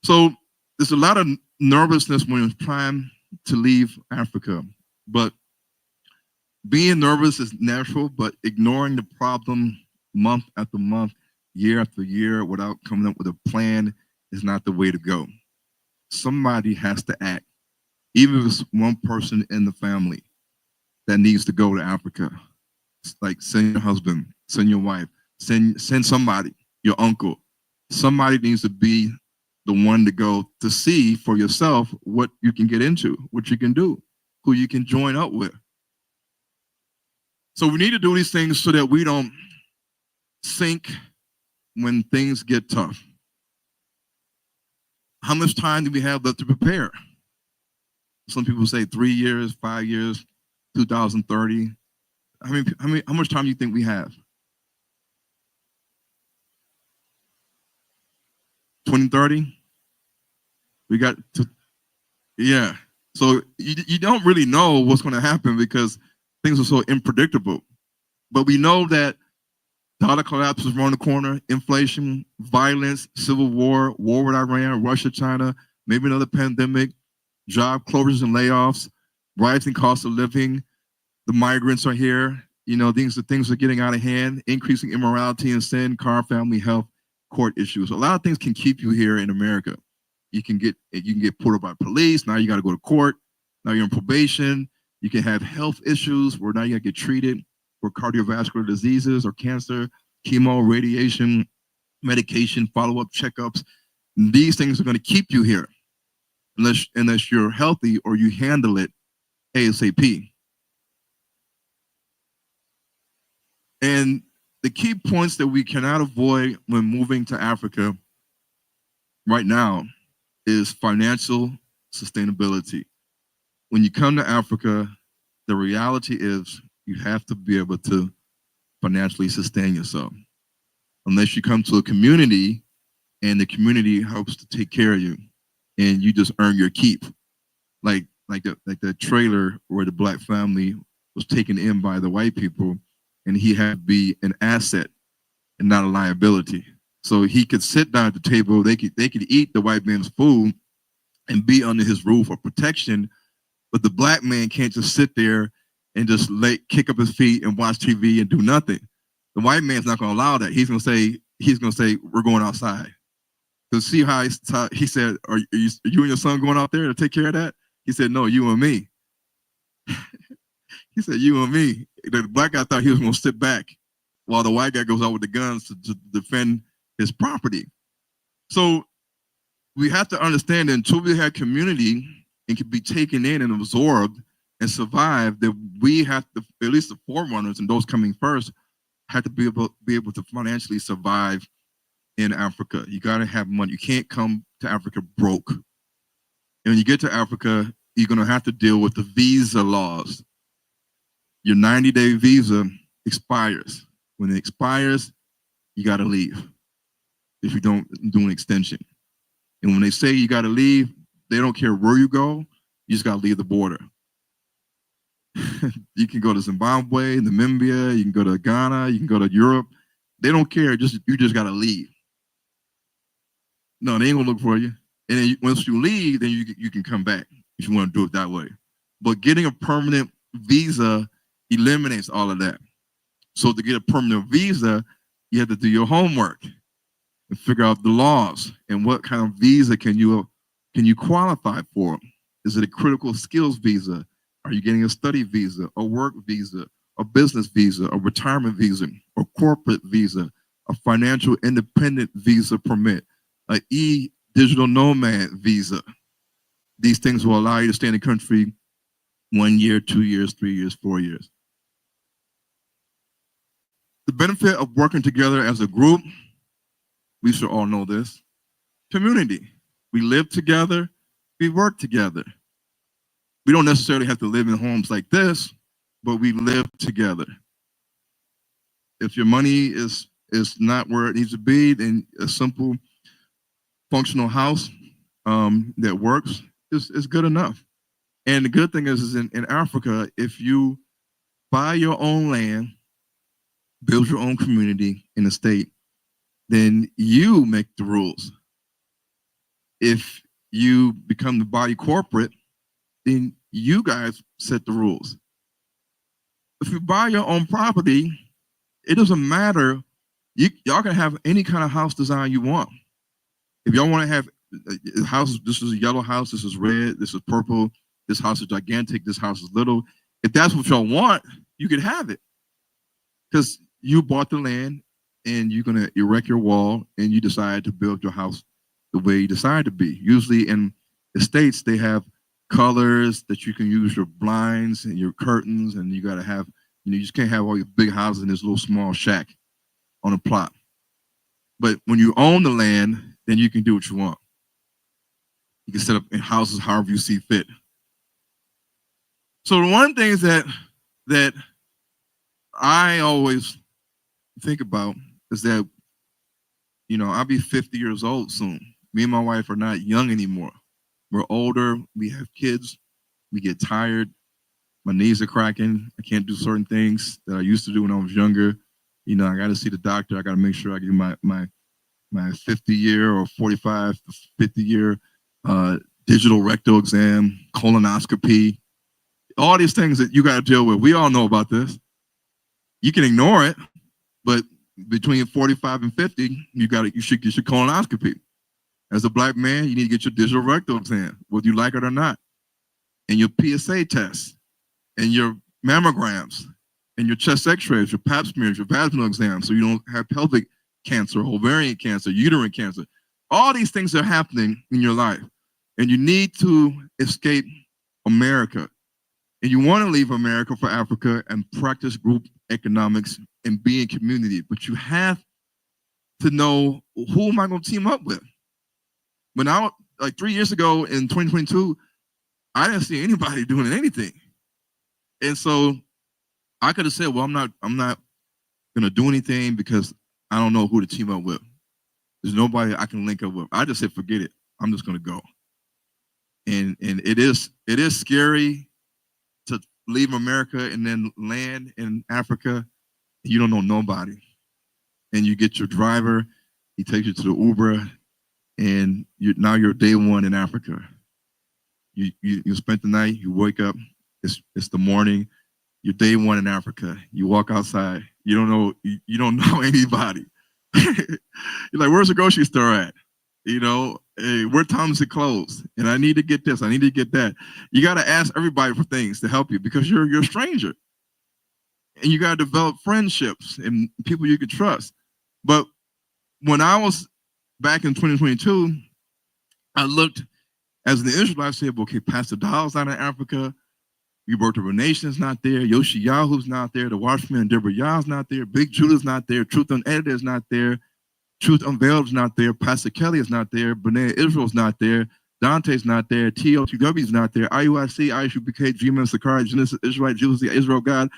So there's a lot of nervousness when it's time to leave Africa. But being nervous is natural, but ignoring the problem month after month, year after year, without coming up with a plan is not the way to go. Somebody has to act, even if it's one person in the family that needs to go to Africa. It's like send your husband, send your wife, send somebody, your uncle. Somebody needs to be the one to go to see for yourself what you can get into, what you can do, who you can join up with. So we need to do these things so that we don't sink when things get tough. How much time do we have left to prepare? Some people say 3 years, 5 years, 2030. How much time do you think we have? 2030? We got to, yeah. So you don't really know what's going to happen because things are so unpredictable. But we know that dollar collapse is around the corner, inflation, violence, civil war, war with Iran, Russia, China, maybe another pandemic, job closures and layoffs, rising cost of living, the migrants are here. You know, things are getting out of hand, increasing immorality and sin, car, family, health, court issues. A lot of things can keep you here in America. You can get pulled up by police. Now you got to go to court. Now you're on probation. You can have health issues where now you got to get treated for cardiovascular diseases or cancer, chemo, radiation, medication, follow-up checkups. And these things are going to keep you here unless you're healthy or you handle it ASAP. And the key points that we cannot avoid when moving to Africa right now is financial sustainability. When you come to Africa, the reality is you have to be able to financially sustain yourself. Unless you come to a community and the community helps to take care of you and you just earn your keep. Like the trailer where the Black family was taken in by the white people, and he had to be an asset and not a liability. So he could sit down at the table, they could eat the white man's food and be under his roof of protection, but the Black man can't just sit there and just kick up his feet and watch TV and do nothing. The white man's not going to allow that. He's going to say, we're going outside. So see how he said, are you and your son going out there to take care of that? He said, no, you and me. He said, you and me. The Black guy thought he was going to sit back while the white guy goes out with the guns to defend his property. So we have to understand that until we have community and can be taken in and absorbed and survive, that we have to, at least the forerunners and those coming first, have to be able to financially survive in Africa. You got to have money. You can't come to Africa broke. And when you get to Africa, you're going to have to deal with the visa laws. Your 90-day visa expires. When it expires, you got to leave if you don't do an extension. And when they say you got to leave, they don't care where you go. You just got to leave the border. You can go to Zimbabwe, Namibia, you can go to Ghana, you can go to Europe. They don't care. You just got to leave. No, they ain't going to look for you. And then once you leave, then you can come back if you want to do it that way. But getting a permanent visa eliminates all of that. So to get a permanent visa, you have to do your homework and figure out the laws and what kind of visa can you qualify for. Is it a critical skills visa? Are you getting a study visa, a work visa, a business visa, a retirement visa, a corporate visa, a financial independent visa permit, an digital nomad visa? These things will allow you to stay in the country 1 year, 2 years, 3 years, 4 years. The benefit of working together as a group, we should all know this, community. We live together, we work together. We don't necessarily have to live in homes like this, but we live together. If your money is not where it needs to be, then a simple functional house that works is good enough. And the good thing is in Africa, if you buy your own land, build your own community in the state, then you make the rules. If you become the body corporate, then you guys set the rules. If you buy your own property, it doesn't matter. Y'all can have any kind of house design you want. If y'all want to have a house, this is a yellow house, this is red, this is purple, this house is gigantic, this house is little. If that's what y'all want, you can have it. Because you bought the land and you're going to erect your wall and you decide to build your house the way you decide to be. Usually in the States, they have colors that you can use your blinds and your curtains, and you got to have, you just can't have all your big houses in this little small shack on a plot. But when you own the land, then you can do what you want. You can set up in houses however you see fit. So the one thing that I always think about is that, I'll be 50 years old soon. Me and my wife are not young anymore. We're older, we have kids, we get tired, my knees are cracking, I can't do certain things that I used to do when I was younger. I got to see the doctor, I got to make sure I get my 50-year or 45 to 50-year digital rectal exam, colonoscopy, all these things that you got to deal with. We all know about this. You can ignore it, but between 45 and 50, you should get your colonoscopy. As a Black man, you need to get your digital rectal exam, whether you like it or not, and your PSA tests, and your mammograms, and your chest X-rays, your Pap smears, your vaginal exams, so you don't have pelvic cancer, ovarian cancer, uterine cancer. All these things are happening in your life, and you need to escape America. And you want to leave America for Africa and practice group economics and be in community, but you have to know, who am I going to team up with? When like 3 years ago in 2022, I didn't see anybody doing anything. And so I could have said, well, I'm not going to do anything because I don't know who to team up with. There's nobody I can link up with. I just said, forget it. I'm just going to go. And it is scary to leave America and then land in Africa. You don't know nobody. And you get your driver, he takes you to the Uber, and now you're day one in Africa. You spent the night, you wake up, it's the morning, you're day one in Africa. You walk outside, you don't know anybody. You're like, where's the grocery store at? Hey, where time's it closed? And I need to get this, I need to get that. You got to ask everybody for things to help you because you're a stranger. And you got to develop friendships and people you can trust. But when I was back in 2022, I looked as an Israelite, I said, okay, Pastor Dowell's not in Africa. Roberto Renation's not there. Yoshi Yahu's not there. The Watchman Deborah Yah's not there. Big Judah's not there. Truth Unedited is not there. Truth Unveiled is not there. Pastor Kelly is not there. B'nai Israel's not there. Dante's not there. TOTW's not there. IUIC, ISUBK, G-Man, Sakari, Genesis, Israelite, Jews, the Israel God,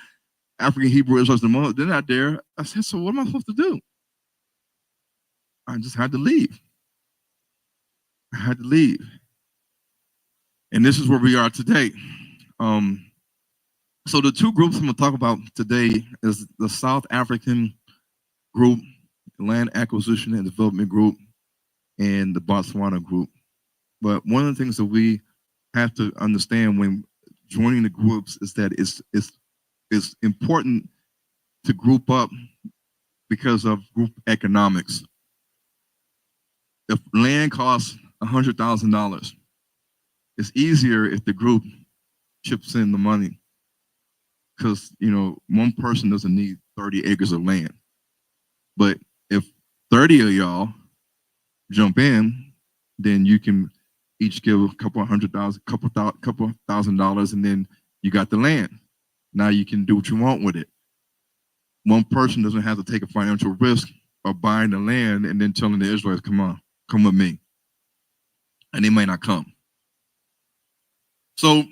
African Hebrew Israelites, they're not there. I said, so what am I supposed to do? I just had to leave. I had to leave. And this is where we are today. So the two groups I'm going to talk about today is the South African group, Land Acquisition and Development Group, and the Botswana group. But one of the things that we have to understand when joining the groups is that it's important to group up because of group economics. If land costs $100,000, it's easier if the group chips in the money, because one person doesn't need 30 acres of land, but if 30 of y'all jump in, then you can each give a couple $100,000, and then you got the land. Now you can do what you want with it. One person doesn't have to take a financial risk of buying the land and then telling the Israelites, come with me. And they might not come. So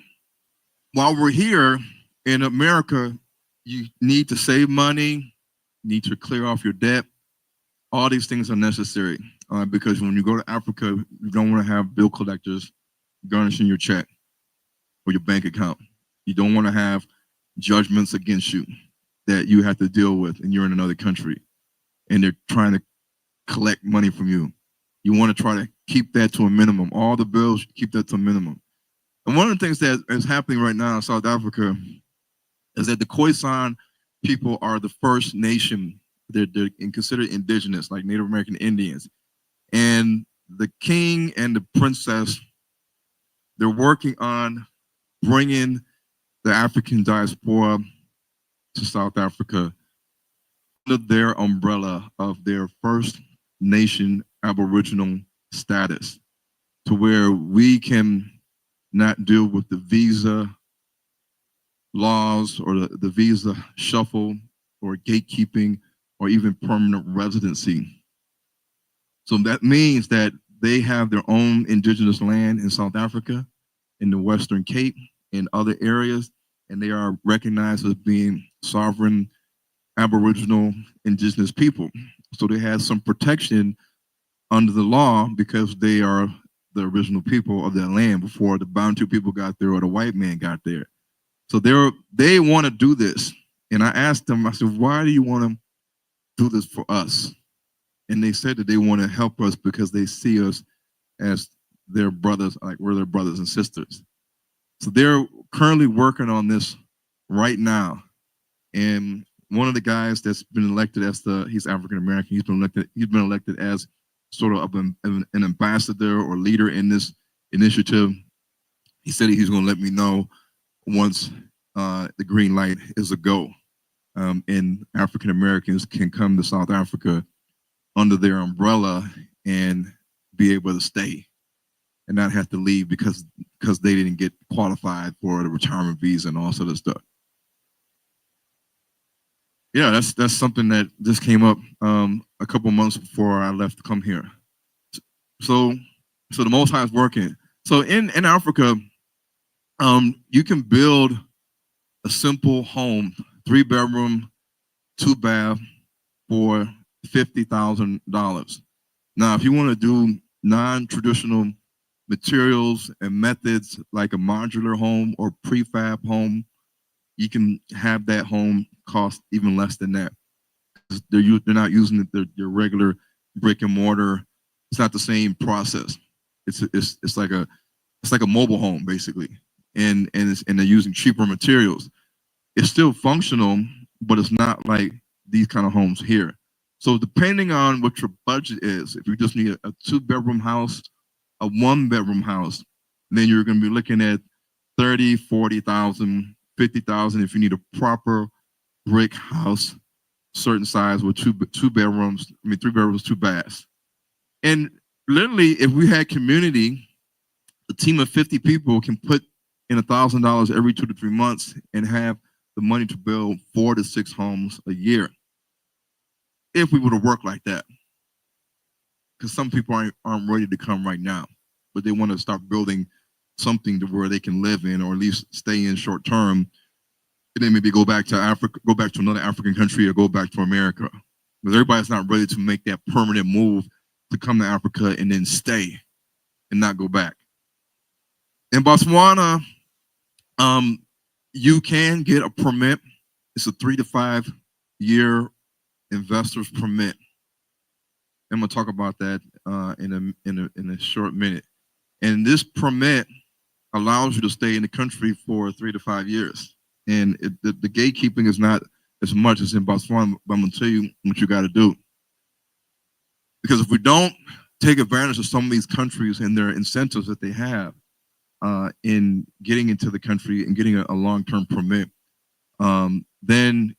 while we're here in America, you need to save money, need to clear off your debt. All these things are necessary because when you go to Africa, you don't want to have bill collectors garnishing your check or your bank account. You don't want to have judgments against you that you have to deal with, and you're in another country and they're trying to collect money from you. You want to try to keep that to a minimum. All the bills, keep that to a minimum. And one of the things that is happening right now in South Africa is that the Khoisan people are the first nation. They're considered indigenous, like Native American Indians. And the king and the princess, they're working on bringing the African diaspora to South Africa under their umbrella of their First Nation Aboriginal status, to where we can not deal with the visa laws or the visa shuffle or gatekeeping or even permanent residency. So that means that they have their own indigenous land in South Africa, in the Western Cape, in other areas, and they are recognized as being sovereign Aboriginal indigenous people. So they have some protection under the law because they are the original people of that land before the Bantu people got there or the white man got there. So they want to do this. And I asked them, I said, why do you want to do this for us? And they said that they want to help us because they see us as their brothers, like we're their brothers and sisters. So they're currently working on this right now. And one of the guys that's been elected as he's African American, he's been elected as sort of an ambassador or leader in this initiative. He said he's going to let me know once the green light is a go, and African Americans can come to South Africa under their umbrella and be able to stay and not have to leave because they didn't get qualified for the retirement visa and all sort of stuff. Yeah, that's something that just came up a couple months before I left to come here. So the Most High is working. So in Africa, you can build a simple home, 3-bedroom, 2-bath for $50,000. Now, if you want to do non-traditional materials and methods like a modular home or prefab home, you can have that home cost even less than that. They're not using your regular brick and mortar. It's not the same process. It's like a mobile home basically, and they're using cheaper materials. It's still functional, but it's not like these kind of homes here. So depending on what your budget is, if you just need a 2-bedroom house, a 1-bedroom house, then you're going to be looking at 30, 40,000, 50,000 if you need a proper brick house, certain size with 3 bedrooms, 2 baths. And literally, if we had community, a team of 50 people can put in $1,000 every 2 to 3 months and have the money to build 4 to 6 homes a year. If we were to work like that, because some people aren't ready to come right now, but they want to start building something to where they can live in, or at least stay in short term, and then maybe go back to Africa, go back to another African country, or go back to America. Because everybody's not ready to make that permanent move to come to Africa and then stay and not go back. In Botswana, you can get a permit. It's a 3 to 5 year investor's permit. I'm gonna talk about that in a short minute. And this permit allows you to stay in the country for 3 to 5 years. And the gatekeeping is not as much as in Botswana, but I'm gonna tell you what you got to do. Because if we don't take advantage of some of these countries and their incentives that they have, in getting into the country and getting a long-term permit, then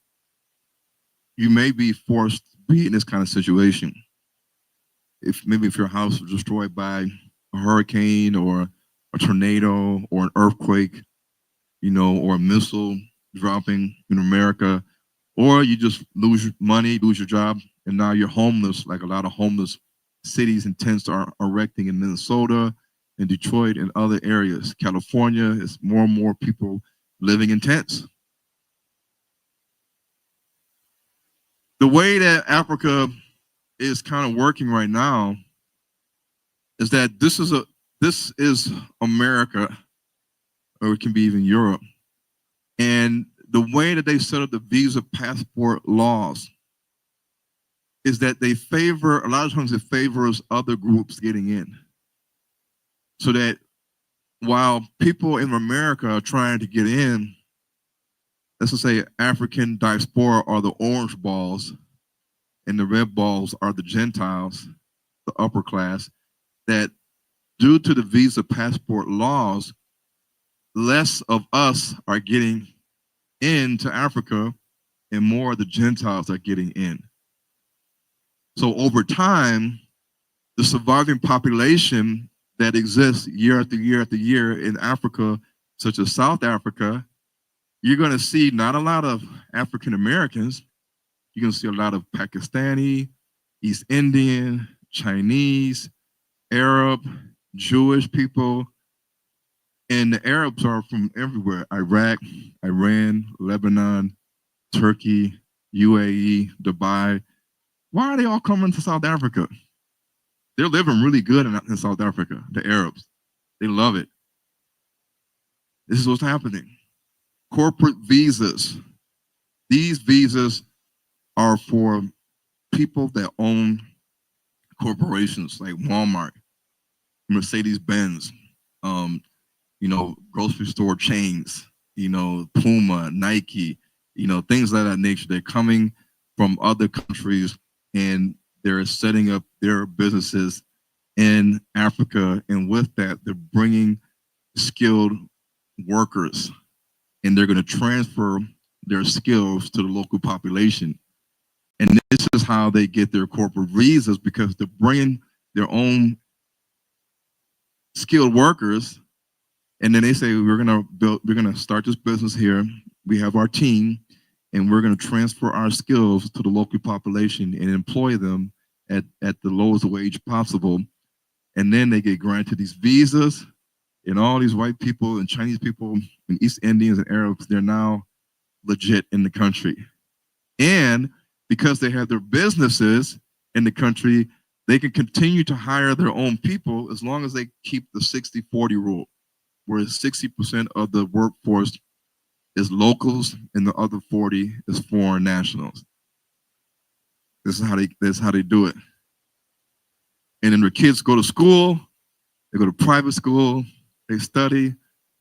you may be forced to be in this kind of situation. If your house was destroyed by a hurricane or a tornado or an earthquake, or a missile dropping in America, or you just lose your money, lose your job, and now you're homeless, like a lot of homeless cities and tents are erecting in Minnesota and Detroit and other areas. California is more and more people living in tents. The way that Africa is kind of working right now is that this is America, or it can be even Europe. And the way that they set up the visa passport laws is that a lot of times it favors other groups getting in. So that while people in America are trying to get in, let's just say African diaspora are the orange balls and the red balls are the Gentiles, the upper class, that due to the visa passport laws, less of us are getting into Africa and more of the Gentiles are getting in. So over time, the surviving population that exists year after year after year in Africa, such as South Africa, you're going to see not a lot of African Americans. You're going to see a lot of Pakistani, East Indian, Chinese, Arab, Jewish people. And the Arabs are from everywhere: Iraq, Iran, Lebanon, Turkey, UAE, Dubai. Why are they all coming to South Africa? They're living really good in South Africa, the Arabs. They love it. This is what's happening. Corporate visas. These visas are for people that own corporations like Walmart, Mercedes-Benz, grocery store chains, Puma, Nike, things of that nature. They're coming from other countries and they're setting up their businesses in Africa. And with that, they're bringing skilled workers and they're going to transfer their skills to the local population. And this is how they get their corporate visas, because they're bringing their own skilled workers. And then they say, we're going to start this business here. We have our team and we're going to transfer our skills to the local population and employ them at the lowest wage possible. And then they get granted these visas, and all these white people and Chinese people and East Indians and Arabs, they're now legit in the country. And because they have their businesses in the country, they can continue to hire their own people as long as they keep the 60-40 rule, where 60% of the workforce is locals and the other 40 is foreign nationals. This is how they do it. And then their kids go to school, they go to private school, they study,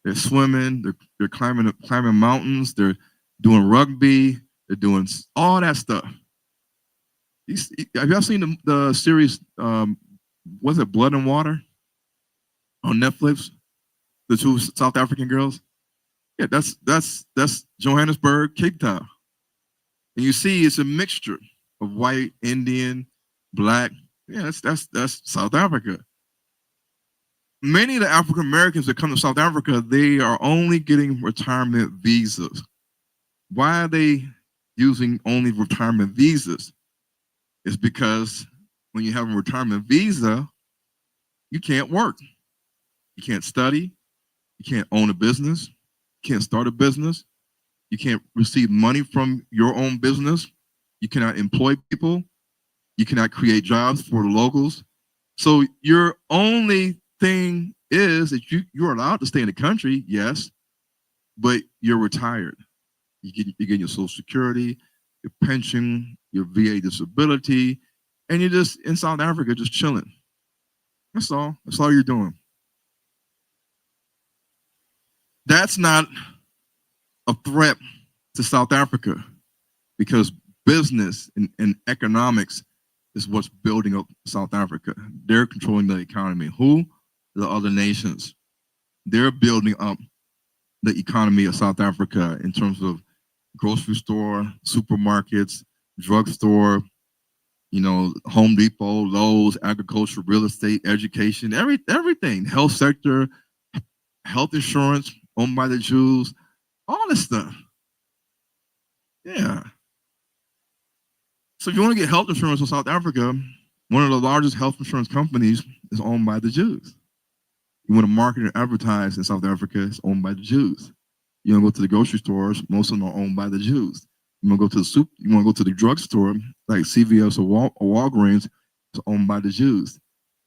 they're swimming, they're climbing mountains, they're doing rugby, they're doing all that stuff. Have y'all seen the series, was it Blood and Water on Netflix? The two South African girls? Yeah, that's Johannesburg, Cape Town. And you see it's a mixture of white, Indian, black. Yeah, that's South Africa. Many of the African Americans that come to South Africa, they are only getting retirement visas. Why are they using only retirement visas? It's because when you have a retirement visa, you can't work. You can't study. You can't own a business. You can't start a business. You can't receive money from your own business. You cannot employ people. You cannot create jobs for the locals. So your only thing is that you're allowed to stay in the country, yes, but you're retired. You get your Social Security, your pension, your VA disability, and you're just in South Africa just chilling. That's all. That's all you're doing. That's not a threat to South Africa, because business and economics is what's building up South Africa. They're controlling the economy. Who? The other nations. they're building up the economy of South Africa in terms of grocery store, supermarkets, drugstore, Home Depot, Lowe's, agriculture, real estate, education, everything, health sector, health insurance owned by the Jews, all this stuff. Yeah. So if you want to get health insurance in South Africa, one of the largest health insurance companies is owned by the Jews. You want to market and advertise in South Africa, it's owned by the Jews. You want to go to the grocery stores, most of them are owned by the Jews. You want to go to the you want to go to the drugstore, like CVS or Walgreens, it's owned by the Jews.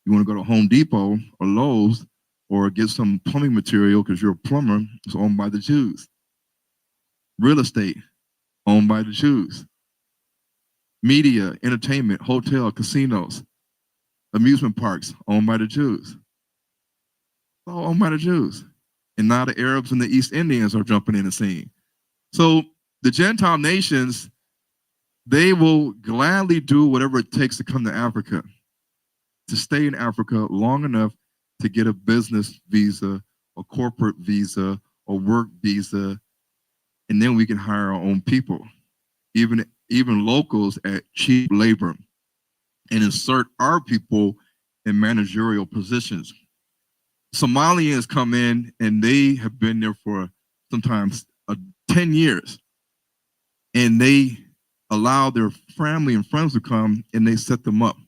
You want to go to Home Depot or Lowe's or get some plumbing material because you're a plumber, it's owned by the Jews. Real estate, owned by the Jews. Media, entertainment, hotel, casinos, amusement parks, owned by the Jews. It's all owned by the Jews. And now the Arabs and the East Indians are jumping in the scene. So the Gentile nations, they will gladly do whatever it takes to come to Africa, to stay in Africa long enough to get a business visa, a corporate visa, a work visa, and then we can hire our own people, even locals at cheap labor, and insert our people in managerial positions. Somalians come in and they have been there for sometimes 10 years. And they allow their family and friends to come and they set them up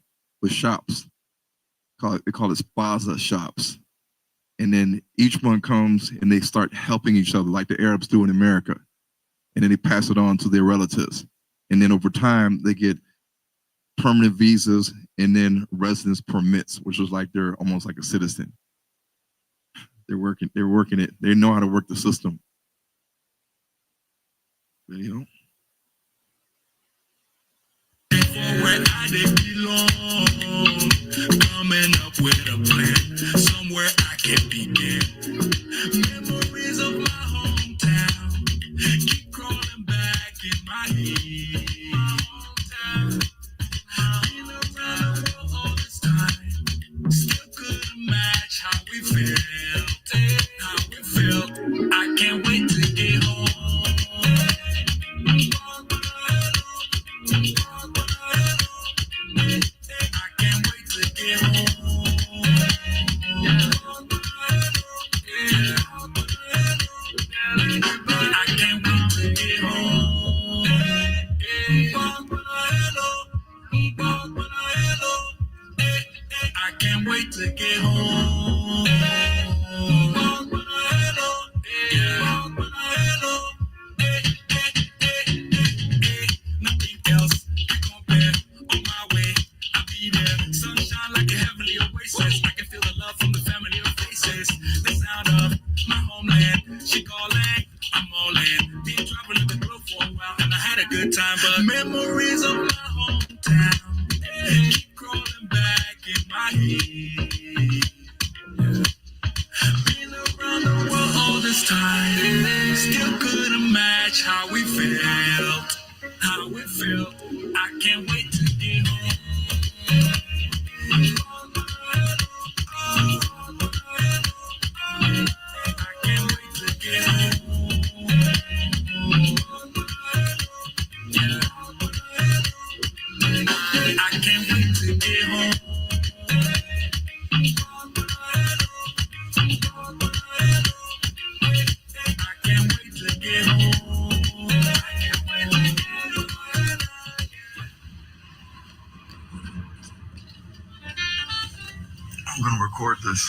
with shops. They call it spaza shops. And then each one comes and they start helping each other like the Arabs do in America. And then they pass it on to their relatives. And then over time, they get permanent visas and then residence permits, which is like they're almost like a citizen. They're working it. They know how to work the system. Where I belong, coming up with a plan, somewhere I can begin. Memories of my hometown keep crawling back in my head. Been around the world all this time, still couldn't match how we felt. I can't wait to get home. I can't wait to get home. Nothing else can compare. On my way, I'll be there. Sunshine like a heavenly oasis. I can feel the love from the family of faces. The sound of my homeland. She calling, I'm all in. Been traveling the globe for a while and I had a good time, but memories of my hometown keep crawling back in my head. Been around the world all this time, still couldn't match how we felt. I can't wait to get home. I can't wait to get home. I can't wait to get home. I'm gonna record this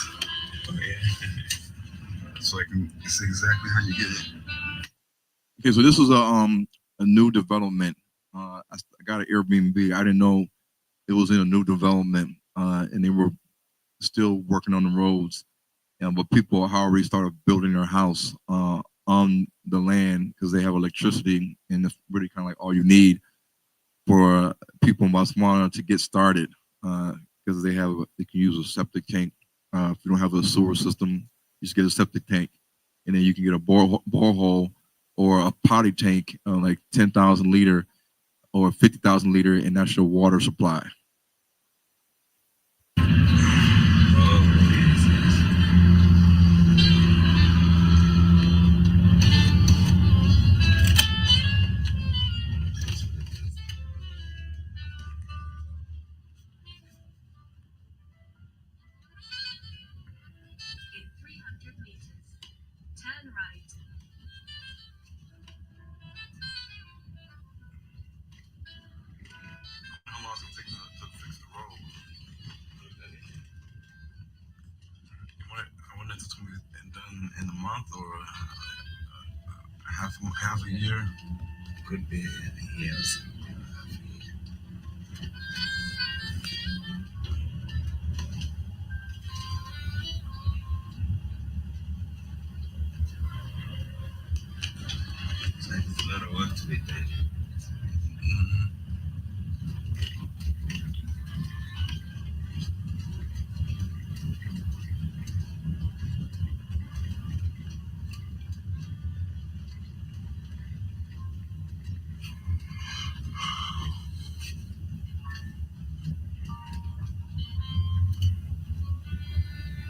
so I can see exactly how you get it. Okay, so this is a new development. I got an Airbnb. I didn't know it was in a new development, and they were still working on the roads. But people have already started building their house on the land because they have electricity, and it's really kind of like all you need for people in Botswana to get started. Because they can use a septic tank. If you don't have a sewer system, you just get a septic tank, and then you can get a borehole or a potty tank, like 10,000 liter or 50,000 liter, and that's your water supply. month or half a year? Could be years. So it's a lot of work to be done.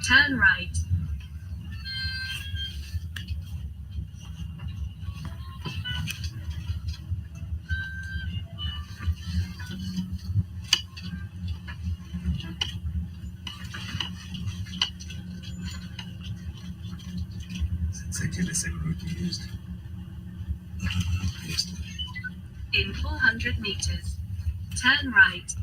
Turn right. It's exactly the same route we used yesterday. In 400 meters, turn right.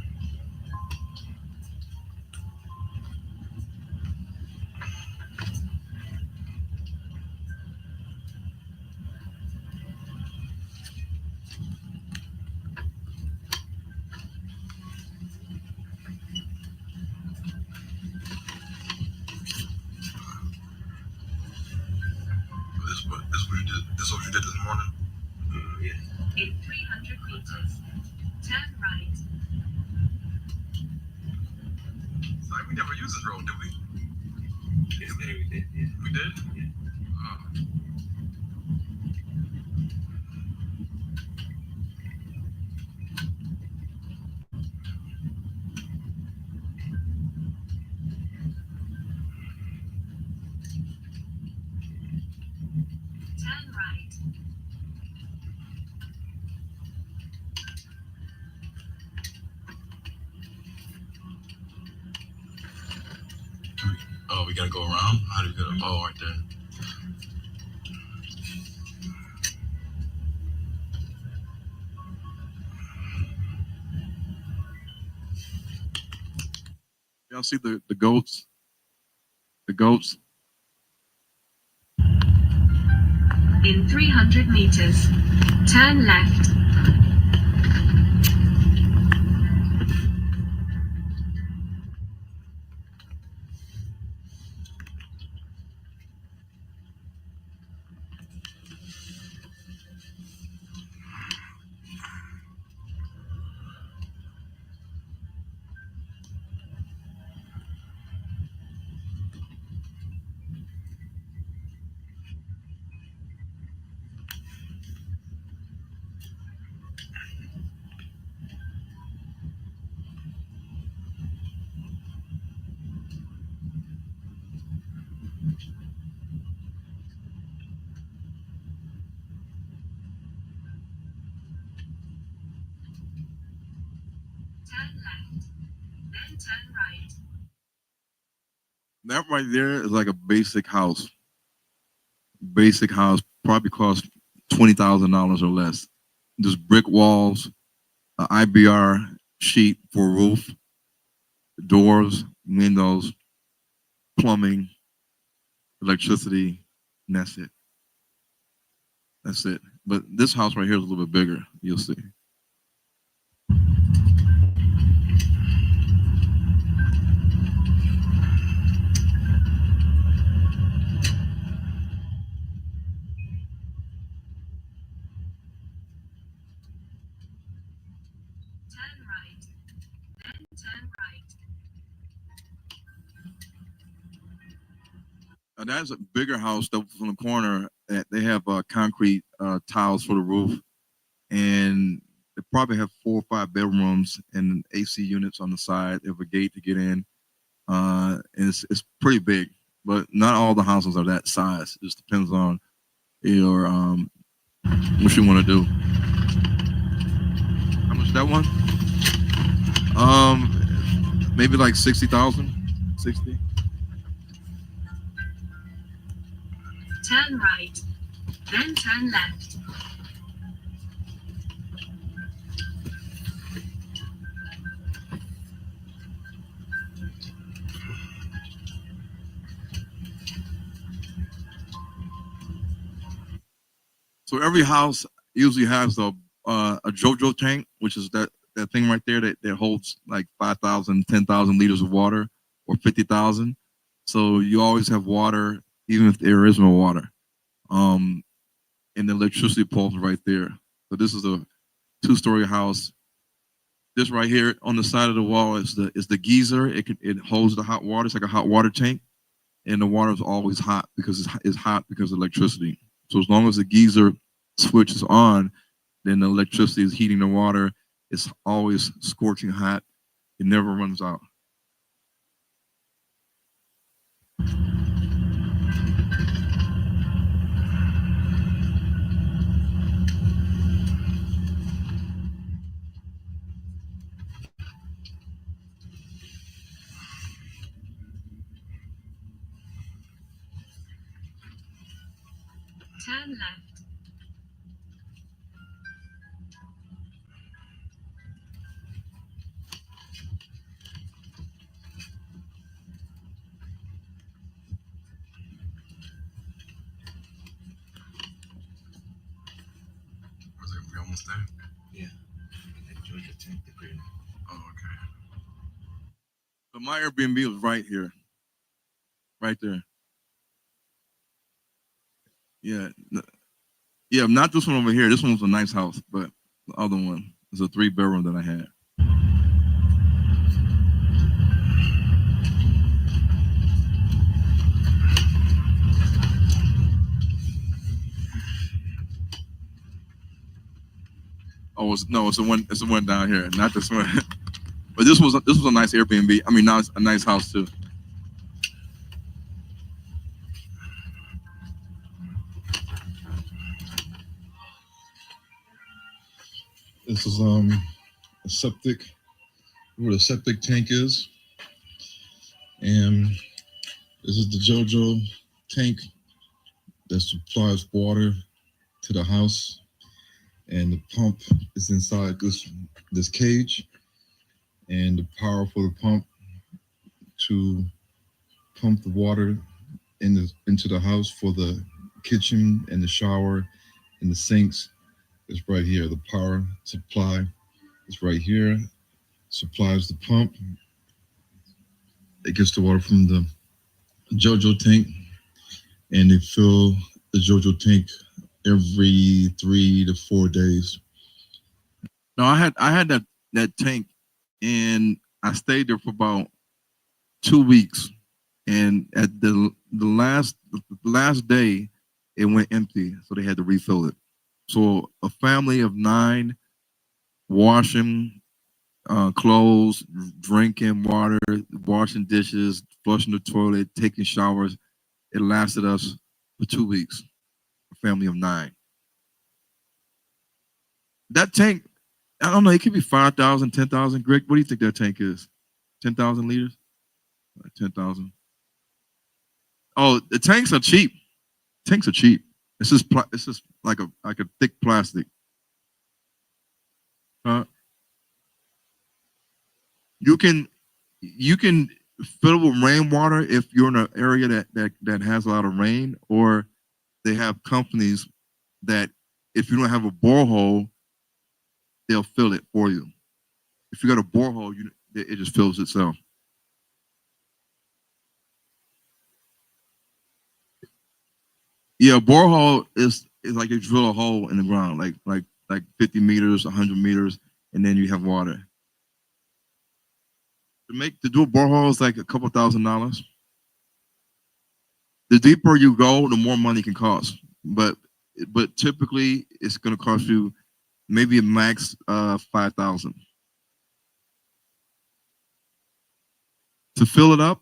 This what you did this morning? Yeah. In 300 meters, turn right. Sorry, we never used this road, did we? Yesterday we did, yeah. We did? Yeah. Turn right. Oh, we gotta go around? How do we go? Oh, right there. Y'all see the goats? The goats? In 300 meters, turn left. Turn left, then turn right. That right there is like a basic house. Basic house probably costs $20,000 or less. Just brick walls, IBR sheet for roof, doors, windows, plumbing, electricity, and that's it. That's it. But this house right here is a little bit bigger. You'll see. Turn right, then turn right. That's a bigger house that from the corner. That they have concrete tiles for the roof, and they probably have 4 or 5 bedrooms and AC units on the side. They have a gate to get in. And it's pretty big, but not all the houses are that size. It just depends on your what you want to do. How much is that one? Maybe like 60,000, 60. Turn right, then turn left. So every house usually has a JoJo tank, which is that thing right there that holds like 5,000, 10,000 liters of water, or 50,000. So you always have water, even if there is no water. And the electricity poles are right there. So this is a 2-story house. This right here on the side of the wall is the geyser. It holds the hot water. It's like a hot water tank, and the water is always hot because it's hot because of electricity. So as long as the geyser switch is on, then the electricity is heating the water. It's always scorching hot. It never runs out. Turn left. We almost there? Yeah. That Georgia tank, the green. Oh, okay. So my Airbnb was right here, right there. Yeah, yeah, not this one over here. This one was a nice house, but the other one is a 3-bedroom that I had. Oh, it's the one. It's the one down here, not this one. But this was a nice Airbnb. I mean, now it's a nice house too. This is a septic, where the septic tank is, and this is the JoJo tank that supplies water to the house, and the pump is inside this cage, and the power for the pump to pump the water into the house for the kitchen and the shower and the sinks is right here. The power supply is right here. Supplies the pump. It gets the water from the JoJo tank, and they fill the JoJo tank every 3 to 4 days. No, I had that tank, and I stayed there for about 2 weeks, and at the last day, it went empty, so they had to refill it. So a family of 9 washing clothes, drinking water, washing dishes, flushing the toilet, taking showers. It lasted us for 2 weeks. A family of 9. That tank, I don't know, it could be 5,000, 10,000. Greg, what do you think that tank is? 10,000 liters? 10,000. Oh, the tanks are cheap. Tanks are cheap. It's just like a thick plastic. You can fill it with rainwater if you're in an area that has a lot of rain, or they have companies that if you don't have a borehole, they'll fill it for you. If you got a borehole, it just fills itself. Yeah, borehole is like you drill a hole in the ground, like 50 meters, 100 meters, and then you have water. To do a borehole is like a couple $1,000s. The deeper you go, the more money it can cost. But typically it's going to cost you maybe a max 5,000 to fill it up.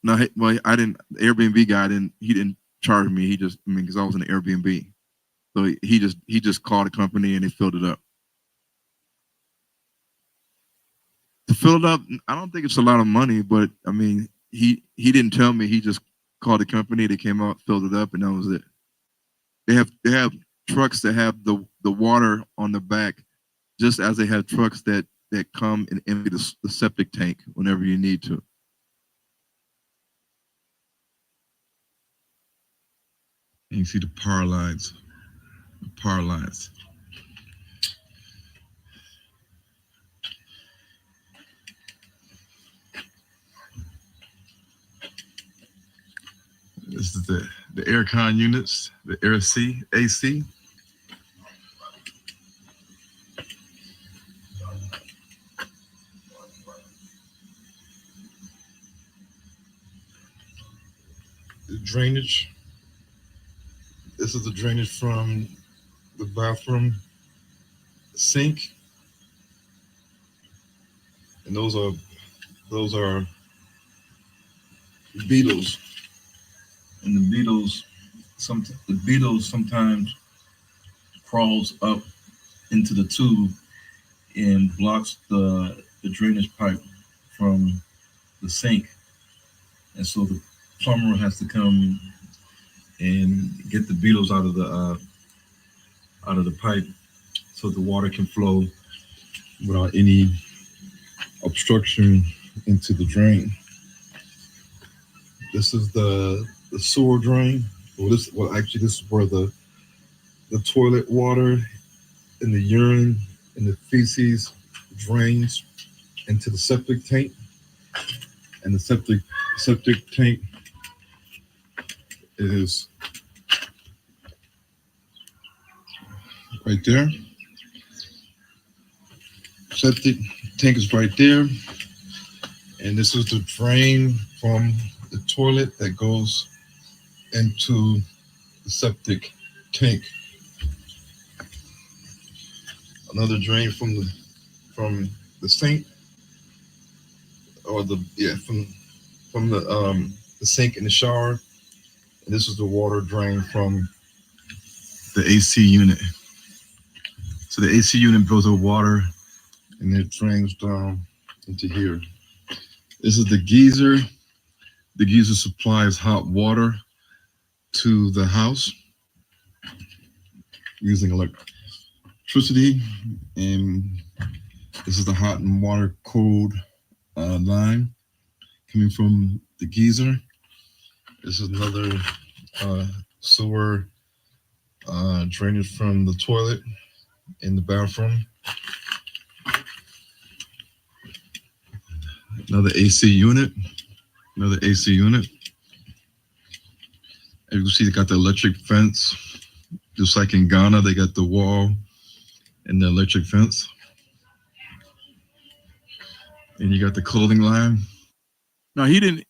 No, well, I didn't. The Airbnb guy didn't charge me. He just, because I was in the Airbnb, so he just called a company and they filled it up. To fill it up, I don't think it's a lot of money, but I mean, he didn't tell me. He just called the company. They came out, filled it up, and that was it. They have trucks that have the water on the back, just as they have trucks that come and empty the septic tank whenever you need to. And you see the power lines. The power lines. This is the air con units, the air AC. The drainage. This is the drainage from the bathroom sink, and those are beetles, and the beetles sometimes crawls up into the tube and blocks the drainage pipe from the sink, and so the plumber has to come and get the beetles out of the pipe so the water can flow without any obstruction into the drain. This is the sewer drain. This is where the toilet water and the urine and the feces drains into the septic tank. And the septic tank is right there. Septic tank is right there. And this is the drain from the toilet that goes into the septic tank. Another drain from the sink, or from the sink in the shower. And this is the water drain from the AC unit. So the AC unit builds up water and it drains down into here. This is the geyser. The geyser supplies hot water to the house using electricity, and this is the hot and water cold line coming from the geyser. This is another sewer drainage from the toilet in the bathroom. Another AC unit. As you can see, they got the electric fence. Just like in Ghana, they got the wall and the electric fence. And you got the clothing line. No, he didn't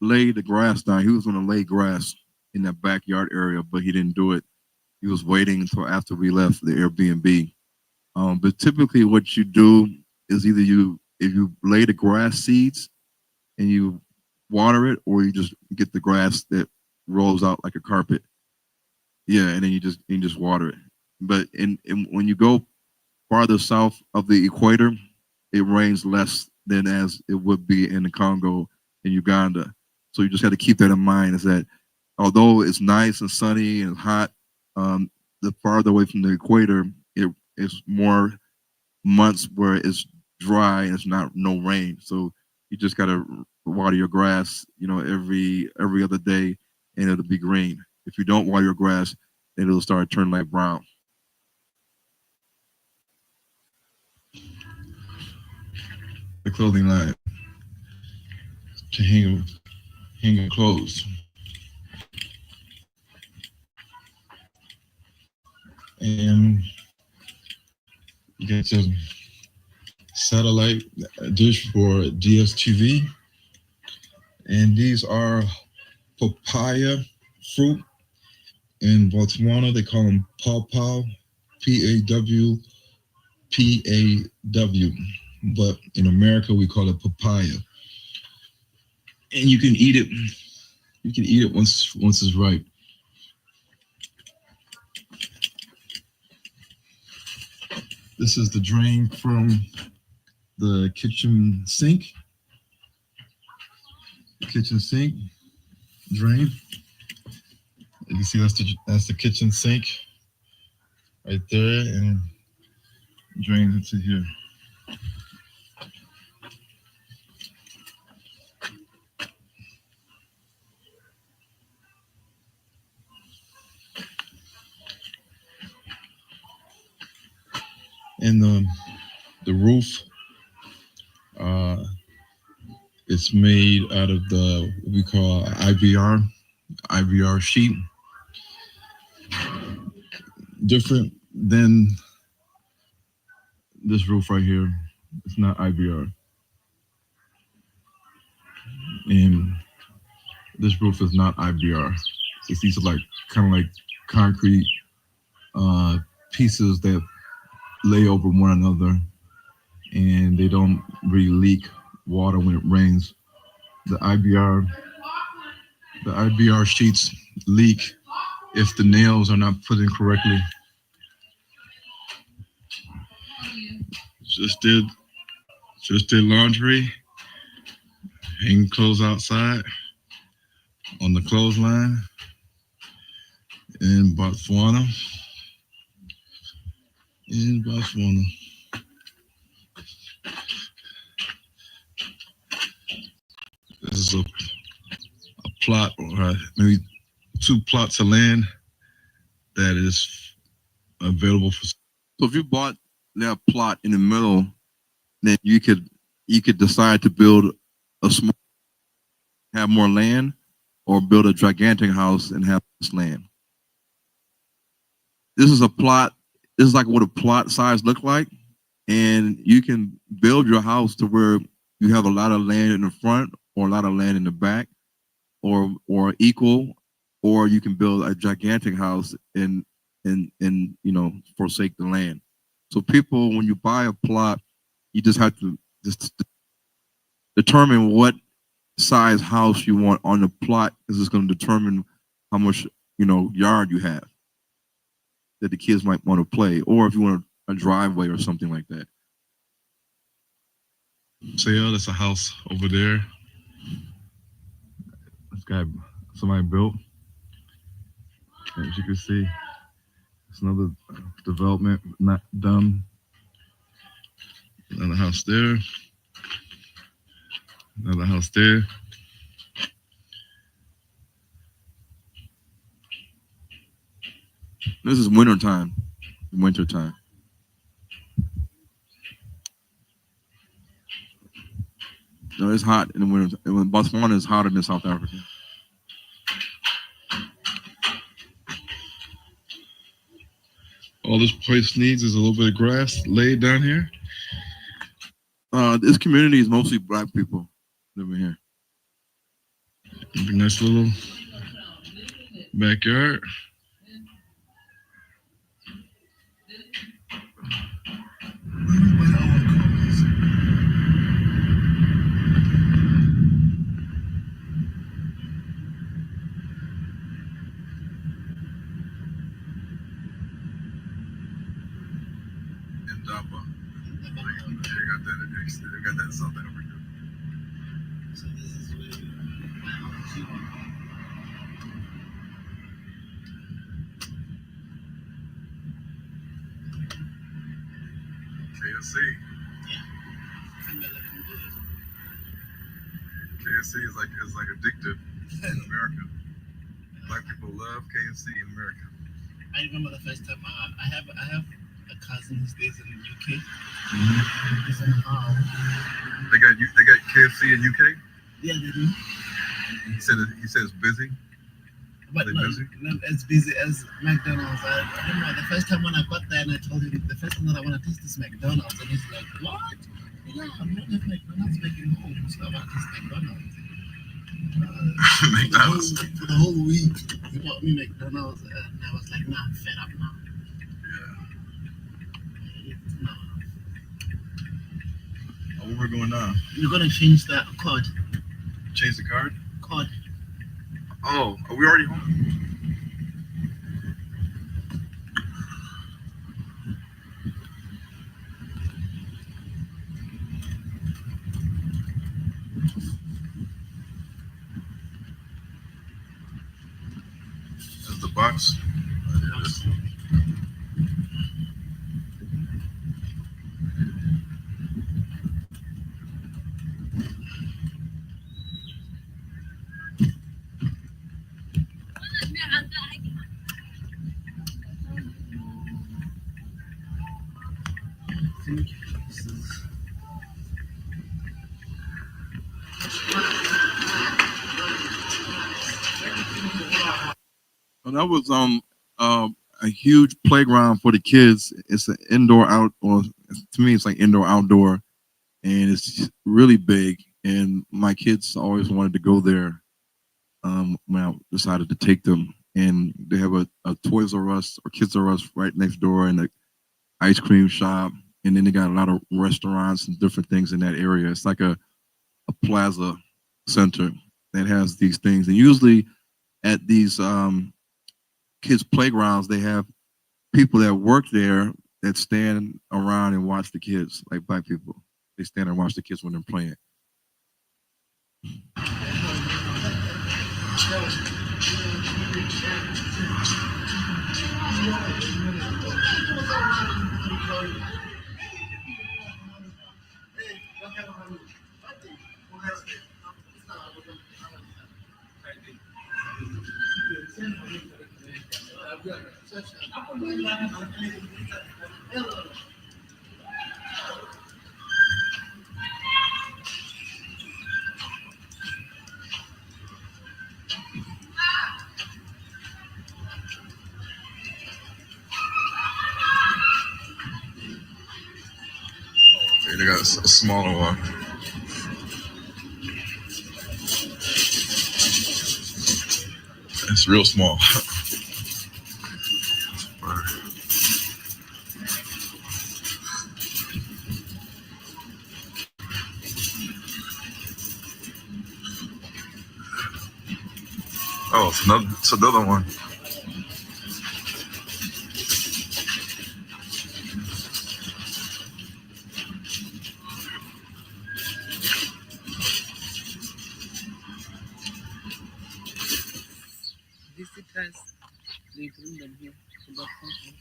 lay the grass down. He was gonna lay grass in that backyard area, but he didn't do it. He was waiting until after we left the Airbnb. But typically what you do is either if you lay the grass seeds and you water it, or you just get the grass that rolls out like a carpet. Yeah, and then you just water it. But when you go farther south of the equator, it rains less than as it would be in the Congo and Uganda. So you just got to keep that in mind, is that although it's nice and sunny and hot, the farther away from the equator, it's more months where it's dry and it's no rain. So you just got to water your grass, every other day, and it'll be green. If you don't water your grass, then it'll start turning like brown. The clothing line to hang your clothes. And you get your satellite dish for DSTV. And these are papaya fruit. In Botswana, they call them pawpaw, Pawpaw. But in America, we call it papaya. And you can eat it. You can eat it once it's ripe. This is the drain from the kitchen sink. The kitchen sink drain. You can see that's the kitchen sink right there, and drains into here. And the roof, it's made out of what we call IVR sheet. Different than this roof right here. It's not IVR. And this roof is not IVR. These are like kind of like concrete pieces that lay over one another, and they don't really leak water when it rains. The IVR sheets leak if the nails are not put in correctly. Just did laundry, hang clothes outside on the clothesline in Botswana. This is a plot, or maybe 2 plots of land that is available for. So if you bought that plot in the middle, then you could decide to build have more land, or build a gigantic house and have this land. This is a plot. This is like what a plot size look like, and you can build your house to where you have a lot of land in the front or a lot of land in the back, or equal, or you can build a gigantic house and forsake the land. So people, when you buy a plot, you just have to just determine what size house you want on the plot, because it's going to determine how much yard you have that the kids might want to play, or if you want a driveway or something like that. So yeah, that's a house over there. This guy, somebody built. As you can see, it's another development not done. Another house there. Another house there. This is winter time. Winter time. No, it's hot in the winter. Botswana is hotter than South Africa. All this place needs is a little bit of grass laid down here. This community is mostly black people living here. Nice little backyard. They got that South Africa. So this is really my house. KFC. KFC is like addictive in America. Black people love KFC in America. I remember the first time I have a cousin who stays in the UK. He's in They got KFC in UK? Yeah, they do. He said it's busy. But not as busy as McDonald's. I remember the first time when I got there and I told him the first thing that I want to taste is McDonald's, and he's like, "What? Yeah, I'm not at McDonald's back in home, so I want to taste McDonald's." McDonald's. For the whole week, he bought me McDonald's, and I was like, "Nah, I'm fed up now." Oh, where we're going now? You're gonna change the code. Change the card? Code. Oh, are we already home? This is the box. think this is Well, that was a huge playground for the kids. It's an indoor outdoor. To me, it's like indoor outdoor, and it's really big. And my kids always wanted to go there. When I decided to take them, and they have a Toys R Us or Kids R Us right next door, and an ice cream shop, and then they got a lot of restaurants and different things in that area. It's like a plaza center that has these things, and usually at these kids playgrounds they have people that work there that stand around and watch the kids, like black people. They stand and watch the kids when they're playing. Okay, they got a smaller one. It's real small. Oh, it's another one. Visitors, they bring them here to the country.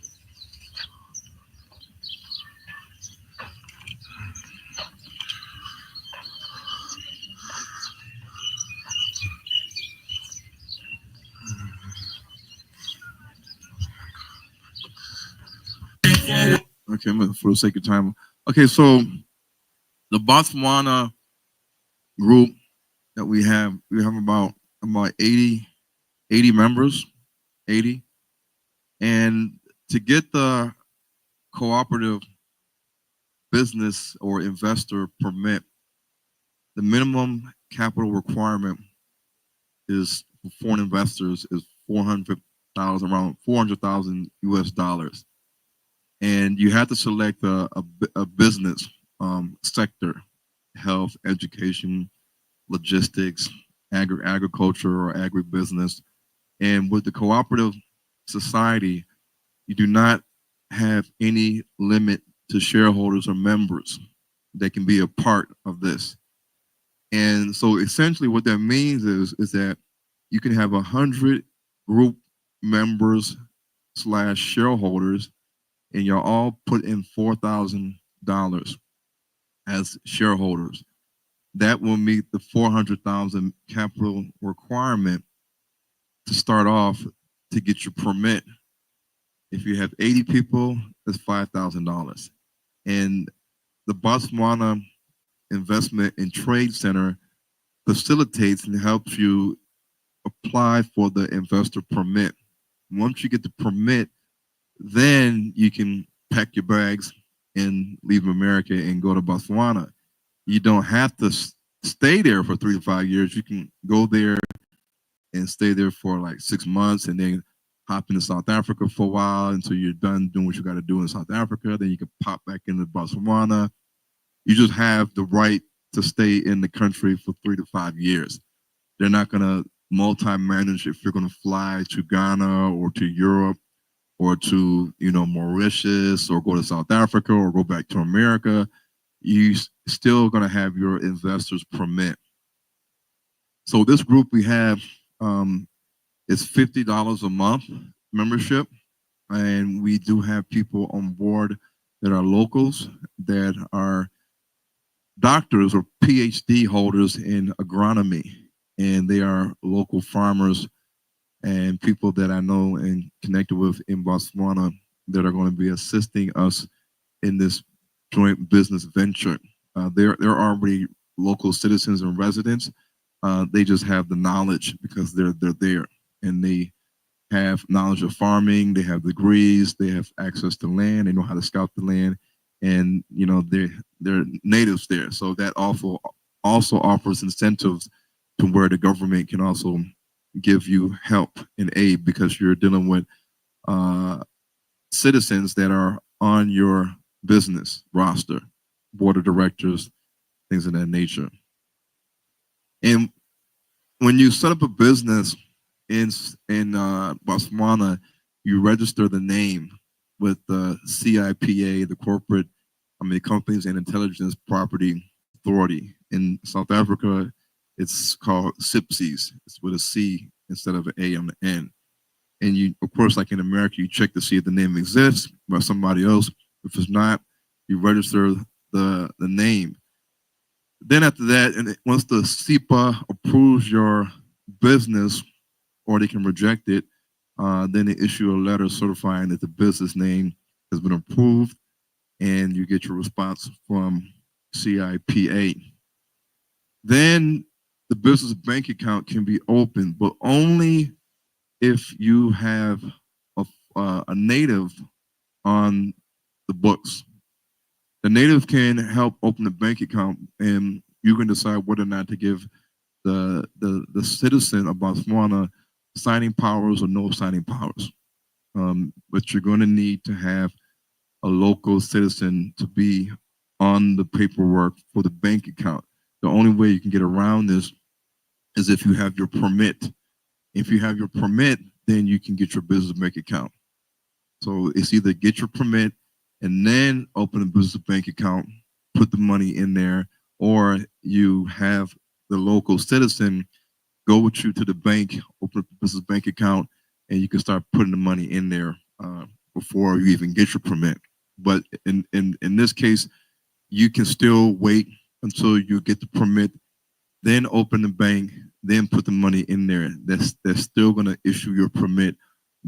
Okay, for the sake of time. Okay, so the Botswana group that we have about 80 members, 80. And to get the cooperative business or investor permit, the minimum capital requirement is for foreign investors is 400,000, around 400,000 US dollars. And you have to select a business sector: health, education, logistics, agriculture, or agribusiness. And with the cooperative society, you do not have any limit to shareholders or members that can be a part of this. And so essentially what that means is that you can have 100 group members / shareholders, and you're all put in $4,000 as shareholders. That will meet the 400,000 capital requirement to start off to get your permit. If you have 80 people, that's $5,000. And the Botswana Investment and Trade Center facilitates and helps you apply for the investor permit. Once you get the permit, then you can pack your bags and leave America and go to Botswana. You don't have to stay there for 3 to 5 years. You can go there and stay there for like 6 months, and then hop into South Africa for a while until you're done doing what you got to do in South Africa. Then you can pop back into Botswana. You just have the right to stay in the country for 3 to 5 years. They're not going to multi-manage if you're going to fly to Ghana or to Europe or to, Mauritius, or go to South Africa or go back to America. You still going to have your investor's permit. So this group we have is $50 a month membership, and we do have people on board that are locals, that are doctors or PhD holders in agronomy, and they are local farmers and people that I know and connected with in Botswana that are going to be assisting us in this joint business venture. They're already local citizens and residents. They just have the knowledge because they're there, and they have knowledge of farming. They have degrees. They have access to land. They know how to scout the land, and they're natives there. So that also offers incentives to where the government can also give you help and aid because you're dealing with citizens that are on your business roster, board of directors, things of that nature. And when you set up a business in Botswana, you register the name with the CIPA, the Companies and Intelligence Property Authority. In South Africa, it's called CIPSES. It's with a C instead of an A on the end. And you, of course, like in America, you check to see if the name exists by somebody else. If it's not, you register the name. Then after that, and once the SIPA approves your business, or they can reject it, then they issue a letter certifying that the business name has been approved, and you get your response from CIPA. Then the business bank account can be opened, but only if you have a native on the books. The native can help open the bank account, and you can decide whether or not to give the citizen of Botswana signing powers or no signing powers. But you're going to need to have a local citizen to be on the paperwork for the bank account. The only way you can get around this is if you have your permit. If you have your permit, then you can get your business bank account. So it's either get your permit and then open a business bank account, put the money in there, or you have the local citizen go with you to the bank, open up a business bank account, and you can start putting the money in there before you even get your permit. But in this case, you can still wait until you get the permit, then open the bank, then put the money in there. They're still going to issue your permit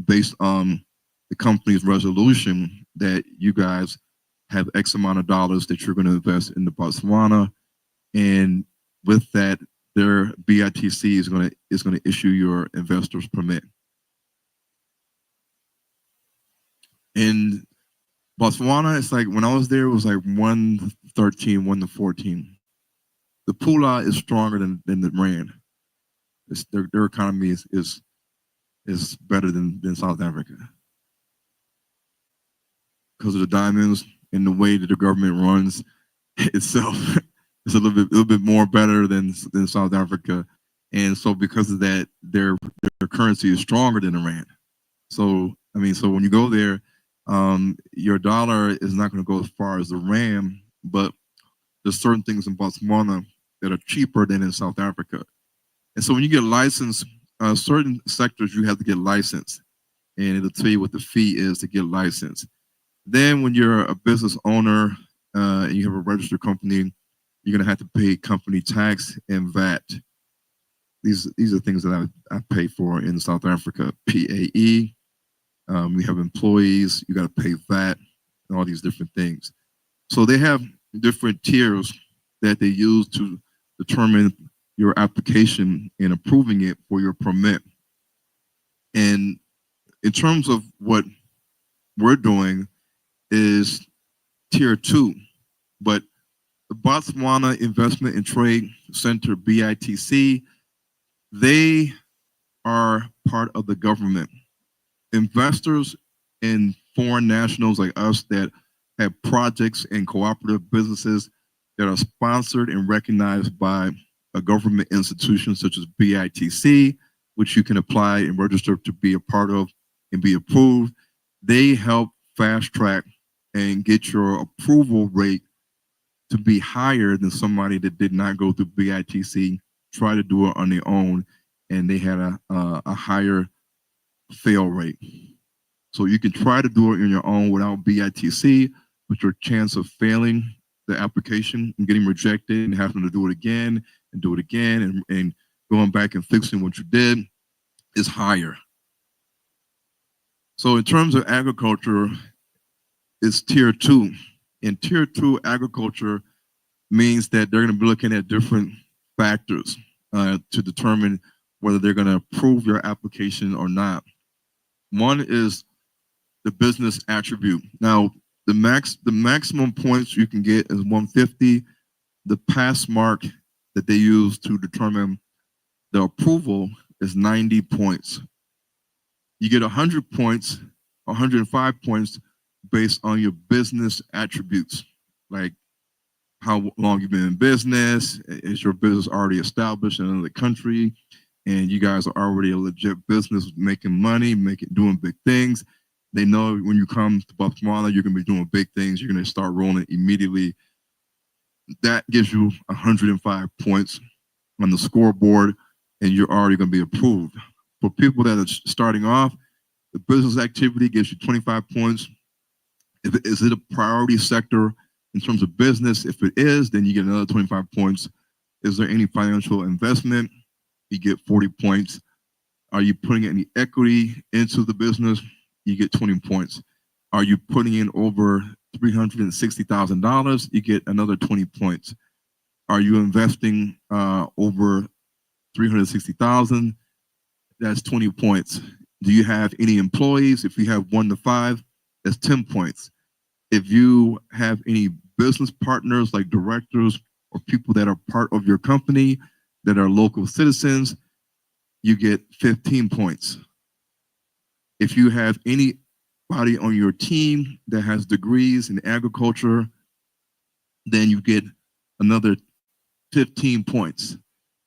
based on the company's resolution that you guys have X amount of dollars that you're going to invest in the Botswana, and with that, their BITC is going to issue your investor's permit. In Botswana, it's like when I was there, it was like 113, 1-14. The pula is stronger than the rand. Their economy is better than South Africa because of the diamonds and the way that the government runs itself. It's a little bit more better than South Africa, and so because of that, their currency is stronger than the rand. So I mean, so when you go there, your dollar is not going to go as far as the rand, but there's certain things in Botswana that are cheaper than in South Africa. And so when you get licensed, certain sectors you have to get licensed, and it'll tell you what the fee is to get licensed. Then when you're a business owner and you have a registered company, you're going to have to pay company tax and VAT. These are things that I pay for in South Africa. PAE, we have employees, you got to pay VAT, and all these different things. So they have different tiers that they use to determine your application and approving it for your permit. And in terms of what we're doing is tier 2, but the Botswana Investment and Trade Center, BITC, they are part of the government. Investors and foreign nationals like us that have projects and cooperative businesses that are sponsored and recognized by a government institution such as BITC, which you can apply and register to be a part of and be approved. They help fast track and get your approval rate to be higher than somebody that did not go through BITC, try to do it on their own, and they had a higher fail rate. So you can try to do it on your own without BITC, but your chance of failing the application and getting rejected and having to do it again and do it again and going back and fixing what you did is higher. So in terms of agriculture, it's tier 2. And tier 2 agriculture means that they're going to be looking at different factors to determine whether they're going to approve your application or not. One is the business attribute. Now, the maximum points you can get is 150. The pass mark that they use to determine the approval is 90 points. You get 100 points, 105 points based on your business attributes, like how long you've been in business, is your business already established in another country, and you guys are already a legit business making money, doing big things. They know when you come to Botswana, you're going to be doing big things. You're going to start rolling immediately. That gives you 105 points on the scoreboard, and you're already going to be approved. For people that are starting off, the business activity gives you 25 points. Is it a priority sector in terms of business? If it is, then you get another 25 points. Is there any financial investment? You get 40 points. Are you putting any equity into the business? You get 20 points. Are you putting in over $360,000? You get another 20 points. Are you investing over $360,000? That's 20 points. Do you have any employees? If you have 1 to 5, that's 10 points. If you have any business partners like directors or people that are part of your company that are local citizens, you get 15 points. If you have anybody on your team that has degrees in agriculture, then you get another 15 points.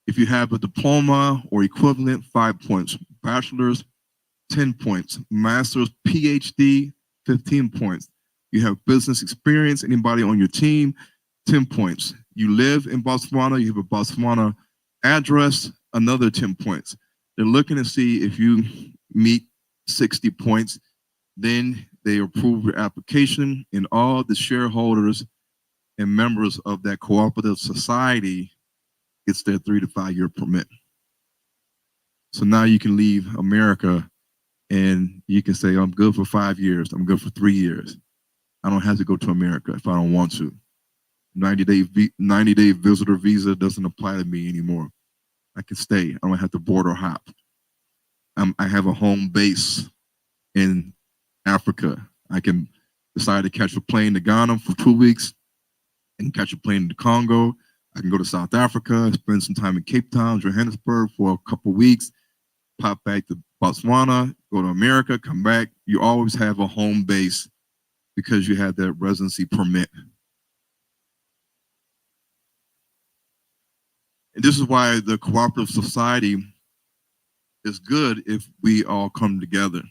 If you have a diploma or equivalent, 5 points. Bachelor's, 10 points. Master's, PhD, 15 points. You have business experience, anybody on your team, 10 points. You live in Botswana, you have a Botswana address, another 10 points. They're looking to see if you meet 60 points, then they approve your application, and all the shareholders and members of that cooperative society gets their 3 to 5 year permit. So now you can leave America and you can say, I'm good for 5 years, I'm good for 3 years. I don't have to go to America if I don't want to. 90-day visitor visa doesn't apply to me anymore. I can stay. I don't have to border hop. I have a home base in Africa. I can decide to catch a plane to Ghana for 2 weeks and catch a plane to Congo. I can go to South Africa, spend some time in Cape Town, Johannesburg for a couple weeks, pop back to Botswana, go to America, come back. You always have a home base because you have that residency permit. And this is why the cooperative society is good if we all come together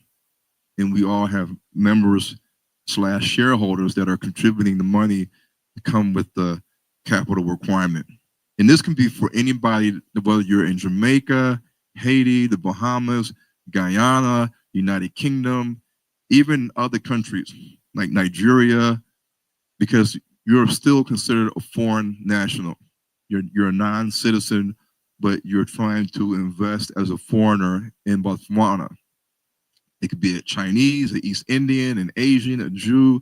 and we all have members / shareholders that are contributing the money to come with the capital requirement. And this can be for anybody, whether you're in Jamaica, Haiti, the Bahamas, Guyana, United Kingdom, even other countries like Nigeria, because you're still considered a foreign national. You're a non-citizen, but you're trying to invest as a foreigner in Botswana. It could be a Chinese, an East Indian, an Asian, a Jew,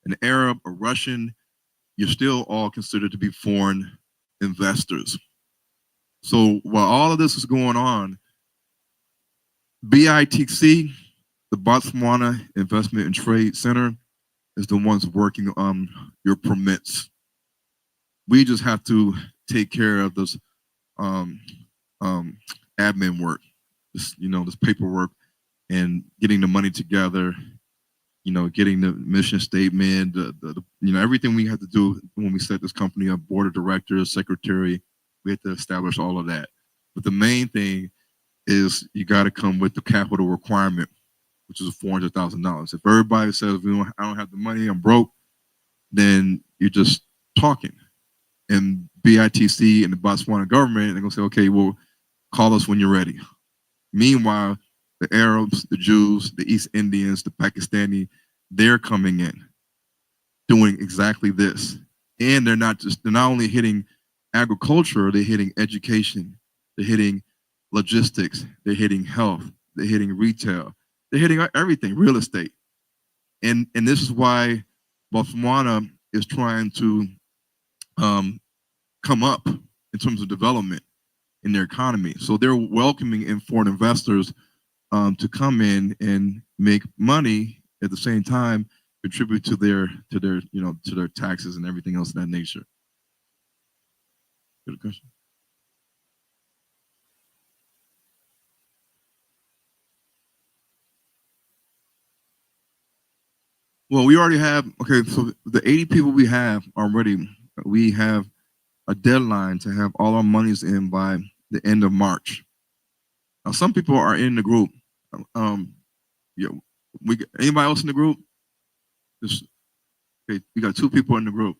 an Arab, a Russian. You're still all considered to be foreign investors. So while all of this is going on, BITC, the Botswana Investment and Trade Center, is the ones working on your permits. We just have to take care of this admin work, this paperwork, and getting the money together, getting the mission statement, everything we have to do when we set this company up, board of directors, secretary, we have to establish all of that. But the main thing is you got to come with the capital requirement, which is $400,000. If everybody says, I don't have the money, I'm broke, then you're just talking. And BITC and the Botswana government, they're going to say, okay, well, call us when you're ready. Meanwhile, the Arabs, the Jews, the East Indians, the Pakistani, they're coming in doing exactly this. And they're not only hitting agriculture, they're hitting education, they're hitting logistics, they're hitting health, they're hitting retail, they're hitting everything, real estate. And this is why Botswana is trying to come up in terms of development in their economy. So they're welcoming in foreign investors to come in and make money at the same time, contribute to their to their taxes and everything else of that nature. Good question. Well, we already have, okay, so the 80 people we have already, we have a deadline to have all our monies in by the end of March. Now, some people are in the group. Yeah, anybody else in the group? Just, okay, we got 2 people in the group.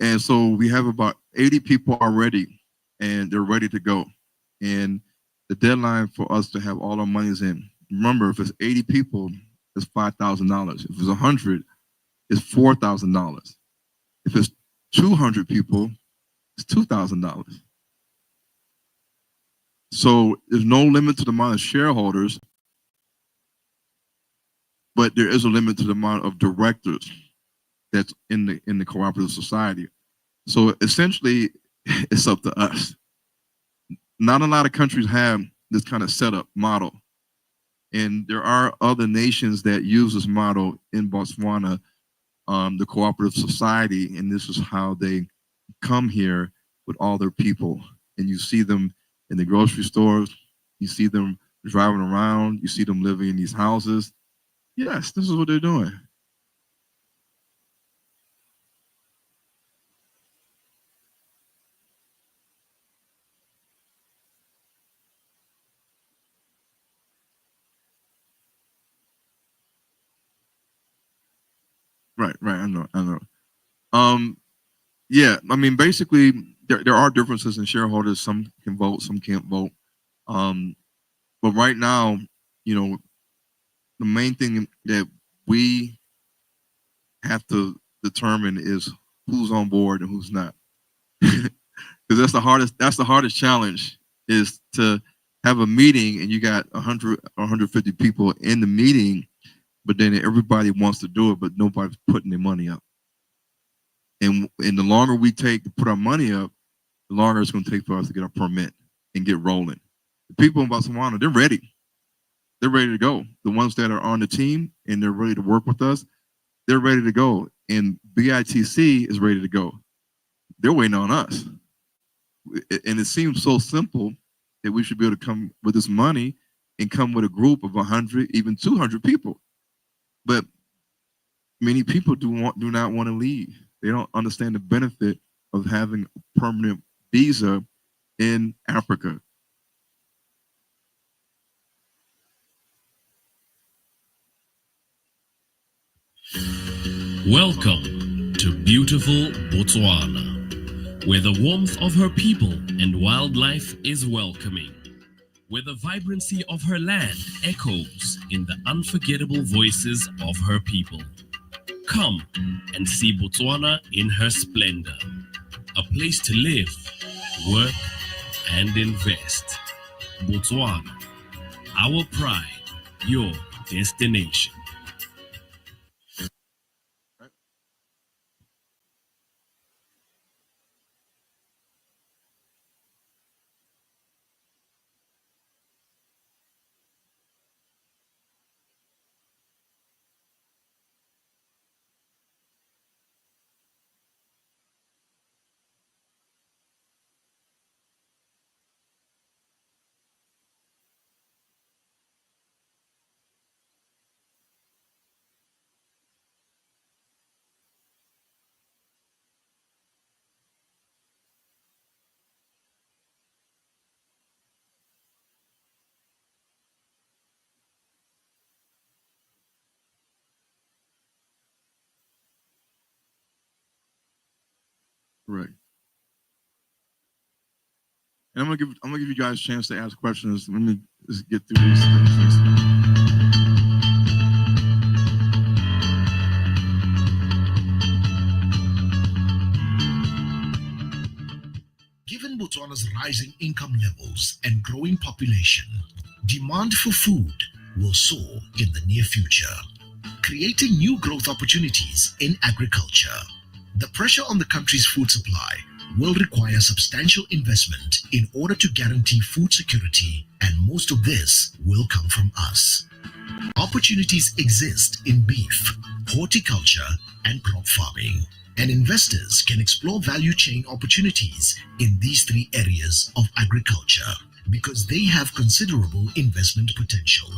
And so we have about 80 people already, and they're ready to go. And the deadline for us to have all our monies in, remember, if it's 80 people, it's $5,000. If it's 100, it's $4,000. If it's 200 people, it's $2,000. So there's no limit to the amount of shareholders, but there is a limit to the amount of directors that's in the cooperative society. So essentially, it's up to us. Not a lot of countries have this kind of setup model. And there are other nations that use this model in Botswana, the cooperative society, and this is how they come here with all their people. And you see them in the grocery stores, you see them driving around, you see them living in these houses. Yes, this is what they're doing. Right, I know. Yeah, I mean, basically, there are differences in shareholders. Some can vote, some can't vote. But right now, the main thing that we have to determine is who's on board and who's not. Because that's the hardest challenge, is to have a meeting and you got 100 or 150 people in the meeting, but then everybody wants to do it, but nobody's putting their money up. And the longer we take to put our money up, the longer it's going to take for us to get our permit and get rolling. The people in Botswana, they're ready. They're ready to go. The ones that are on the team and they're ready to work with us, they're ready to go. And BITC is ready to go. They're waiting on us. And it seems so simple that we should be able to come with this money and come with a group of 100, even 200 people. But many people do not want to leave. They don't understand the benefit of having a permanent visa in Africa. Welcome to beautiful Botswana, where the warmth of her people and wildlife is welcoming, where the vibrancy of her land echoes in the unforgettable voices of her people. Come and see Botswana in her splendor, a place to live, work, and invest. Botswana, our pride, your destination. Right. And I'm gonna give you guys a chance to ask questions. Let me just get through these things. Given Botswana's rising income levels and growing population, demand for food will soar in the near future, creating new growth opportunities in agriculture. The pressure on the country's food supply will require substantial investment in order to guarantee food security, and most of this will come from us. Opportunities exist in beef, horticulture, and crop farming, and investors can explore value chain opportunities in these three areas of agriculture because they have considerable investment potential.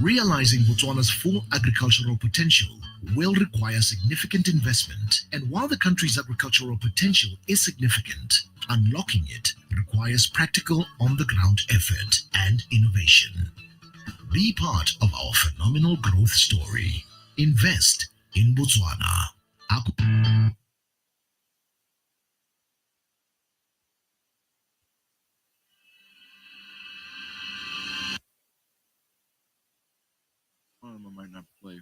Realizing Botswana's full agricultural potential will require significant investment, and while the country's agricultural potential is significant, unlocking it requires practical on-the-ground effort and innovation. Be part of our phenomenal growth story. Invest in Botswana. One of them might not play.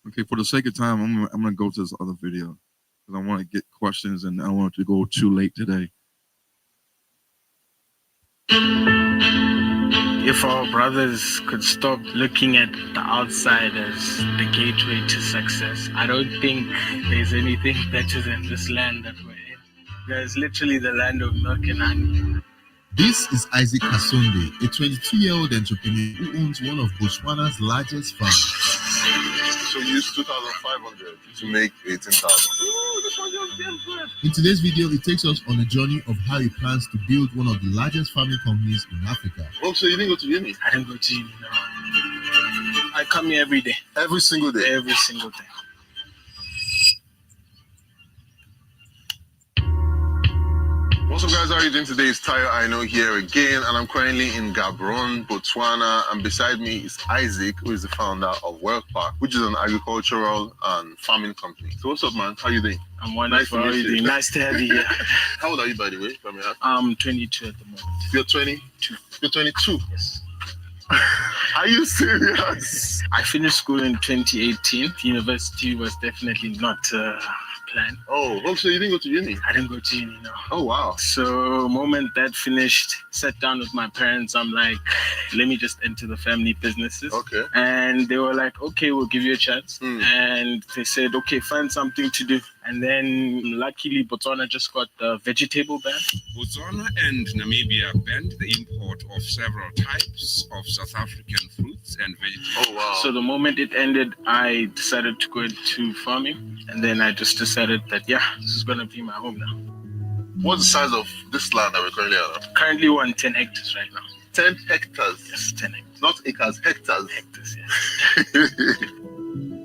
Okay, for the sake of time, I'm gonna go to this other video because I want to get questions and I don't want it to go too late today. If our brothers could stop looking at the outside as the gateway to success, I don't think there's anything better than this land that we're in. There's literally the land of milk and honey. This is Isaac Kasonde, a 22-year-old entrepreneur who owns one of Botswana's largest farms. So you use 2,500 to make 18,000. In today's video, it takes us on a journey of how he plans to build one of the largest farming companies in Africa. Oh, so you didn't go to uni? I didn't go to uni, no. I come here every day. Every single day? Every single day. What's up, guys? How are you doing today? It's Tayo Aino here again, and I'm currently in Gaborone, Botswana, and beside me is Isaac, who is the founder of Wealth Park, which is an agricultural and farming company. So what's up, man? How are you doing? I'm wonderful. How are you doing? Nice to have you here. How old are you, by the way? I'm 22 at the moment. You're 22? You're 22? Yes. Are you serious? I finished school in 2018. University was definitely not planned. Oh, so you didn't go to uni? I didn't go to uni, no. Oh, wow. So moment that finished, sat down with my parents. I'm like, let me just enter the family businesses. Okay. And they were like, okay, we'll give you a chance. And they said, okay, find something to do. And then luckily, Botswana just got the vegetable ban. Botswana and Namibia banned the import of several types of South African fruits and vegetables. Oh, wow. So the moment it ended, I decided to go into farming. And then I just decided that, yeah, this is going to be my home now. What's the size of this land that we're currently at? Currently, we're on 10 hectares right now. 10 hectares? Yes, 10 hectares. Not acres, hectares. Hectares, yes.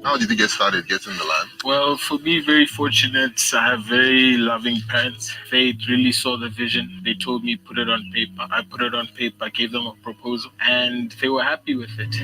How did you get started getting the land? Well, for me, very fortunate. I have very loving parents. They really saw the vision. They told me put it on paper. I put it on paper, gave them a proposal, and they were happy with it.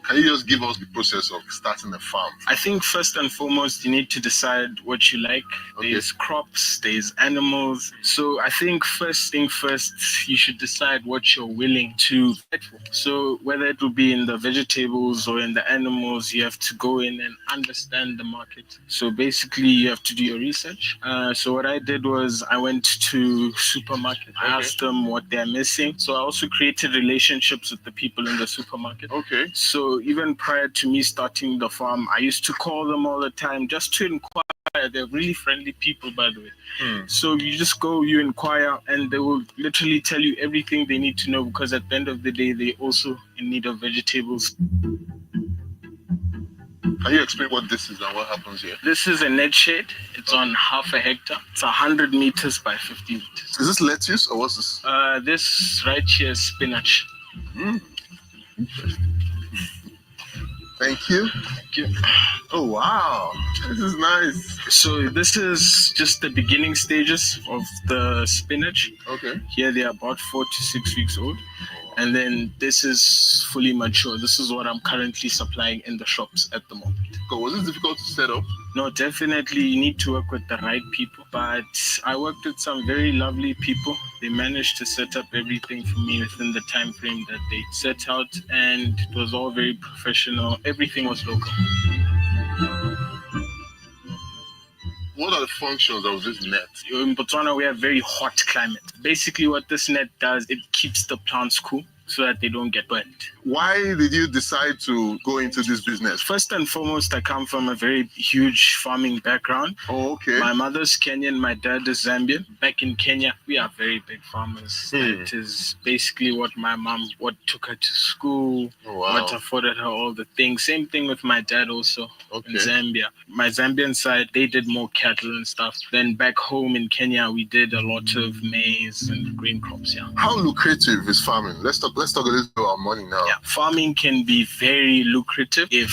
Can you just give us the process of starting a farm? I think first and foremost, you need to decide what you like. Okay. There's crops, there's animals. So I think first thing first, you should decide what you're willing to fight for. So whether it will be in the vegetables or in the animals, you have to go in and understand the market. So basically, you have to do your research. So what I did was I went to supermarket. I asked them what they're missing. So I also created relationships with the people in the supermarket. Okay. So even prior to me starting the farm, I used to call them all the time just to inquire. They're really friendly people, by the way. So you just go, you inquire, and they will literally tell you everything they need to know, because at the end of the day, they're also in need of vegetables. Can you explain what this is and what happens here? This is a net shade. It's on half a hectare. It's 100 meters by 50 meters. Is this lettuce or what's this? This right here is spinach. Interesting. Thank you. Thank you. Oh, wow. This is nice. So this is just the beginning stages of the spinach. Okay. Here they are about 4 to 6 weeks old. And then this is fully mature. This is what I'm currently supplying in the shops at the moment. Was it difficult to set up? No, definitely you need to work with the right people. But I worked with some very lovely people. They managed to set up everything for me within the time frame that they set out, and it was all very professional. Everything was local. What are the functions of this net? In Botswana, we have very hot climate. Basically, what this net does, it keeps the plants cool so that they don't get burnt. Why did you decide to go into this business? First and foremost, I come from a very huge farming background. Oh, okay. My mother's Kenyan, my dad is Zambian. Back in Kenya, we are very big farmers. That is basically what my mom, what took her to school, what afforded her all the things. Same thing with my dad also in Zambia. My Zambian side, they did more cattle and stuff. Then back home in Kenya, we did a lot of maize and green crops, yeah. How lucrative is farming? Let's talk a little bit about money now. Yeah, farming can be very lucrative if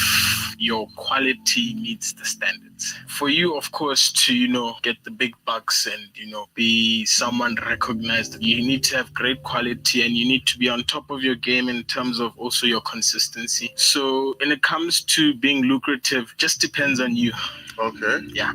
your quality meets the standards. For you, of course, to, get the big bucks and, be someone recognized, you need to have great quality and you need to be on top of your game in terms of also your consistency. So when it comes to being lucrative, just depends on you. Okay. Yeah.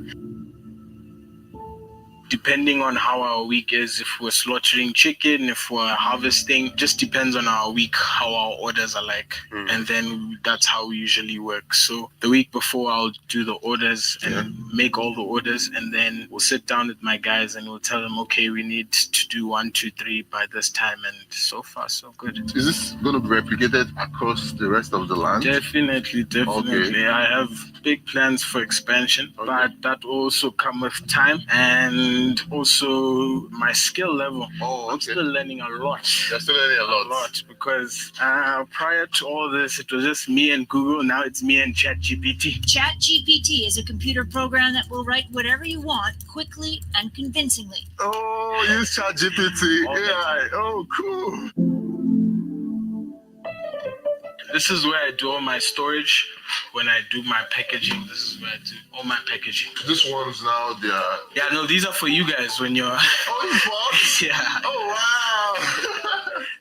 Depending on how our week is, if we're slaughtering chicken, if we're harvesting, just depends on our week, how our orders are like. And then that's how we usually work. So the week before, I'll do the orders and make all the orders. And then we'll sit down with my guys and we'll tell them, okay, we need to do 1, 2, 3 by this time. And so far, so good. Is this going to be replicated across the rest of the land? Definitely. Okay. I have big plans for expansion, but that will also come with time and also my skill level. I'm still learning a lot. You're still learning a lot because prior to all this, it was just me and Google. Now it's me and ChatGPT. ChatGPT is a computer program that will write whatever you want quickly and convincingly. Oh, use ChatGPT. Yeah. Oh, cool. This is where I do all my storage. When I do my packaging, this is where I do all my packaging. This one's now they are. Yeah, no, these are for you guys when you're. Oh, you bought? Yeah. Oh wow.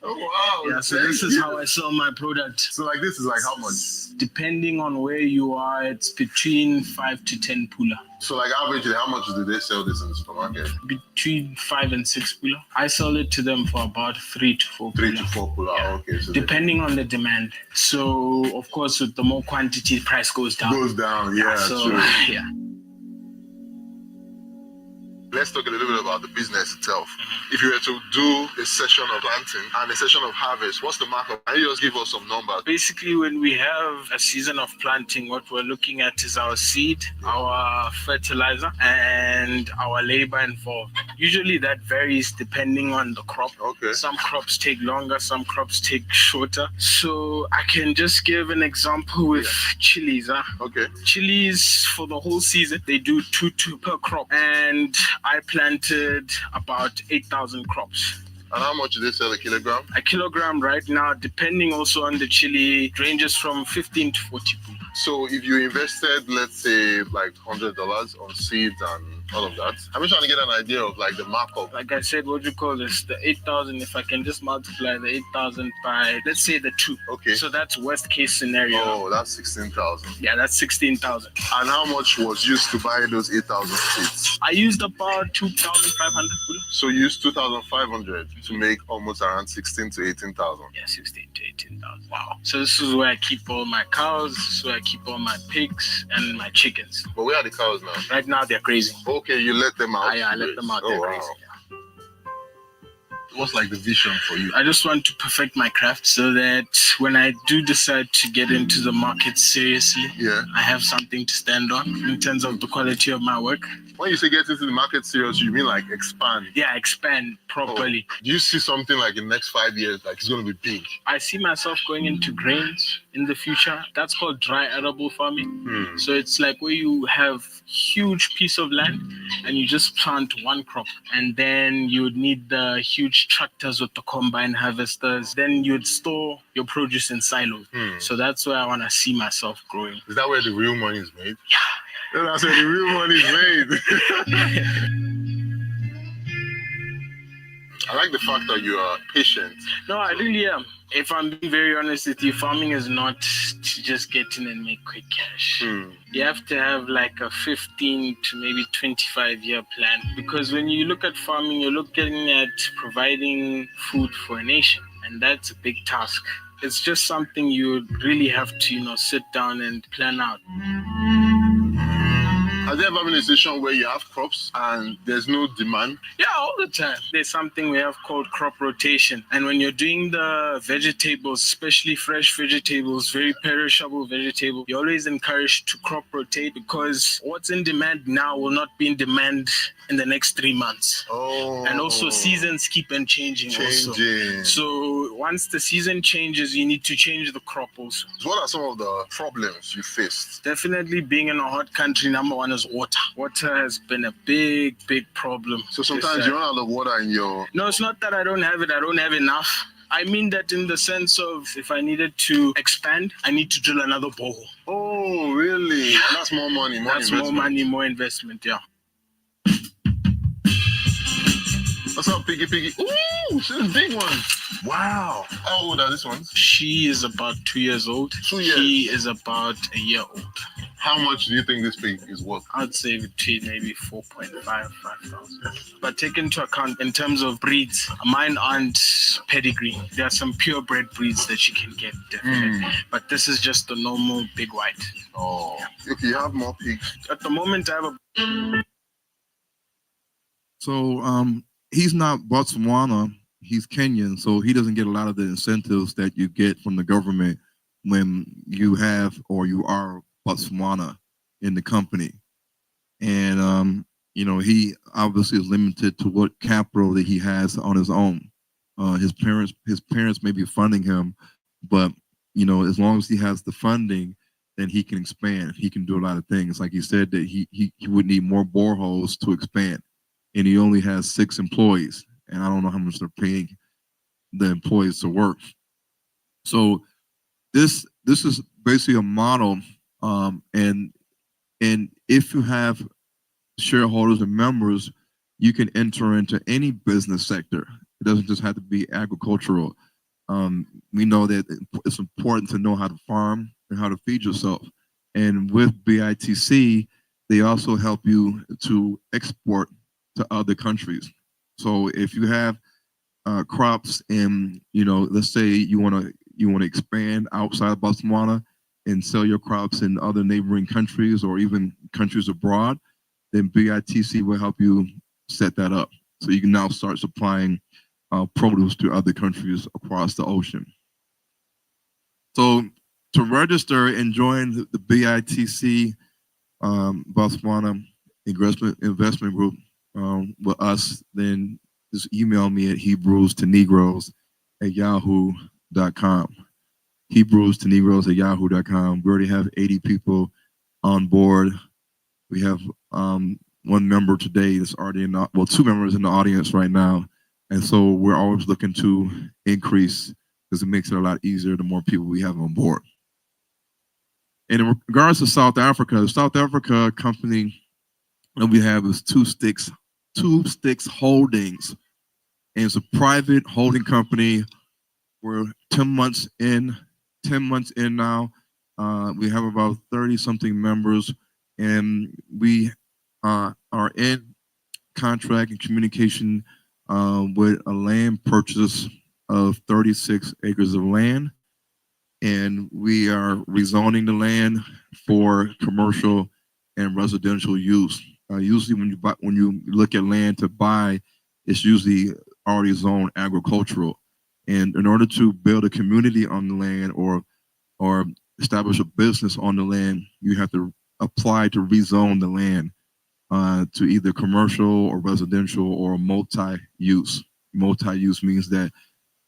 Oh wow. Yeah, so this is how I sell my product. So like this is like how much? Depending on where you are, it's between 5 to 10 pula. So like averagely, how much do they sell this in the supermarket? Between 5 and 6 pula. I sell it to them for about 3 to 4 pula. 3 to 4 pula. Yeah. Okay. So depending on the demand. So of course, with the more quantity, the price goes down. Goes down. Yeah. So true. yeah. Let's talk a little bit about the business itself. If you were to do a session of planting and a session of harvest, what's the markup? Can you just give us some numbers? Basically, when we have a season of planting, what we're looking at is our seed, our fertilizer, and our labor involved. Usually that varies depending on the crop. Okay. Some crops take longer, some crops take shorter. So I can just give an example with chilies. Okay. Chilies for the whole season, they do 2 per crop. And I planted about 8,000 crops. And how much do they sell a kilogram? A kilogram right now, depending also on the chili, it ranges from 15 to 40 pula. So if you invested, let's say, like $100 on seeds and all of that, I'm just trying to get an idea of like the markup. Like I said, what do you call this? The 8,000, if I can just multiply the 8,000 by, let's say the 2. Okay. So that's worst case scenario. Oh, that's 16,000. Yeah, that's 16,000. And how much was used to buy those 8,000 seeds? I used about 2,500 pula. So you used 2,500 to make almost around 16 to 18,000. Yeah, 16 to 18,000. Wow. So this is where I keep all my cows, this is where I keep all my pigs and my chickens. But where are the cows now? Right now they're grazing. Okay, you let them out. I let them out. They're grazing. Yeah. What's like the vision for you? I just want to perfect my craft so that when I do decide to get into the market seriously, I have something to stand on in terms of the quality of my work. When you say get into the market serious, you mean like expand? Yeah, expand properly. Oh. Do you see something like in the next 5 years, like it's going to be big? I see myself going into grains in the future. That's called dry arable farming. So it's like where you have huge piece of land and you just plant one crop, and then you would need the huge tractors with the combine harvesters. Then you'd store your produce in silos. So that's where I want to see myself growing. Is that where the real money is made? Yeah. That's where the real money is made. I like the fact that you are patient. No, I really am. If I'm being very honest with you, farming is not to just get in and make quick cash. You have to have like a 15 to maybe 25-year plan, because when you look at farming, you're looking at providing food for a nation, and that's a big task. It's just something you really have to, sit down and plan out. Has there ever been a situation where you have crops and there's no demand? Yeah, all the time. There's something we have called crop rotation. And when you're doing the vegetables, especially fresh vegetables, very perishable vegetables, you're always encouraged to crop rotate, because what's in demand now will not be in demand in the next 3 months. Oh. And also seasons keep on changing. Also. So once the season changes, you need to change the crop also. What are some of the problems you faced? Definitely being in a hot country, number one is water. Water has been a big problem. So sometimes you run out of water in your... No, it's not that I don't have it. I don't have enough. I mean that in the sense of, if I needed to expand, I need to drill another borehole. Oh, really? And that's more money, more That's investment. more money, more investment, yeah. What's up, Piggy? Ooh, she's a big one. Wow. How old are these ones? She is about 2 years old. 2 years. He is about a year old. How much do you think this pig is worth? I'd say between maybe 4.5, 5,000. But take into account in terms of breeds, mine aren't pedigree. There are some purebred breeds that you can get, definitely. But this is just the normal big white. Oh, okay, you have more pigs. At the moment, I have a... So he's not Botswana, he's Kenyan, so he doesn't get a lot of the incentives that you get from the government when you have or you are Botswana in the company. And he obviously is limited to what capital that he has on his own. His parents may be funding him, but as long as he has the funding, then he can expand. He can do a lot of things. Like he said, that he would need more boreholes to expand. And he only has 6 employees, and I don't know how much they're paying the employees to work. So this is basically a model, and if you have shareholders and members, you can enter into any business sector. It doesn't just have to be agricultural. We know that it's important to know how to farm and how to feed yourself. And with BITC, they also help you to export to other countries. So if you have crops and let's say you want to expand outside of Botswana and sell your crops in other neighboring countries or even countries abroad, then BITC will help you set that up. So you can now start supplying produce to other countries across the ocean. So to register and join the BITC Botswana investment group with us, then just email me at hebrewstonegroes@yahoo.com. hebrewstonegroes@yahoo.com. We already have 80 people on board. We have one member today that's already 2 members in the audience right now. And so we're always looking to increase, because it makes it a lot easier the more people we have on board. And in regards to South Africa, the South Africa company that we have is Two Sticks Holdings. And it's a private holding company. We're 10 months in now. We have about 30-something members, and we are in contract and communication with a land purchase of 36 acres of land. And we are rezoning the land for commercial and residential use. Usually when you look at land to buy, it's usually already zoned agricultural. And in order to build a community on the land or establish a business on the land, you have to apply to rezone the land to either commercial or residential or multi-use. Multi-use means that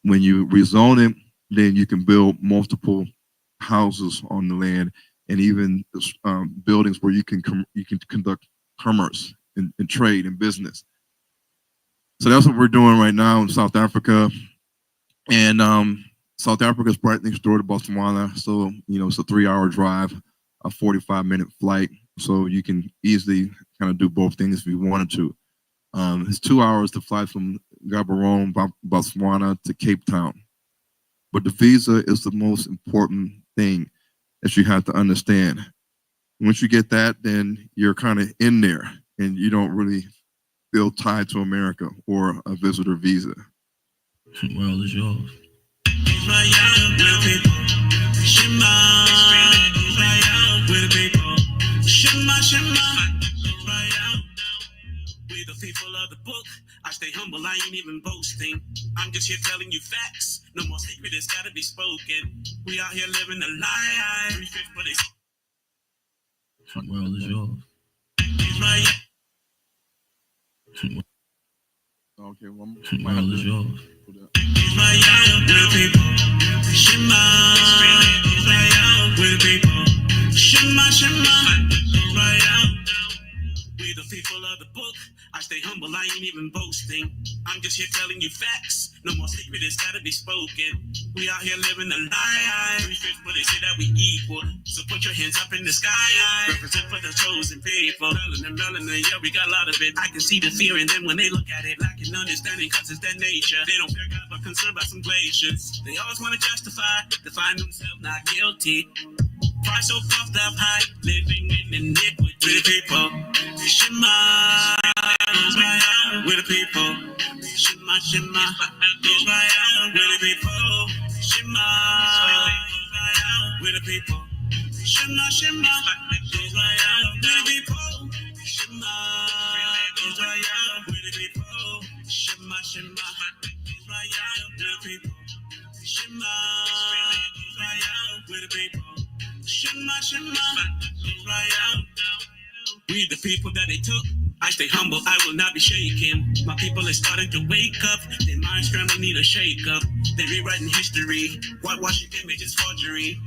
when you rezone it, then you can build multiple houses on the land, and even buildings where you can conduct commerce and trade and business. So that's what we're doing right now in South Africa. And South Africa is right next door to Botswana. So, it's a 3-hour drive, a 45-minute flight. So you can easily kind of do both things if you wanted to. It's 2 hours to fly from Gaborone, Botswana to Cape Town. But the visa is the most important thing that you have to understand. Once you get that, then you're kind of in there and you don't really feel tied to America or a visitor visa. The world is yours. We the people of the book. I stay humble, I ain't even boasting. I'm just here telling you facts. No more secret, it's gotta be spoken. We out here living a lie. 3/5 for this. The world is yours. Okay, The world is yours. We the people of the book. I stay humble, I ain't even boasting. I'm just here telling you facts. No more secret, it's gotta be spoken. We out here living a lie. 3/5 but they say that we equal. So put your hands up in the sky. Represent for the chosen people. Melanin, yeah, we got a lot of it. I can see the fear in them when they look at it. Lacking understanding, cause it's their nature. They don't fear God, but concerned about some glaciers. They always want to justify, define themselves not guilty. Pride so puffed up high, living in iniquity. We the people, Shema, Israel. We the people, Shema, Shema, Israel. We the people, Shema, Israel. We the people, Shema, Shema, Israel. We the people, Shema, Israel. We the people, Shema, Shema, Israel. We the people, Shema, Israel. We the people. Shema, Shema, Israel. We the people that they took. I stay humble, I will not be shaken. My people are starting to wake up. Their minds scramble, need a shake up. They rewriting history. Whitewashing images, forgery.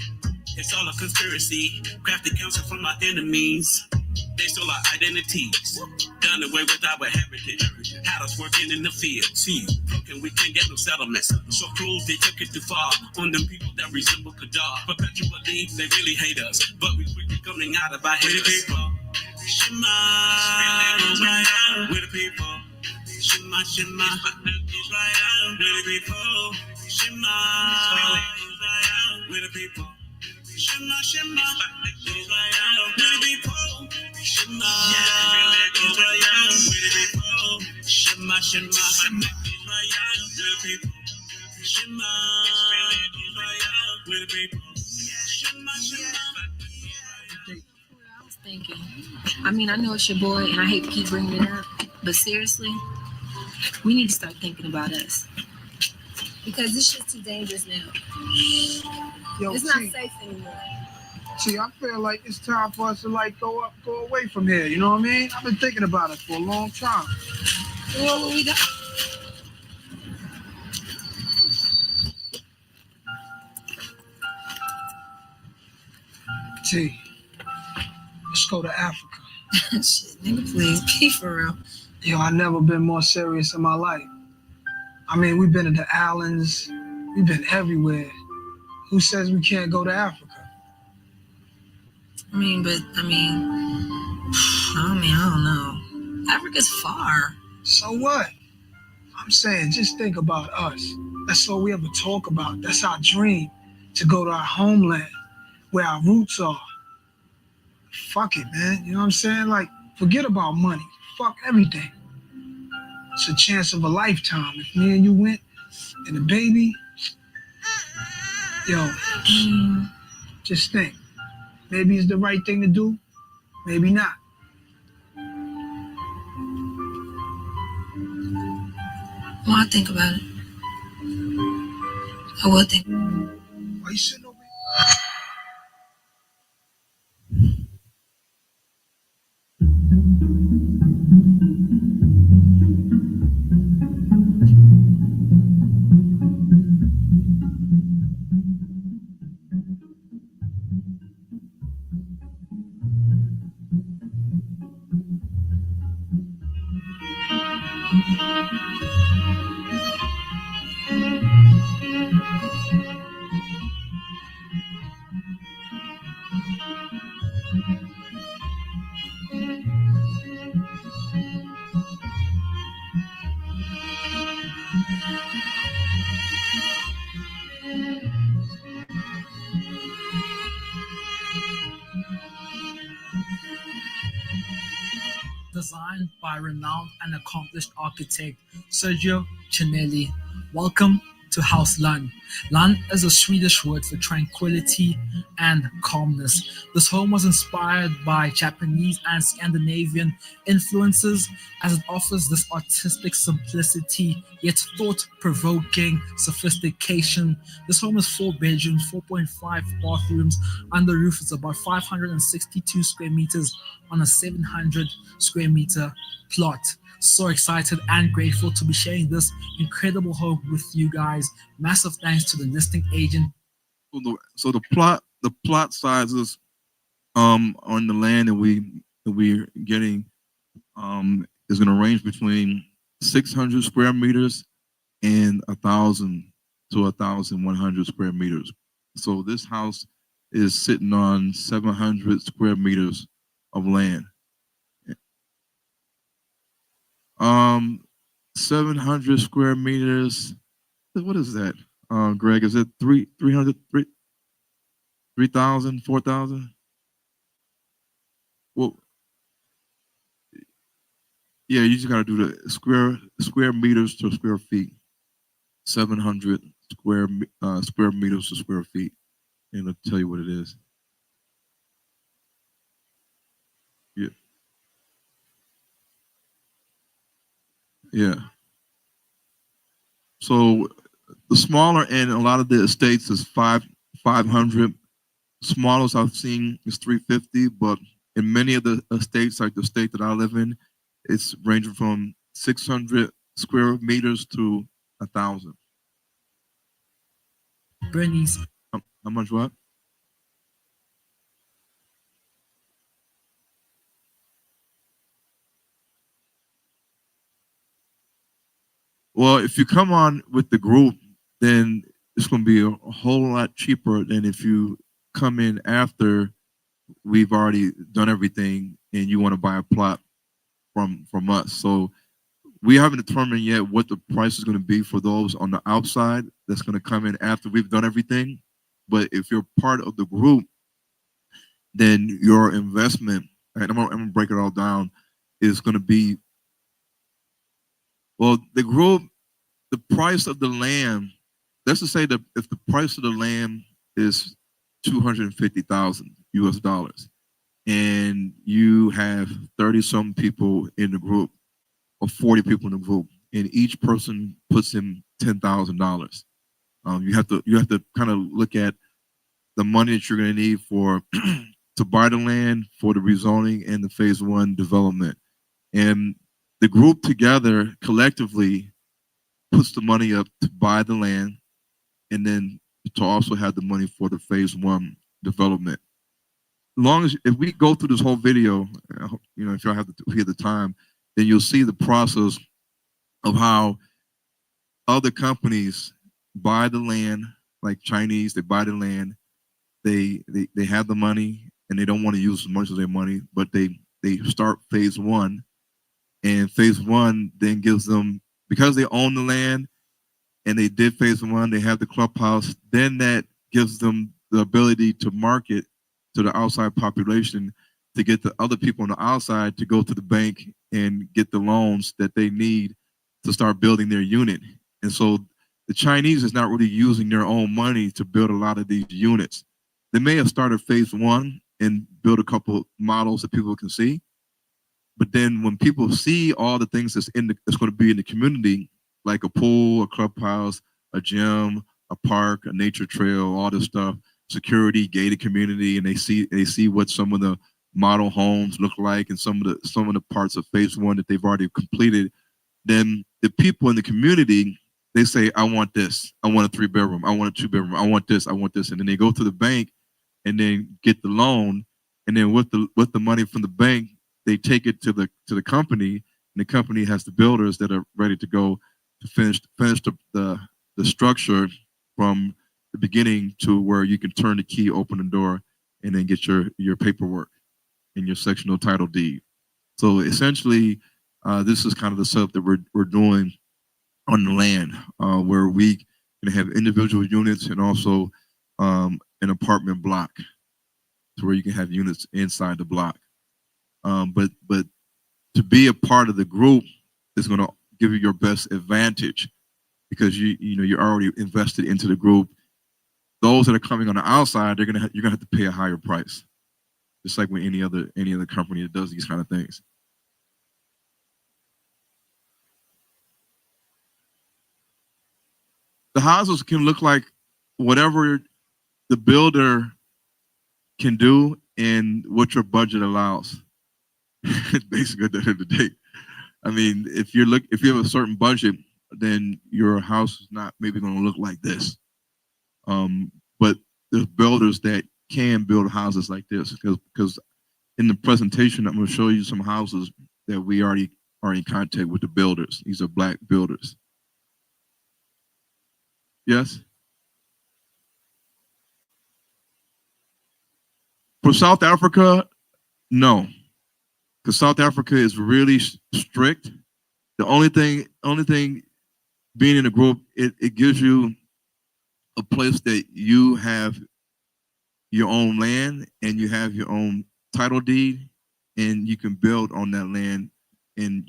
It's all a conspiracy. Crafted counsel from our enemies. They stole our identities. Done away with our heritage. Had us working in the field. See, and we can't get no settlements. So cruel, they took it too far. On them people that resemble Kadar. Perpetually, they really hate us. But we quickly coming out of our haters. Shema, Israel. We're the people. Shema, Shema, Israel. We're the people. Shema, Israel. We're the people. Shema, Shema, Israel. We're the people. Shema, Israel. We're the people. Shema, Shema, Israel. We're the people. Shema, Israel. We're the people. Shema, Shema. Thinking. I mean, I know it's your boy, and I hate to keep bringing it up, but seriously, we need to start thinking about us because this shit's too dangerous now. Yo, It's not safe anymore. See, I feel like it's time for us to go away from here. You know what I mean? I've been thinking about it for a long time. Well, what we got? T, let's go to Africa. Shit, nigga, please, be for real. Yo, I've never been more serious in my life. I mean, we've been to the islands, we've been everywhere. Who says we can't go to Africa? I mean, I don't know. Africa's far. So what? I'm saying, just think about us. That's all we ever talk about. That's our dream, to go to our homeland, where our roots are. Fuck it, man. You know what I'm saying? Like, forget about money. Fuck everything. It's a chance of a lifetime. If me and you went, and the baby, yo, just think. Maybe it's the right thing to do. Maybe not. Well, I think about it. I will think. Why you sitting over here? designed by renowned and accomplished architect Sergio Cinelli. Welcome to House Lund. Lund is a Swedish word for tranquility and calmness. This home was inspired by Japanese and Scandinavian influences as it offers this artistic simplicity yet thought-provoking sophistication. This home is 4 bedrooms, 4.5 bathrooms. Under roof is about 562 square meters on a 700 square meter plot. So excited and grateful to be sharing this incredible home with you guys. Massive thanks to the listing agent. So the plot sizes on the land that we're getting is going to range between 600 square meters and 1,000 to 1,100 square meters. So this house is sitting on 700 square meters of land. 700 square meters. What is that, Greg? Is it 300, 3,000, 4,000? Well, yeah, you just got to do the square meters to square feet. 700 square meters to square feet, and I'll tell you what it is. Yeah. Yeah. So the smaller end, a lot of the estates is 500. Smallest I've seen is 350, but in many of the estates, like the state that I live in, it's ranging from 600 square meters to 1,000. Bernie's. How much what? Well, if you come on with the group, then it's going to be a whole lot cheaper than if you come in after we've already done everything and you want to buy a plot from us. So we haven't determined yet what the price is going to be for those on the outside that's going to come in after we've done everything. But if you're part of the group, then your investment, and I'm going to break it all down, is going to be, well, the group, the price of the land, let's just say that if the price of the land is 250,000 US dollars, and you have 30-some people in the group, or 40 people in the group, and each person puts in $10,000. You have to kind of look at the money that you're going to need for to buy the land, for the rezoning and the phase 1 development. And the group together collectively puts the money up to buy the land, and then to also have the money for the phase 1 development. Long as, if we go through this whole video, if y'all have to hear the time, then you'll see the process of how other companies buy the land, like Chinese, they buy the land, they have the money, and they don't want to use as much of their money, but they start phase 1, and phase 1 then gives them, because they own the land and they did phase 1, they have the clubhouse, then that gives them the ability to market to the outside population, to get the other people on the outside to go to the bank and get the loans that they need to start building their unit. And so the Chinese is not really using their own money to build a lot of these units. They may have started phase 1 and built a couple models that people can see, but then when people see all the things that's going to be in the community, like a pool, a clubhouse, a gym, a park, a nature trail, all this stuff, security, gated community, and they see what some of the model homes look like and some of the parts of phase 1 that they've already completed, then the people in the community, they say, I want this, I want a 3-bedroom, I want a 2-bedroom, I want this, and then they go to the bank and then get the loan, and then with the money from the bank, they take it to the company, and the company has the builders that are ready to go to finish the structure from the beginning to where you can turn the key, open the door, and then get your paperwork and your sectional title deed. So essentially, this is kind of the setup that we're doing on the land, where we can have individual units and also an apartment block, to where you can have units inside the block. But to be a part of the group is going to give you your best advantage because you're already invested into the group. Those that are coming on the outside, you're gonna have to pay a higher price, just like with any other company that does these kind of things. The houses can look like whatever the builder can do and what your budget allows. Basically, at the end of the day, I mean, if you have a certain budget, then your house is not maybe going to look like this. But there's builders that can build houses like this because in the presentation, I'm going to show you some houses that we already are in contact with the builders. These are Black builders. Yes? For South Africa, no. Because South Africa is really strict. The only thing being in a group, it gives you a place that you have your own land and you have your own title deed and you can build on that land and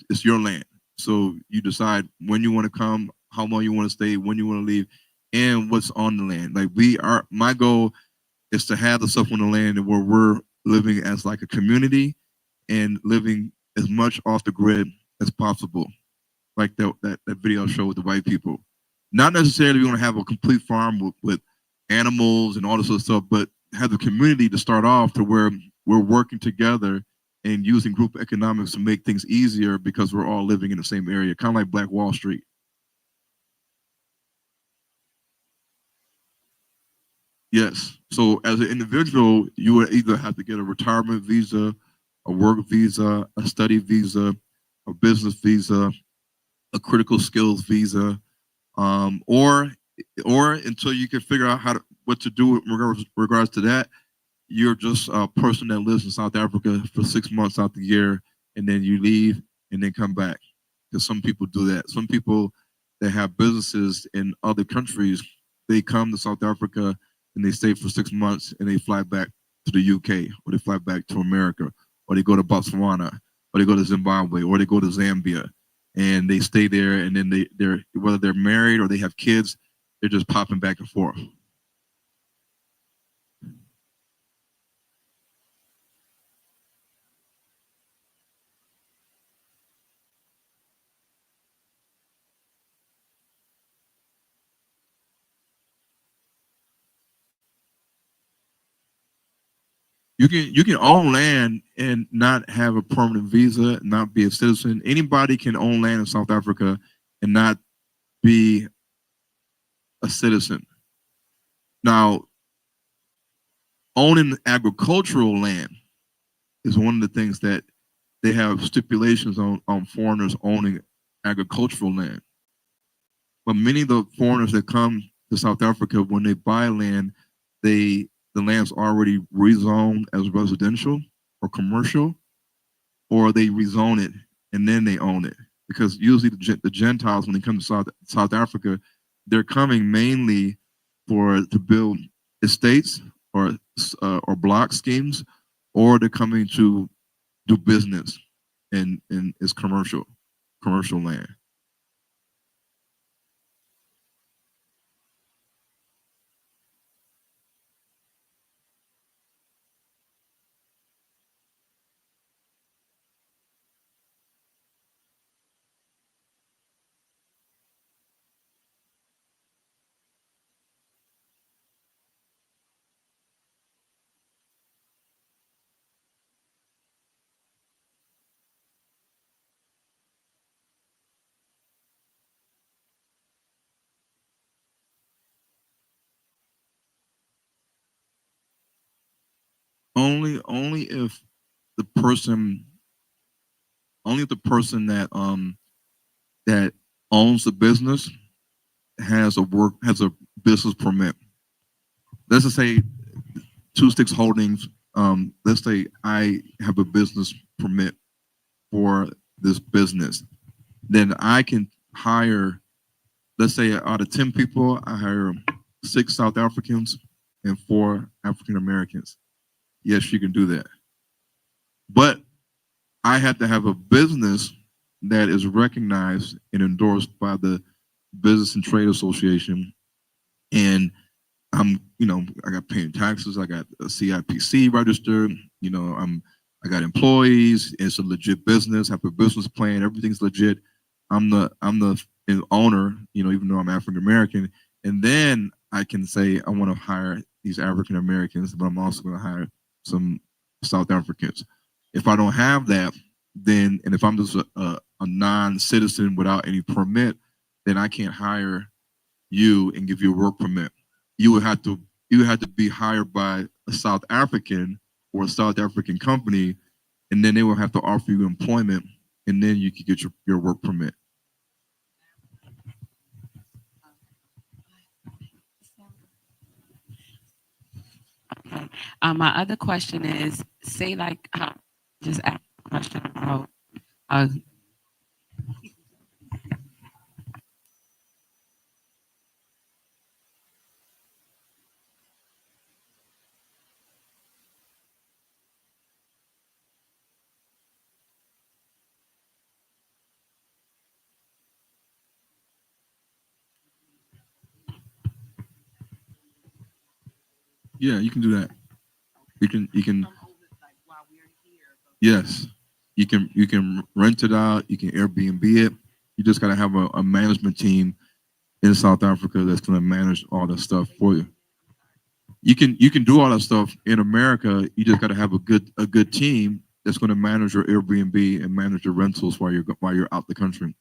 it's your land. So you decide when you want to come, how long you want to stay, when you want to leave, and what's on the land. Like my goal is to have the stuff on the land where we're living as like a community and living as much off the grid as possible. Like that video showed with the white people. Not necessarily we want to have a complete farm with animals and all this other stuff, but have the community to start off to where we're working together and using group economics to make things easier because we're all living in the same area, kind of like Black Wall Street. Yes. So as an individual, you would either have to get a retirement visa, a work visa, a study visa, a business visa, a critical skills visa, or until you can figure out what to do in regards to that, you're just a person that lives in South Africa for 6 months out the year, and then you leave and then come back. Because some people do that. Some people that have businesses in other countries, they come to South Africa and they stay for 6 months and they fly back to the UK or they fly back to America or they go to Botswana or they go to Zimbabwe or they go to Zambia and they stay there and then they're whether they're married or they have kids, they're just popping back and forth. You can own land and not have a permanent visa, not be a citizen. Anybody can own land in South Africa and not be a citizen. Now, owning agricultural land is one of the things that they have stipulations on foreigners owning agricultural land. But many of the foreigners that come to South Africa, when they buy land, the land's already rezoned as residential or commercial, or they rezone it and then they own it. Because usually the Gentiles, when they come to South Africa, they're coming mainly to build estates or block schemes, or they're coming to do business and it's commercial land. Only if the person that owns the business has a business permit. Let's just say Two Sticks Holdings. Let's say I have a business permit for this business. Then I can hire, let's say out of 10 people, I hire 6 South Africans and 4 African Americans. Yes, you can do that. But I have to have a business that is recognized and endorsed by the Business and Trade Association. And I'm, I got paying taxes. I got a CIPC registered. I got employees. It's a legit business. Have a business plan. Everything's legit. I'm the owner. Even though I'm African American. And then I can say I want to hire these African Americans, but I'm also going to hire some South Africans. If I don't have that, then and if I'm just a non-citizen without any permit, then I can't hire you and give you a work permit. You would have to be hired by a South African or a South African company, and then they will have to offer you employment, and then you could get your work permit. My other question is, say like, just ask a question about, Yeah, you can do that. You can. Yes, you can rent it out. You can Airbnb it. You just gotta have a management team in South Africa that's gonna manage all that stuff for you. You can do all that stuff in America. You just gotta have a good team that's gonna manage your Airbnb and manage your rentals while you're out the country.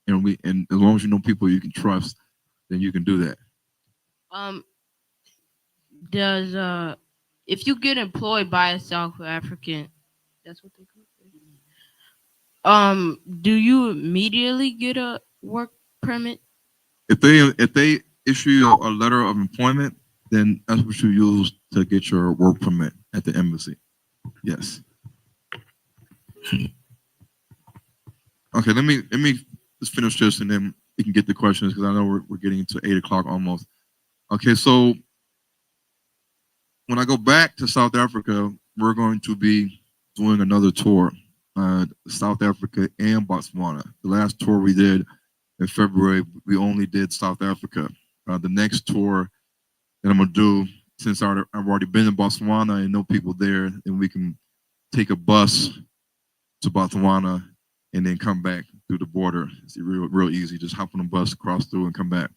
And as long as you know people you can trust, then you can do that. Does if you get employed by a South African, that's what they call it. Do you immediately get a work permit? If they issue you a letter of employment, then that's what you use to get your work permit at the embassy. Yes. Okay, let me just finish this and then we can get the questions because I know we're getting to 8 o'clock almost. Okay, so when I go back to South Africa, we're going to be doing another tour, South Africa and Botswana. The last tour we did in February, we only did South Africa. The next tour that I'm gonna do, since I've already been in Botswana and know people there, then we can take a bus to Botswana and then come back through the border. It's real easy. Just hop on a bus, cross through, and come back.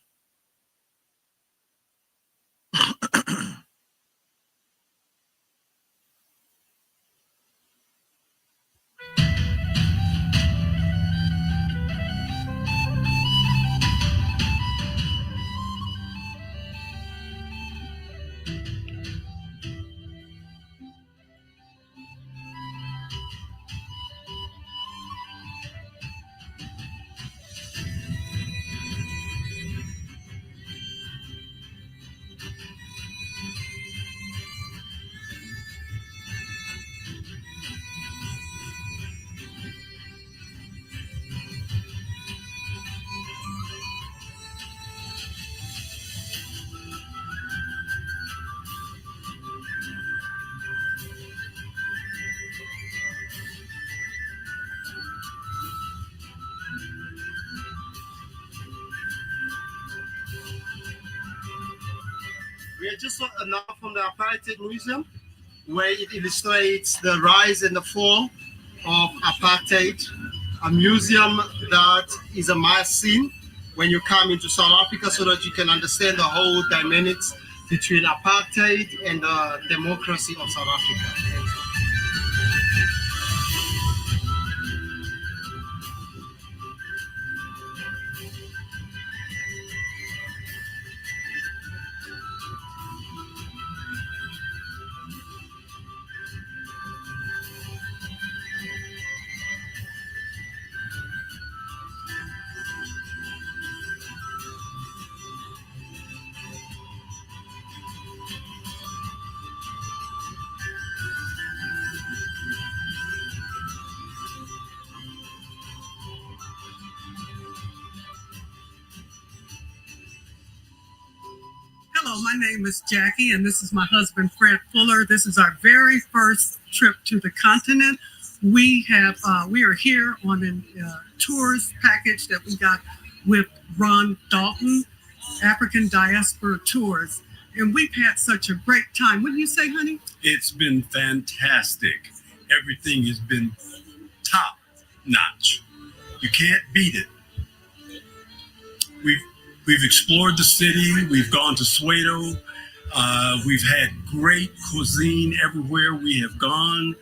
We are just now from the Apartheid Museum, where it illustrates the rise and the fall of apartheid, a museum that is a must see when you come into South Africa so that you can understand the whole dynamics between apartheid and the democracy of South Africa. Hello, my name is Jackie, and this is my husband, Fred Fuller. This is our very first trip to the continent. we are here on a tours package that we got with Ron Dalton, African Diaspora Tours. And we've had such a great time. What do you say, honey? It's been fantastic. Everything has been top notch. You can't beat it. We've explored the city. We've gone to Soweto. We've had great cuisine everywhere we have gone.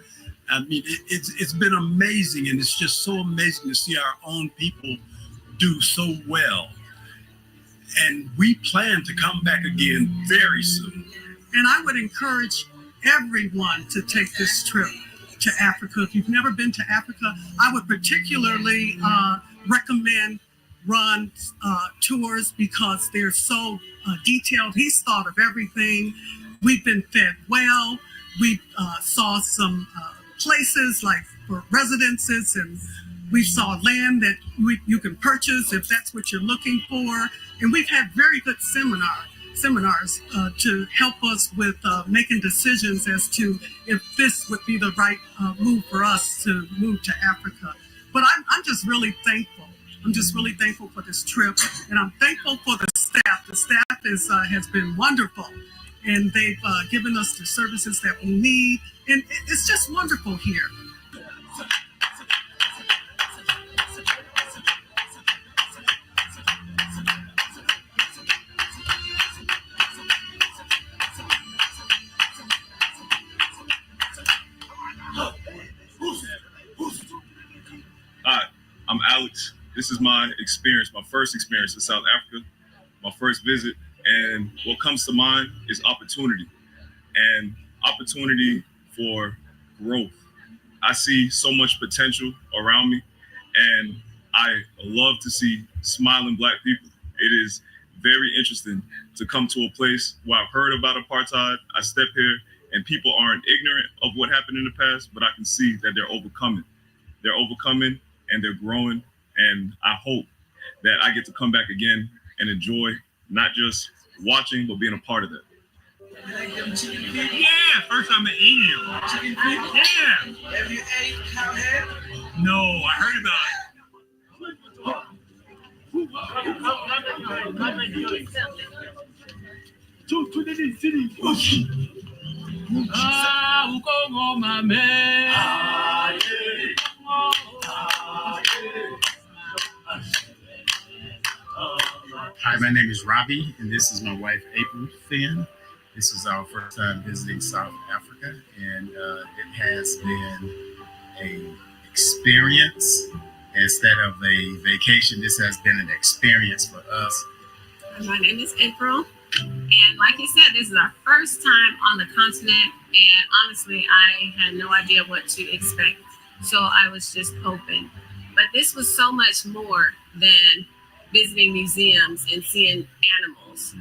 I mean, it's been amazing, and it's just so amazing to see our own people do so well. And we plan to come back again very soon. And I would encourage everyone to take this trip to Africa. If you've never been to Africa, I would particularly recommend Ron's tours because they're so detailed. He's thought of everything. We've been fed well. We saw some places like for residences, and we saw land that you can purchase if that's what you're looking for. And we've had very good seminars to help us with making decisions as to if this would be the right move for us to move to Africa. But I'm just really thankful. I'm just really thankful for this trip, and I'm thankful for the staff. The staff has been wonderful, and they've given us the services that we need, and it's just wonderful here. Hi, I'm Alex. This is my experience, my first experience in South Africa, my first visit. And what comes to mind is opportunity and opportunity for growth. I see so much potential around me, and I love to see smiling Black people. It is very interesting to come to a place where I've heard about apartheid. I step here and people aren't ignorant of what happened in the past, but I can see that they're overcoming. They're overcoming and they're growing. And I hope that I get to come back again and enjoy not just watching, but being a part of that. Yeah, first time I'm eating them. Chicken feet? Yeah. Have you ate cowhead? No, I heard about Hi, my name is Robbie, and this is my wife, April Finn. This is our first time visiting South Africa, and it has been an experience instead of a vacation. This has been an experience for us. My name is April, and like you said, this is our first time on the continent, and honestly, I had no idea what to expect, so I was just open. But this was so much more than visiting museums and seeing animals.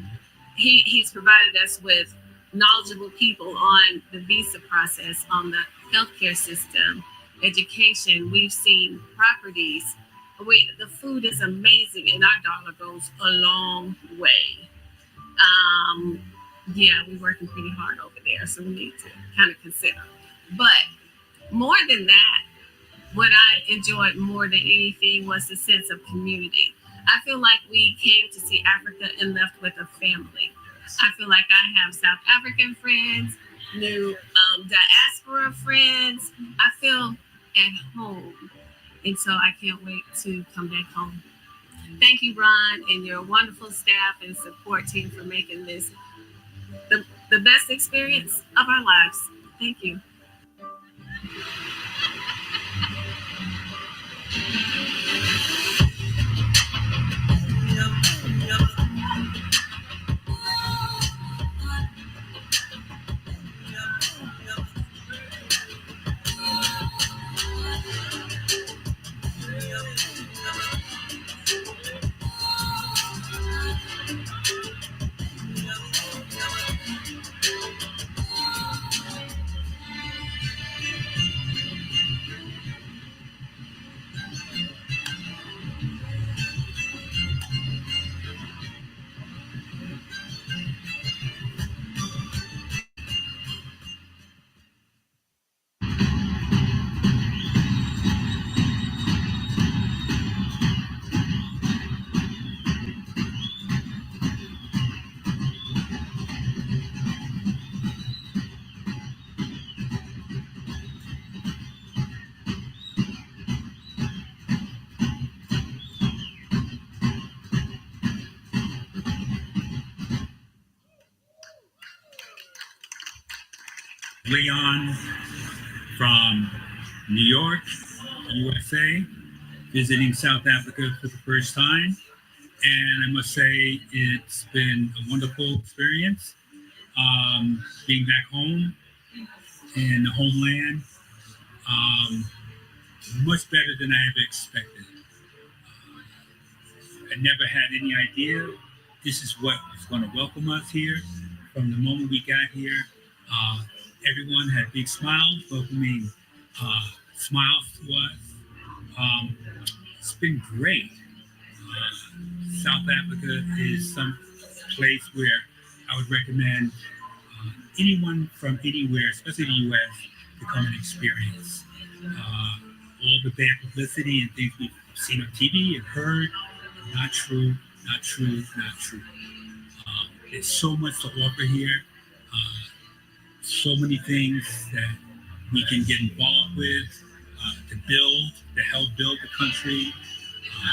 He's provided us with knowledgeable people on the visa process, on the healthcare system, education. We've seen properties. The food is amazing, and our dollar goes a long way. Yeah, we're working pretty hard over there, so we need to kind of consider. But more than that, what I enjoyed more than anything was the sense of community. I feel like we came to see Africa and left with a family. I feel like I have South African friends, new diaspora friends. I feel at home. And so I can't wait to come back home. Thank you, Ron, and your wonderful staff and support team for making this the best experience of our lives. Thank you. Leon from New York, USA, visiting South Africa for the first time. And I must say it's been a wonderful experience. Being back home in the homeland, much better than I ever expected. I never had any idea this is what was going to welcome us here. From the moment we got here, everyone had big smiles, welcoming smiles to us. It's been great. South Africa is some place where I would recommend anyone from anywhere, especially the U.S., to come and experience. All the bad publicity and things we've seen on TV and heard, not true, not true, not true. There's so much to offer here, so many things that we can get involved with to help build the country.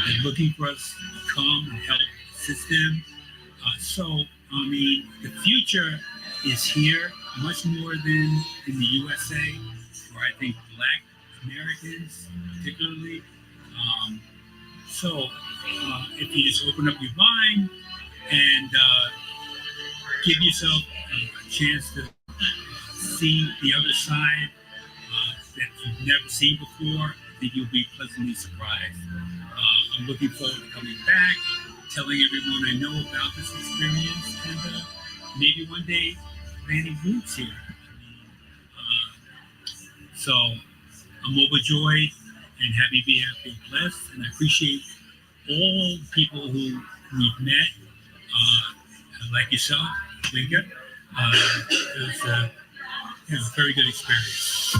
They're looking for us to come and help assist them. The future is here much more than in the USA, where I think Black Americans particularly. If you just open up your mind and give yourself a chance to see the other side that you've never seen before, then you'll be pleasantly surprised. I'm looking forward to coming back, telling everyone I know about this experience, and maybe one day planting roots here. So I'm overjoyed and happy to be here. I feel blessed, and I appreciate all the people who we've met, like yourself, Linka. It was a very good experience.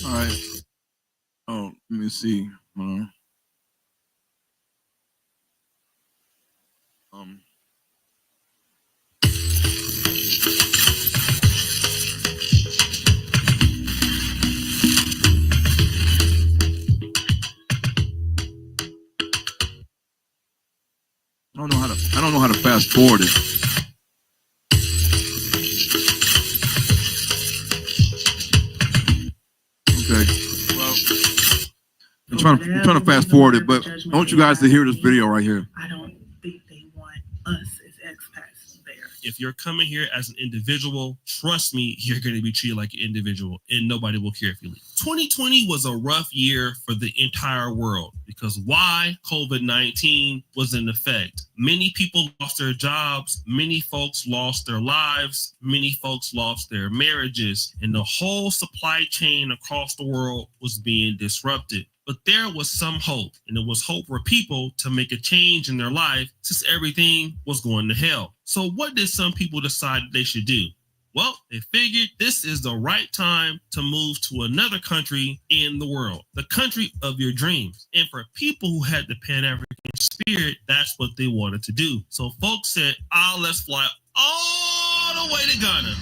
All right. Oh, let me see. I don't know how to fast forward it. Okay. Well, I'm trying to fast forward it, but I want you guys to hear this video right here. I don't think they want us as expats there. If you're coming here as an individual, trust me, you're going to be treated like an individual, and nobody will care if you leave. 2020 was a rough year for the entire world because why? COVID-19 was in effect. Many people lost their jobs. Many folks lost their lives. Many folks lost their marriages, and the whole supply chain across the world was being disrupted. But there was some hope, and it was hope for people to make a change in their life since everything was going to hell. So what did some people decide they should do? Well, they figured this is the right time to move to another country in the world, the country of your dreams. And for people who had the Pan-African spirit, that's what they wanted to do. So folks said, let's fly all the way to Ghana.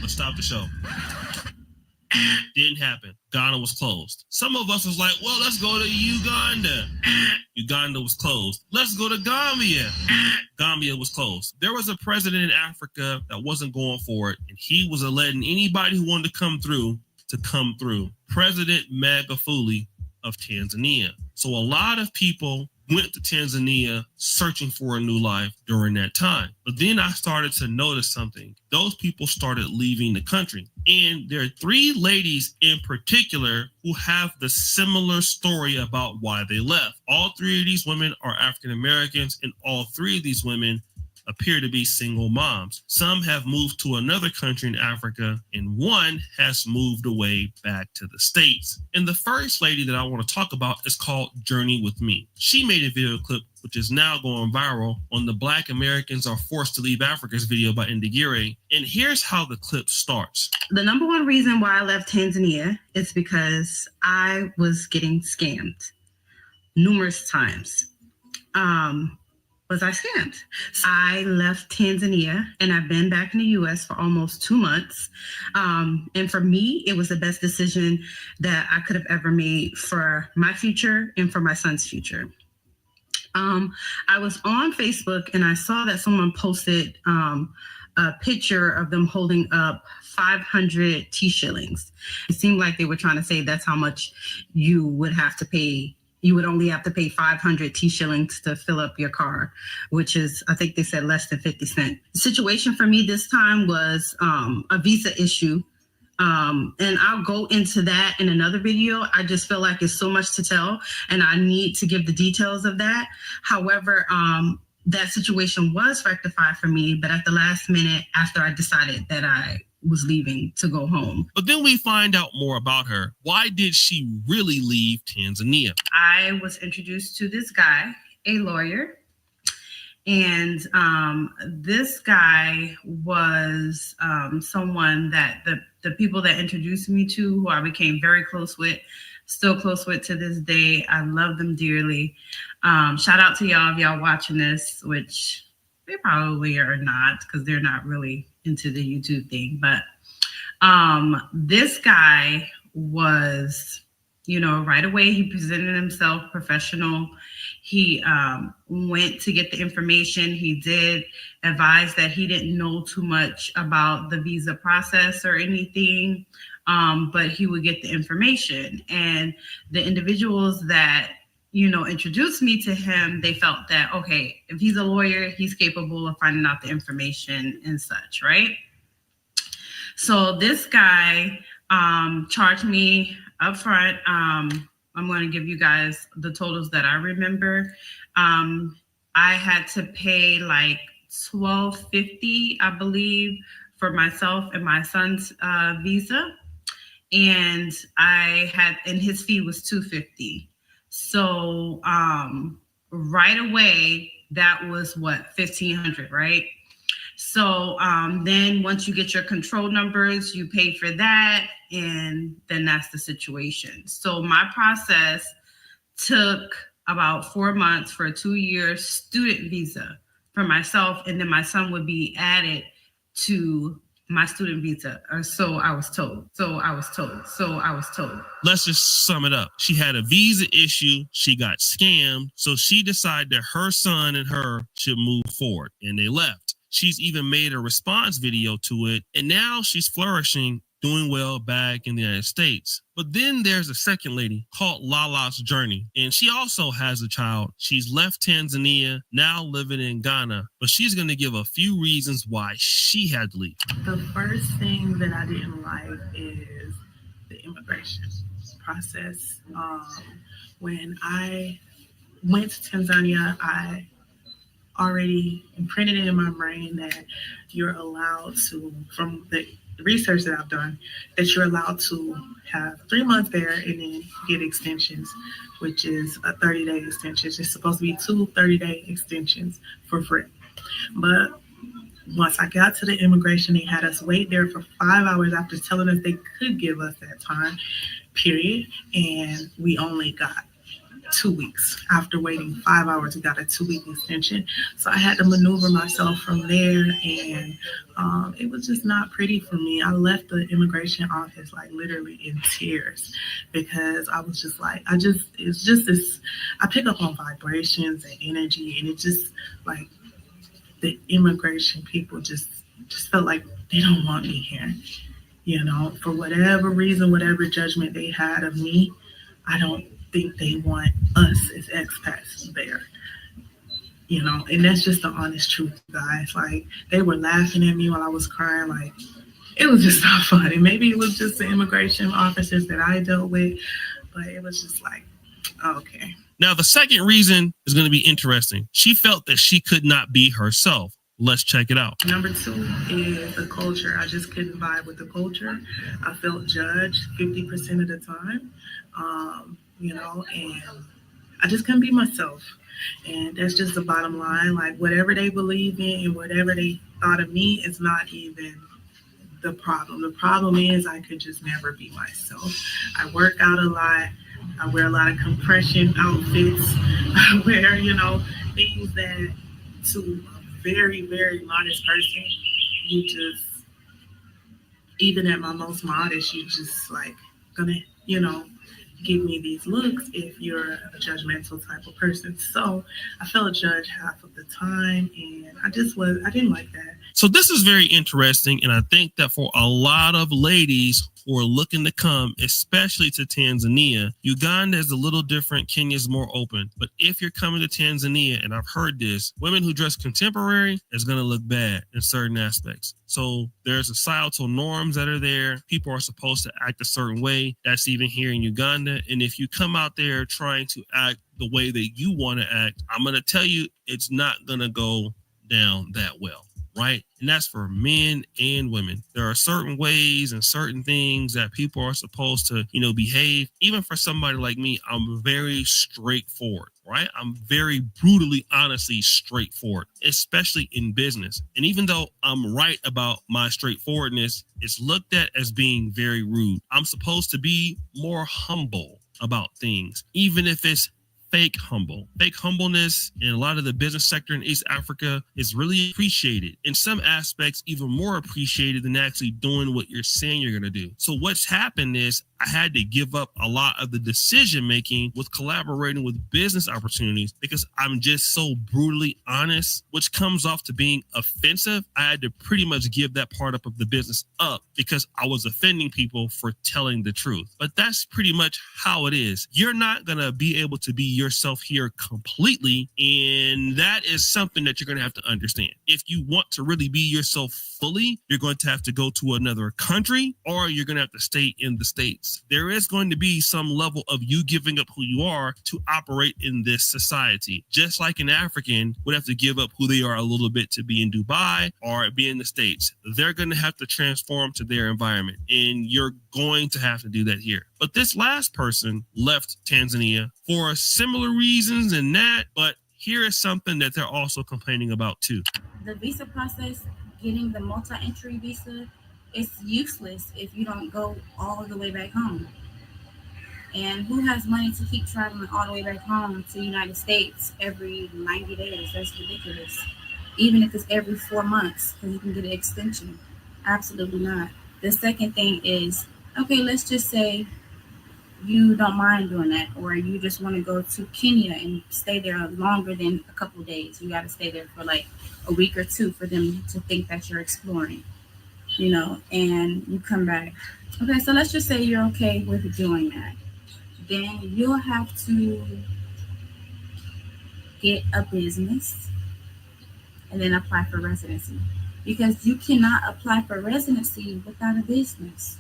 Let's stop the show. Didn't happen. Ghana was closed. Some of us was like, well, let's go to Uganda. Uganda was closed. Let's go to Gambia. Gambia was closed. There was a president in Africa that wasn't going for it, and he was letting anybody who wanted to come through. President Magufuli of Tanzania. So a lot of people went to Tanzania searching for a new life during that time. But then I started to notice something. Those people started leaving the country. And there are three ladies in particular who have the similar story about why they left. All three of these women are African Americans, and all three of these women appear to be single moms. Some have moved to another country in Africa, and one has moved away back to the States. And the first lady that I want to talk about is called Journey With Me. She made a video clip which is now going viral on the Black Americans Are Forced to Leave Africa's video by Indigire. And here's how the clip starts. The number one reason why I left Tanzania is because I was getting scammed numerous times. Was I scammed? I left Tanzania and I've been back in the US for almost 2 months. And for me, it was the best decision that I could have ever made for my future and for my son's future. I was on Facebook and I saw that someone posted a picture of them holding up 500 T-shillings. It seemed like they were trying to say that's how much you would have to pay. You would only have to pay 500 T-shillings to fill up your car, which is, I think they said, less than 50 cents. The situation for me this time was a visa issue. And I'll go into that in another video. I just feel like it's so much to tell and I need to give the details of that. However, that situation was rectified for me, but at the last minute after I decided that I was leaving to go home. But then we find out more about her. Why did she really leave Tanzania? I was introduced to this guy, a lawyer. And this guy was someone that the people that introduced me to, who I became very close with, still close with to this day. I love them dearly. Shout out to y'all if y'all watching this, which they probably are not because they're not really into the YouTube thing. But this guy was, right away he presented himself professional. He went to get the information. He did advise that he didn't know too much about the visa process or anything, but he would get the information. And the individuals that, introduced me to him, they felt that, okay, if he's a lawyer, he's capable of finding out the information and such, right? So this guy charged me up front. I'm going to give you guys the totals that I remember. I had to pay like $1,250, I believe, for myself and my son's visa. And his fee was $250. So right away, that was what, $1,500, right? So then once you get your control numbers, you pay for that, and then that's the situation. So my process took about 4 months for a 2-year student visa for myself, and then my son would be added to my student visa, or so I was told. Let's just sum it up. She had a visa issue. She got scammed. So she decided that her son and her should move forward, and they left. She's even made a response video to it, and now she's flourishing, doing well back in the United States. But then there's a second lady called Lala's Journey, and she also has a child. She's left Tanzania, now living in Ghana, but she's going to give a few reasons why she had to leave. The first thing that I didn't like is the immigration process. When I went to Tanzania, I already imprinted it in my brain that you're allowed to, from the research that I've done, that you're allowed to have 3 months there and then get extensions, which is a 30-day extension. It's supposed to be 2 30-day extensions for free. But once I got to the immigration, they had us wait there for 5 hours after telling us they could give us that time period. And we only got 2 weeks. After waiting 5 hours, we got a 2-week extension. So I had to maneuver myself from there, and it was just not pretty for me. I left the immigration office like literally in tears because I was just like, it's just this, I pick up on vibrations and energy, and it just like the immigration people just felt like they don't want me here. For whatever reason, whatever judgment they had of me, I don't think they want us as expats there, and that's just the honest truth, guys. Like, they were laughing at me while I was crying. Like, it was just not funny. Maybe it was just the immigration officers that I dealt with, but it was just like, okay. Now, the second reason is going to be interesting. She felt that she could not be herself. Let's check it out. Number 2 is the culture. I just couldn't vibe with the culture. I felt judged 50% of the time, and I just couldn't be myself. And that's just the bottom line. Like, whatever they believe in and whatever they thought of me is not even the problem. The problem is I could just never be myself. I work out a lot. I wear a lot of compression outfits. I wear, things that to a very, very modest person, you just, even at my most modest, you just like gonna, give me these looks if you're a judgmental type of person. So I felt judged half of the time, and I didn't like that. So this is very interesting, and I think that for a lot of ladies who are looking to come, especially to Tanzania, Uganda is a little different, Kenya's more open. But if you're coming to Tanzania, and I've heard this, women who dress contemporary is going to look bad in certain aspects. So there's societal norms that are there. People are supposed to act a certain way. That's even here in Uganda. And if you come out there trying to act the way that you want to act, I'm going to tell you, it's not going to go down that well. Right? And that's for men and women. There are certain ways and certain things that people are supposed to, behave. Even for somebody like me, I'm very straightforward, right? I'm very brutally, honestly straightforward, especially in business. And even though I'm right about my straightforwardness, it's looked at as being very rude. I'm supposed to be more humble about things, even if it's fake humble. Fake humbleness in a lot of the business sector in East Africa is really appreciated. In some aspects, even more appreciated than actually doing what you're saying you're going to do. So what's happened is I had to give up a lot of the decision making with collaborating with business opportunities because I'm just so brutally honest, which comes off to being offensive. I had to pretty much give that part up of the business up because I was offending people for telling the truth. But that's pretty much how it is. You're not going to be able to be yourself here completely, and that is something that you're going to have to understand. If you want to really be yourself fully, you're going to have to go to another country, or you're going to have to stay in the States. There is going to be some level of you giving up who you are to operate in this society. Just like an African would have to give up who they are a little bit to be in Dubai or be in the States. They're going to have to transform to their environment, and you're going to have to do that here. But this last person left Tanzania for similar reasons and that, but here is something that they're also complaining about too. The visa process, getting the multi-entry visa, it's useless if you don't go all the way back home. And who has money to keep traveling all the way back home to the United States every 90 days? That's ridiculous. Even if it's every 4 months, because you can get an extension. Absolutely not. The second thing is, okay, let's just say you don't mind doing that, or you just want to go to Kenya and stay there longer than a couple of days. You got to stay there for like a week or two for them to think that you're exploring, and you come back. Okay, so let's just say you're okay with doing that. Then you'll have to get a business and then apply for residency, because you cannot apply for residency without a business.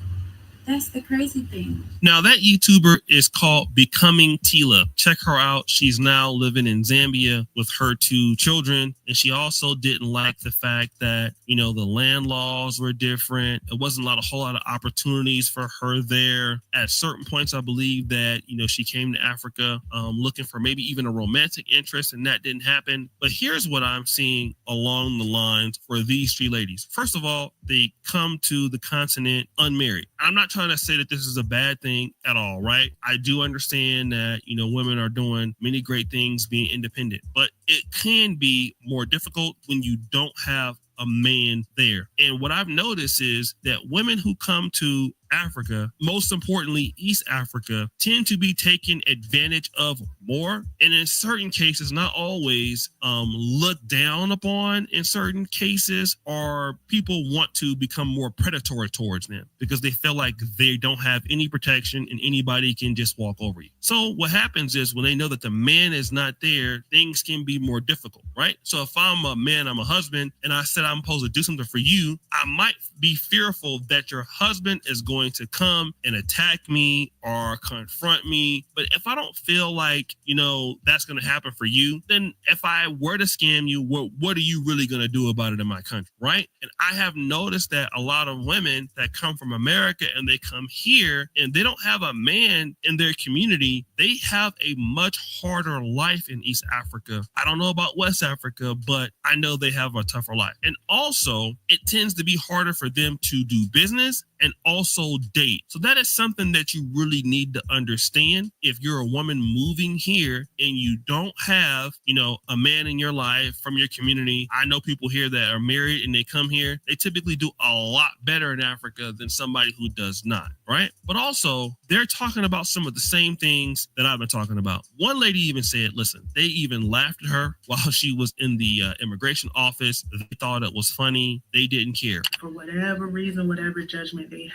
That's the crazy thing. Now, that YouTuber is called Becoming Tila. Check her out. She's now living in Zambia with her 2 children. And she also didn't like the fact that, the land laws were different. It wasn't a whole lot of opportunities for her there. At certain points, I believe that, she came to Africa looking for maybe even a romantic interest, and that didn't happen. But here's what I'm seeing along the lines for these 3 ladies. First of all, they come to the continent unmarried. I'm not trying to say that this is a bad thing at all, right? I do understand that, women are doing many great things being independent, but it can be more difficult when you don't have a man there. And what I've noticed is that women who come to Africa, most importantly East Africa, tend to be taken advantage of more, and in certain cases, not always, looked down upon in certain cases, or people want to become more predatory towards them because they feel like they don't have any protection and anybody can just walk over you. So what happens is when they know that the man is not there, things can be more difficult, right? So if I'm a man, I'm a husband, and I said I'm supposed to do something for you, I might be fearful that your husband is going going to come and attack me or confront me. But if I don't feel like, that's going to happen for you, then if I were to scam you, what are you really going to do about it in my country, right? And I have noticed that a lot of women that come from America and they come here and they don't have a man in their community, they have a much harder life in East Africa. I don't know about West Africa, but I know they have a tougher life. And also, it tends to be harder for them to do business and also date. So that is something that you really need to understand. If you're a woman moving here and you don't have, a man in your life from your community, I know people here that are married and they come here, they typically do a lot better in Africa than somebody who does not, right? But also, they're talking about some of the same things that I've been talking about. One lady even said, listen, they even laughed at her while she was in the immigration office. They thought it was funny. They didn't care. For whatever reason, whatever judgment they have.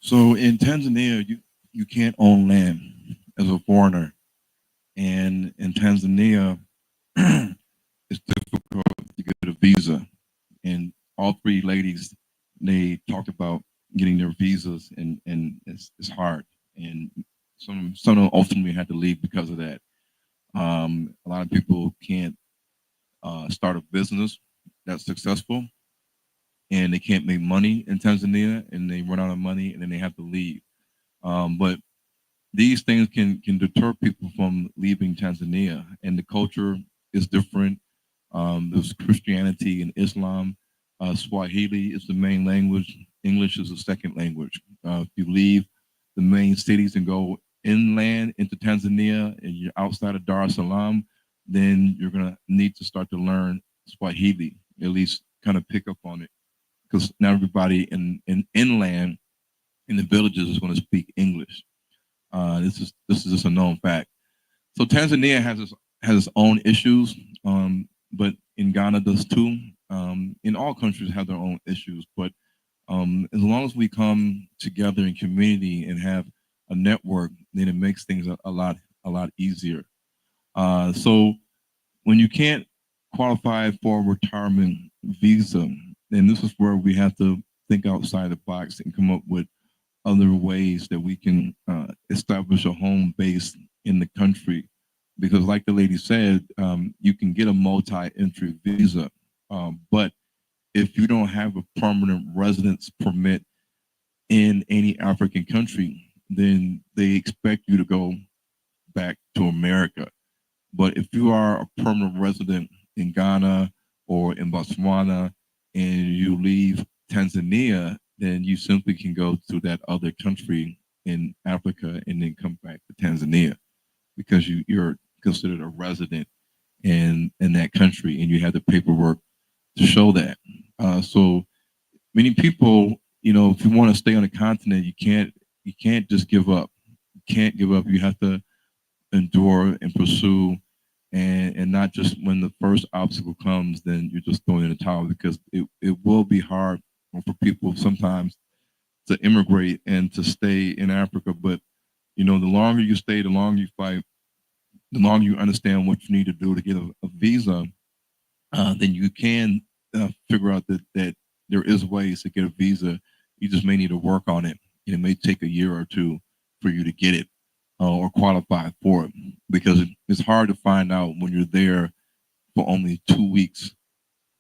So in Tanzania, you can't own land as a foreigner, and in Tanzania, it's difficult to get a visa. And all three ladies, they talked about getting their visas, and it's hard. And some of them ultimately had to leave because of that. A lot of people can't start a business that's successful, and they can't make money in Tanzania, and they run out of money, and then they have to leave. But these things can deter people from leaving Tanzania, and the culture is different. There's Christianity and Islam. Swahili is the main language. English is the second language. If you leave the main cities and go inland into Tanzania, and you're outside of Dar es Salaam, then you're gonna need to start to learn Swahili, at least kind of pick up on it, because not everybody in inland in the villages is going to speak English. This is just a known fact. So Tanzania has its own issues, but in Ghana does too. In all countries have their own issues, but as long as we come together in community and have a network, then it makes things a lot easier. So when you can't qualify for a retirement visa, then this is where we have to think outside the box and come up with other ways that we can establish a home base in the country. Because like the lady said, you can get a multi-entry visa, but if you don't have a permanent residence permit in any African country, then they expect you to go back to America. But if you are a permanent resident in Ghana or in Botswana and you leave Tanzania, then you simply can go to that other country in Africa and then come back to Tanzania, because you're considered a resident in that country and you have the paperwork to show that. So many people, if you want to stay on the continent, you can't just give up. You can't give up. You have to endure and pursue, and not just when the first obstacle comes, then you're just throwing in the towel, because it will be hard for people sometimes to immigrate and to stay in Africa. But the longer you stay, the longer you fight, the longer you understand what you need to do to get a visa, then you can figure out that there is ways to get a visa. You just may need to work on it. It may take a year or two for you to get it or qualify for it, because it's hard to find out when you're there for only 2 weeks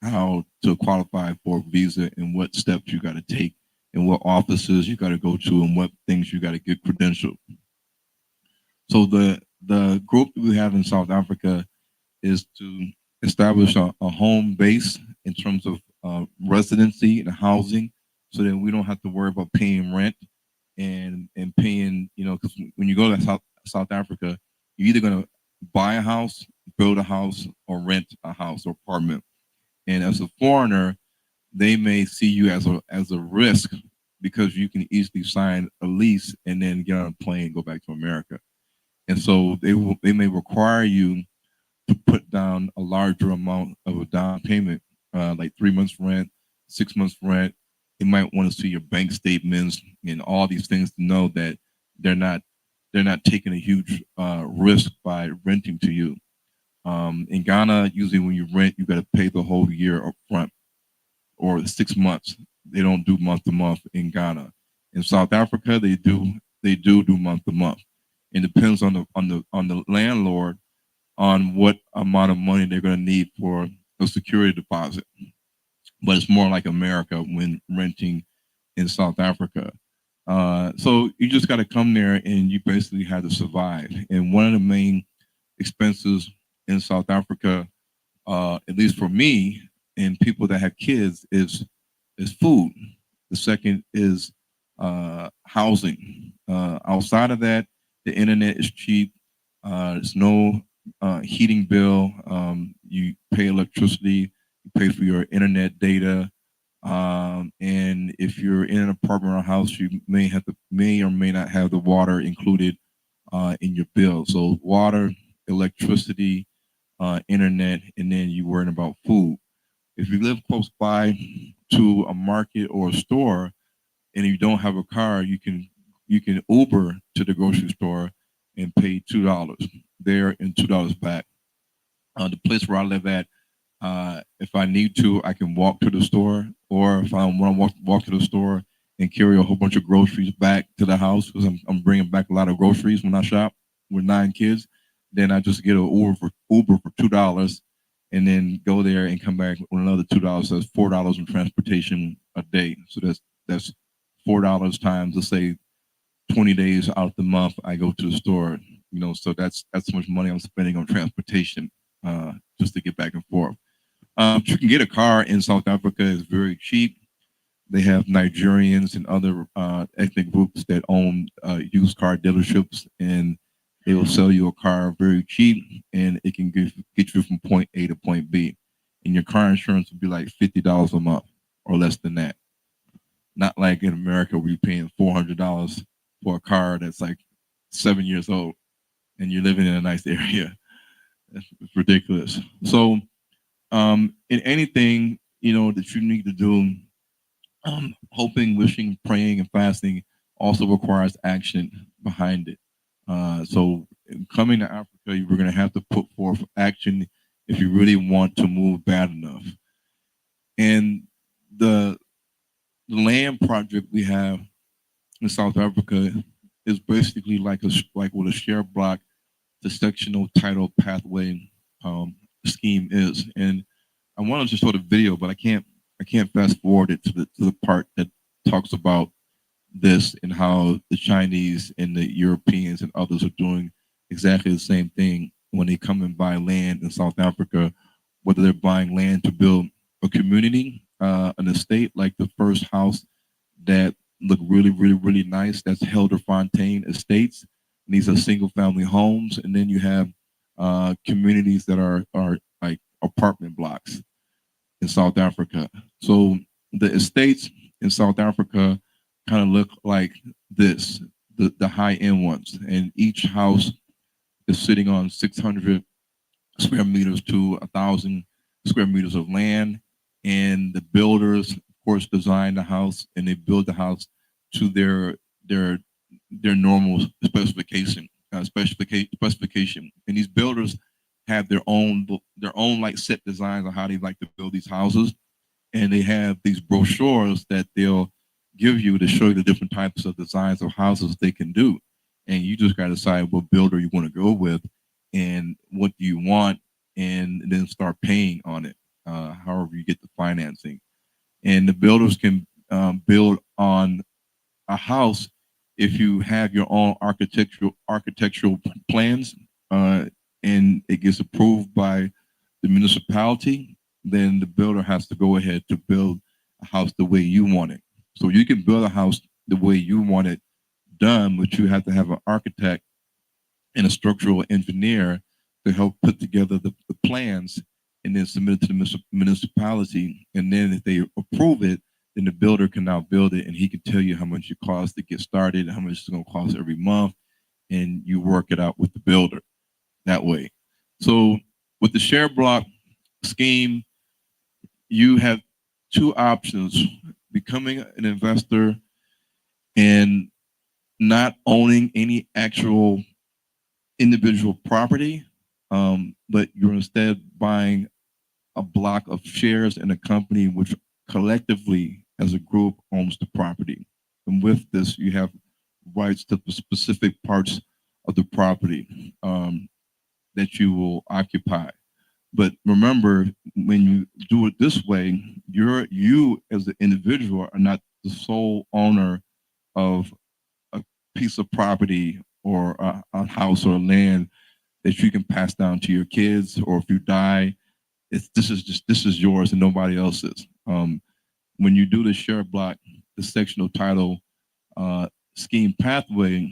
how to qualify for a visa and what steps you got to take and what offices you got to go to and what things you got to get credentialed. So the group we have in South Africa is to establish a home base in terms of residency and housing, so that we don't have to worry about paying rent and paying, because when you go to South Africa, you're either going to buy a house, build a house, or rent a house or apartment. And as a foreigner, they may see you as a risk, because you can easily sign a lease and then get on a plane and go back to America. And so they may require you to put down a larger amount of a down payment, like 3 months rent, 6 months rent, They might want to see your bank statements and all these things to know that they're not taking a huge risk by renting to you. In Ghana, usually when you rent, you got to pay the whole year up front or 6 months. They don't do month to month in Ghana. In South Africa, they do month to month. It depends on the landlord on what amount of money they're going to need for a security deposit. But it's more like America when renting in South Africa. So you just got to come there and you basically have to survive. And one of the main expenses in South Africa, at least for me and people that have kids, is food. The second is housing. Outside of that, the internet is cheap. There's no heating bill. You pay electricity. You pay for your internet data. And if you're in an apartment or house, you may or may not have the water included in your bill. So water, electricity, internet, and then you're worrying about food. If you live close by to a market or a store and you don't have a car, you can Uber to the grocery store and pay $2 there and $2 back. The place where I live at, if I need to, I can walk to the store, or if I want to walk to the store and carry a whole bunch of groceries back to the house, because I'm bringing back a lot of groceries when I shop with 9 kids, then I just get an Uber for $2 and then go there and come back with another $2. So that's $4 in transportation a day. So that's $4 times, let's say, 20 days out of the month I go to the store. So that's how much money I'm spending on transportation just to get back and forth. You can get a car in South Africa. It's very cheap. They have Nigerians and other ethnic groups that own used car dealerships, and they will sell you a car very cheap, and it can get you from point A to point B. And your car insurance will be like $50 a month or less than that. Not like in America where you're paying $400 for a car that's like 7 years old and you're living in a nice area. It's ridiculous. So in anything, that you need to do, hoping, wishing, praying, and fasting also requires action behind it. So coming to Africa, we're going to have to put forth action if you really want to move bad enough. And the land project we have in South Africa is basically like what a share block, the sectional title pathway scheme is. And I wanted to show the video, but I can't fast forward it to the part that talks about this and how the Chinese and the Europeans and others are doing exactly the same thing when they come and buy land in South Africa, whether they're buying land to build a community, an estate, like the first house that looked really, really, really nice. That's Helderfontein Estates. And these are single family homes. And then you have communities that are like apartment blocks in South Africa. So the estates in South Africa kind of look like this, the high end ones. And each house is sitting on 600 square meters to 1,000 square meters of land. And the builders, of course, design the house and they build the house to their normal specification. And these builders have their own like set designs on how they like to build these houses. And they have these brochures that they'll give you to show you the different types of designs of houses they can do. And you just got to decide what builder you want to go with and what do you want, and then start paying on it, however you get the financing. And the builders can build on a house if you have your own architectural plans, and it gets approved by the municipality, then the builder has to go ahead to build a house the way you want it. So you can build a house the way you want it done, but you have to have an architect and a structural engineer to help put together the plans and then submit it to the municipality. And then if they approve it, then the builder can now build it, and he can tell you how much it costs to get started, how much it's going to cost every month, and you work it out with the builder that way. So with the share block scheme, you have two options. becoming an investor and not owning any actual individual property, but you're instead buying a block of shares in a company which collectively, as a group, owns the property. And with this, you have rights to the specific parts of the property that you will occupy. But remember, when you do it this way, you as the individual are not the sole owner of a piece of property or a house or land that you can pass down to your kids, or if you die, this is yours and nobody else's. When you do the share block, the sectional title scheme pathway,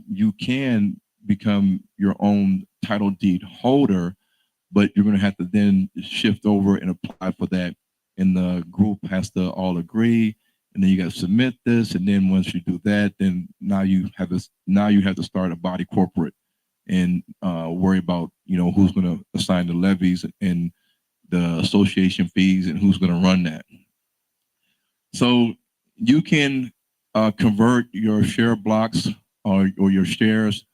you can become your own title deed holder, but you're going to have to then shift over and apply for that, and the group has to all agree, and then you got to submit this, and then once you do that, then now you have to start a body corporate and worry about who's going to assign the levies and the association fees and who's going to run that. So you can convert your share blocks or your shares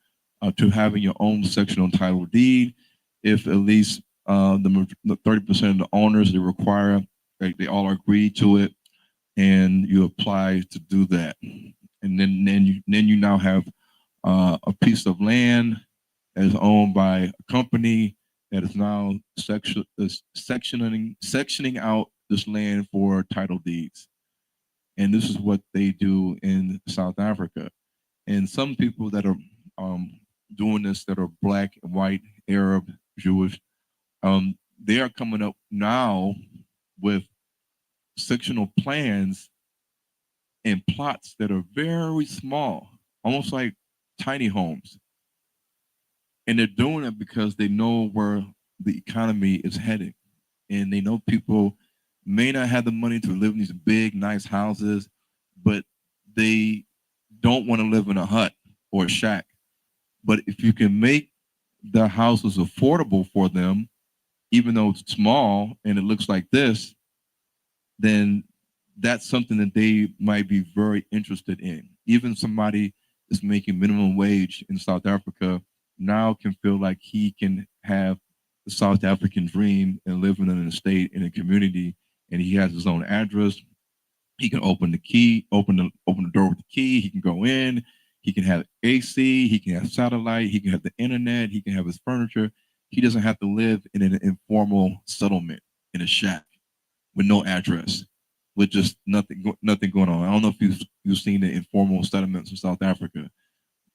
to having your own sectional title deed if at least the 30% of the owners they require, they all agree to it, and you apply to do that. And then you now have a piece of land that is owned by a company that is now sectioning out this land for title deeds. And this is what they do in South Africa. And some people that are doing this that are Black, white, Arab, Jewish, they are coming up now with sectional plans and plots that are very small, almost like tiny homes. And they're doing it because they know where the economy is heading. And they know people may not have the money to live in these big, nice houses, but they don't want to live in a hut or a shack. But if you can make the houses affordable for them, even though it's small and it looks like this, then that's something that they might be very interested in. Even somebody that's making minimum wage in South Africa now can feel like he can have the South African dream and live in an estate in a community, and he has his own address. He can open the door with the key. He can go in. He can have AC. He can have satellite. He can have the internet. He can have his furniture. He doesn't have to live in an informal settlement in a shack with no address, with just nothing going on. I don't know if you've seen the informal settlements in South Africa.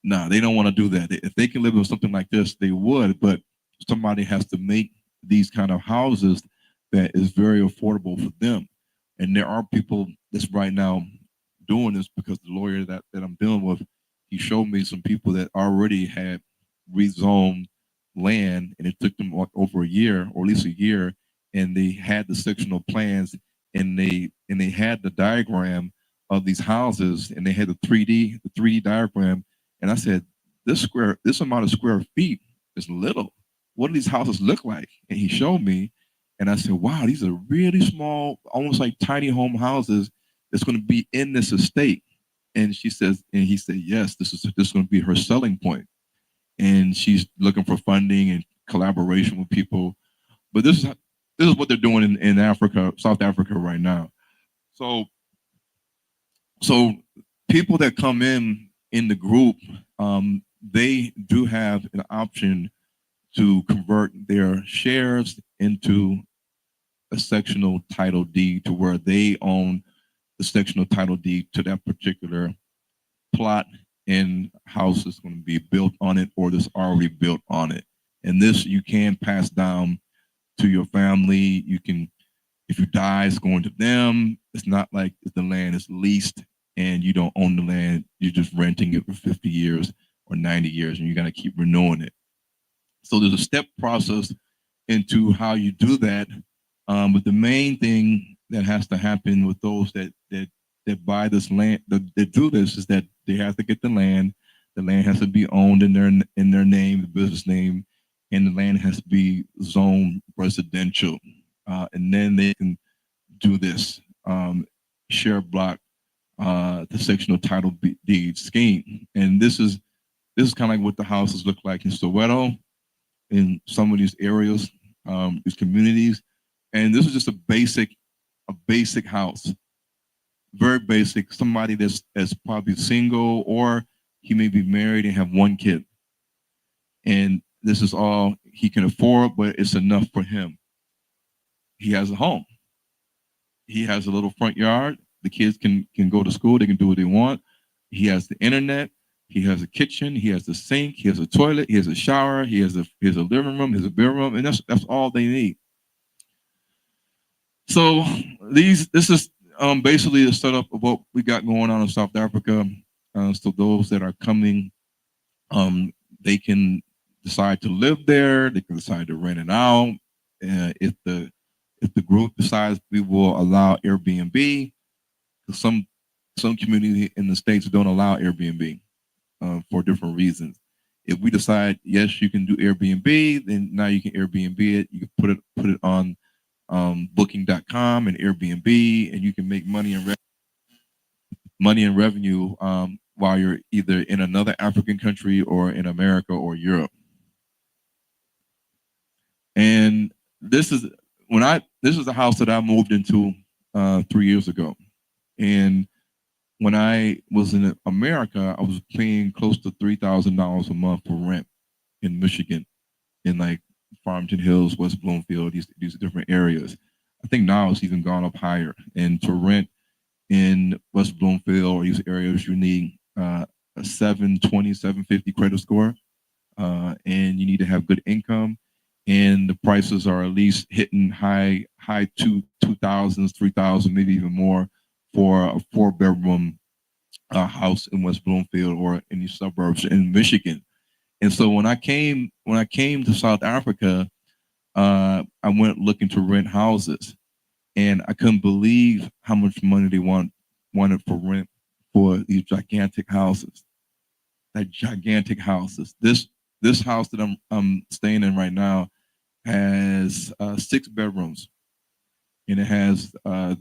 No, they don't want to do that. If they can live in something like this, they would, but somebody has to make these kind of houses that is very affordable for them. And there are people that's right now doing this, because the lawyer that I'm dealing with, he showed me some people that already had rezoned land, and it took them over a year, or at least a year, and they had the sectional plans, and they had the diagram of these houses, and they had the 3D diagram. And I said, this amount of square feet is little. What do these houses look like? And he showed me, and I said, wow, these are really small, almost like tiny home houses that's going to be in this estate. And he said, yes, this is going to be her selling point. And she's looking for funding and collaboration with people. But this is what they're doing in Africa, South Africa right now. So people that come in the group, they do have an option to convert their shares into a sectional title deed, to where they own the sectional title deed to that particular plot and house that's going to be built on it, or that's already built on it. And this you can pass down to your family. You can, if you die, it's going to them. It's not like the land is leased and you don't own the land. You're just renting it for 50 years or 90 years, and you got to keep renewing it. So there's a step process into how you do that. But the main thing that has to happen with those that buy this land, that do this, is that they have to get the land. The land has to be owned in their name, the business name, and the land has to be zoned residential. And then they can do this. share block, the sectional title deed scheme. And this is kind of like what the houses look like in Soweto, in some of these areas, these communities. And this is just a basic house, very basic. Somebody that's probably single, or he may be married and have one kid. And this is all he can afford, but it's enough for him. He has a home. He has a little front yard. The kids can go to school. They can do what they want. He has the internet. He has a kitchen. He has a sink. He has a toilet. He has a shower. He has a living room. He has a bedroom, and that's all they need. So this is basically the setup of what we got going on in South Africa. So those that are coming, they can decide to live there. They can decide to rent it out. If the group decides, we will allow Airbnb. Some communities in the States don't allow Airbnb for different reasons. If we decide, yes, you can do Airbnb, then now you can Airbnb it. You can put it on booking.com and Airbnb, and you can make money and revenue while you're either in another African country or in America or Europe. And this is the house that I moved into 3 years ago. And when I was in America, I was paying close to $3,000 a month for rent in Michigan, in like Farmington Hills, West Bloomfield, these different areas. I think now it's even gone up higher. And to rent in West Bloomfield or these areas, you need a 720, 750 credit score, and you need to have good income. And the prices are at least hitting high 2000s, 3000, maybe even more for a 4-bedroom house in West Bloomfield or in these suburbs in Michigan. And so when I came to South Africa, I went looking to rent houses, and I couldn't believe how much money they wanted for rent for these gigantic houses. Like gigantic houses. This house that I'm staying in right now has 6 bedrooms, and it has 3,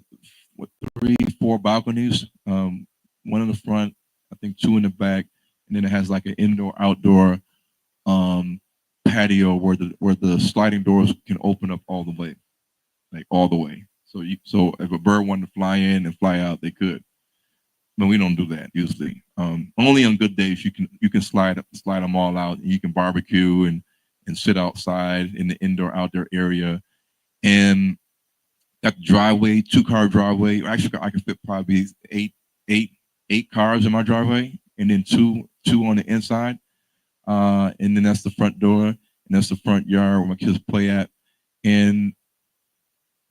4 balconies. One in the front, I think 2 in the back, and then it has like an indoor-outdoor patio where the sliding doors can open up all the way, like all the way. So if a bird wanted to fly in and fly out, they could. No, we don't do that usually. Only on good days you can slide them all out, and you can barbecue and sit outside in the indoor-outdoor area. And got the driveway, 2-car driveway. Actually, I can fit probably eight cars in my driveway, and then two on the inside. And then that's the front door, and that's the front yard where my kids play at. And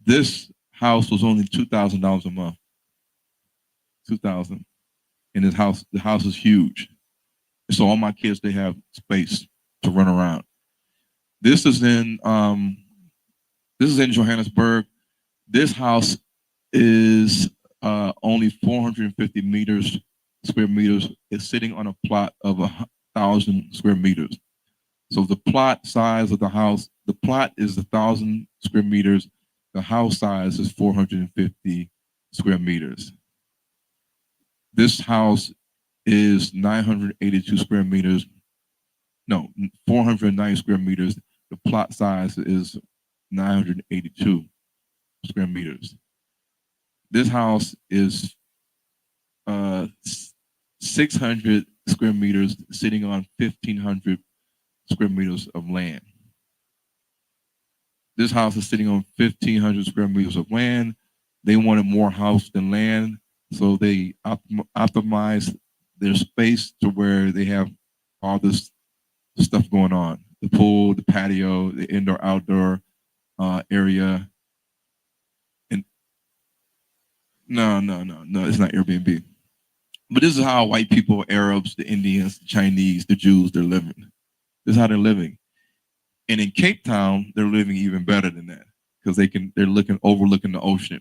this house was only $2,000 a month. $2,000. And the house is huge. So all my kids, they have space to run around. This is in Johannesburg. This house is only 450 square meters. It's sitting on a plot of 1,000 square meters. So the plot size of the house, the plot is 1,000 square meters. The house size is 450 square meters. This house is 982 square meters. No, 490 square meters. The plot size is 982 square meters. This house is 600 square meters, sitting on 1,500 square meters of land. This house is sitting on 1,500 square meters of land. They wanted more house than land, so they optimized their space to where they have all this stuff going on: the pool, the patio, the indoor-outdoor area. And no, it's not Airbnb. But this is how white people, Arabs, the Indians, the Chinese, the Jews, they're living. This is how they're living. And in Cape Town, they're living even better than that, because they're overlooking the ocean,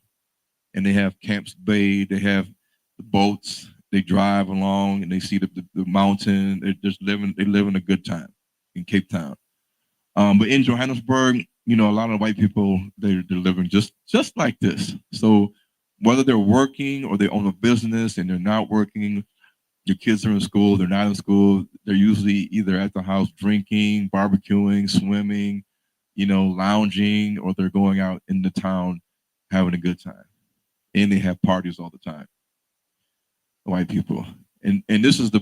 and they have Camps Bay. They have the boats. They drive along and they see the mountain. They're living a good time in Cape Town. But in Johannesburg, a lot of white people, they're living just like this. So whether they're working or they own a business and they're not working, your kids are in school, they're not in school, they're usually either at the house drinking, barbecuing, swimming, lounging, or they're going out in the town having a good time. And they have parties all the time. White people. And this is the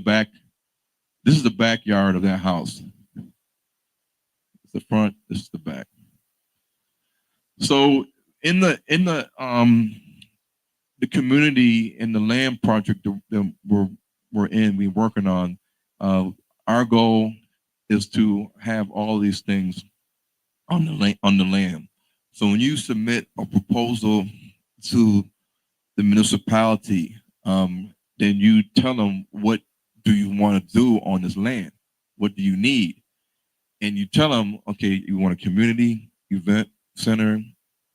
backyard of that house. It's the front, this is the back. So in the community, in the land project that we're working on, our goal is to have all these things on the land. So when you submit a proposal to the municipality, then you tell them, what do you want to do on this land? What do you need? And you tell them, okay, you want a community event center,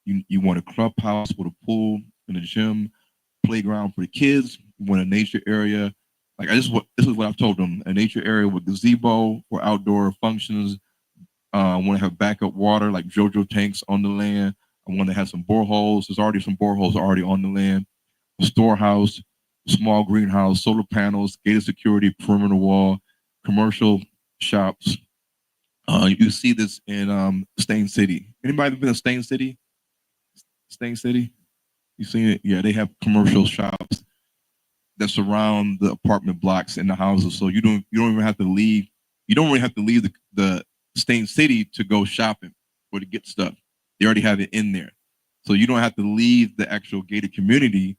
you want a clubhouse with a pool and a gym, playground for the kids, you want a nature area. This is what I've told them: a nature area with gazebo for outdoor functions. I want to have backup water, like JoJo tanks on the land. I want to have some boreholes. There's already some boreholes already on the land. A storehouse, small greenhouse, solar panels, gated security, perimeter wall, commercial shops. You see this in Stain City. Anybody been to Stain City? Stain City? You seen it? Yeah, they have commercial shops that surround the apartment blocks and the houses. So you don't even have to leave. You don't really have to leave the Stain City to go shopping or to get stuff. They already have it in there. So you don't have to leave the actual gated community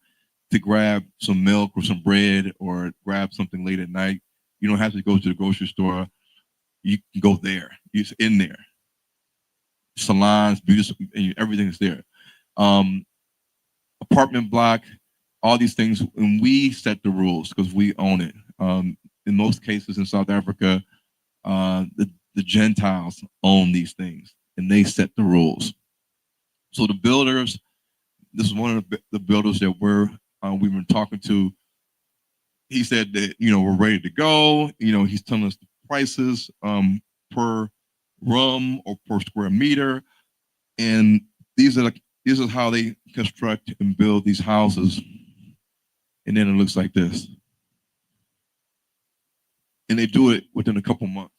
to grab some milk or some bread or grab something late at night. You don't have to go to the grocery store. You can go there. It's in there. Salons, beauty, everything's there. Apartment block, all these things, and we set the rules because we own it. In most cases in South Africa, the Gentiles own these things and they set the rules. So the builders, this is one of the builders that we've been talking to. He said that, we're ready to go. He's telling us the prices per room or per square meter. And these are how they construct and build these houses. And then it looks like this. And they do it within a couple months.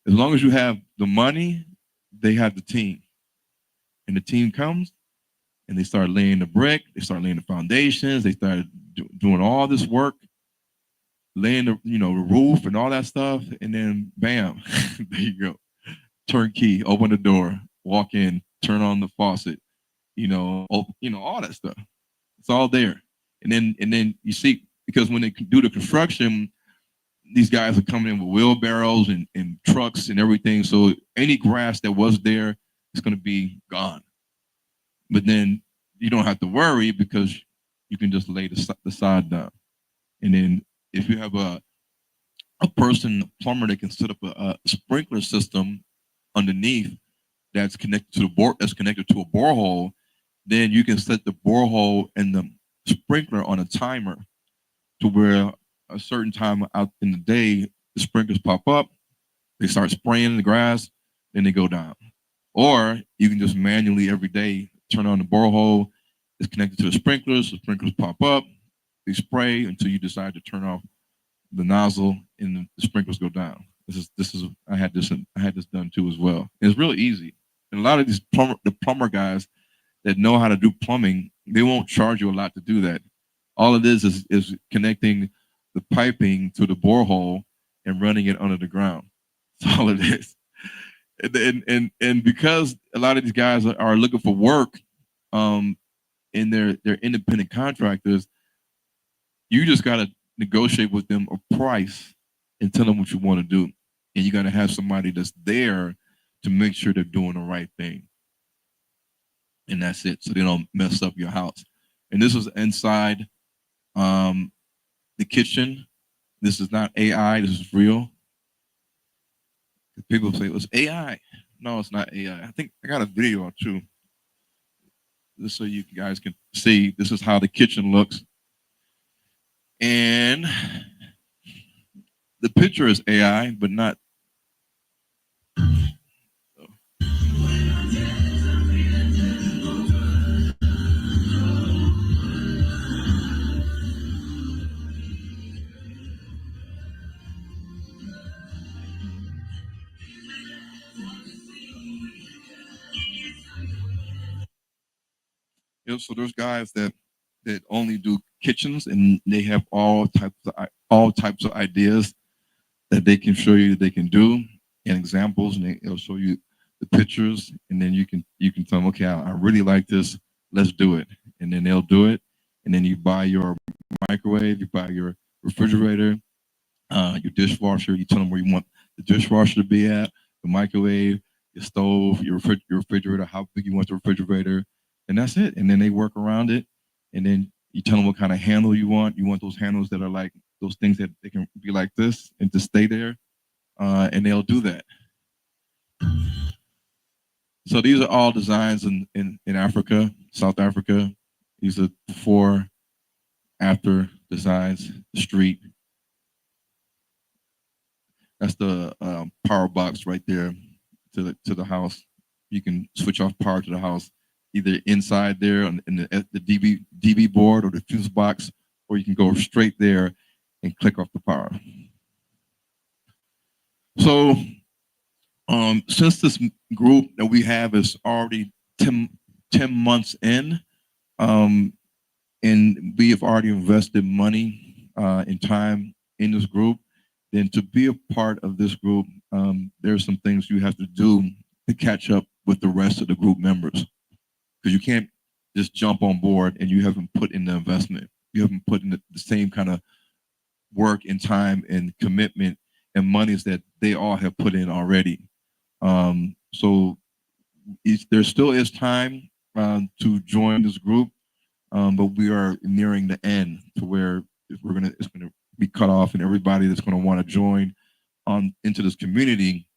As long as you have the money, they have the team. And the team comes and they start laying the brick, they start laying the foundations, they start doing all this work, laying the roof and all that stuff, and then bam, there you go. Turnkey, open the door, walk in, turn on the faucet, all that stuff. It's all there. And then you see, because when they do the construction, these guys are coming in with wheelbarrows and trucks and everything. So any grass that was there is going to be gone. But then you don't have to worry because you can just lay the sod down. And then if you have a plumber that can set up a sprinkler system underneath that's connected to a borehole, then you can set the borehole and the sprinkler on a timer to where a certain time out in the day, the sprinklers pop up, they start spraying the grass, then they go down. Or you can just manually every day turn on the borehole, it's connected to the sprinklers pop up, they spray until you decide to turn off the nozzle and the sprinklers go down. I had this done too as well. And it's really easy. And a lot of these plumber guys that know how to do plumbing, they won't charge you a lot to do that. All it is connecting the piping to the borehole and running it under the ground. That's all it is. And because a lot of these guys are looking for work, and they're independent contractors, you just got to negotiate with them a price and tell them what you want to do. And you got to have somebody that's there to make sure they're doing the right thing. And that's it. So they don't mess up your house. And this was inside the kitchen. This is not AI. This is real. People say it was AI. No, it's not AI. I think I got a video too. Just so you guys can see, this is how the kitchen looks. And the picture is AI, but not. So there's guys that only do kitchens, and they have all types of ideas that they can show you they can do and examples, and they'll show you the pictures, and then you can tell them, okay, I really like this, let's do it, and then they'll do it, and then you buy your microwave, you buy your refrigerator, your dishwasher, you tell them where you want the dishwasher to be at, the microwave, your stove, your refrigerator, how big you want the refrigerator, and that's it. And then they work around it, and then you tell them what kind of handle you want. You want those handles that are like those things that they can be like this and to stay there, and they'll do that. So these are all designs in Africa, South Africa. These are before, after designs, the street. That's the power box right there to the house. You can switch off power to the house either inside there in the DB board or the fuse box, or you can go straight there and click off the power. So since this group that we have is already 10 months in, and we have already invested money and time in this group, then to be a part of this group, there's some things you have to do to catch up with the rest of the group members. Because you can't just jump on board and you haven't put in the investment. You haven't put in the same kind of work and time and commitment and monies that they all have put in already. So there still is time to join this group, but we are nearing the end to where it's gonna be cut off, and everybody that's gonna want to join into this community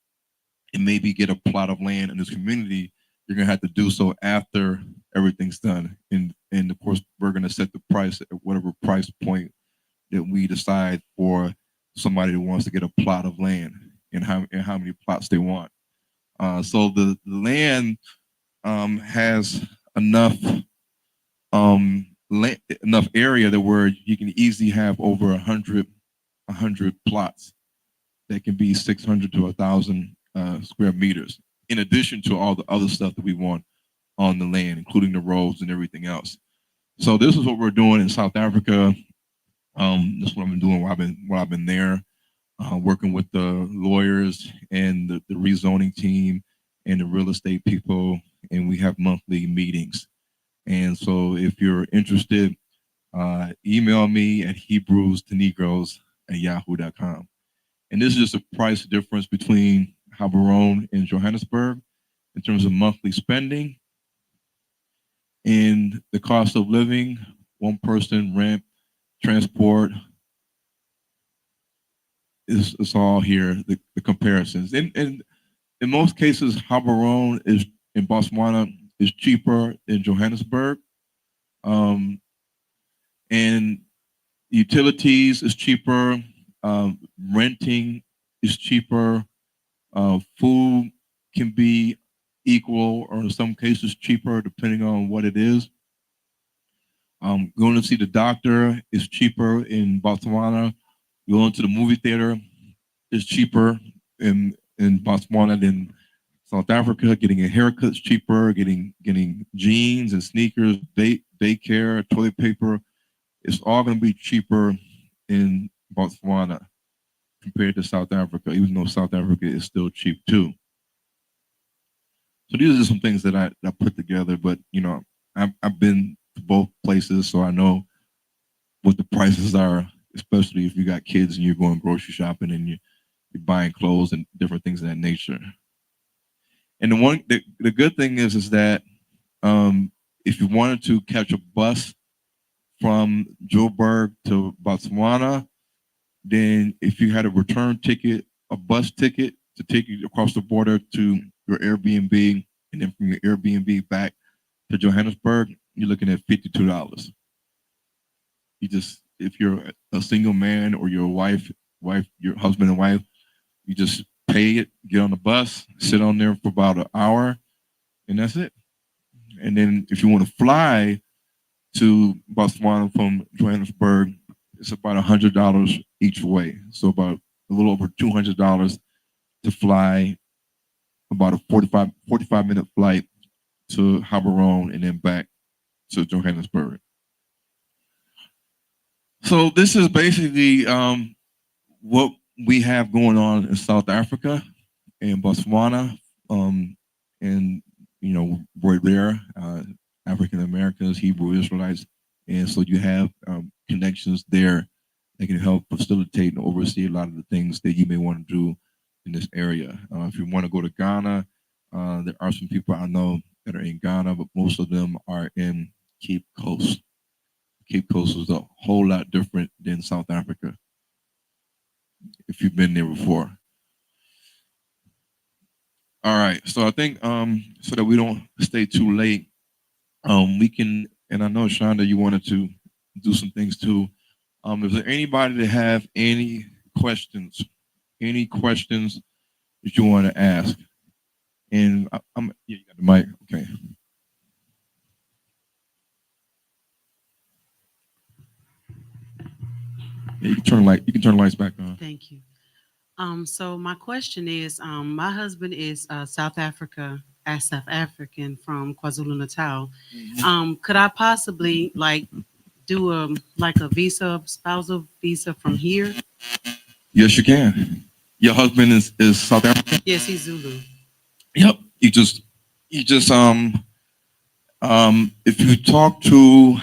and maybe get a plot of land in this community, you're gonna have to do so after everything's done. And of course, we're gonna set the price at whatever price point that we decide for somebody who wants to get a plot of land and how many plots they want. So the land has enough enough area that where you can easily have over 100 plots that can be 600 to 1,000 square meters, in addition to all the other stuff that we want on the land, including the roads and everything else. So this is what we're doing in South Africa. This is what I've been doing while I've been there, working with the lawyers and the rezoning team and the real estate people, and we have monthly meetings. And so if you're interested, email me at hebrewstonegroes@yahoo.com. And this is just a price difference between Gaborone and Johannesburg in terms of monthly spending and the cost of living, one person, rent, transport. It's all here, the comparisons. And in most cases, Gaborone is in Botswana is cheaper than Johannesburg. And utilities is cheaper, renting is cheaper, food can be equal or in some cases cheaper depending on what it is. Going to see the doctor is cheaper in Botswana. Going to the movie theater is cheaper in Botswana than South Africa. Getting a haircut is cheaper. Getting jeans and sneakers, daycare, toilet paper, it's all going to be cheaper in Botswana compared to South Africa, even though South Africa is still cheap too. So these are some things that I put together, but you know, I've been to both places, so I know what the prices are, especially if you got kids and you're going grocery shopping and you're buying clothes and different things of that nature. And the good thing is that if you wanted to catch a bus from Joburg to Botswana, then if you had a return ticket, a bus ticket to take you across the border to your Airbnb, and then from your Airbnb back to Johannesburg, you're looking at $52. You just, if you're a single man or your wife, your husband and wife, you just pay it, get on the bus, sit on there for about an hour, and that's it. And then if you want to fly to Botswana from Johannesburg, it's about $100 each way. So about a little over $200 to fly, about a 45-minute flight to Gaborone and then back to Johannesburg. So this is basically what we have going on in South Africa and Botswana, and right there, African Americans, Hebrew Israelites, and so you have connections there that can help facilitate and oversee a lot of the things that you may want to do in this area. If you want to go to Ghana, there are some people I know that are in Ghana, but most of them are in Cape Coast. Cape Coast is a whole lot different than South Africa, if you've been there before. All right, so I think so that we don't stay too late, we can, and I know Shonda, you wanted to do some things too. Is there anybody that have any questions that you want to ask? And I'm yeah, you got the mic, okay. Yeah, you can turn the lights back on. Thank you. So my question is, my husband is South African from KwaZulu Natal. Could I possibly do a spousal visa from here? Yes, you can. Your husband is South African? Yes, he's Zulu. Yep. You just if you talk to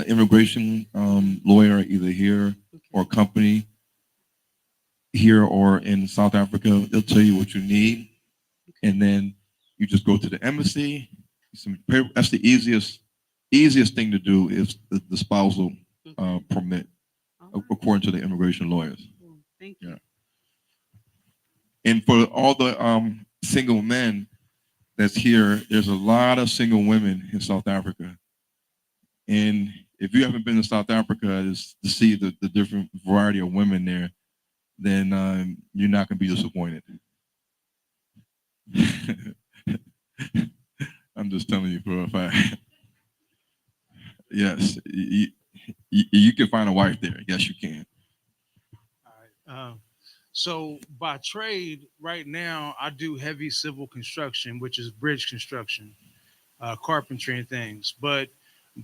immigration lawyer either here or company here or in South Africa, they'll tell you what you need, and then you just go to the embassy. That's the easiest thing to do is the spousal permit, according to the immigration lawyers. Thank you. Yeah. And for all the single men that's here, there's a lot of single women in South Africa. And if you haven't been to South Africa to see the different variety of women there, then you're not going to be disappointed. I'm just telling you for a fact. Yes, you can find a wife there. Yes, you can. So by trade, right now, I do heavy civil construction, which is bridge construction, carpentry and things. But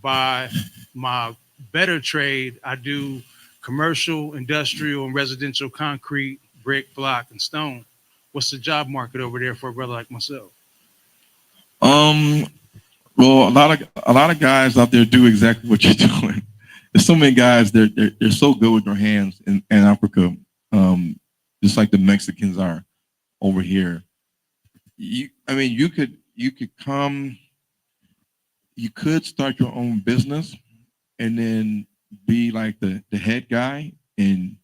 by my better trade, I do commercial, industrial, and residential concrete, brick, block, and stone. What's the job market over there for a brother like myself? Well, a lot of guys out there do exactly what you're doing. There's so many guys they're so good with their hands in Africa, just like the Mexicans are over here. You could come, you could start your own business and then be like the head guy and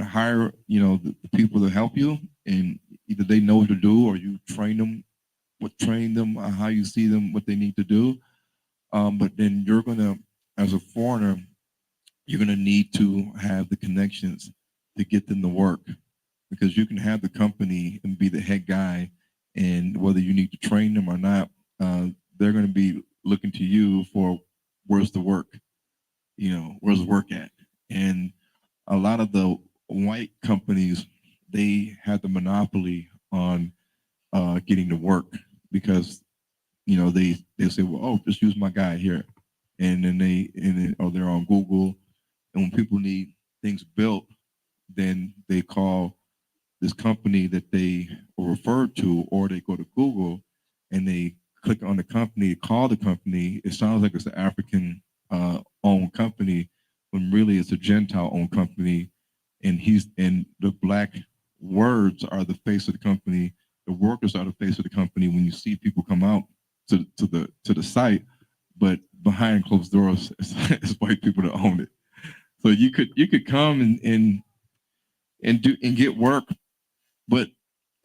hire the people to help you, and either they know what to do or you train them on how you see them what they need to do. But then you're gonna, as a foreigner, you're gonna need to have the connections to get them to work, because you can have the company and be the head guy, and whether you need to train them or not, they're gonna be looking to you for where's the work, where's the work at. And a lot of the white companies, they have the monopoly on getting to work, because they say, well, oh, just use my guy here, and then they're on Google, and when people need things built, then they call this company that they are referred to, or they go to Google and they click on the company, call the company. It sounds like it's an African owned company, when really it's a Gentile owned company, and the black words are the face of the company. The workers are the face of the company when you see people come out to the site, but behind closed doors, it's white people that own it. So you could come and get work, but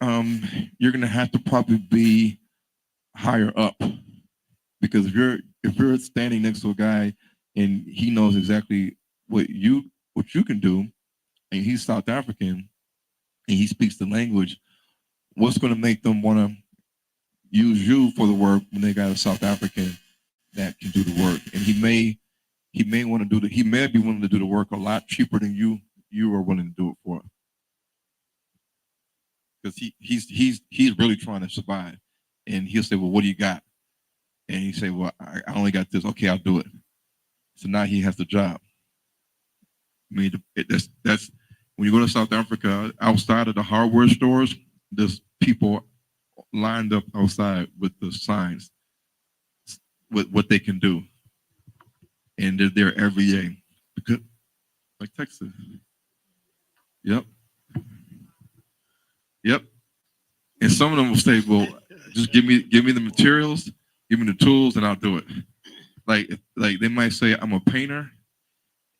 you're gonna have to probably be higher up, because if you're standing next to a guy and he knows exactly what you can do, and he's South African and he speaks the language, what's going to make them want to use you for the work when they got a South African that can do the work? And he may be willing to do the work a lot cheaper than you are willing to do it for, because he's really trying to survive, and he'll say, well, what do you got? And he say, well, I only got this. Okay, I'll do it. So now he has the job. I mean, that's when you go to South Africa, outside of the hardware stores, there's people lined up outside with the signs, with what they can do. And they're there every day. Because, like Texas. Yep. Yep. And some of them will say, well, just give me the materials, give me the tools, and I'll do it. Like they might say, I'm a painter.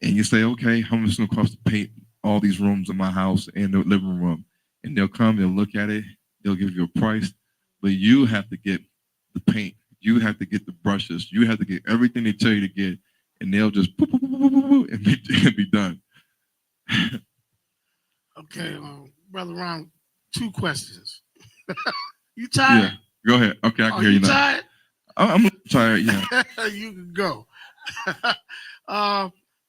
And you say, okay, how much is it going to cost to paint all these rooms in my house and the living room? And they'll come, they'll look at it, they'll give you a price, but you have to get the paint, you have to get the brushes, you have to get everything they tell you to get, and they'll just boop, boop, boop, boop, boop, and be done. Okay, Brother Ron, 2 questions. You tired? Yeah, go ahead. Okay, I can hear you now. Tired? I'm tired, yeah. You can go.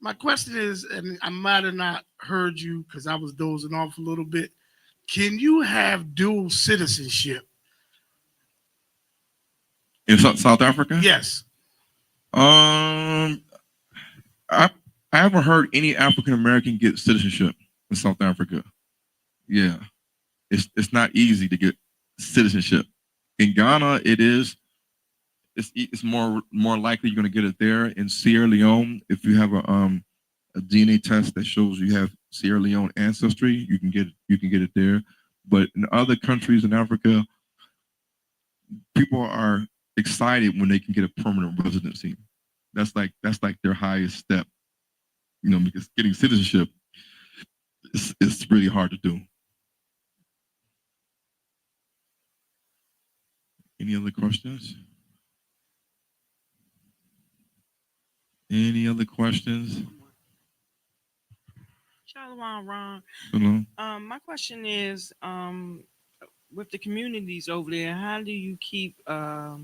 My question is, and I might have not heard you because I was dozing off a little bit. Can you have dual citizenship? In South Africa? Yes. I haven't heard any African American get citizenship in South Africa. Yeah, it's not easy to get citizenship. In Ghana, it is. It's more likely you're going to get it there. In Sierra Leone, if you have a DNA test that shows you have Sierra Leone ancestry, you can get it there. But in other countries in Africa, people are excited when they can get a permanent residency. That's like their highest step, because getting citizenship is really hard to do. Any other questions? Any other questions? Shalom, Ron. Hello. My question is, with the communities over there, how do you keep the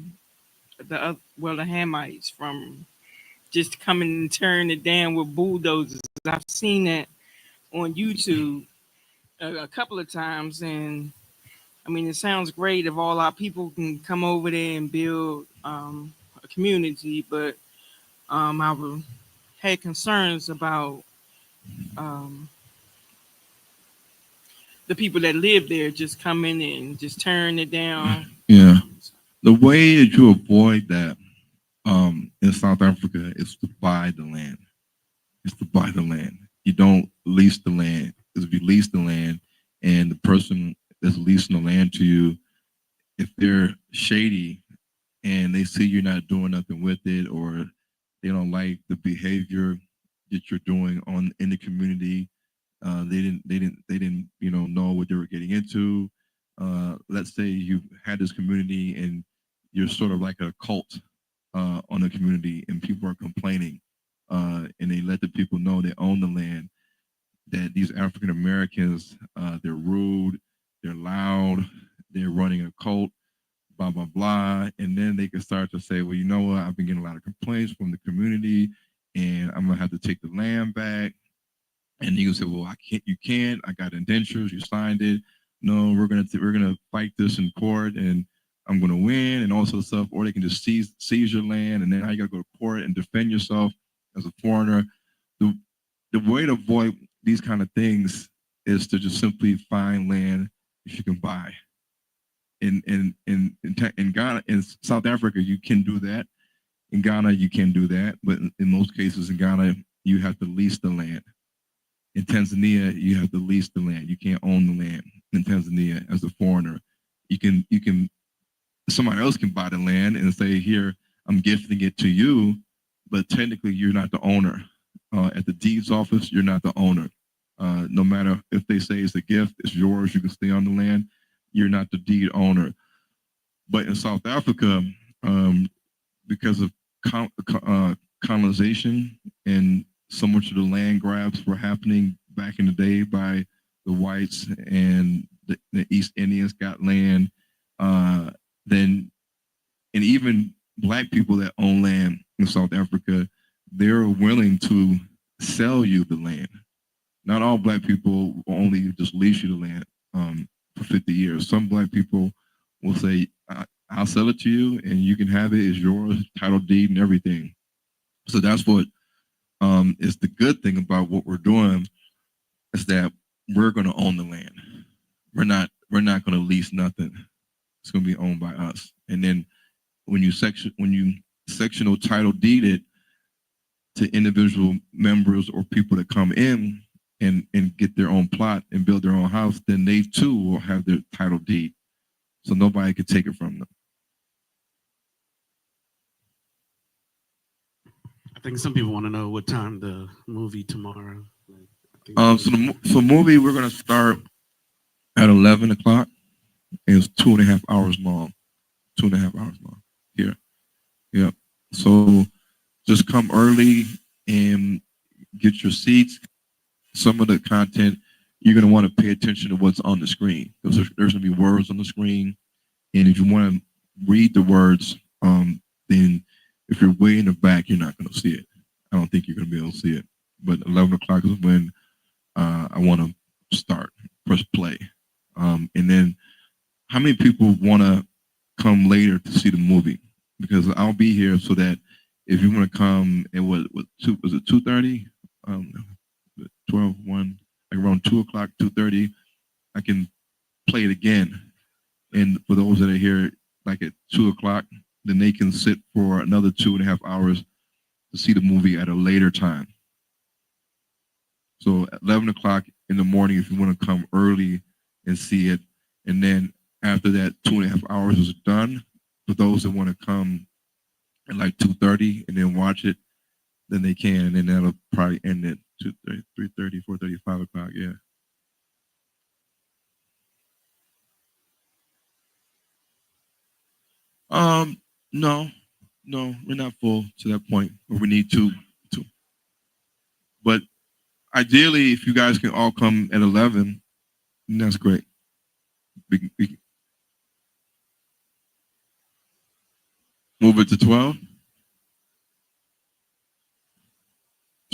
Hamites from just coming and tearing it down with bulldozers? I've seen that on YouTube a couple of times, and I mean, it sounds great if all our people can come over there and build a community, but I had concerns about the people that live there just coming and just tearing it down. Yeah. The way that you avoid that in South Africa is to buy the land. It's to buy the land. You don't lease the land. Because if you lease the land and the person that's leasing the land to you, if they're shady and they see you're not doing nothing with it, or they don't like the behavior that you're doing in the community, they didn't know what they were getting into. Let's say you had this community and you're sort of like a cult on the community, and people are complaining, and they let the people know they own the land, that these African Americans, they're rude, they're loud, they're running a cult, blah, blah, blah. And then they can start to say, well, you know what? I've been getting a lot of complaints from the community, and I'm going to have to take the land back. And you can say, well, you can't. I got indentures. You signed it. No, we're gonna fight this in court, and I'm going to win, and all sorts of stuff. Or they can just seize your land, and then now you got to go to court and defend yourself as a foreigner. The way to avoid these kind of things is to just simply find land that you can buy. In Ghana, in South Africa, you can do that. In Ghana, you can do that, but in most cases in Ghana, you have to lease the land. In Tanzania, you have to lease the land. You can't own the land in Tanzania as a foreigner. You can somebody else can buy the land and say, here, I'm gifting it to you, but technically you're not the owner. At the deeds office, you're not the owner. No matter if they say it's a gift, it's yours, you can stay on the land, you're not the deed owner. But in South Africa, because of colonization and so much of the land grabs were happening back in the day by the whites, and the East Indians got land, and even Black people that own land in South Africa, they're willing to sell you the land. Not all Black people will only just lease you the land for 50 years. Some Black people will say, I'll sell it to you, and you can have it. It's yours, title deed, and everything. So that's what is the good thing about what we're doing is that we're going to own the land. We're not going to lease nothing. It's going to be owned by us. And then when you sectional title deed it to individual members or people that come in and get their own plot and build their own house, then they too will have their title deed. So nobody could take it from them. I think some people want to know what time the movie tomorrow. So movie, we're going to start at 11 o'clock. It's 2.5 hours long. 2.5 hours long here. Yeah. So just come early and get your seats. Some of the content, you're going to want to pay attention to what's on the screen. Because there's going to be words on the screen. And if you want to read the words, then if you're way in the back, you're not going to see it. I don't think you're going to be able to see it. But 11 o'clock is when I want to start, press play. And then how many people want to come later to see the movie? Because I'll be here so that if you want to come at was it 2:30? 12, 1, like around 2 o'clock, 2:30, I can play it again. And for those that are here like at 2 o'clock, then they can sit for another 2.5 hours to see the movie at a later time. So at 11 o'clock in the morning, if you want to come early and see it, and then after that 2.5 hours is done, for those that want to come at like 2:30 and then watch it, then they can, and that'll probably end at 2:30, 3:30, 4:30, 5 o'clock. Yeah. No, we're not full to that point where we need to. But ideally, if you guys can all come at 11, then that's great. We move it to 12.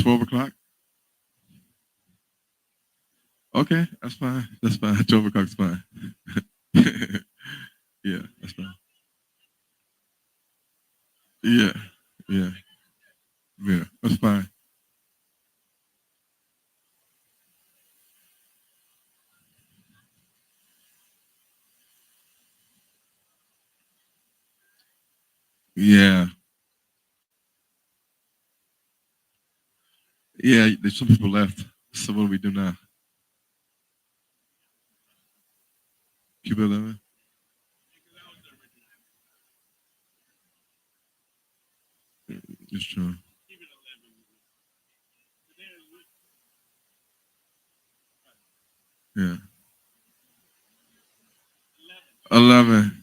12 o'clock. Okay, that's fine. That's fine. 12 o'clock's fine. Yeah, that's fine. Yeah, that's fine. Yeah, there's some people left. So what do we do now? Keep it 11. It's true. Yeah. 11.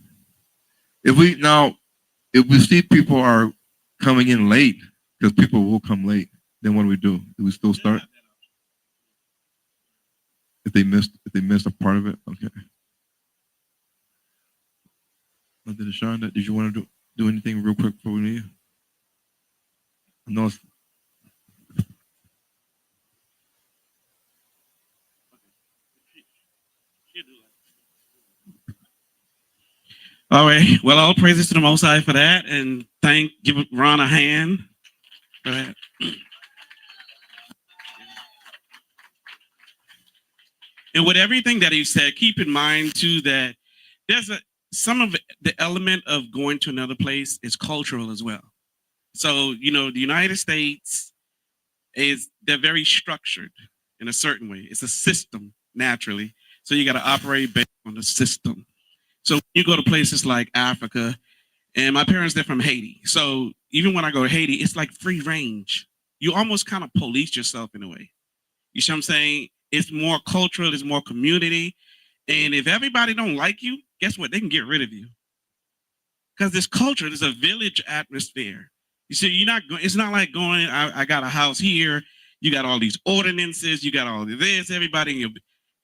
If we see people are coming in late, because people will come late, then what do? Do we still start? If they missed a part of it, okay. Shonda, did you want to do anything real quick before we leave? I know it's All right. Well, all praises to the Most High for that, and give Ron a hand for that. And with everything that he said, keep in mind too that there's some of the element of going to another place is cultural as well. So the United States they're very structured in a certain way. It's a system naturally, so you got to operate based on the system. So you go to places like Africa, and my parents, they're from Haiti. So even when I go to Haiti, it's like free range. You almost kind of police yourself in a way. You see what I'm saying? It's more cultural, it's more community. And if everybody don't like you, guess what? They can get rid of you. Because this culture, there's a village atmosphere. You see, it's not like going, I got a house here, you got all these ordinances, you got all of this, everybody,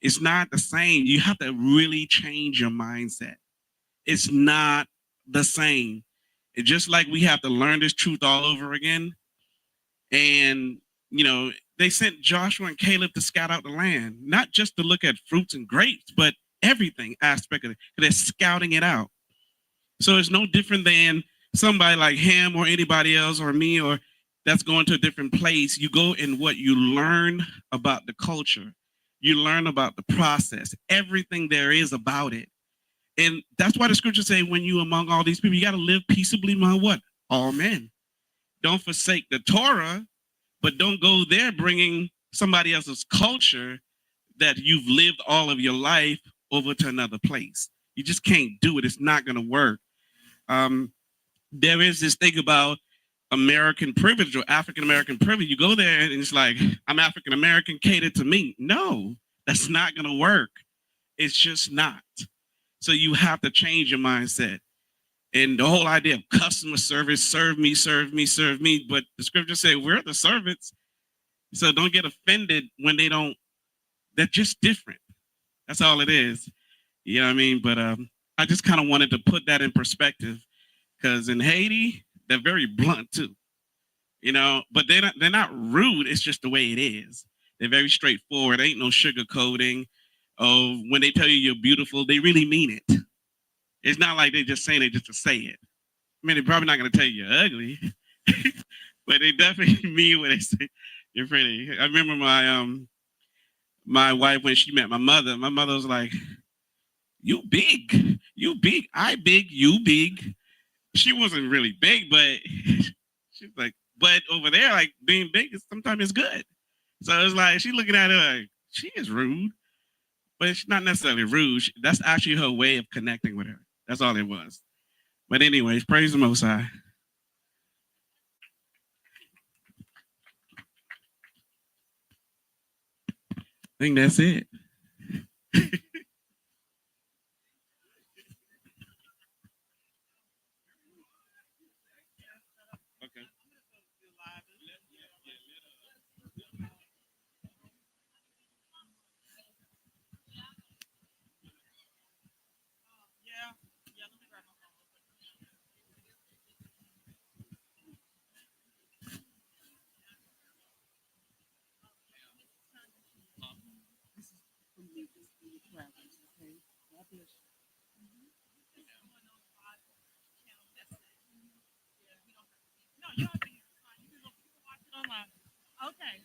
it's not the same. You have to really change your mindset. It's not the same. It's just like we have to learn this truth all over again. And, they sent Joshua and Caleb to scout out the land, not just to look at fruits and grapes, but everything aspect of it. They're scouting it out. So it's no different than somebody like him or anybody else or me or that's going to a different place. You go in what you learn about the culture. You learn about the process, everything there is about it. And that's why the scriptures say when you among all these people, you got to live peaceably among what? All men. Don't forsake the Torah, but don't go there bringing somebody else's culture that you've lived all of your life over to another place. You just can't do it. It's not going to work. There is this thing about American privilege or African American privilege. You go there and it's like, I'm African American, cater to me. No, that's not going to work. It's just not. So you have to change your mindset. And the whole idea of customer service, serve me, serve me, serve me. But the scriptures say we're the servants. So don't get offended when they don't. They're just different. That's all it is. You know what I mean? But I just kind of wanted to put that in perspective because in Haiti, they're very blunt too. You know, but they're not rude. It's just the way it is. They're very straightforward. Ain't no sugarcoating. Oh, when they tell you you're beautiful, they really mean it. It's not like they're just saying it just to say it. I mean, they're probably not going to tell you you're ugly, but they definitely mean when they say you're pretty. I remember my wife, when she met my mother was like, you big, I big, you big. She wasn't really big, but she's like, but over there, like being big is sometimes it's good. So it's like, she looking at her like, she is rude, but it's not necessarily rude. That's actually her way of connecting with her. That's all it was. But anyways, praise the Most High. I think that's it. Okay.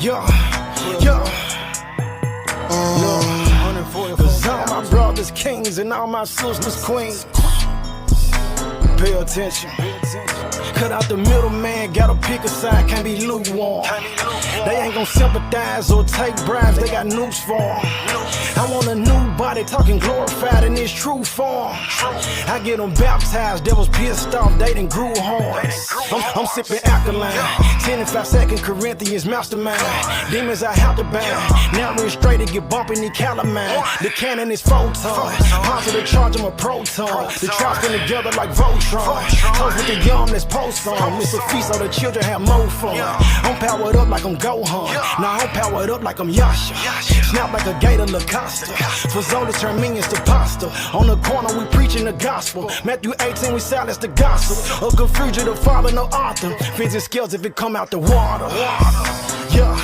Yeah. Cause all my brothers kings and all my sisters queens. Pay attention. Cut out the middleman, gotta pick a side, can't be lukewarm. They ain't gon' sympathize or take bribes, they got noose for 'em. I want a new body, talking glorified in its true form. I get them baptized, devils pissed off, they done grew horns. I'm sipping alkaline, 10 and 5 second Corinthians mastermind. Demons I have to bind, now restrained get bumping the calamine. The cannon is photon, positive charge, I'm a proton. The trap spin together like Voltron. Toast with the yum that's post on. It's a feast so the children have more fun. I'm powered up like I'm Gohan, now I'm powered up like I'm Yasha. Snap like a gator Lacosta. For Zolas turn minions to pasta. On the corner we preaching the gospel. Matthew 18 we silence the gospel. A good fugitive father, no author. Fins and scales if it come out the water. Yeah.